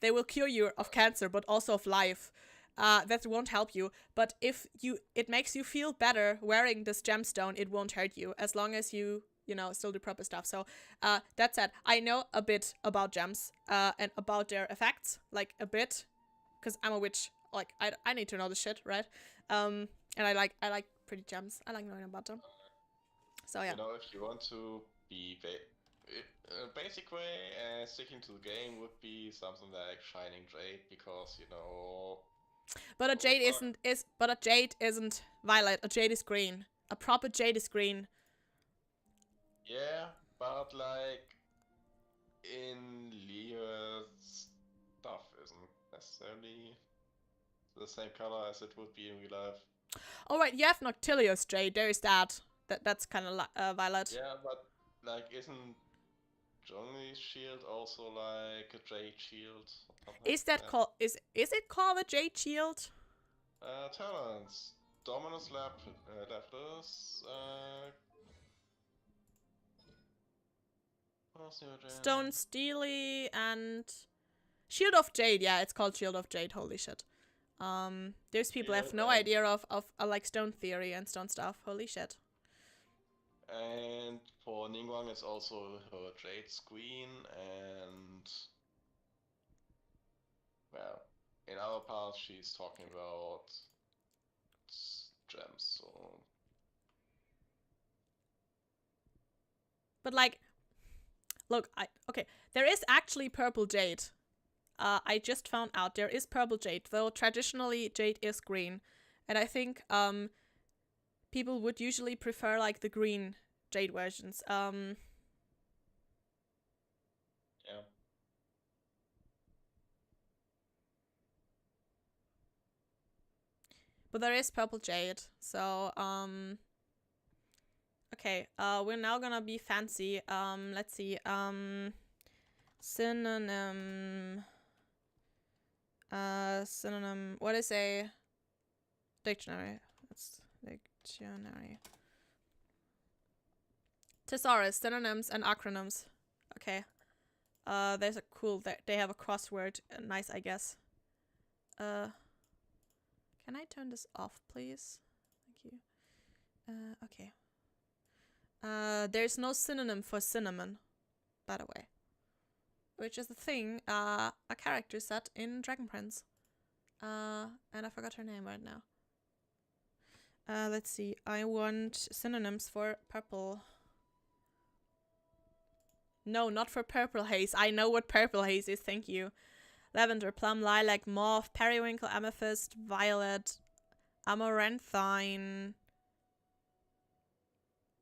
They will cure you of cancer, but also of life. That won't help you. But if it makes you feel better wearing this gemstone, it won't hurt you as long as you still do proper stuff. So that said, I know a bit about gems and about their effects, like a bit, because I'm a witch. Like I need to know the shit, right? And I like pretty gems. I like knowing about them. So yeah. If you want to be basic way, sticking to the game would be something like Shining Jade, because you know. But a jade isn't violet. A jade is green. A proper jade is green. Yeah, but like in Leo, stuff isn't necessarily the same color as it would be in real life. All right, you have Noctilius jade. There is that. That's kind of violet. Yeah, but like, isn't Johnny's shield also like a jade shield? Is that called? Is it called a jade shield? Talents. Dominus Lapis. Stone Steely and Shield of Jade. Yeah, it's called Shield of Jade. Holy shit. There's people have no idea of like stone theory and stone stuff. Holy shit. And for Ningguang, it's also her Jade Queen, and well, in other parts she's talking about gems. So, but like, look, okay, there is actually purple jade. I just found out there is purple jade, though traditionally jade is green, and I think people would usually prefer like the green jade versions. yeah. But there is purple jade, so okay, we're now gonna be fancy. Let's see, synonym, synonym, what is a dictionary? That's dictionary. Thesaurus, synonyms and acronyms. Okay. There's a cool, they have a crossword, nice, I guess. Can I turn this off, please? Thank you. Okay. There's no synonym for cinnamon, by the way. Which is the thing, a character set in Dragon Prince. And I forgot her name right now. Let's see. I want synonyms for purple. No, not for purple haze. I know what purple haze is, thank you. Lavender, plum, lilac, mauve, periwinkle, amethyst, violet, amaranthine,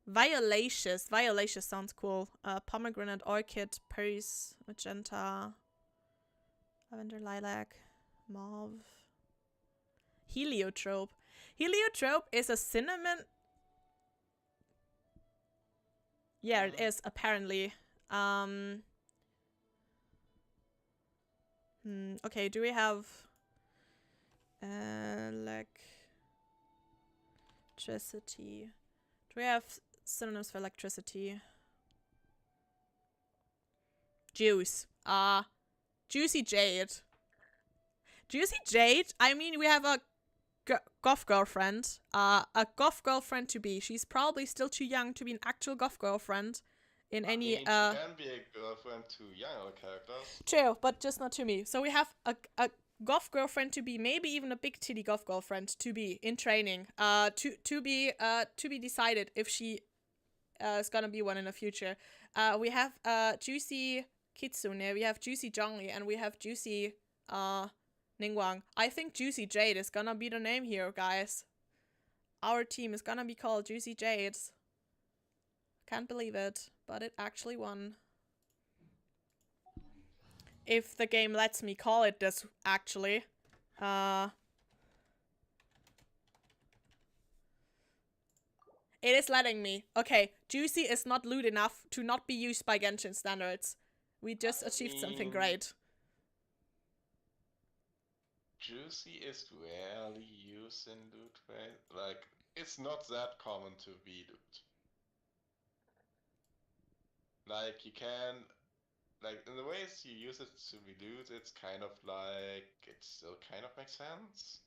violaceous. Violaceous sounds cool. Pomegranate, orchid, Paris, magenta, lavender, lilac, mauve. Heliotrope. Heliotrope is a cinnamon. Yeah, it is, apparently. Okay, do we have electricity? Do we have synonyms for electricity? Juice. Juicy jade. Juicy jade? I mean, we have a goth girlfriend. A goth girlfriend to be. She's probably still too young to be an actual goth girlfriend. In any she can be a girlfriend to younger characters. True, but just not to me. So we have a goth girlfriend to be, maybe even a big titty goth girlfriend to be in training. To be decided if she is gonna be one in the future. We have Juicy Kitsune, we have Juicy Zhongli, and we have Juicy Ningguang. I think Juicy Jade is gonna be the name here, guys. Our team is gonna be called Juicy Jades. Can't believe it, but it actually won. If the game lets me call it this, actually. It is letting me. Okay, Juicy is not loot enough to not be used by Genshin standards. We just achieved something great. Juicy is rarely used in loot, right? Like, it's not that common to be loot. Like, you can, like, in the ways you use it to be loot, it's kind of like, it still kind of makes sense.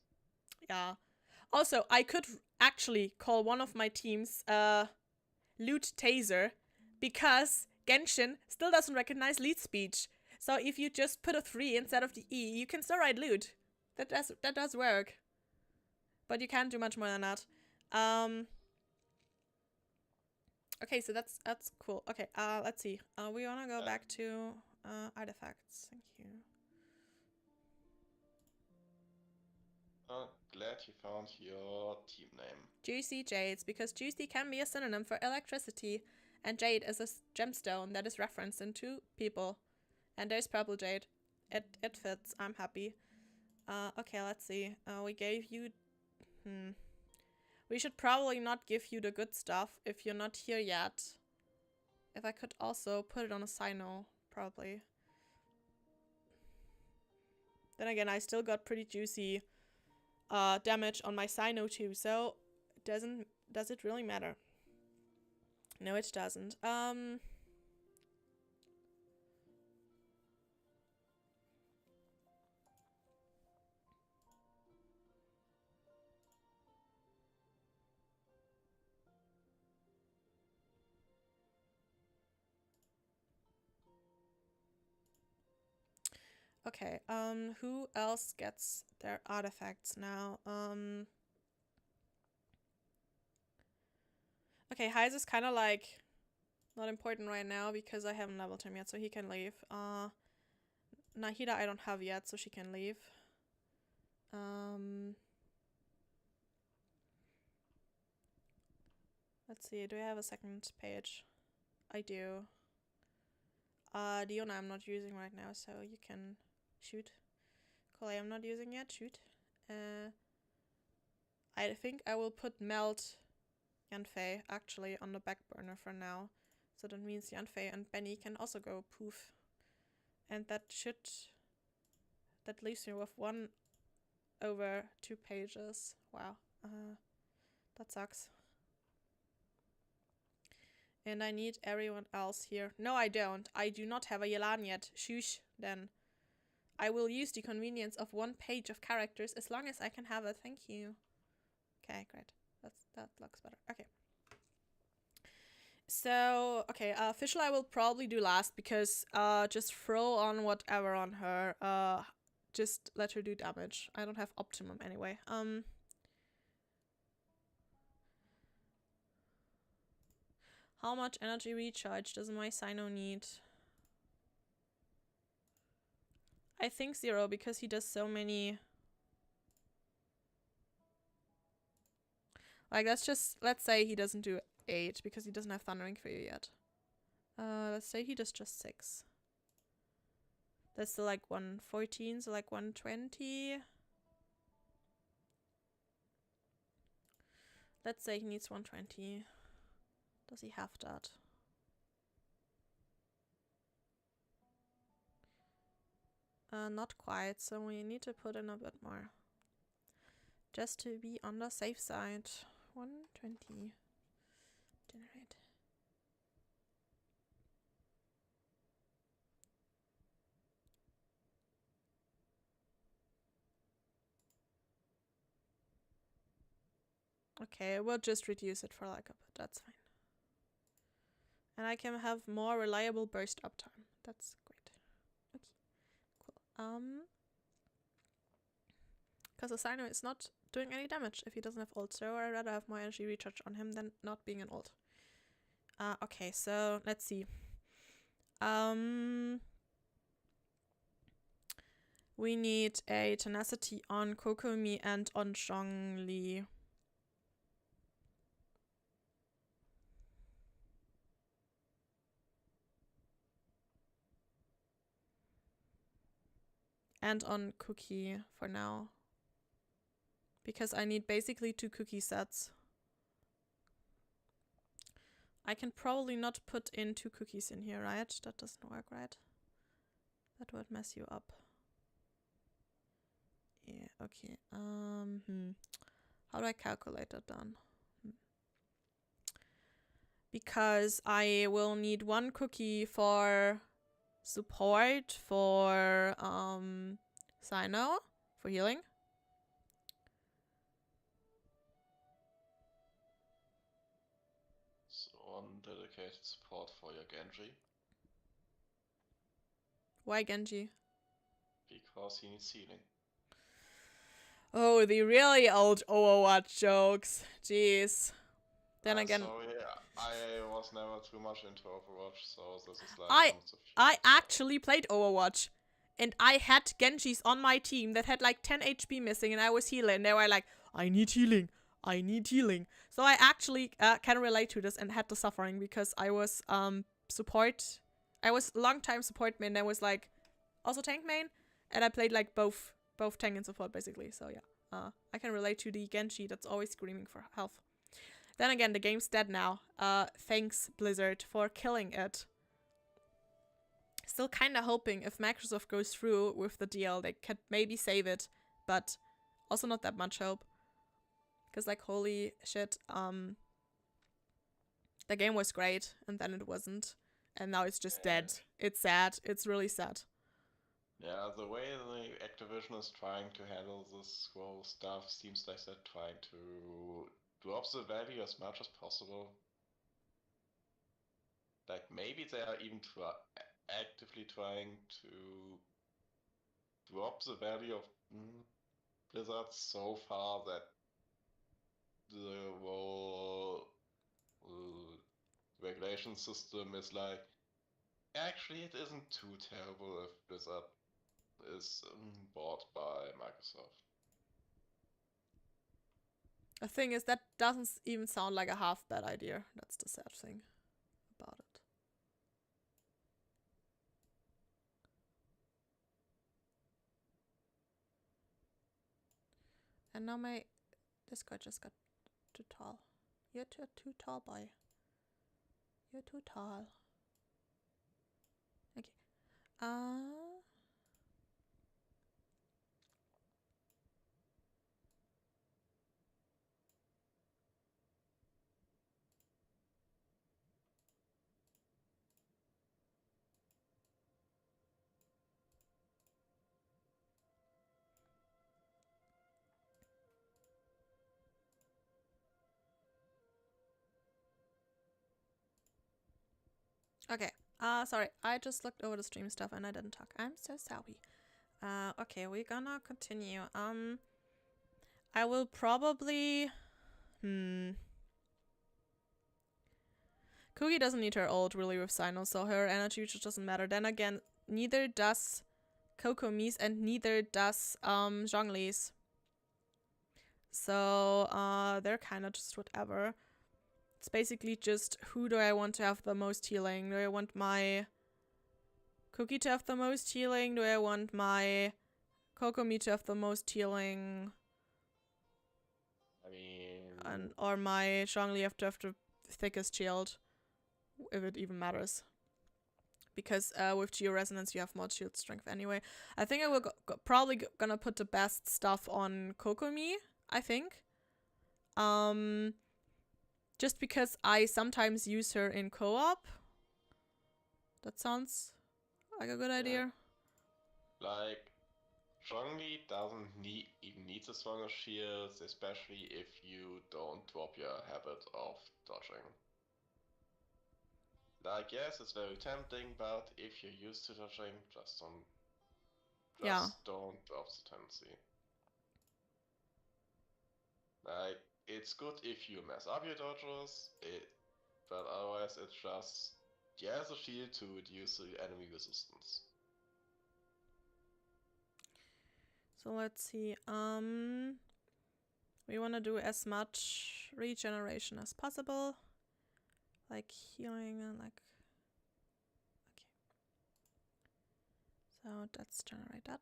Yeah. Also, I could actually call one of my teams, Loot Taser, because Genshin still doesn't recognize lead speech. So if you just put a 3 instead of the E, you can still write loot. That does work. But you can't do much more than that. Okay, so that's cool. Okay, let's see. We wanna go back to artifacts. Thank you. Glad you found your team name. Juicy jades, because juicy can be a synonym for electricity, and jade is a gemstone that is referenced in two people. And there's purple jade. It fits. I'm happy. Okay, let's see. We gave you... We should probably not give you the good stuff if you're not here yet. If I could also put it on a Sino, probably. Then again, I still got pretty juicy damage on my Sino too, so does it really matter? No, it doesn't. Okay, who else gets their artifacts now? Okay, Heiz is kind of like not important right now because I haven't leveled him yet, so he can leave. Nahida I don't have yet, so she can leave. Let's see, do I have a second page? I do. Diona I'm not using right now, so you can shoot. Kole I'm not using yet, shoot. I think I will put Melt Yanfei actually on the back burner for now. So that means Yanfei and Benny can also go poof. And that leaves me with 1 over 2 pages. Wow. That sucks. And I need everyone else here. No, I don't. I do not have a Yelan yet. Shush, then. I will use the convenience of 1 page of characters as long as I can have it. Thank you. Okay, great. That looks better. Okay. So, okay, Fischl I will probably do last because just throw on whatever on her. Just let her do damage. I don't have optimum anyway. How much energy recharge does my Sino need? I think 0 because he does so many. Like, let's say he doesn't do 8 because he doesn't have Thundering for you yet. Let's say he does just 6. That's still like 114, so like 120. Let's say he needs 120. Does he have that? Not quite, so we need to put in a bit more. Just to be on the safe side. 120. Generate. Okay, we'll just reduce it for like a bit. That's fine. And I can have more reliable burst uptime. That's great. Okay, cool. Because the Sino is not doing any damage if he doesn't have ult, so I'd rather have more energy recharge on him than not being an ult. Okay, so let's see. We need a tenacity on Kokomi and on Zhongli. And on Cookie for now. Because I need basically 2 cookie sets. I can probably not put in 2 cookies in here, right? That doesn't work, right? That would mess you up. Yeah, okay. How do I calculate that then? Because I will need 1 cookie for support, for Sino, for healing. So dedicated support for your Genji. Why Genji? Because he needs healing. Oh, the really old Overwatch jokes. Jeez. Then again, so yeah, I was never too much into Overwatch, so this is like I almost a few. I actually played Overwatch, and I had Genjis on my team that had like 10 HP missing, and I was healing. They were like, I need healing. I need healing. So I actually can relate to this and had the suffering because I was support. I was long time support main. I was like also tank main, and I played like both tank and support basically. So yeah, I can relate to the Genji that's always screaming for health. Then again, the game's dead now. Thanks Blizzard for killing it. Still kind of hoping if Microsoft goes through with the deal, they could maybe save it, but also not that much hope. Because like, holy shit, the game was great, and then it wasn't. And now it's just dead. It's sad. It's really sad. Yeah, the way the Activision is trying to handle this whole stuff seems like they're trying to drop the value as much as possible. Like, maybe they are even actively trying to drop the value of Blizzard so far that the whole regulation system is like, actually it isn't too terrible if Blizzard is bought by Microsoft. The thing is, that doesn't even sound like a half bad idea. That's the sad thing about it. And now my Discord just got too tall. You're too tall, boy. You're too tall. Okay. Okay. Sorry. I just looked over the stream stuff and I didn't talk. I'm so sorry. Okay, we're gonna continue. I will probably... Cookie doesn't need her ult really with Sino, so her energy just doesn't matter. Then again, neither does Kokomi's and neither does Zhongli's. So they're kind of just whatever. It's basically just who do I want to have the most healing? Do I want my Cookie to have the most healing? Do I want my Kokomi to have the most healing? I mean... or my Zhongli have to have the thickest shield, if it even matters. Because with Geo-Resonance you have more shield strength anyway. I think I will probably gonna put the best stuff on Kokomi, I think. Just because I sometimes use her in co-op. That sounds like a good idea. Like, Zhongli doesn't even need the strongest shields, especially if you don't drop your habit of dodging. Like, yes, it's very tempting, but if you're used to dodging, just don't drop the tendency. Like, it's good if you mess up your dodges, but otherwise it's just, a shield to reduce the enemy resistance. So let's see, we want to do as much regeneration as possible. Like healing and like... Okay. So let's generate that.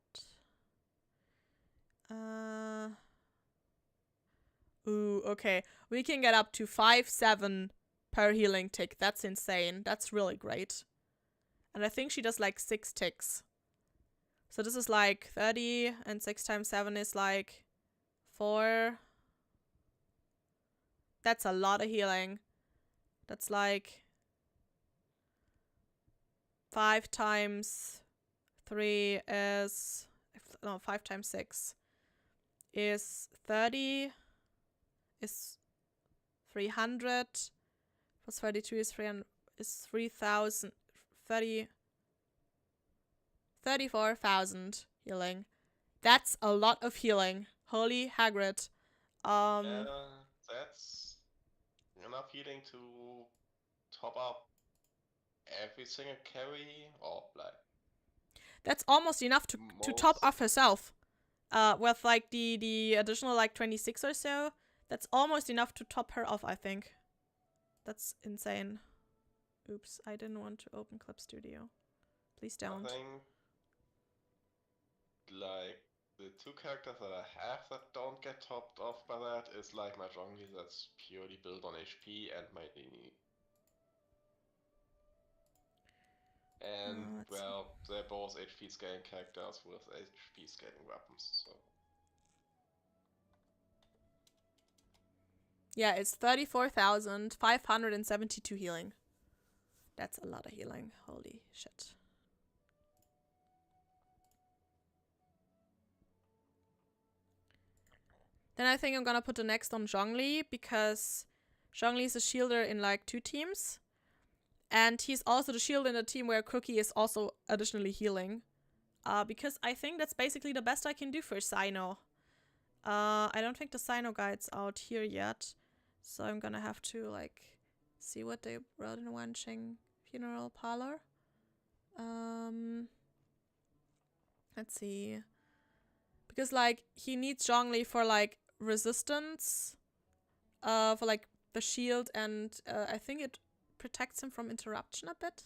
Ooh, okay. We can get up to 5-7 per healing tick. That's insane. That's really great. And I think she does like 6 ticks. So this is like 30, and 6 times 7 is like 4. That's a lot of healing. That's like 5 times 3 is... No, 5 times 6 is 30. Is 300. Plus 32 is 300. Is 3,000. 34,000 healing. That's a lot of healing. Holy Hagrid. That's... enough healing to top up every single carry, or like That's almost enough to top off herself. With like the additional like 26 or so, that's almost enough to top her off, I think. That's insane. Oops, I didn't want to open Clip Studio. Please don't. I think like the two characters that I have that don't get topped off by that is like my Zhongli that's purely built on HP and my Lini. And well, they're both HP scaling characters with HP scaling weapons, so. Yeah, it's 34,572 healing. That's a lot of healing. Holy shit. Then I think I'm gonna put the next on Zhongli, because Zhongli is a shielder in like 2 teams. And he's also the shield in a team where Cookie is also additionally healing. Because I think that's basically the best I can do for Sino. I don't think the Sino guide's out here yet. So I'm gonna have to like see what they wrote in Wanqing Funeral Parlor. Let's see. Because like he needs Zhongli for like resistance. For like the shield, and I think it protects him from interruption a bit.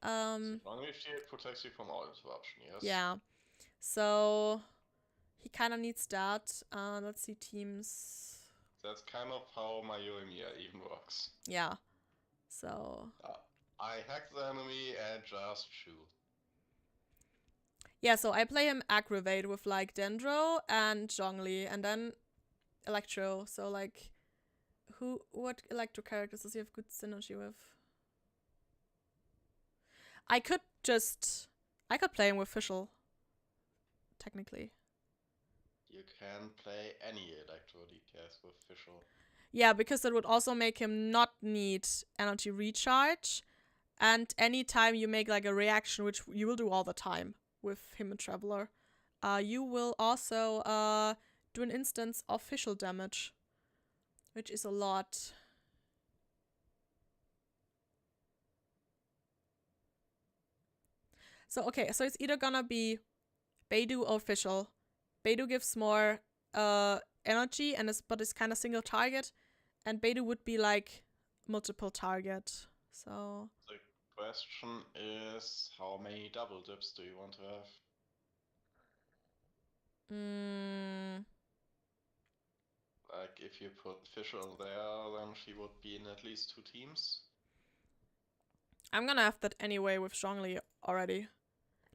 Zhongli shield protects you from all interruption, yes. Yeah. So he kinda needs that. Let's see teams. That's kind of how my Yoimiya even works. Yeah. So I hack the enemy and just shoot. yeah, so I play him Aggravate with like Dendro and Zhongli, and then Electro. So like what Electro characters does he have good synergy with? I could play him with Fischl, technically. You can play any Electro DPS with Fischl. Yeah, because that would also make him not need energy recharge. And anytime you make like a reaction, which you will do all the time with him and Traveler, you will also do an instance of Fischl damage, which is a lot. So okay, so it's either gonna be Beidou or Fischl. Beidou gives more energy but it's kind of single target, and Beidou would be like multiple target. So the question is, how many double dips do you want to have? Like if you put Fischl there, then she would be in at least 2 teams. I'm gonna have that anyway with Zhongli already.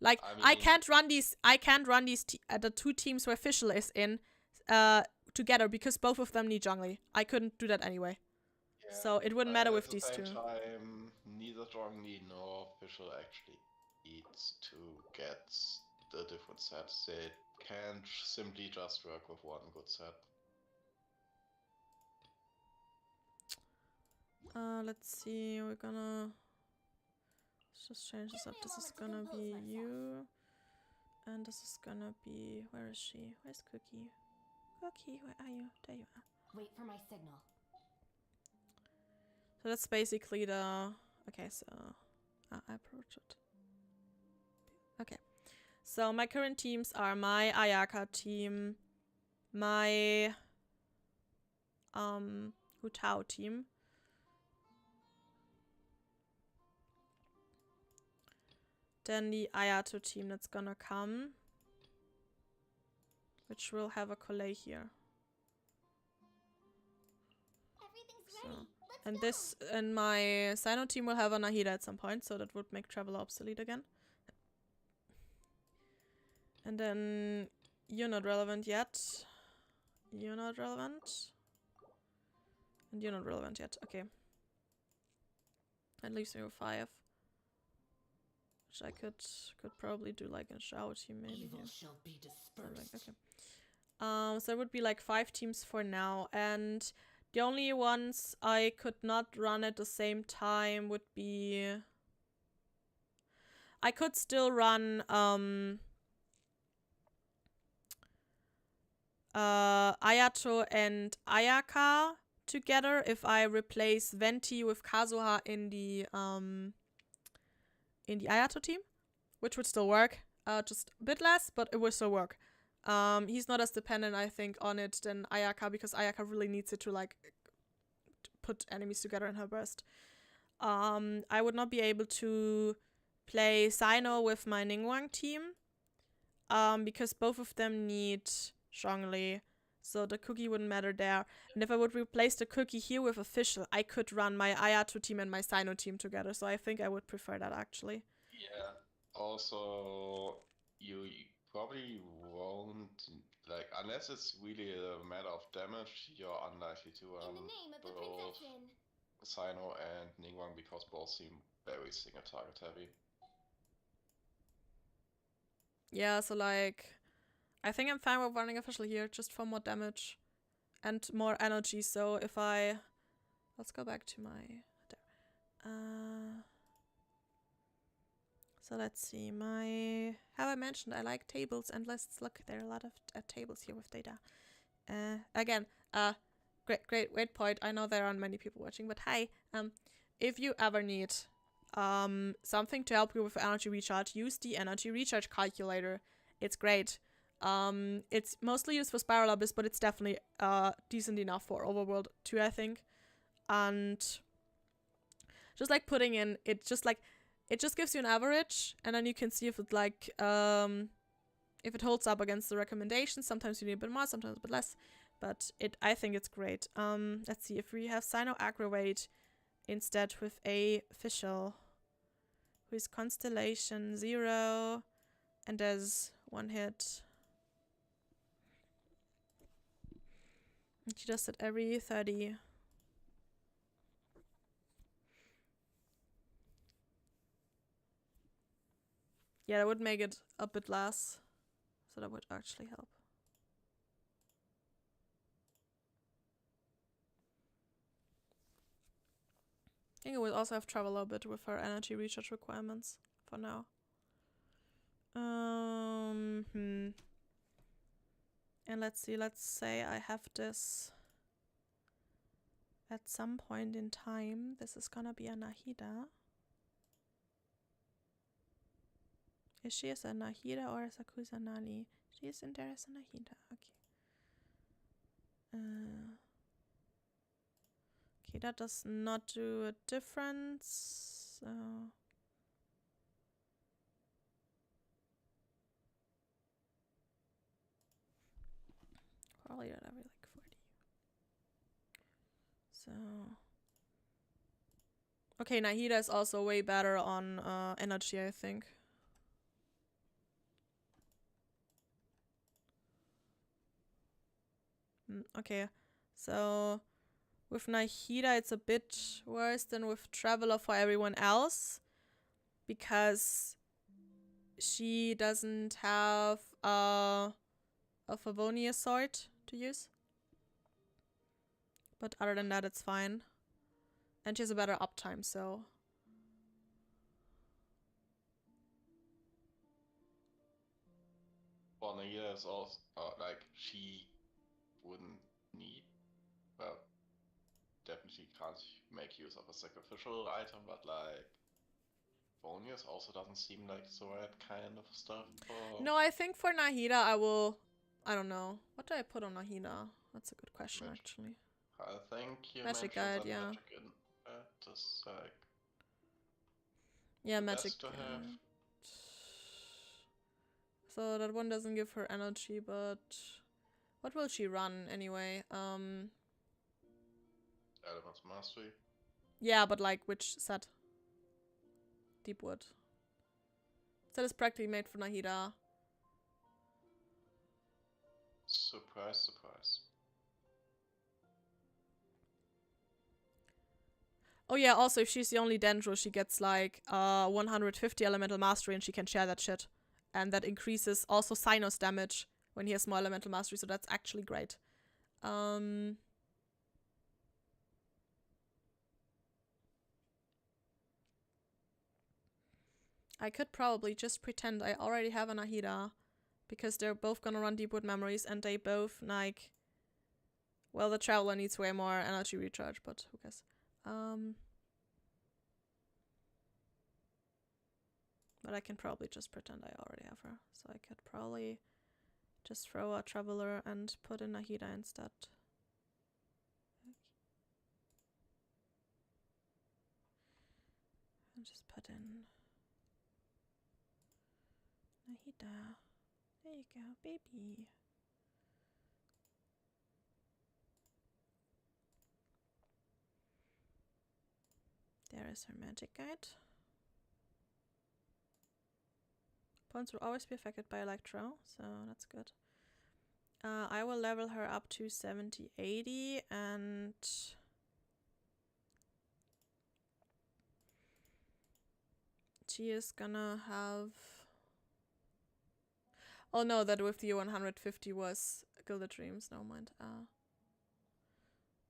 Like I can't run these the 2 teams where Fischl is in together, because both of them need Zhongli. I couldn't do that anyway. Yeah, so it wouldn't matter with these 2. At the same time, neither Zhongli nor Fischl actually needs to get the different sets. They can't simply just work with one good set. Let's see, let's just change this up. This is gonna be you. And this is gonna be, where is she? Where's Cookie? Cookie, where are you? There you are. Wait for my signal. So that's basically the, okay, so I approach it. Okay. So my current teams are my Ayaka team, my Hu Tao team, then the Ayato team that's gonna come, which will have a Collei here. So, and this, and my Sino team will have a Nahida at some point, so that would make Traveler obsolete again. And then you're not relevant yet. You're not relevant. And you're not relevant yet. Okay. That leaves me with 5. Which I could probably do like a Shao team maybe. Evil shall be dispersed. Okay. So it would be like 5 teams for now, and the only ones I could not run at the same time would be, I could still run Ayato and Ayaka together if I replace Venti with Kazuha in the Ayato team, which would still work. Just a bit less, but it will still work. He's not as dependent, I think, on it than Ayaka, because Ayaka really needs it to like put enemies together in her burst. I would not be able to play Sino with my Ningguang team, because both of them need Zhongli, so the cookie wouldn't matter there. And if I would replace the cookie here with official, I could run my Ayato team and my Sino team together, so I think I would prefer that actually. Yeah. Also, you probably won't, like, unless it's really a matter of damage, you're unlikely to In the name of the both princess. Sino and Ningguang, because both seem very single target heavy. Yeah, so like, I think I'm fine with running official here, just for more damage and more energy. So if let's go back to my, so let's see, how I mentioned I like tables and lists. Look, there are a lot of tables here with data. Again, great point. I know there aren't many people watching, but hi, if you ever need something to help you with energy recharge, use the energy recharge calculator. It's great. It's mostly used for Spiral Abyss, but it's definitely decent enough for Overworld too, I think. And just like putting in, it just gives you an average, and then you can see if it like if it holds up against the recommendations. Sometimes you need a bit more, sometimes a bit less, but I think it's great. Let's see if we have Sino aggravate instead with a official, who is Constellation 0 and does 1 hit. And she does it every 30. Yeah, that would make it a bit less. So that would actually help. I think it will also have trouble a bit with her energy recharge requirements for now. And let's see, let's say I have this at some point in time. This is gonna be a Nahida. Is she as a Nahida or as a Kusanali? She is in there as a Nahida. Okay. Okay, that does not do a difference. So probably at every like 40. So okay, Nahida is also way better on energy, I think. Okay, so with Nahida it's a bit worse than with Traveler for everyone else, because she doesn't have a Favonius sword to use. But other than that, it's fine. And she has a better uptime, so. Well, Nahida is also, like, she wouldn't need, well, definitely can't make use of a sacrificial item, but like, Bonius also doesn't seem like the right kind of stuff for... No, I think for Nahida I don't know. What do I put on Nahida? That's a good question, actually. I think you Magic mentioned Guide, yeah. Magic in just like... Yeah, Magic best to have. So that one doesn't give her energy, but what will she run anyway? Element's Mastery. Yeah, but like which set? Deepwood. Set is practically made for Nahida. Surprise, surprise. Oh yeah, also if she's the only Dendro, she gets like 150 elemental mastery and she can share that shit. And that increases also Sinus damage when he has more elemental mastery, so that's actually great. I could probably just pretend I already have a Nahida, because they're both gonna run Deepwood Memories and they both like Well, the Traveler needs way more energy recharge, but who cares? But I can probably just pretend I already have her. So I could probably just throw a Traveler and put in Nahida instead. And just put in Nahida. There you go, baby. There is her magic guide. Opponents will always be affected by Electro, so that's good. I will level her up to 70-80 and she is gonna have... Oh no, that with the 150 was Gilded Dreams, never mind.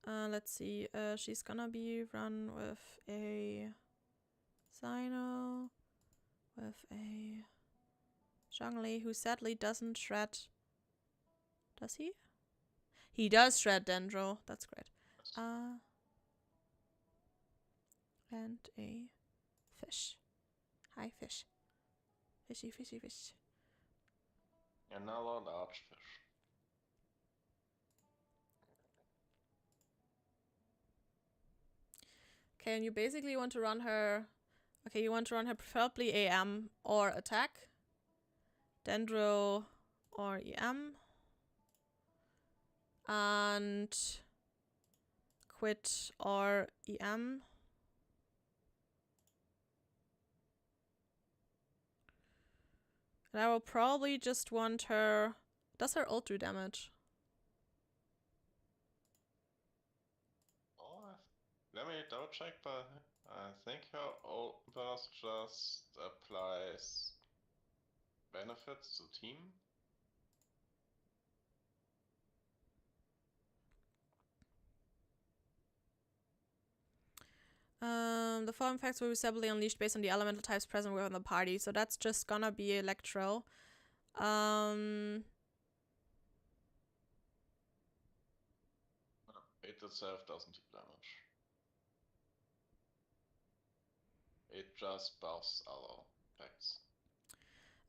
Let's see, she's gonna be run with a Cyno, with a Zhongli, who sadly doesn't shred. Does he? He does shred Dendro. That's great. And a fish. Hi, fish. Fishy, fishy, fish. Another large fish. Okay, and you basically want to run her... Okay, you want to run her preferably AM or attack. Dendro or EM. And quit or EM. And I will probably just want her... Does her ult do damage? Oh, let me double check, but I think her ult burst just applies benefits to team. The following effects will be separately unleashed based on the elemental types present within the party. So that's just gonna be Electro. It itself doesn't do damage. It just buffs other effects.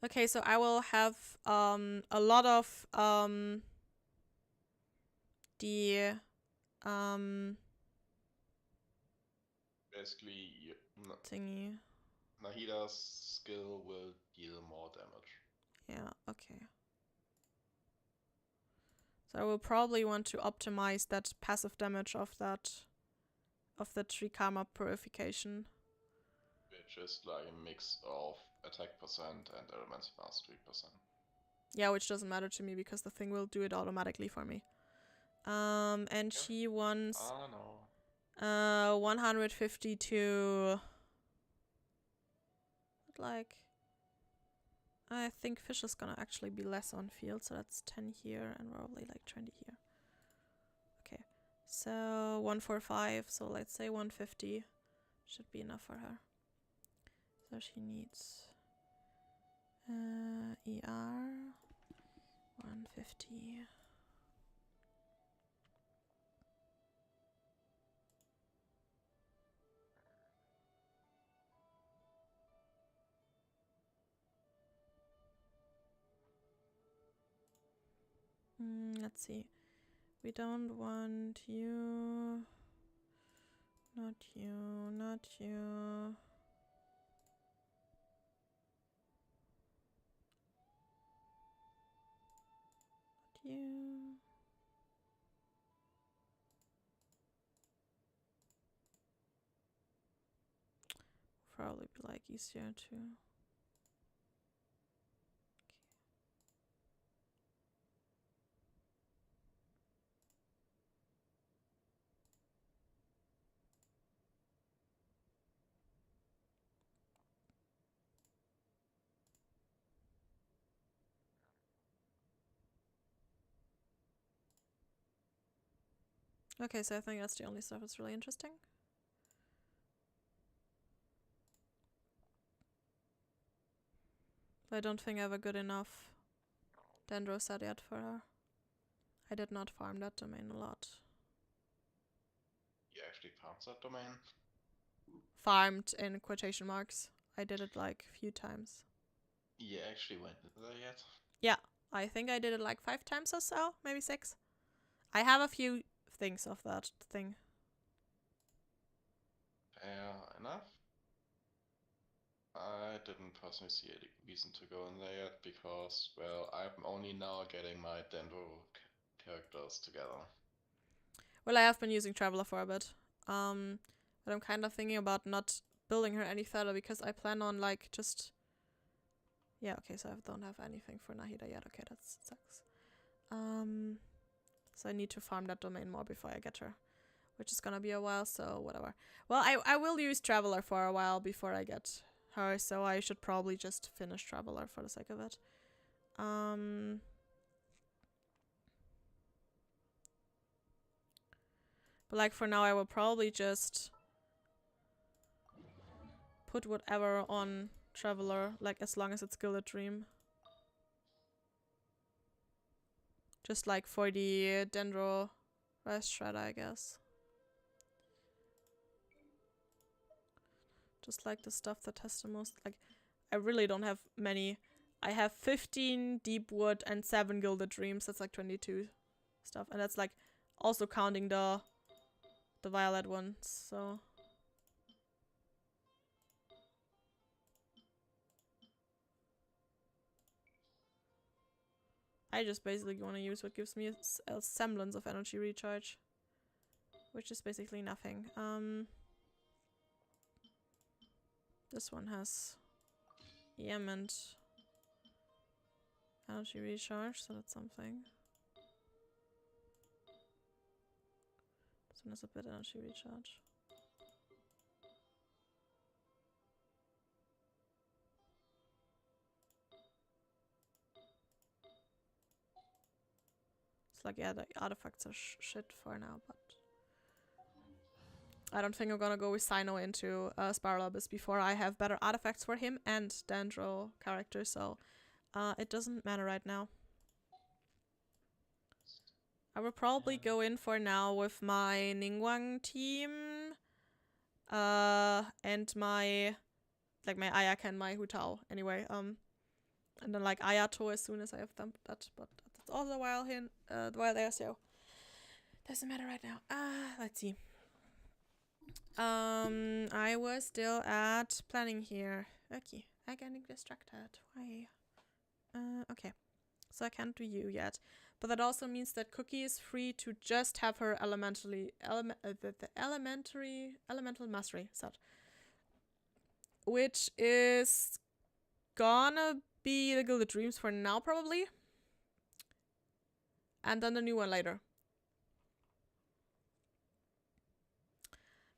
Okay, so I will have a lot of the Basically, thingy. Nahida's skill will deal more damage. Yeah, okay. So I will probably want to optimize that passive damage of that Tree Karma Purification. Which is like a mix of attack percent and elements mastery percent. Yeah, which doesn't matter to me because the thing will do it automatically for me. And she wants 152. Like, I think Fish is gonna actually be less on field, so that's 10 here and probably like 20 here. Okay, so 145, so let's say 150 should be enough for her. So she needs ER 150. Let's see. We don't want you. Not you. Not you. Not you. Probably be like easier to. Okay, so I think that's the only stuff that's really interesting. I don't think I have a good enough Dendro set yet for her. I did not farm that domain a lot. You actually found that domain? Farmed in quotation marks. I did it like a few times. You actually went there yet? Yeah, I think I did it like 5 times or so, maybe 6. I have a few things of that thing. Fair enough. I didn't personally see any reason to go in there yet because, well, I'm only now getting my Dendro characters together. Well, I have been using Traveler for a bit. But I'm kind of thinking about not building her any further because I plan on like just... Yeah, okay, so I don't have anything for Nahida yet. Okay, that sucks. So I need to farm that domain more before I get her, which is gonna be a while, so whatever. Well, I will use Traveler for a while before I get her, so I should probably just finish Traveler for the sake of it. But like for now, I will probably just put whatever on Traveler, like as long as it's Gilded Dream. Just like for the Dendro Rice Shredder, I guess. Just like the stuff that has the most, like, I really don't have many. I have 15 Deep Wood and 7 Gilded Dreams. That's like 22 stuff. And that's like also counting the violet ones, so. I just basically want to use what gives me a semblance of energy recharge. Which is basically nothing. This one has EM and energy recharge, so that's something. This one has a bit energy recharge. It's like, yeah, the artifacts are shit for now, but I don't think I'm gonna go with Sino into Spiral Abyss before I have better artifacts for him and Dendro character, so it doesn't matter right now. I will probably go in for now with my Ningguang team and my Ayaka and my Hutao anyway. And then like Ayato as soon as I have done that, but that's also a while there, so doesn't matter right now. Let's see. I was still at planning here. Okay, I'm getting distracted. Why? Okay. So I can't do you yet. But that also means that Cookie is free to just have her elemental mastery set. Which is gonna be the Gilded Dreams for now, probably. And then the new one later.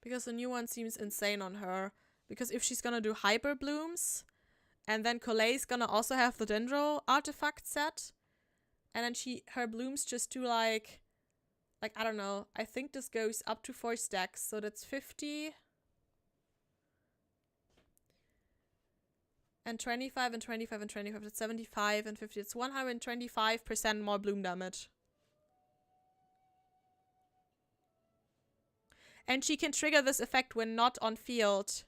Because the new one seems insane on her. Because if she's gonna do Hyper Blooms, and then Colay's gonna also have the Dendro artifact set, and then her blooms just do like I don't know, I think this goes up to 4 stacks, so that's 50. And 25 and 25 and 25, that's 75 and 50. It's 125% more bloom damage. And she can trigger this effect when not on field.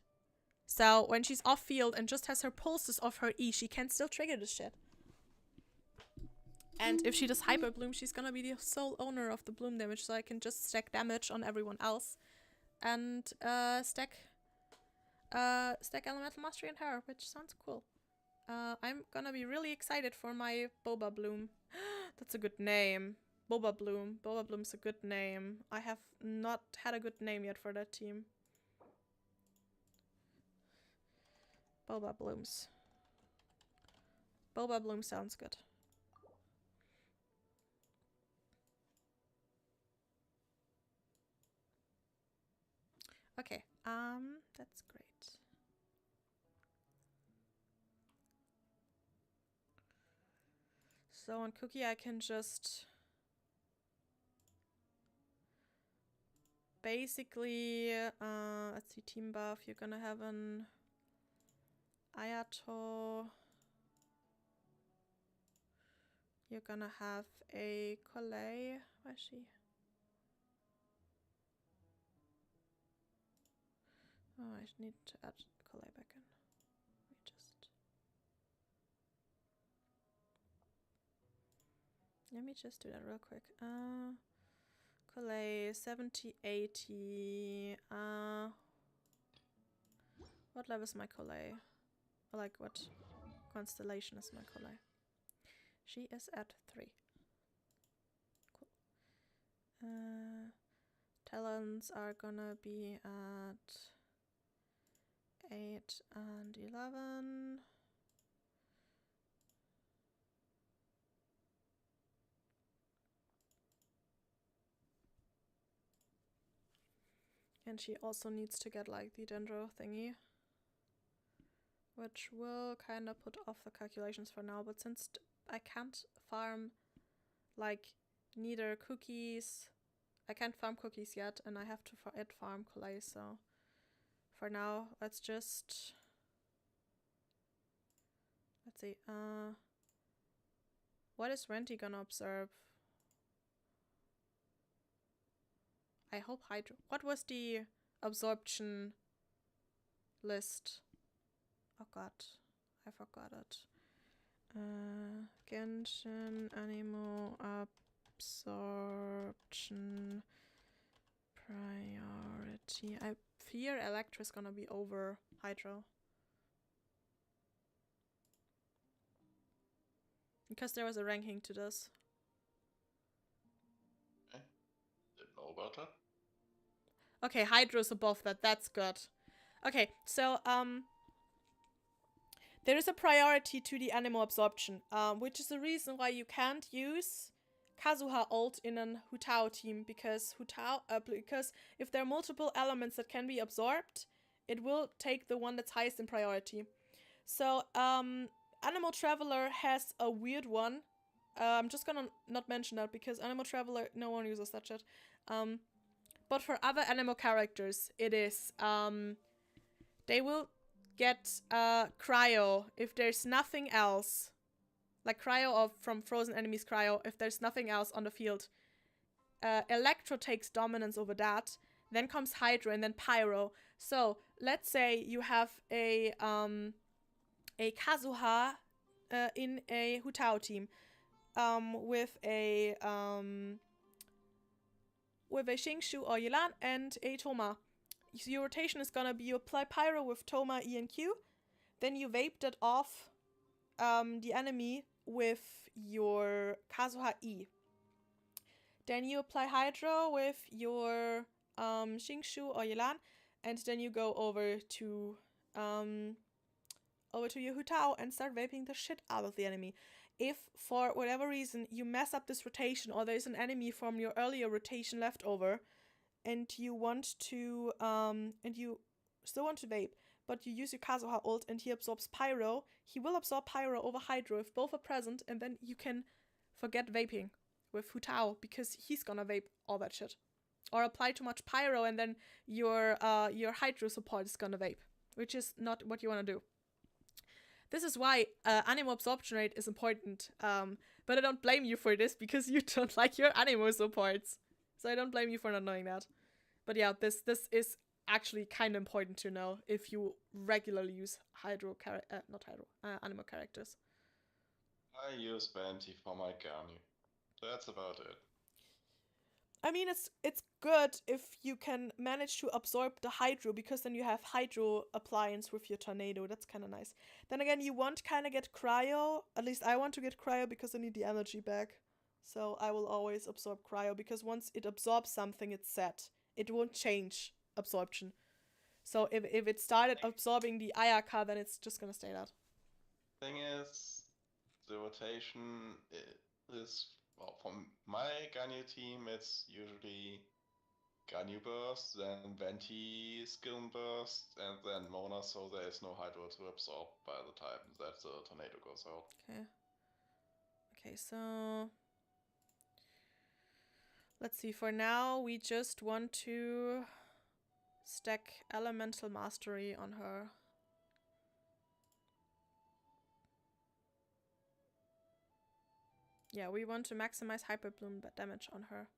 So when she's off field and just has her pulses of her E, she can still trigger this shit. And if she does Hyper Bloom, she's gonna be the sole owner of the bloom damage, so I can just stack damage on everyone else. And stack Elemental Mastery on her, which sounds cool. I'm gonna be really excited for my Boba Bloom. That's a good name. Boba Bloom. Boba Bloom's a good name. I have not had a good name yet for that team. Boba Blooms. Boba Bloom sounds good. Okay, that's great. So on Cookie I can just basically, let's see, team buff, you're gonna have an Ayato. you're gonna have a Collei. Where is she? Oh, I need to add Collei back in. Let me just do that real quick. Collei 70, 80. What level is my Collei? Or like what constellation is my Collei? She is at 3. Cool. Talents are gonna be at 8 and 11. And she also needs to get like the dendro thingy, which will kind of put off the calculations for now. But since I can't farm like neither cookies, I can't farm cookies yet, and I have to farm Collei. So for now, let's see. What is Renty gonna observe? I hope Hydro. What was the absorption list? Oh god, I forgot it. Genshin Animo absorption priority. I fear Electra is gonna be over Hydro. Because there was a ranking to this. Okay. Didn't know about that. Okay, Hydro's above that. That's good. Okay, so there is a priority to the animo absorption, which is the reason why you can't use Kazuha ult in an Hutao team, because if there are multiple elements that can be absorbed, it will take the one that's highest in priority. So Animal Traveler has a weird one. I'm just gonna not mention that because Animal Traveler, no one uses that shit. But for other animal characters, it is, they will get cryo if there's nothing else. Like cryo from frozen enemies cryo, if there's nothing else on the field. Electro takes dominance over that. Then comes Hydro and then Pyro. So let's say you have a Kazuha in a Hutao team with a Xingshu or Yelan and a Thoma. So your rotation is gonna be you apply Pyro with Thoma, E, and Q. Then you vape that off the enemy with your Kazuha E. Then you apply Hydro with your Xingshu or Yelan, and then you go over to your Hutao and start vaping the shit out of the enemy. If for whatever reason you mess up this rotation, or there's an enemy from your earlier rotation left over, and you want to and you still want to vape, but you use your Kazuha ult and he absorbs Pyro, he will absorb Pyro over Hydro if both are present, and then you can forget vaping with Hutao because he's gonna vape all that shit. Or apply too much Pyro and then your Hydro support is gonna vape, which is not what you wanna do. This is why animo absorption rate is important, but I don't blame you for this because you don't like your animo supports. So I don't blame you for not knowing that. But yeah, this is actually kind of important to know if you regularly use animo characters. I use Banty for my Garni. That's about it. I mean, it's good if you can manage to absorb the Hydro, because then you have Hydro appliance with your Tornado. That's kind of nice. Then again, you want kind of get Cryo. At least I want to get Cryo because I need the energy back. So I will always absorb Cryo, because once it absorbs something, it's set. It won't change absorption. So if it started absorbing the Ayaka, then it's just gonna stay that. Thing is, the rotation is, well, from my Ganyu team, it's usually Ganyu Burst, then Venti Skill Burst, and then Mona, so there is no Hydro to absorb by the time that the Tornado goes out. Okay, so let's see, for now we just want to stack Elemental Mastery on her. Yeah, we want to maximize Hyper Bloom damage on her.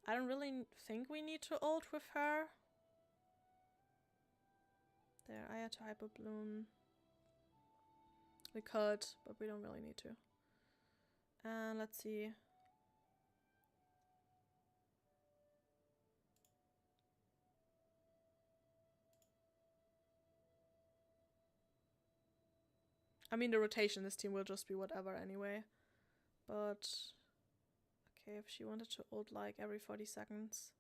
I don't really think we need to ult with her. There, I had to Hyper Bloom. We could, but we don't really need to. And let's see. I mean, the rotation this team will just be whatever anyway. But okay, if she wanted to ult like every 40 seconds.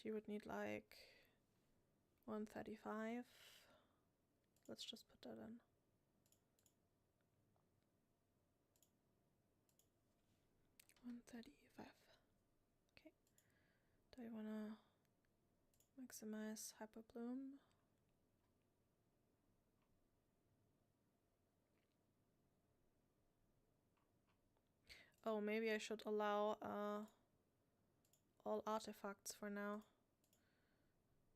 She would need like 135. Let's just put that in. 135. Okay. Do I wanna maximize Hyper Bloom? Oh, maybe I should allow all artifacts for now.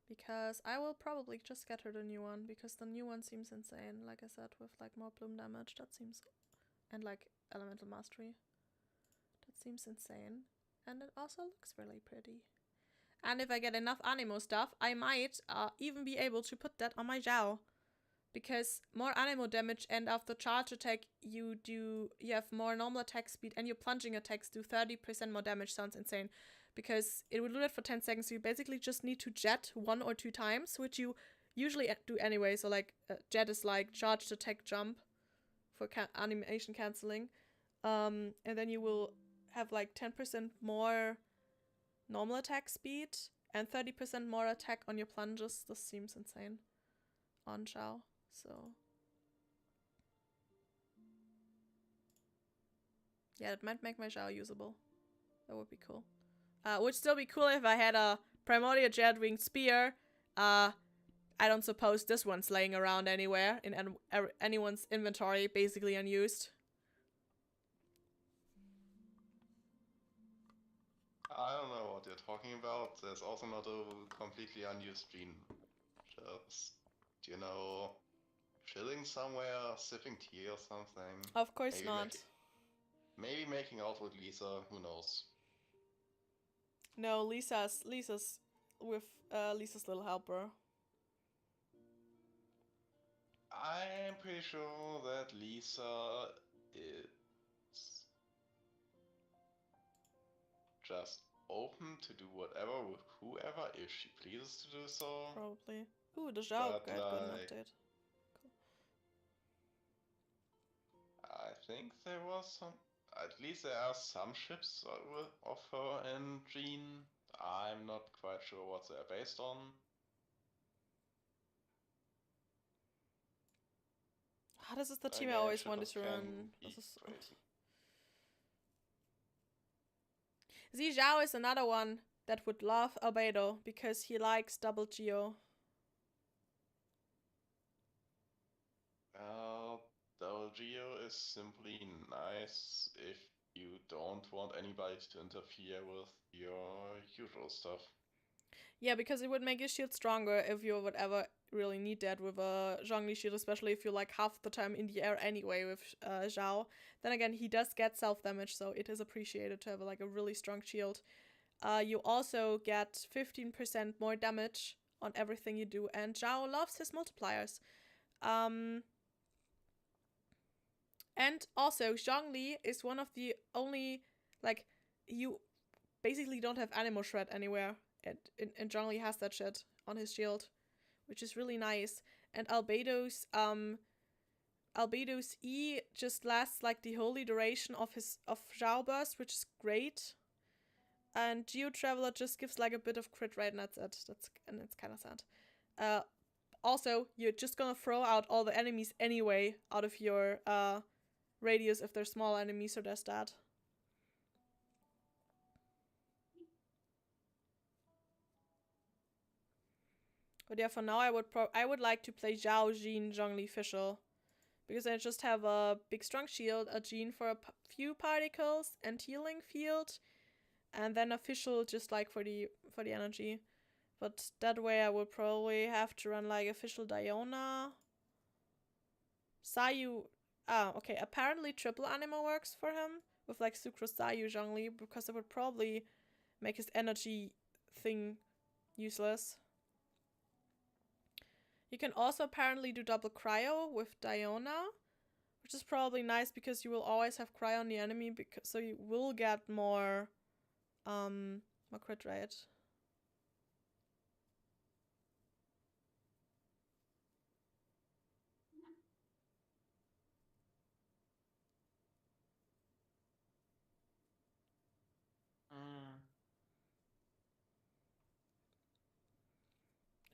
Because I will probably just get her the new one, because the new one seems insane, like I said, with like more bloom damage. That seems, and like elemental mastery. That seems insane. And it also looks really pretty. And if I get enough Anemo stuff, I might even be able to put that on my Zhao. Because more Anemo damage, and after charge attack you have more normal attack speed, and your plunging attacks do 30% more damage. Sounds insane. Because it will do that for 10 seconds, so you basically just need to jet 1 or 2 times, which you usually do anyway. So like jet is like charged attack jump for animation cancelling. And then you will have like 10% more normal attack speed and 30% more attack on your plunges. This seems insane on Zhao. So yeah, it might make my Zhao usable. That would be cool. Would still be cool if I had a Primordial Jet Winged Spear. I don't suppose this one's laying around anywhere in anyone's inventory, basically unused. I don't know what you're talking about. There's also not a completely unused gene. Just, you know, chilling somewhere, sipping tea or something. Of course not. Maybe making out with Lisa, who knows? No, Lisa's with Lisa's little helper. I'm pretty sure that Lisa is just open to do whatever with whoever if she pleases to do so. Probably. Ooh, the Zhao upgrade got an update. Cool. I think there was some. At least there are some ships of her and Jean. I'm not quite sure what they're based on. This is the team I always wanted to run. See, Zhao is another one that would love Albedo because he likes double Geo. Double Geo is simply nice if you don't want anybody to interfere with your usual stuff. Yeah, because it would make your shield stronger if you would ever really need that with a Zhongli shield, especially if you're like half the time in the air anyway with Zhao. Then again, he does get self-damage, so it is appreciated to have like a really strong shield. You also get 15% more damage on everything you do, and Zhao loves his multipliers. And also, Zhongli is one of the only, like, you basically don't have Anemo Shred anywhere. And Zhongli has that shit on his shield, which is really nice. And Albedo's E just lasts like the holy duration of Zhao burst, which is great. And Geo Traveler just gives like a bit of crit rate, and that's it. And it's kind of sad. Also, you're just gonna throw out all the enemies anyway out of your radius if they're small enemies, so there's that. But yeah, for now I would like to play Zhao, Jean, Zhongli, Fischl. Because I just have a big strong shield, a Jean for a few particles and healing field, and then a Fischl just like for the energy. But that way I would probably have to run like official Diona. Sayu. Oh, okay. Apparently triple anima works for him with like Sucrose, Sayu, Zhongli, because it would probably make his energy thing useless. You can also apparently do double cryo with Diona, which is probably nice because you will always have cryo on the enemy, because so you will get more crit rate.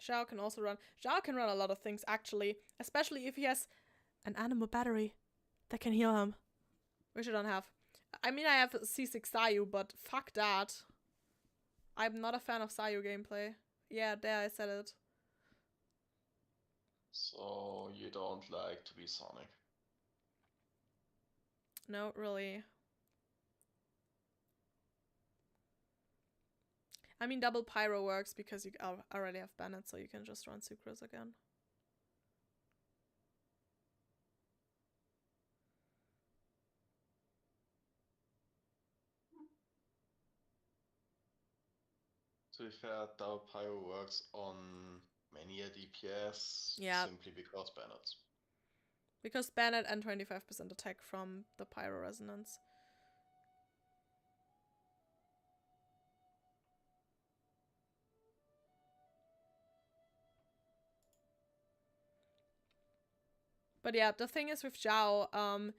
Zhao can also run. Zhao can run a lot of things, actually. Especially if he has an animal battery that can heal him. Which I don't have. I mean, I have C6 Sayu, but fuck that. I'm not a fan of Sayu gameplay. Yeah, there I said it. So, you don't like to be Sonic? No, really. I mean, double pyro works because you already have Bennett, so you can just run Sucrose again. To be fair, double pyro works on many a DPS, Yeah. simply because Bennett. Because Bennett and 25% attack from the pyro resonance. But yeah, the thing is with Zhao,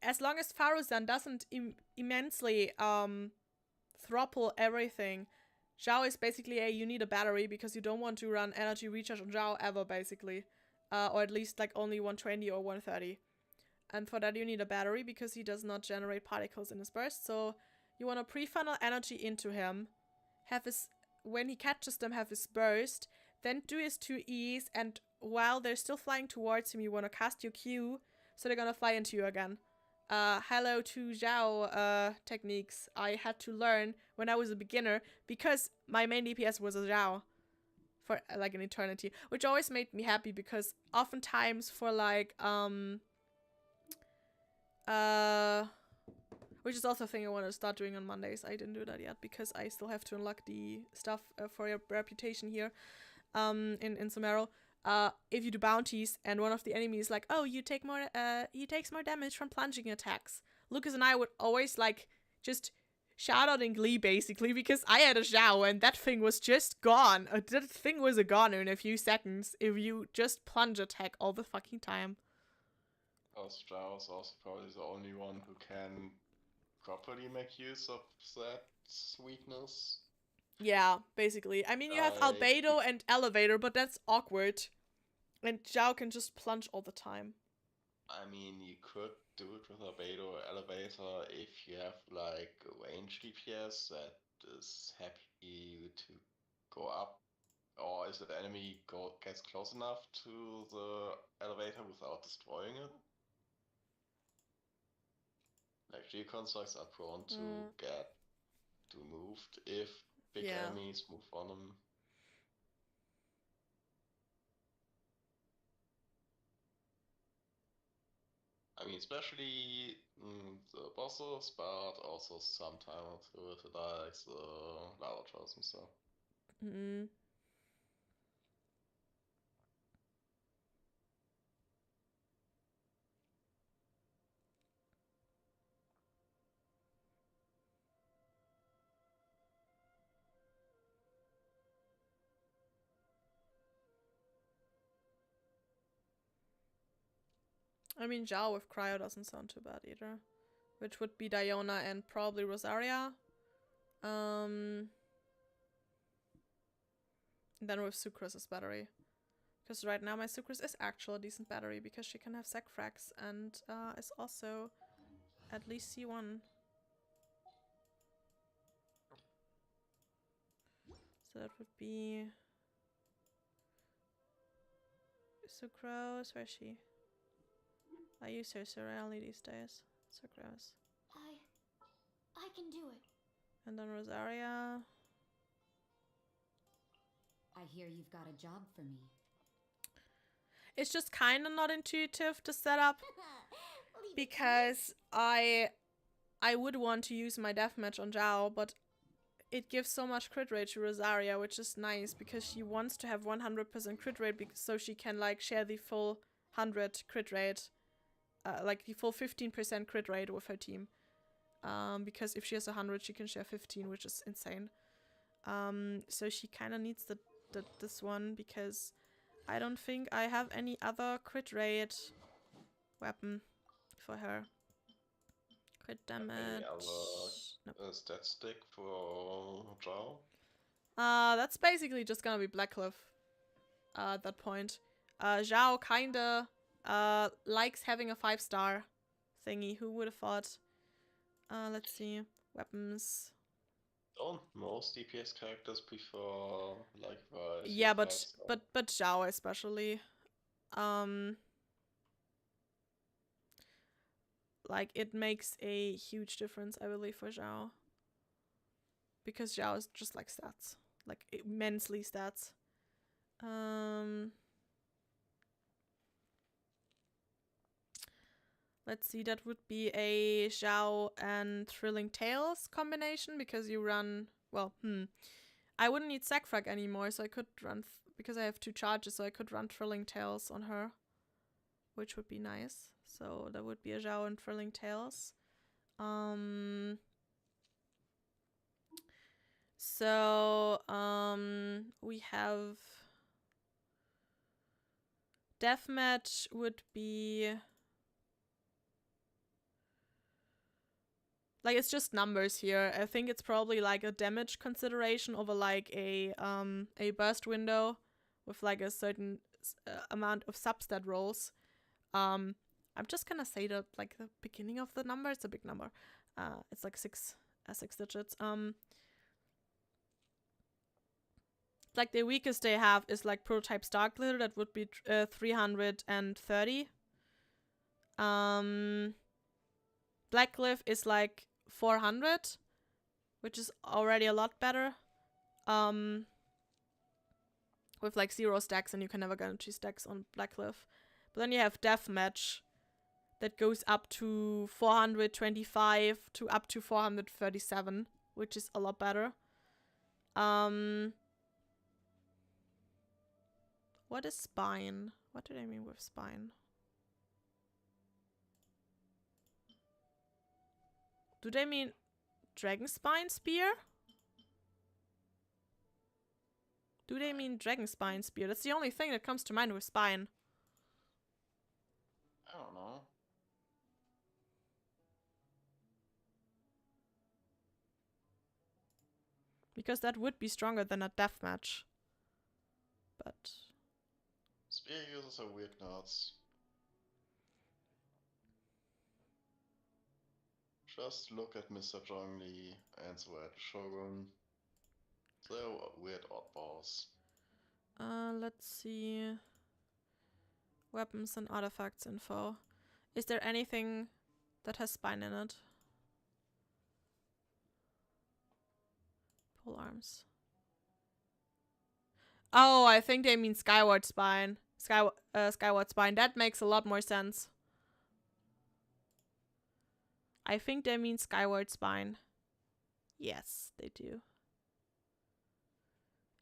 as long as Faruzan doesn't immensely throttle everything, Zhao is basically you need a battery because you don't want to run energy recharge on Zhao ever, basically. Or at least like only 120 or 130. And for that you need a battery because he does not generate particles in his burst. So you want to pre-funnel energy into him, have his, when he catches them, have his burst, then do his 2Es, and while they're still flying towards him, you want to cast your Q, so they're gonna fly into you again. Hello to Zhao techniques I had to learn when I was a beginner, because my main DPS was a Zhao for like an eternity, which always made me happy because oftentimes for like which is also a thing I want to start doing on Mondays. I didn't do that yet because I still have to unlock the stuff for your reputation here in Sumeru. If you do bounties and one of the enemies like, oh, you take more, he takes more damage from plunging attacks. Lucas and I would always like just shout out in glee basically because I had a Zhao and that thing was just gone. That thing was a goner in a few seconds if you just plunge attack all the fucking time. Because Zhao is also probably the only one who can properly make use of that weakness. Yeah, basically. I mean, you have Albedo and Elevator, but that's awkward. And Zhao can just plunge all the time. I mean, you could do it with Albedo or Elevator if you have, like, a range DPS that is happy to go up. Or if the enemy gets close enough to the elevator without destroying it. Like, G-constructs are prone to get moved if big enemies move on them. I mean, especially the bosses, but also sometimes with like the lava trolls and stuff. I mean, Zhao with Cryo doesn't sound too bad either. Which would be Diona and probably Rosaria. Then with Sucrose's battery. Because right now my Sucrose is actually a decent battery because she can have Sec Frags and is also at least C1. So that would be Sucrose. Where is she? I use her so rarely these days. Sucrose. I can do it. And then Rosaria. I hear you've got a job for me. It's just kind of not intuitive, the setup, because I would want to use my deathmatch on Zhao, but it gives so much crit rate to Rosaria, which is nice because she wants to have 100% crit rate so she can like share the full 100 crit rate, like the full 15% crit rate with her team. Because if she has 100, she can share 15, which is insane. So she kind of needs this one because I don't think I have any other crit rate weapon for her. Crit damage. Any other stat stick for Zhao? That's basically just gonna be Blackcliff at that point. Zhao kinda likes having a 5-star thingy. Who would have thought? Let's see. Weapons. Don't most DPS characters prefer like yeah, but Zhao especially. Like it makes a huge difference, I believe, for Zhao. Because Zhao is just like stats. Like immensely stats. Let's see, that would be a Zhao and Thrilling Tales combination because you run, well, I wouldn't need Sackfrag anymore, so I could run, because I have 2 charges, so I could run Thrilling Tales on her, which would be nice. So that would be a Zhao and Thrilling Tales. We have Deathmatch would be like, it's just numbers here. I think it's probably like a damage consideration over like a burst window with like a certain amount of substat rolls. I'm just gonna say that like the beginning of the number, it's a big number. It's like 6 digits. Like the weakest they have is like Prototype Star Glitter, that would be 330. Blackcliff is like 400, which is already a lot better. With like 0 stacks, and you can never guarantee stacks on Blackcliff. But then you have Deathmatch that goes up to 425 to up to 437, which is a lot better. What is Spine? What do they mean with Spine? Do they mean Dragon Spine Spear? Do they mean Dragon Spine Spear? That's the only thing that comes to mind with Spine. I don't know. Because that would be stronger than a Deathmatch. But Spear users are weird nuts. Just look at Mr. Zhongli and the Red Shogun. They're weird oddballs. let's see. Weapons and artifacts info. Is there anything that has Spine in it? Pole arms. Oh, I think they mean Skyward Spine. Skyward Spine. That makes a lot more sense. I think they mean Skyward Spine. Yes, they do.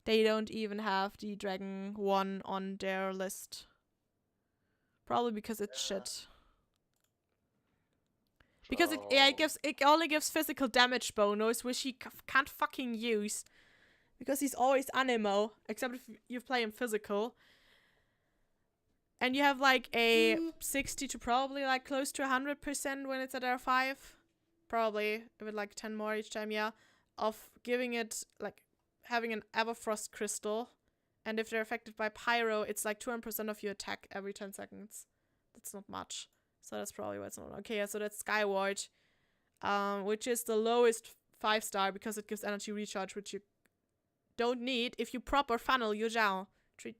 They don't even have the Dragon 1 on their list. Probably because it's shit. Because it only gives physical damage bonus, which he can't fucking use. Because he's always anemo, except if you play him physical. And you have like a 60 to probably like close to 100% when it's at R5. Probably, with like 10 more each time, yeah. Of giving it, like, having an Everfrost crystal. And if they're affected by Pyro, it's like 200% of your attack every 10 seconds. That's not much. So that's probably why it's not. Okay, yeah, so that's Skyward. Which is the lowest 5-star because it gives energy recharge, which you don't need if you proper funnel your Zhao. Treat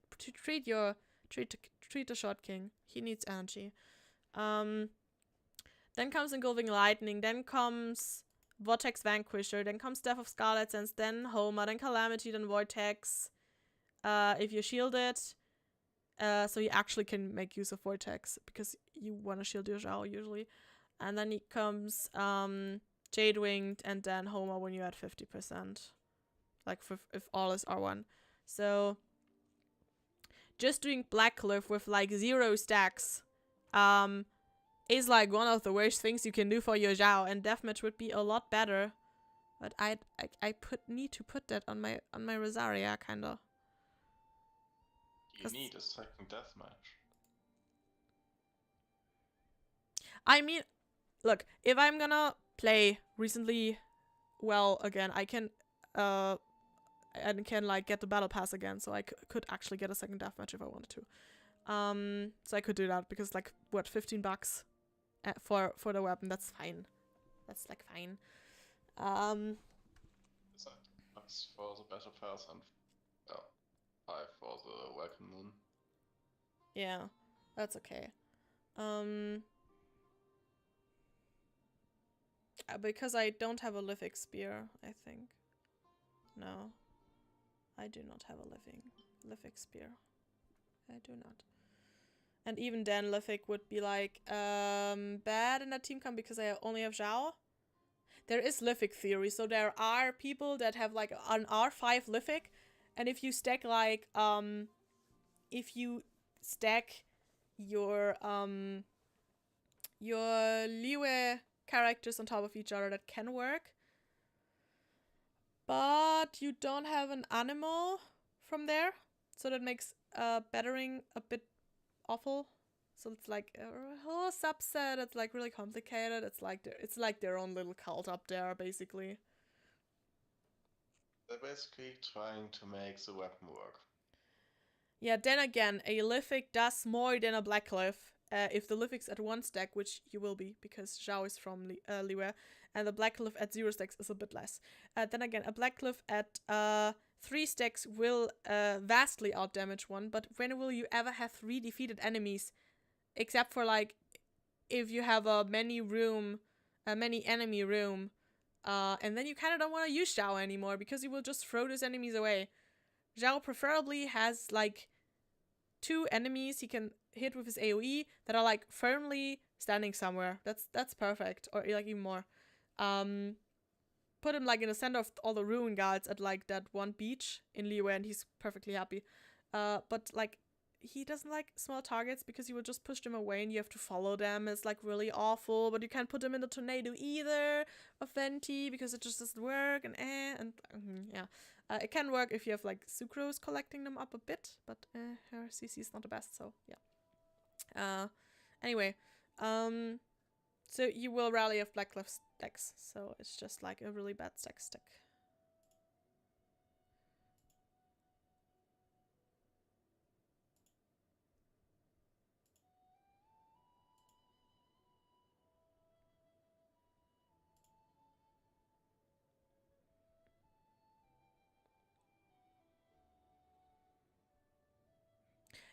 the Short King. He needs energy. Then comes Engulfing Lightning. Then comes Vortex Vanquisher. Then comes Death of Scarlet Sense. Then Homer. Then Calamity. Then Vortex. if you're shielded. So you actually can make use of Vortex because you want to shield your Zhao usually. And then it comes Jade Winged and then Homer when you're at 50%. Like if all is R1. So just doing Black Cliff with like 0 stacks is like one of the worst things you can do for your Zhao, and Deathmatch would be a lot better. But I need to put that on my Rosaria kinda. You need a second deathmatch. I mean, look, if I'm gonna play recently well again, I can like get the battle pass again, so I could actually get a second deathmatch if I wanted to. So I could do that because like what, $15 for the weapon, that's fine. That's like fine. It's like bucks for the battle pass and 5 for the welcome moon. Yeah, that's okay. Because I don't have a Lithic Spear, I think. No. I do not have a Lithic Spear. I do not. And even then, Lithic would be like, bad in a team comp because I only have Zhao. There is Lithic theory, so there are people that have like an R5 Lithic, and if you stack like, your Liyue characters on top of each other, that can work. But you don't have an animal from there, so that makes battering a bit awful. So it's like a whole subset. It's like really complicated. It's like their own little cult up there, basically. They're basically trying to make the weapon work. Yeah, then again, a Lithic does more than a Black Cliff. If the Lithic's at 1 stack, which you will be, because Zhao is from Liyue, and the Black Cliff at 0 stacks is a bit less. Then again, a Black Cliff at 3 stacks will vastly outdamage one, but when will you ever have 3 defeated enemies? Except for, like, if you have a many enemy room, and then you kind of don't want to use Zhao anymore, because you will just throw those enemies away. Zhao preferably has, like, 2 enemies he can hit with his AoE that are like firmly standing somewhere. That's perfect, or like even more. Put him like in the center of all the ruin guards at like that one beach in Liyue, and he's perfectly happy. But like he doesn't like small targets because you will just push them away and you have to follow them. It's like really awful. But you can't put them in the tornado either of Venti because it just doesn't work. And yeah. It can work if you have like Sucrose collecting them up a bit, but her CC is not the best, so yeah. Anyway, so you will rally have Black Cliff stacks, so it's just like a really bad stack.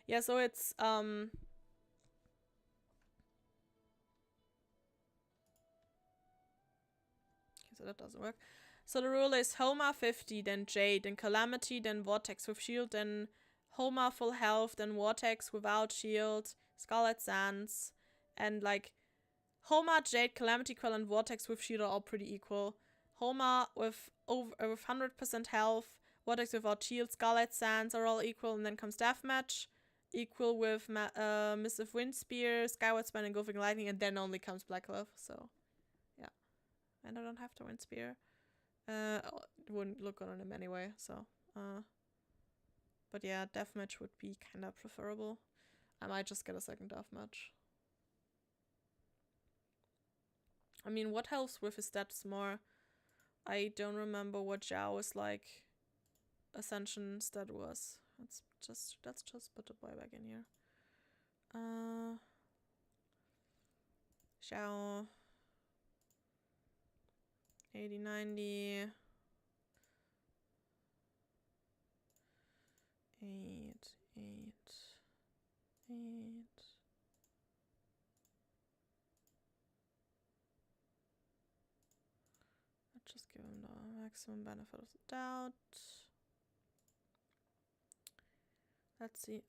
Yeah, so it's okay, so that doesn't work. So the rule is Homa 50, then Jade, then Calamity, then Vortex with shield, then Homa full health, then Vortex without shield, Scarlet Sands, and like Homa, Jade, Calamity, Quell, and Vortex with shield are all pretty equal. Homa with 100% health, Vortex without shield, Scarlet Sands are all equal, and then comes Deathmatch, equal with Missive Wind Spear, Skyward Span, and Golfing Lightning, and then only comes Black Cliff, so yeah. And I don't have to Wind Spear. It wouldn't look on him anyway, so but yeah, Deathmatch would be kinda preferable. I might just get a second Deathmatch. I mean, what helps with his stats more? I don't remember what Zhao's like Ascension stat was. Let's just put the boy back in here. Zhao 80, 90. 8, 8, 8. Let's just give him the maximum benefit of the doubt. Let's see.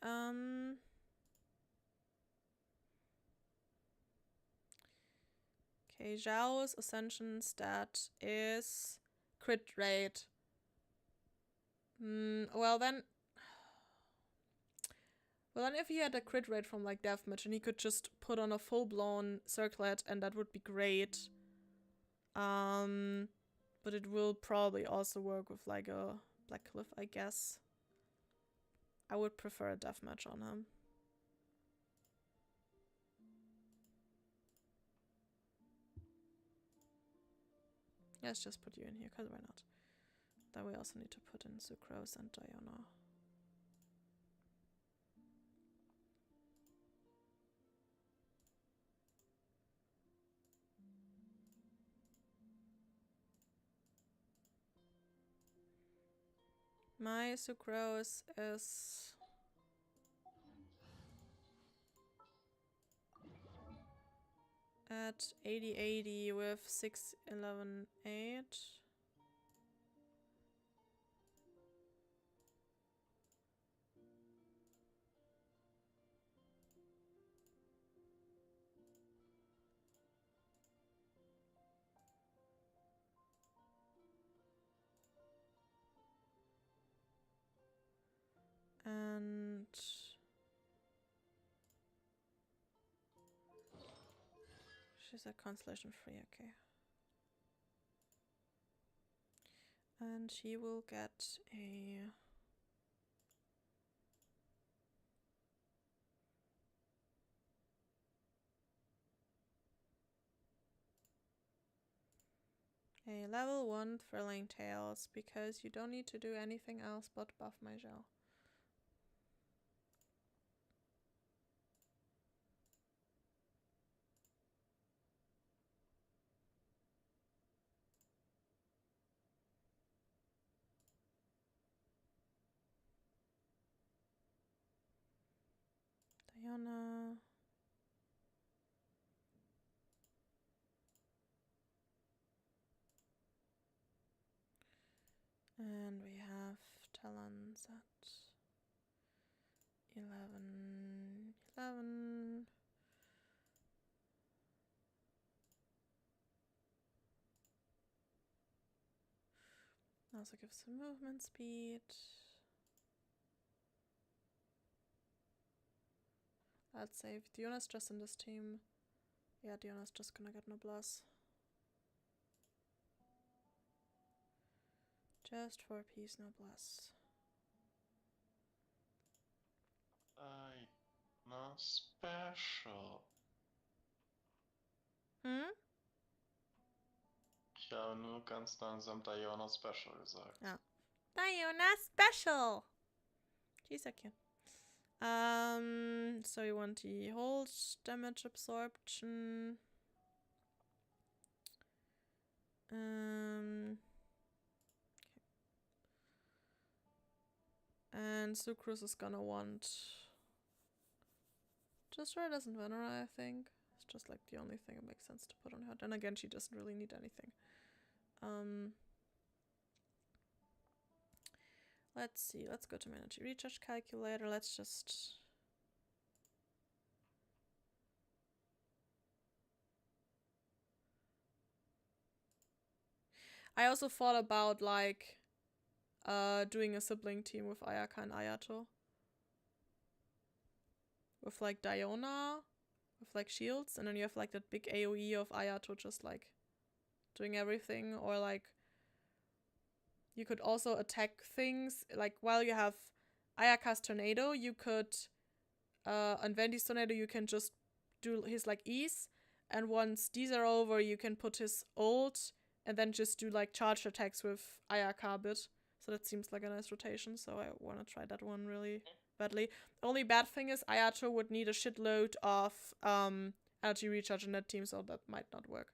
Okay, Zhao's Ascension stat is crit rate. Well then if he had a crit rate from like deathmatch and he could just put on a full-blown circlet, and that would be great. But it will probably also work with like a Black Cliff, I guess. I would prefer a deathmatch on him. Let's just put you in here, because why not? Then we also need to put in Sucrose and Diana. My Sucrose is at 80-80 with 6-11-8. And she's a constellation free, okay. And she will get a level 1 Thrilling Tales, because you don't need to do anything else but buff my Zhao. Diana. And we have talents at 11. Also gives some movement speed. Let's save Diona's just in this team. Yeah, Diona's just gonna get Noblesse. Just for peace, Noblesse. No special. Ich habe nur ganz langsam Diana Special gesagt. Ja. Diana Special! She's so cute. So you want the hold damage absorption. Okay. And Sucrose is gonna want just Red as Venera, I think. It's just like the only thing that makes sense to put on her. Then again, she doesn't really need anything. Let's see. Let's go to my energy recharge calculator. Let's just... I also thought about like doing a sibling team with Ayaka and Ayato. With like Diona, with like shields, and then you have like that big AoE of Ayato just like doing everything, or like you could also attack things, like while you have Ayaka's tornado, you could on Vendi's tornado you can just do his like E's, and once these are over you can put his ult and then just do like charged attacks with Ayaka a bit. So that seems like a nice rotation, so I want to try that one really badly. Only bad thing is Ayato would need a shitload of energy recharge in that team, so that might not work.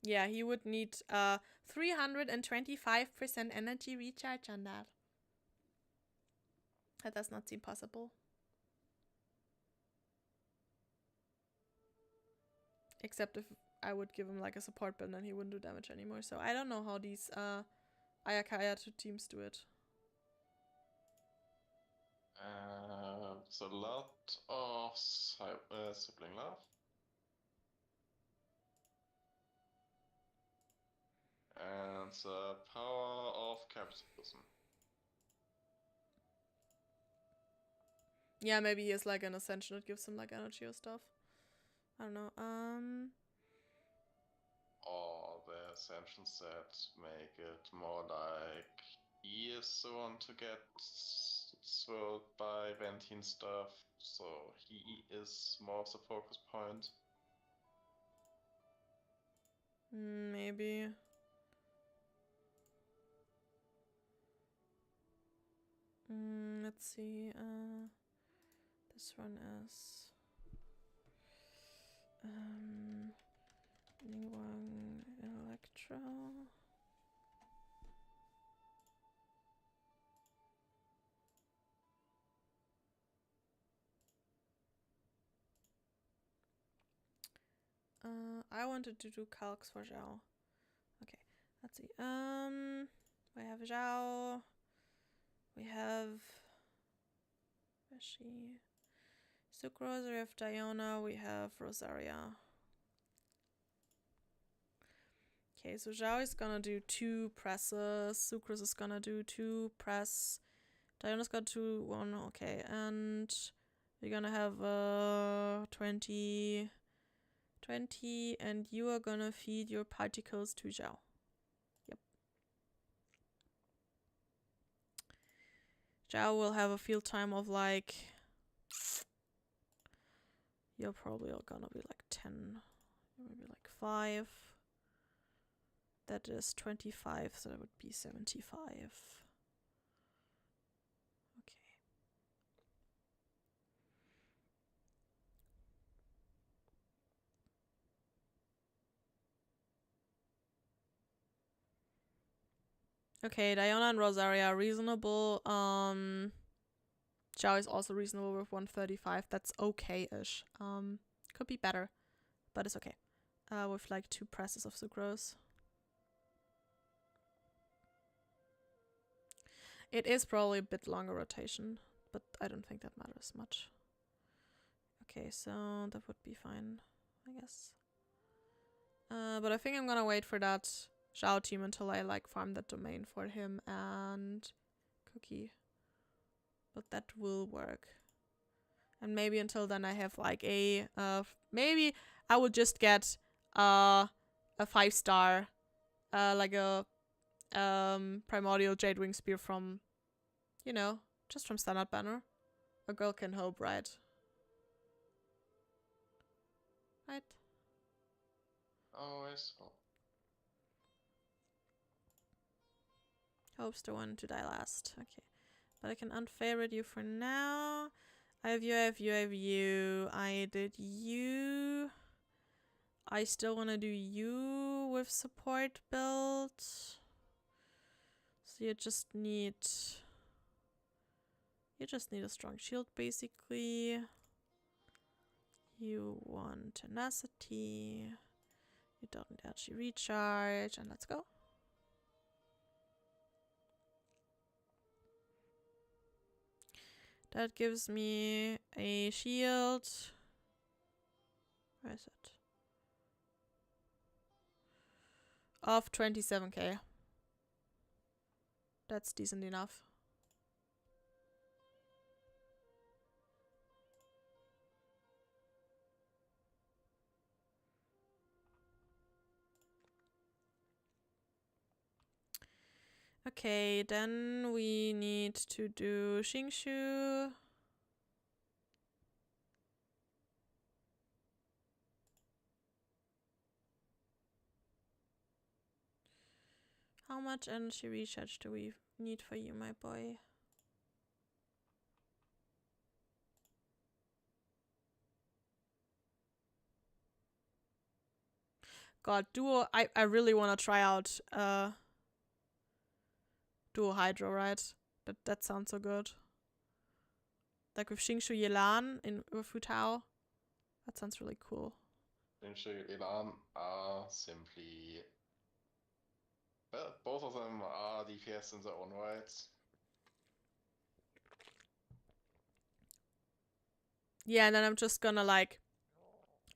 Yeah, he would need 325% energy recharge on that. That does not seem possible. Except if I would give him like a support build, then he wouldn't do damage anymore. So I don't know how these Ayakaya teams do it. It's a lot of sibling love. And the power of capitalism. Yeah, maybe he has like an ascension that gives him like energy or stuff. I don't know. Or the ascensions that make it more like he is the one to get swirled by Ventine stuff, so he is more of the focus point. Maybe. Let's see. This one is Ningguang Electro. I wanted to do calcs for Zhao. Okay, let's see. We have Zhao. We have Beshi. Sucrose, we have Diona, we have Rosaria. Okay, so Zhao is gonna do 2 presses. Sucrose is gonna do 2 press. Diona's got 2, 1, okay. And we're gonna have 20, and you are gonna feed your particles to Zhao. Yep. Zhao will have a field time of like... You're probably all gonna be like 10, maybe like 5. That is 25, so that would be 75. Okay. Okay, Diona and Rosaria are reasonable. Zhao is also reasonable with 135. That's okay-ish. Could be better, but it's okay. With like 2 presses of sucrose. It is probably a bit longer rotation, but I don't think that matters much. Okay, so that would be fine, I guess. But I think I'm gonna wait for that Zhao team until I like farm that domain for him and Cookie. But that will work. And maybe until then I have like a maybe I will just get a 5-star like a primordial Jadewing Spear from, you know, just from Standard Banner. A girl can hope, right? Right? Always hope. Hope's the one to die last. Okay. But I can unfavorite you for now. I have you, I have you, I have you. I did you. I still want to do you with support build. So you just need a strong shield basically. You want tenacity. You don't need actually recharge, and let's go. That gives me a shield. Where is it? Of 27k. That's decent enough. Okay, then we need to do Xingshu. How much energy recharge do we need for you, my boy? God, Duo, I really want to try out Duo Hydro, right? That sounds so good. Like with Xingshu Yelan with Fu Tao. That sounds really cool. Xingqiu Elan are simply... Well, both of them are DPS in their own right. Yeah, and then I'm just gonna like...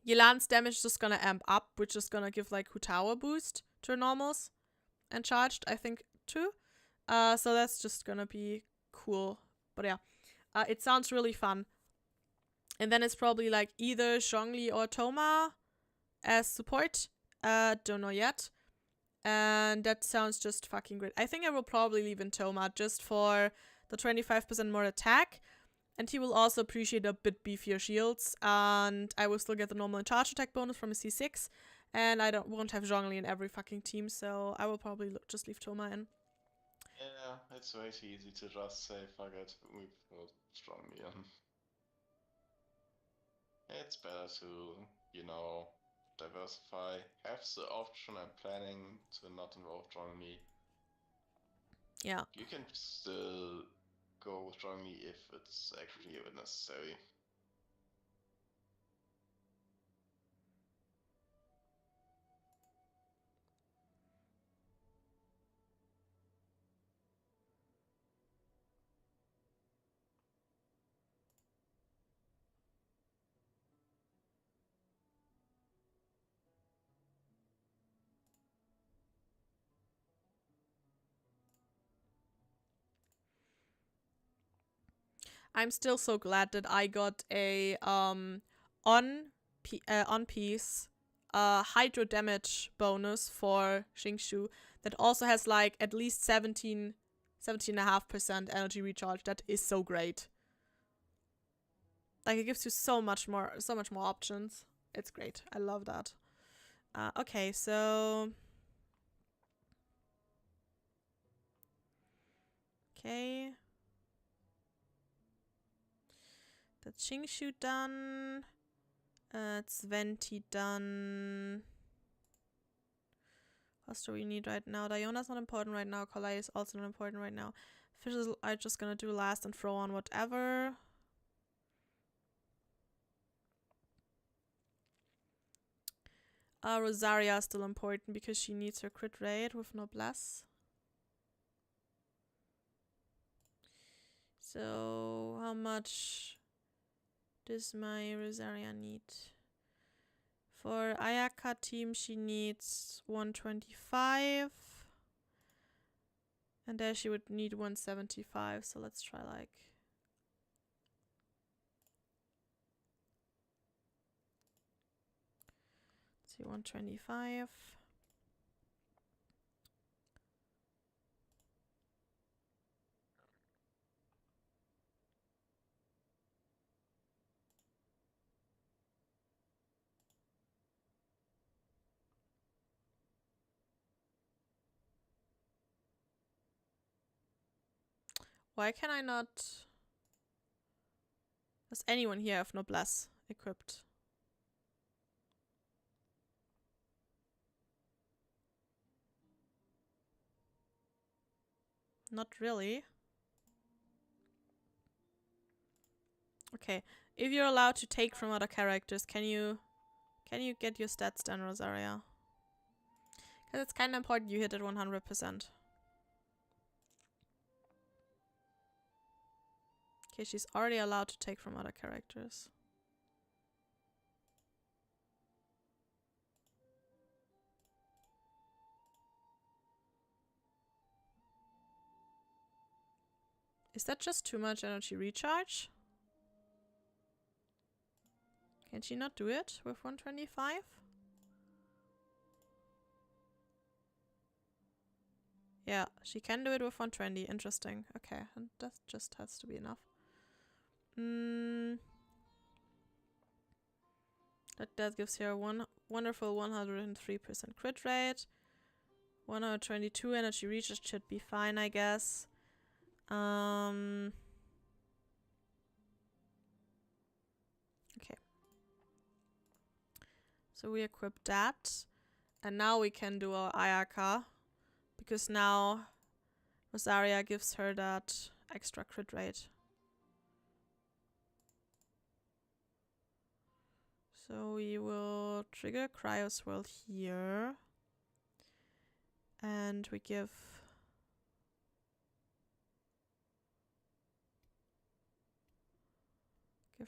Yelan's damage is just gonna amp up, which is gonna give like Hutawa boost to her normals. And charged, I think, too. So that's just gonna be cool. But yeah, it sounds really fun. And then it's probably like either Zhongli or Thoma as support. Don't know yet. And that sounds just fucking great. I think I will probably leave in Thoma just for the 25% more attack. And he will also appreciate a bit beefier shields. And I will still get the normal charge attack bonus from a C6. And I won't have Zhongli in every fucking team, so I will probably just leave Thoma in. Yeah, it's way too easy to just say, fuck it, we put Zhongli in. It's better to, you know, diversify, have the option and planning to not involve Zhongli. Yeah. You can still go with Zhongli if it's actually necessary. I'm still so glad that I got a on piece hydro damage bonus for Xingqiu that also has like at least 17.5% energy recharge. That is so great. Like it gives you so much more options. It's great. I love that. Okay, so okay. That's Xingqiu done. It's Venti done. What do we need right now? Diona's not important right now. Kalai is also not important right now. Fishes are just gonna do last and throw on whatever. Rosaria is still important because she needs her crit rate with noblesse. So how much does my Rosaria need? For Ayaka team, she needs 125. And there she would need 175. So let's try like... Let's see, 125. Why can I not... Does anyone here have noblesse equipped? Not really. Okay, if you're allowed to take from other characters, can you get your stats done, Rosaria? Because it's kind of important you hit it 100%. Okay, she's already allowed to take from other characters. Is that just too much energy recharge? Can she not do it with 125? Yeah, she can do it with 120. Interesting. Okay, and that just has to be enough. That gives her one wonderful 103% crit rate. 122 energy recharge should be fine, I guess. Okay. So we equip that. And now we can do our Ayaka. Because now Rosaria gives her that extra crit rate. So we will trigger Cryo Swirl here. And we give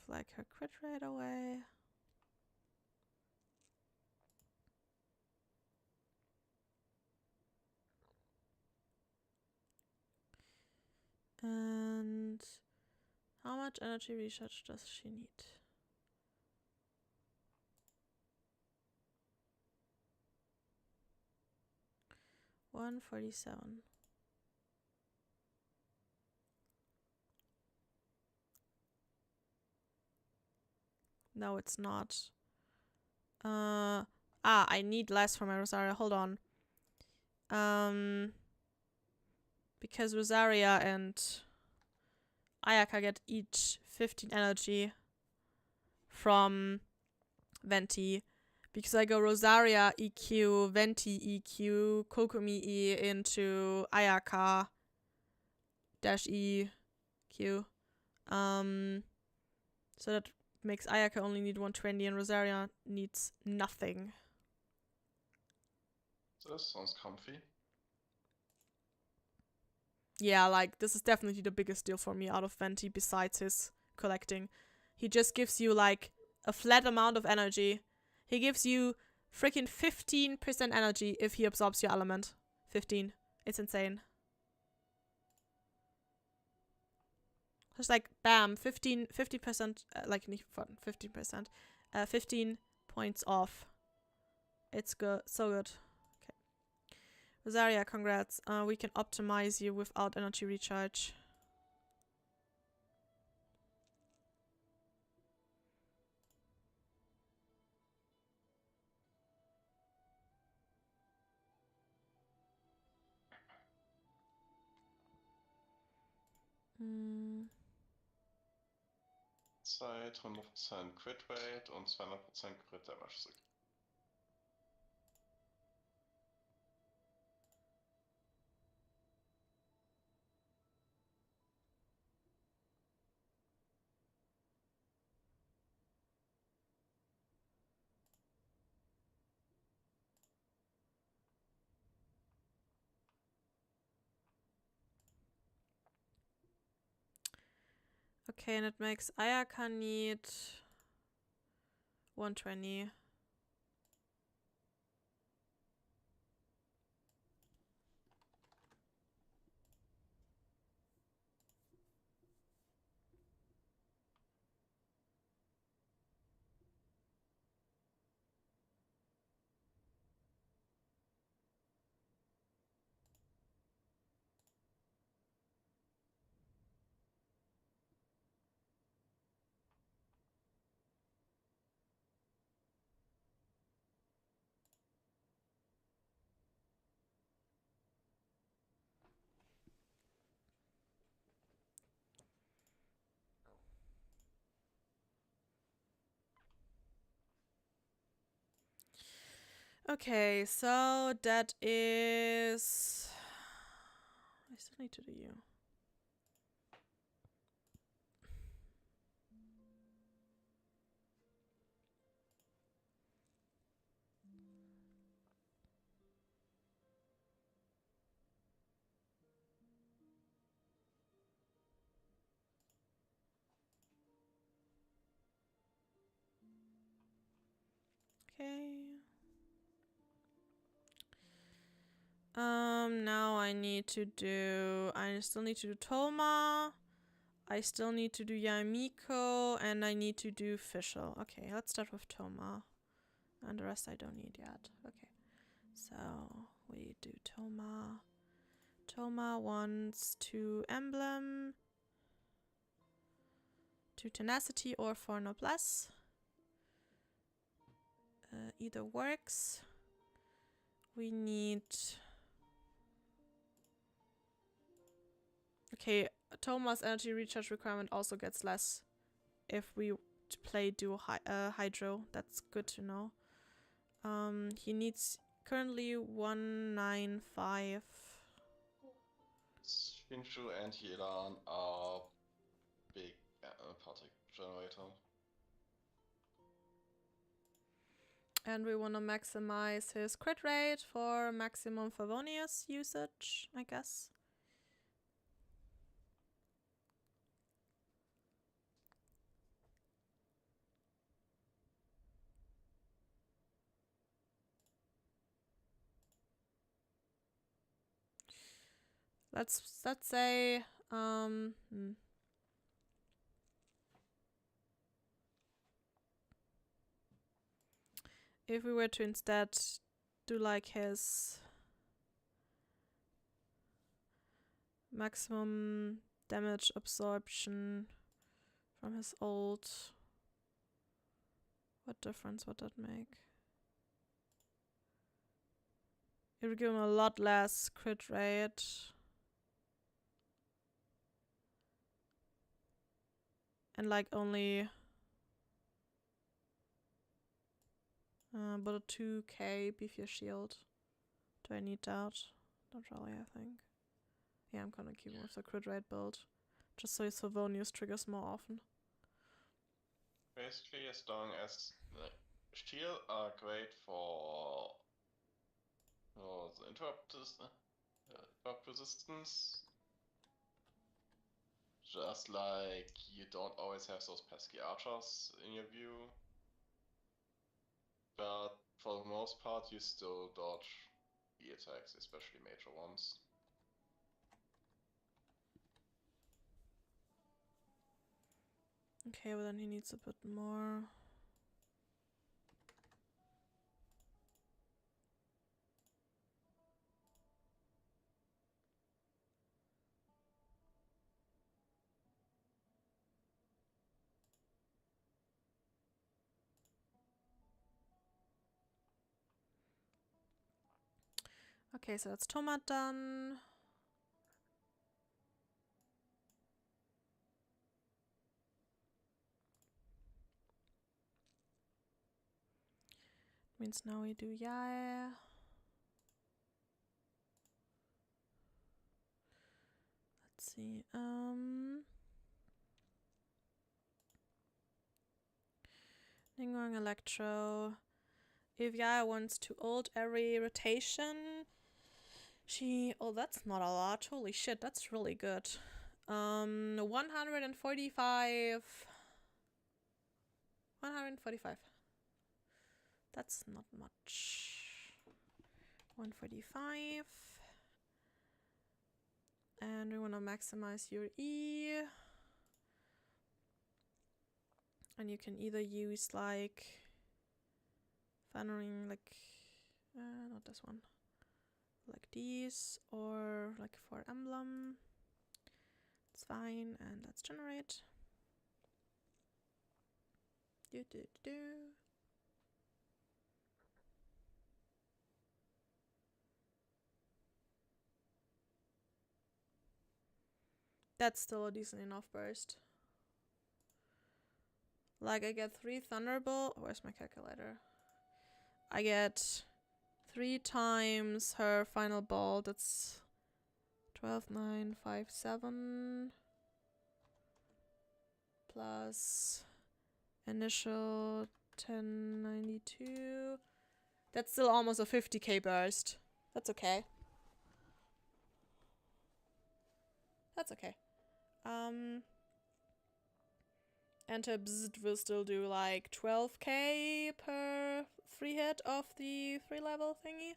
like her crit rate away. And how much energy recharge does she need? $147. No, it's not. I need less for my Rosaria. Hold on. Because Rosaria and Ayaka get each 15 energy from Venti. Because I go Rosaria EQ, Venti EQ, Kokomi E into Ayaka dash EQ. So that makes Ayaka only need 120 and Rosaria needs nothing. This sounds comfy. Yeah, like, this is definitely the biggest deal for me out of Venti besides his collecting. He just gives you, like, a flat amount of energy. He gives you freaking 15% energy if he absorbs your element. 15. It's insane. Just like, bam, 50%, like, nicht 15%. 15 points off. It's good, so good. Okay. Rosaria, congrats. We can optimize you without energy recharge. Zeit, 100% Crit Rate und 200% Crit Damage zurück. Okay, and it makes Ayaka need 120. Okay, so that is... I still need to do you. Okay. Now I still need to do Toma. I still need to do Yamiko, and I need to do Fischl. Okay, let's start with Toma. And the rest I don't need yet. Okay. So, we do Toma. Toma wants 2 Emblem, 2 Tenacity, or 4 Noblesse. Either works. We need... Okay, Toma's energy recharge requirement also gets less if we play duo Hydro. That's good to know. He needs currently 195. Shinshu and Yelan are big party generator. And we want to maximize his crit rate for maximum Favonius usage, I guess. Let's say if we were to instead do like his maximum damage absorption from his ult, what difference would that make? It would give him a lot less crit rate. And like only but a 2k beefier shield. Do I need that? Not really, I think. Yeah, I'm gonna keep with the crit rate build. Just so Savonius triggers more often. Basically, as long as the shield are great for the interrupt resistance, just like you don't always have those pesky archers in your view, but for the most part you still dodge the attacks, especially major ones. Okay, but then he needs a bit more. Okay, so that's Tomat done. Means now we do Yae. Let's see. Ningguang Electro. If Yae wants to ult every rotation, oh, that's not a lot. Holy shit, that's really good. 145. 145. That's not much. 145. And we want to maximize your E. And you can either use like Fannering, like not this one, like these, or like for emblem. It's fine. And let's generate. That's still a decent enough burst. Like I get 3 Thunderbolt. Where's my calculator? I get 3 times her final ball. That's 12,957 plus initial 1092. That's still almost a 50k burst. That's okay. That's okay. And her bzzzt will still do like 12k per free hit of the 3 level thingy.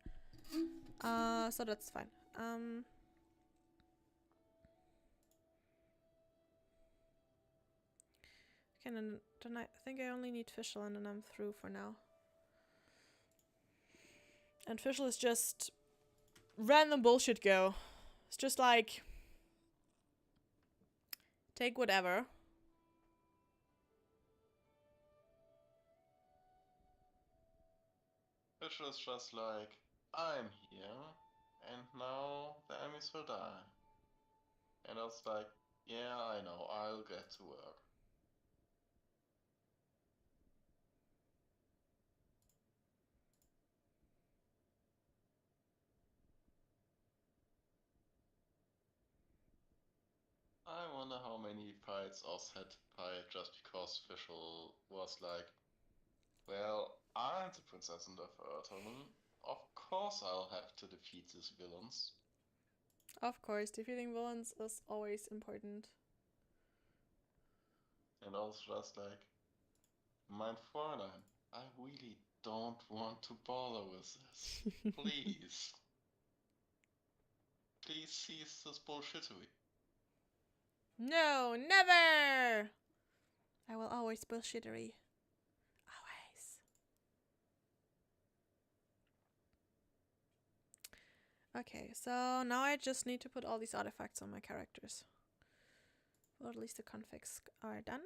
So that's fine. Okay, then I think I only need Fischl and then I'm through for now. And Fischl is just random bullshit go. It's just like take whatever. Which is just like, I'm here, and now the enemies will die. And I was like, yeah, I know, I'll get to work. I wonder how many fights Oz had to fight just because Fischl was like, well, I'm the Prinzessin der Verurteilung. Of course I'll have to defeat these villains. Of course, defeating villains is always important. And also just like, mein Fräulein, I really don't want to bother with this. Please. Please cease this bullshittery. No, never! I will always bullshittery. Always. Okay, so now I just need to put all these artifacts on my characters. Or at least the configs are done.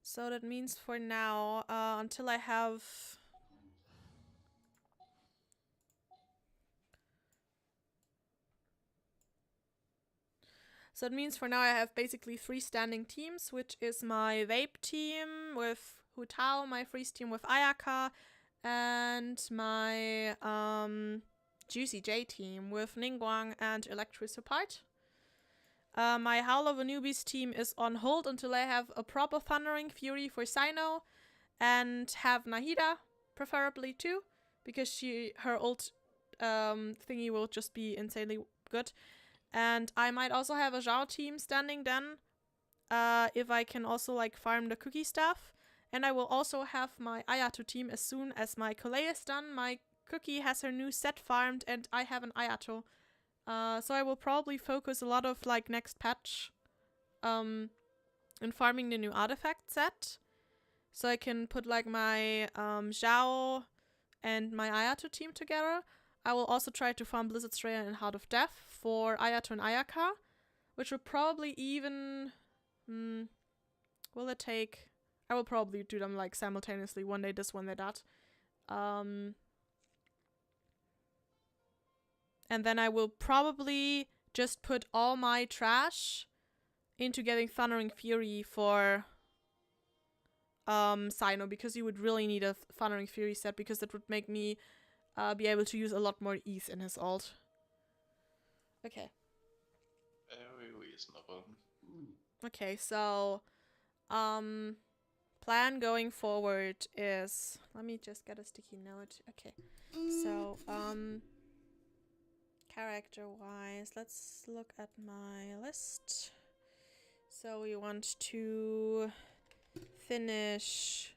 So that means for now, until I have... So it means for now I have basically 3 standing teams, which is my Vape team with Hu Tao, my Freeze team with Ayaka, and my Juicy J team with Ningguang and Electro Support. My Howl of Anubis team is on hold until I have a proper Thundering Fury for Sino, and have Nahida, preferably too, because her ult thingy will just be insanely good. And I might also have a Zhao team standing then, if I can also like farm the cookie stuff. And I will also have my Ayato team as soon as my Collei is done. My cookie has her new set farmed and I have an Ayato. So I will probably focus a lot of like next patch in farming the new artifact set. So I can put like my Zhao and my Ayato team together. I will also try to farm Blizzard Strayer and Heart of Death for Ayato and Ayaka, which will probably even... will it take... I will probably do them like simultaneously, one day this, one day that. And then I will probably just put all my trash into getting Thundering Fury for Sino, because you would really need a Thundering Fury set, because that would make me be able to use a lot more ease in his ult. Okay. Very reasonable. Okay, so plan going forward is, let me just get a sticky note. Okay. So character wise, let's look at my list. So we want to finish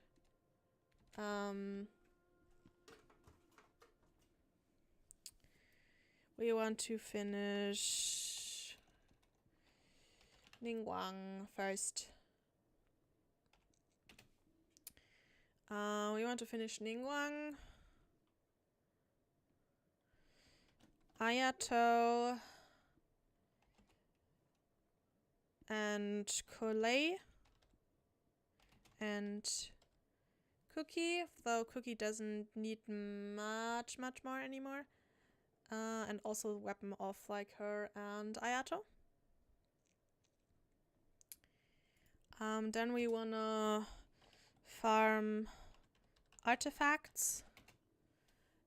Ningguang first. We want to finish Ningguang, Ayato, and Collei, and Cookie, though Cookie doesn't need much more anymore. And also the weapon of like her and Ayato. Then we wanna farm artifacts.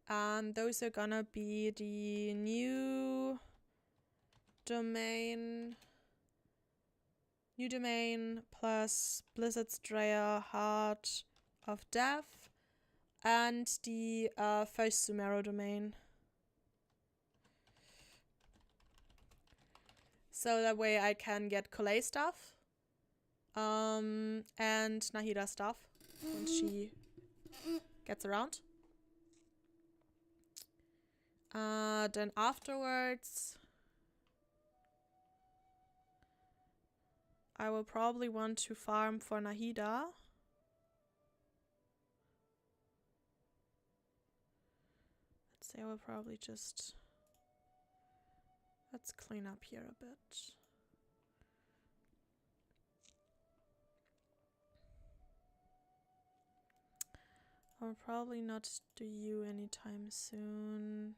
Those are gonna be the new domain plus Blizzard Strayer, Heart of Death, and the first Sumeru domain. So that way I can get Collei stuff. And Nahida stuff when she gets around. Then afterwards I will probably want to farm for Nahida. Let's say I will probably just... Let's clean up here a bit. I'll probably not do you anytime soon.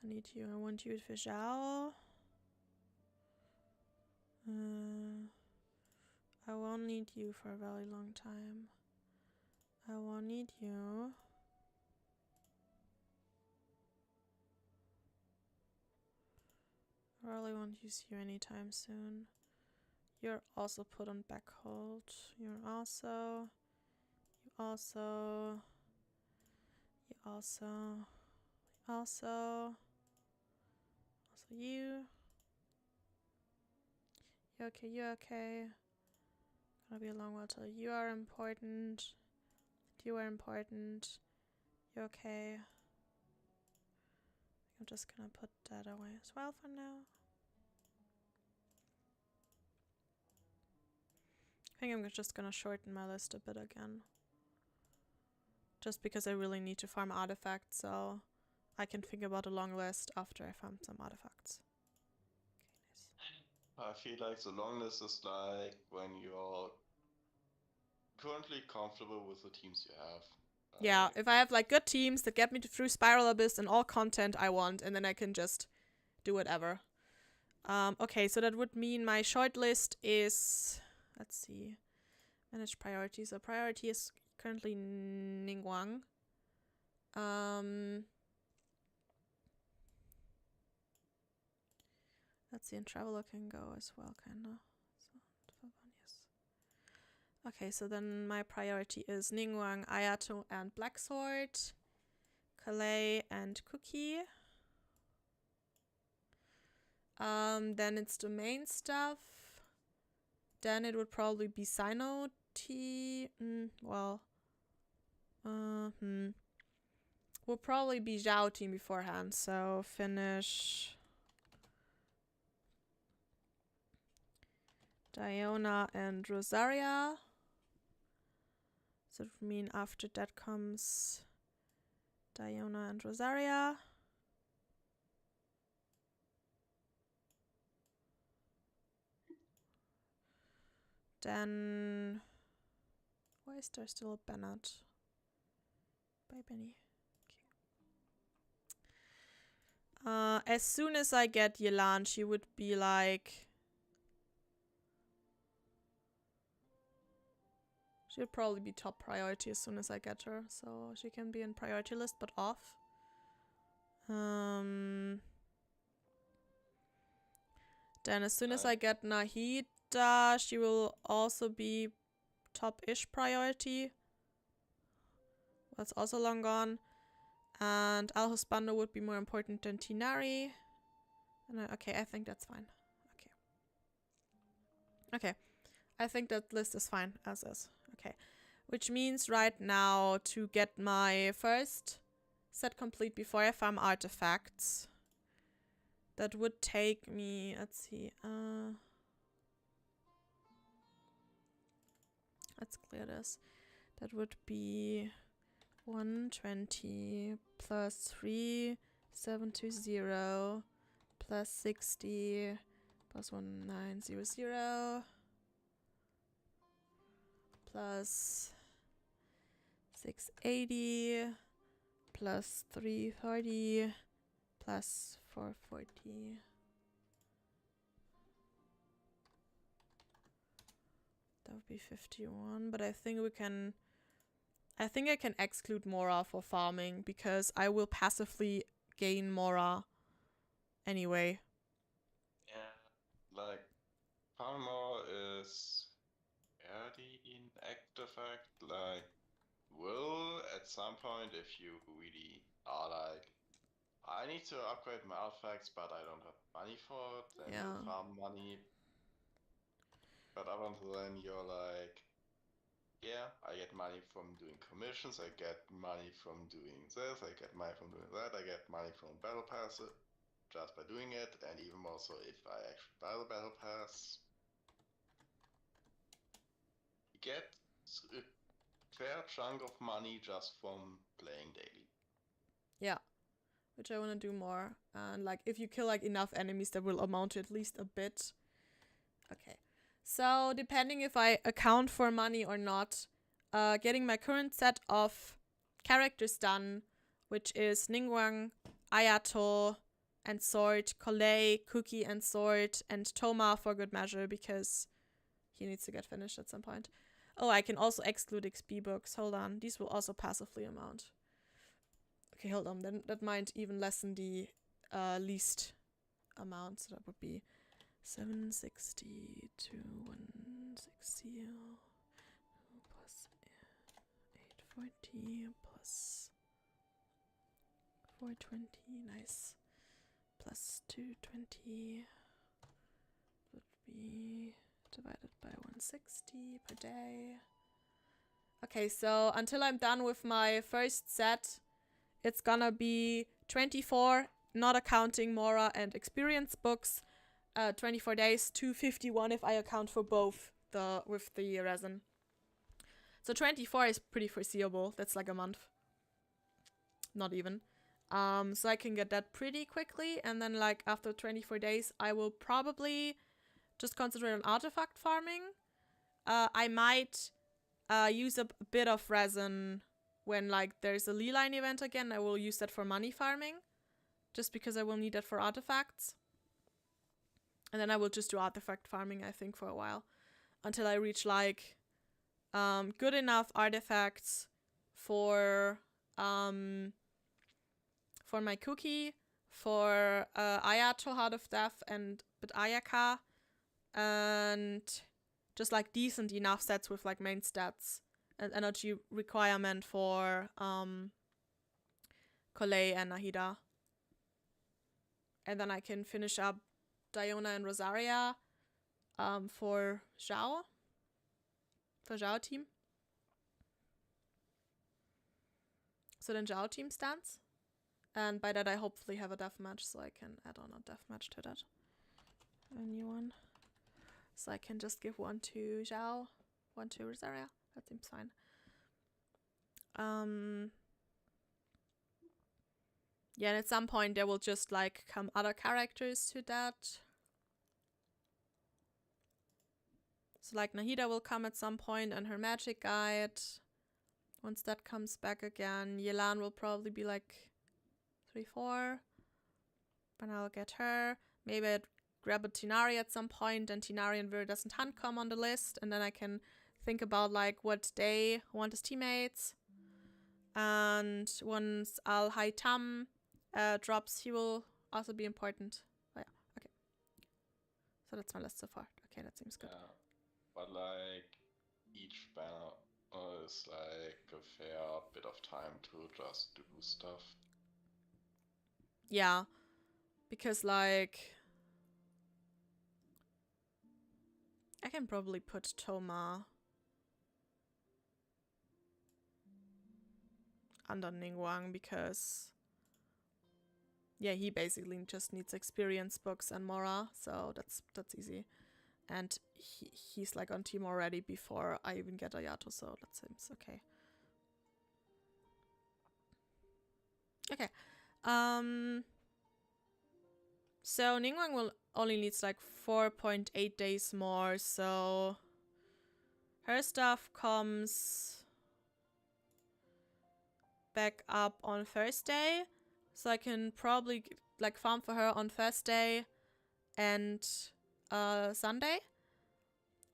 I need you. I want you for Zhao. I won't need you for a very long time. I won't need you. I really won't use you anytime soon. You're also put on back hold. You also you. You're okay, you're okay. Gonna be a long while till you are important. You are important. You're okay. I'm just gonna put that away as well for now. I think I'm just gonna shorten my list a bit again. Just because I really need to farm artifacts, so I can think about a long list after I farm some artifacts. Okay, nice. I feel like the long list is like when you're currently comfortable with the teams you have. Yeah, if I have like good teams that get me through Spiral Abyss and all content I want, and then I can just do whatever. Okay, so that would mean my short list is, let's see, manage priorities. So priority is currently Ningguang. Let's see, and Traveler can go as well, kinda. So, yes. Okay, so then my priority is Ningguang, Ayato, and Blacksword, Calais, and Cookie. Then it's the main stuff. Then it would probably be Sino T. Will probably be Zhao team beforehand. So finish Diona and Rosaria. So that would mean after that comes Diona and Rosaria. Then, why is there still a Bennett? Bye, Benny. Okay. As soon as I get Yelan, she would be like... She would probably be top priority as soon as I get her. So she can be in priority list, but off. Then as soon as I get Nahida, she will also be top-ish priority. That's also long gone. And Al Husbando would be more important than Tinari. And okay, I think that's fine. Okay. I think that list is fine as is. Okay. Which means right now to get my first set complete before I farm artifacts. That would take me, let's see, let's clear this. That would be 120 plus 3, 720 plus 60 plus 1900 plus 680 plus 330 plus 440. That would be 51, but I think we can... I think I can exclude Mora for farming because I will passively gain Mora anyway. Yeah, like, farming Mora is fairly inactive, like, will at some point, if you really are like, I need to upgrade my artifacts, but I don't have money for it, then you farm money. But up until then, you're like, yeah, I get money from doing commissions, I get money from doing this, I get money from doing that, I get money from battle pass just by doing it, and even more so if I actually buy the battle pass. You get a fair chunk of money just from playing daily. Yeah, which I want to do more. And like, if you kill like enough enemies, that will amount to at least a bit. Okay. So, depending if I account for money or not, getting my current set of characters done, which is Ningguang, Ayato, and Sword, Collei, Cookie and Sword, and Toma for good measure, because he needs to get finished at some point. Oh, I can also exclude XP books. Hold on. These will also passively amount. Okay, hold on. Then that might even lessen the least amount. So that would be 760 to 160 plus 80. 40 plus 420, nice. Plus 220 would be divided by 160 per day. Okay, so until I'm done with my first set, it's gonna be 24, not accounting Mora and experience books. 24 days, 251 if I account for both with the resin. So 24 is pretty foreseeable. That's like a month. Not even. So I can get that pretty quickly. And then like after 24 days, I will probably just concentrate on artifact farming. I might use up a bit of resin when like there's a Leeline event again. I will use that for money farming. Just because I will need that for artifacts. And then I will just do artifact farming, I think, for a while. Until I reach, like, good enough artifacts for my cookie, for Ayato, Heart of Death, and Ayaka. And just, like, decent enough sets with, like, main stats. And energy requirement for Kolei and Nahida. And then I can finish up Diona and Rosaria for Zhao. For Zhao team. So then Zhao team stands. And by that I hopefully have a deathmatch so I can add on a deathmatch to that. A new one. So I can just give one to Zhao, one to Rosaria. That seems fine. Yeah, and at some point there will just like come other characters to that. So like Nahida will come at some point and her magic guide. Once that comes back again, Yelan will probably be like 3-4. And I'll get her. Maybe I'd grab a Tinari at some point and Tinari and Vir doesn't hunt come on the list. And then I can think about like what day I want as teammates. And once Al Haitam drops, he will also be important. Oh, yeah, okay. So that's my list so far. Okay, that seems good. Yeah, but like each banner is like a fair bit of time to just do stuff. Yeah, because like I can probably put Toma under Ningguang because yeah, he basically just needs experience books and Mora, so that's easy. And he's like on team already before I even get Ayato, so that seems okay. Okay. So Ningguang will only needs like 4.8 days more, so her stuff comes back up on Thursday. So I can probably like farm for her on Thursday and Sunday.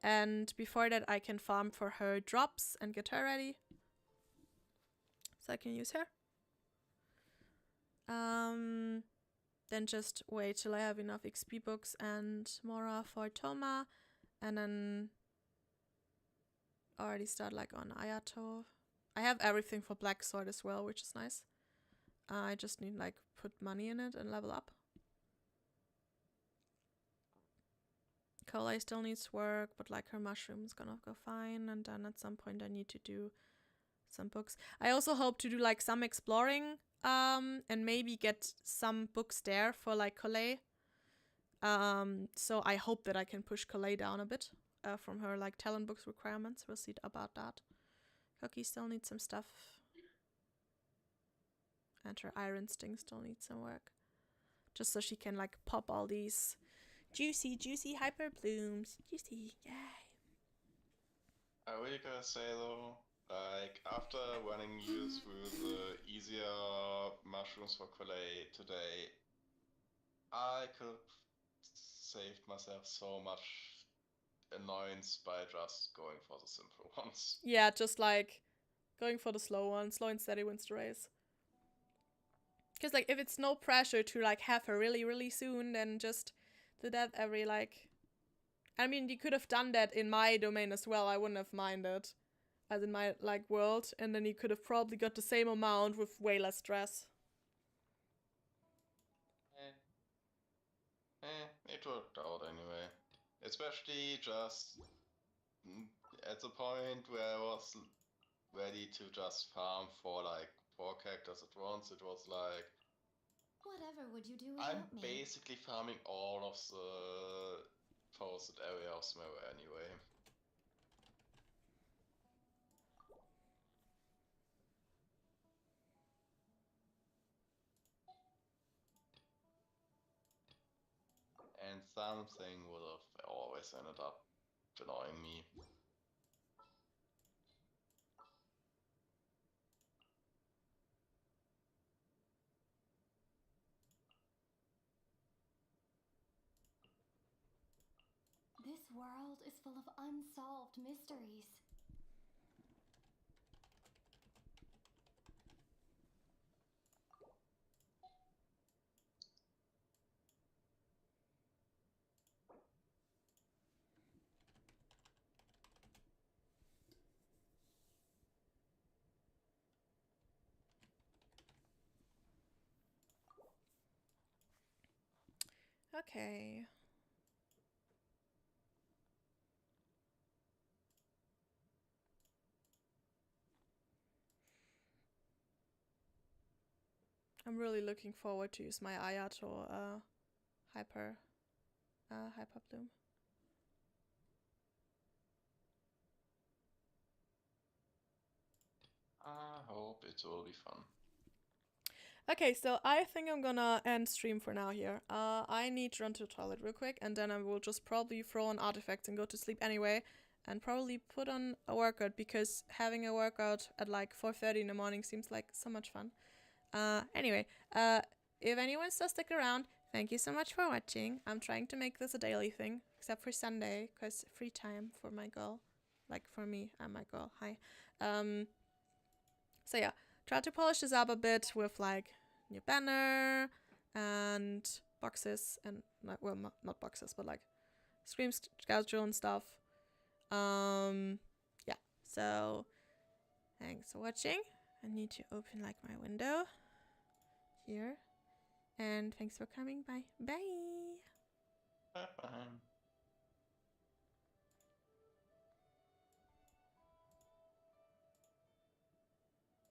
And before that I can farm for her drops and get her ready. So I can use her. Then just wait till I have enough XP books and Mora for Toma. And then already start like on Ayato. I have everything for Black Sword as well, which is nice. I just need like put money in it and level up. Kolei still needs work, but like her mushroom is gonna go fine. And then at some point I need to do some books. I also hope to do like some exploring and maybe get some books there for like Kolei. So I hope that I can push Kolei down a bit from her like talent books requirements. We'll see about that. Cookie still needs some stuff. And her Iron Sting still needs some work. Just so she can like pop all these juicy hyper blooms. Juicy, yay. I really gotta say though, like after running you through the easier mushrooms for Kolei today, I could have saved myself so much annoyance by just going for the simple ones. Yeah, just like going for the slow one. Slow and steady wins the race. Because like if it's no pressure to like have her really soon, then just do that every like... I mean, you could have done that in my domain as well. I wouldn't have minded. as in my like world, and then you could have probably got the same amount with way less stress. It worked out anyway. Especially just at the point where I was ready to just farm for like 4 characters at once, it was like, Whatever would you do I'm without me? basically farming all of the forested area of Sumeru anyway. And something would have always ended up annoying me. This world is full of unsolved mysteries. Okay. I'm really looking forward to use my Ayato hyper bloom. I hope it will be fun. Okay, so I think I'm gonna end stream for now here. I need to run to the toilet real quick, and then I will just probably throw on artifacts and go to sleep anyway, and probably put on a workout, because having a workout at like 4:30 in the morning seems like so much fun. Anyway, if anyone still stick around, thank you so much for watching. I'm trying to make this a daily thing, except for Sunday, because free time for my girl. Like, for me and my girl. Hi. So yeah, try to polish this up a bit with like new banner and boxes, and well, not boxes, but like screen schedule and stuff. Yeah, so thanks for watching. I need to open like my window here, and thanks for coming. Bye. Bye-bye.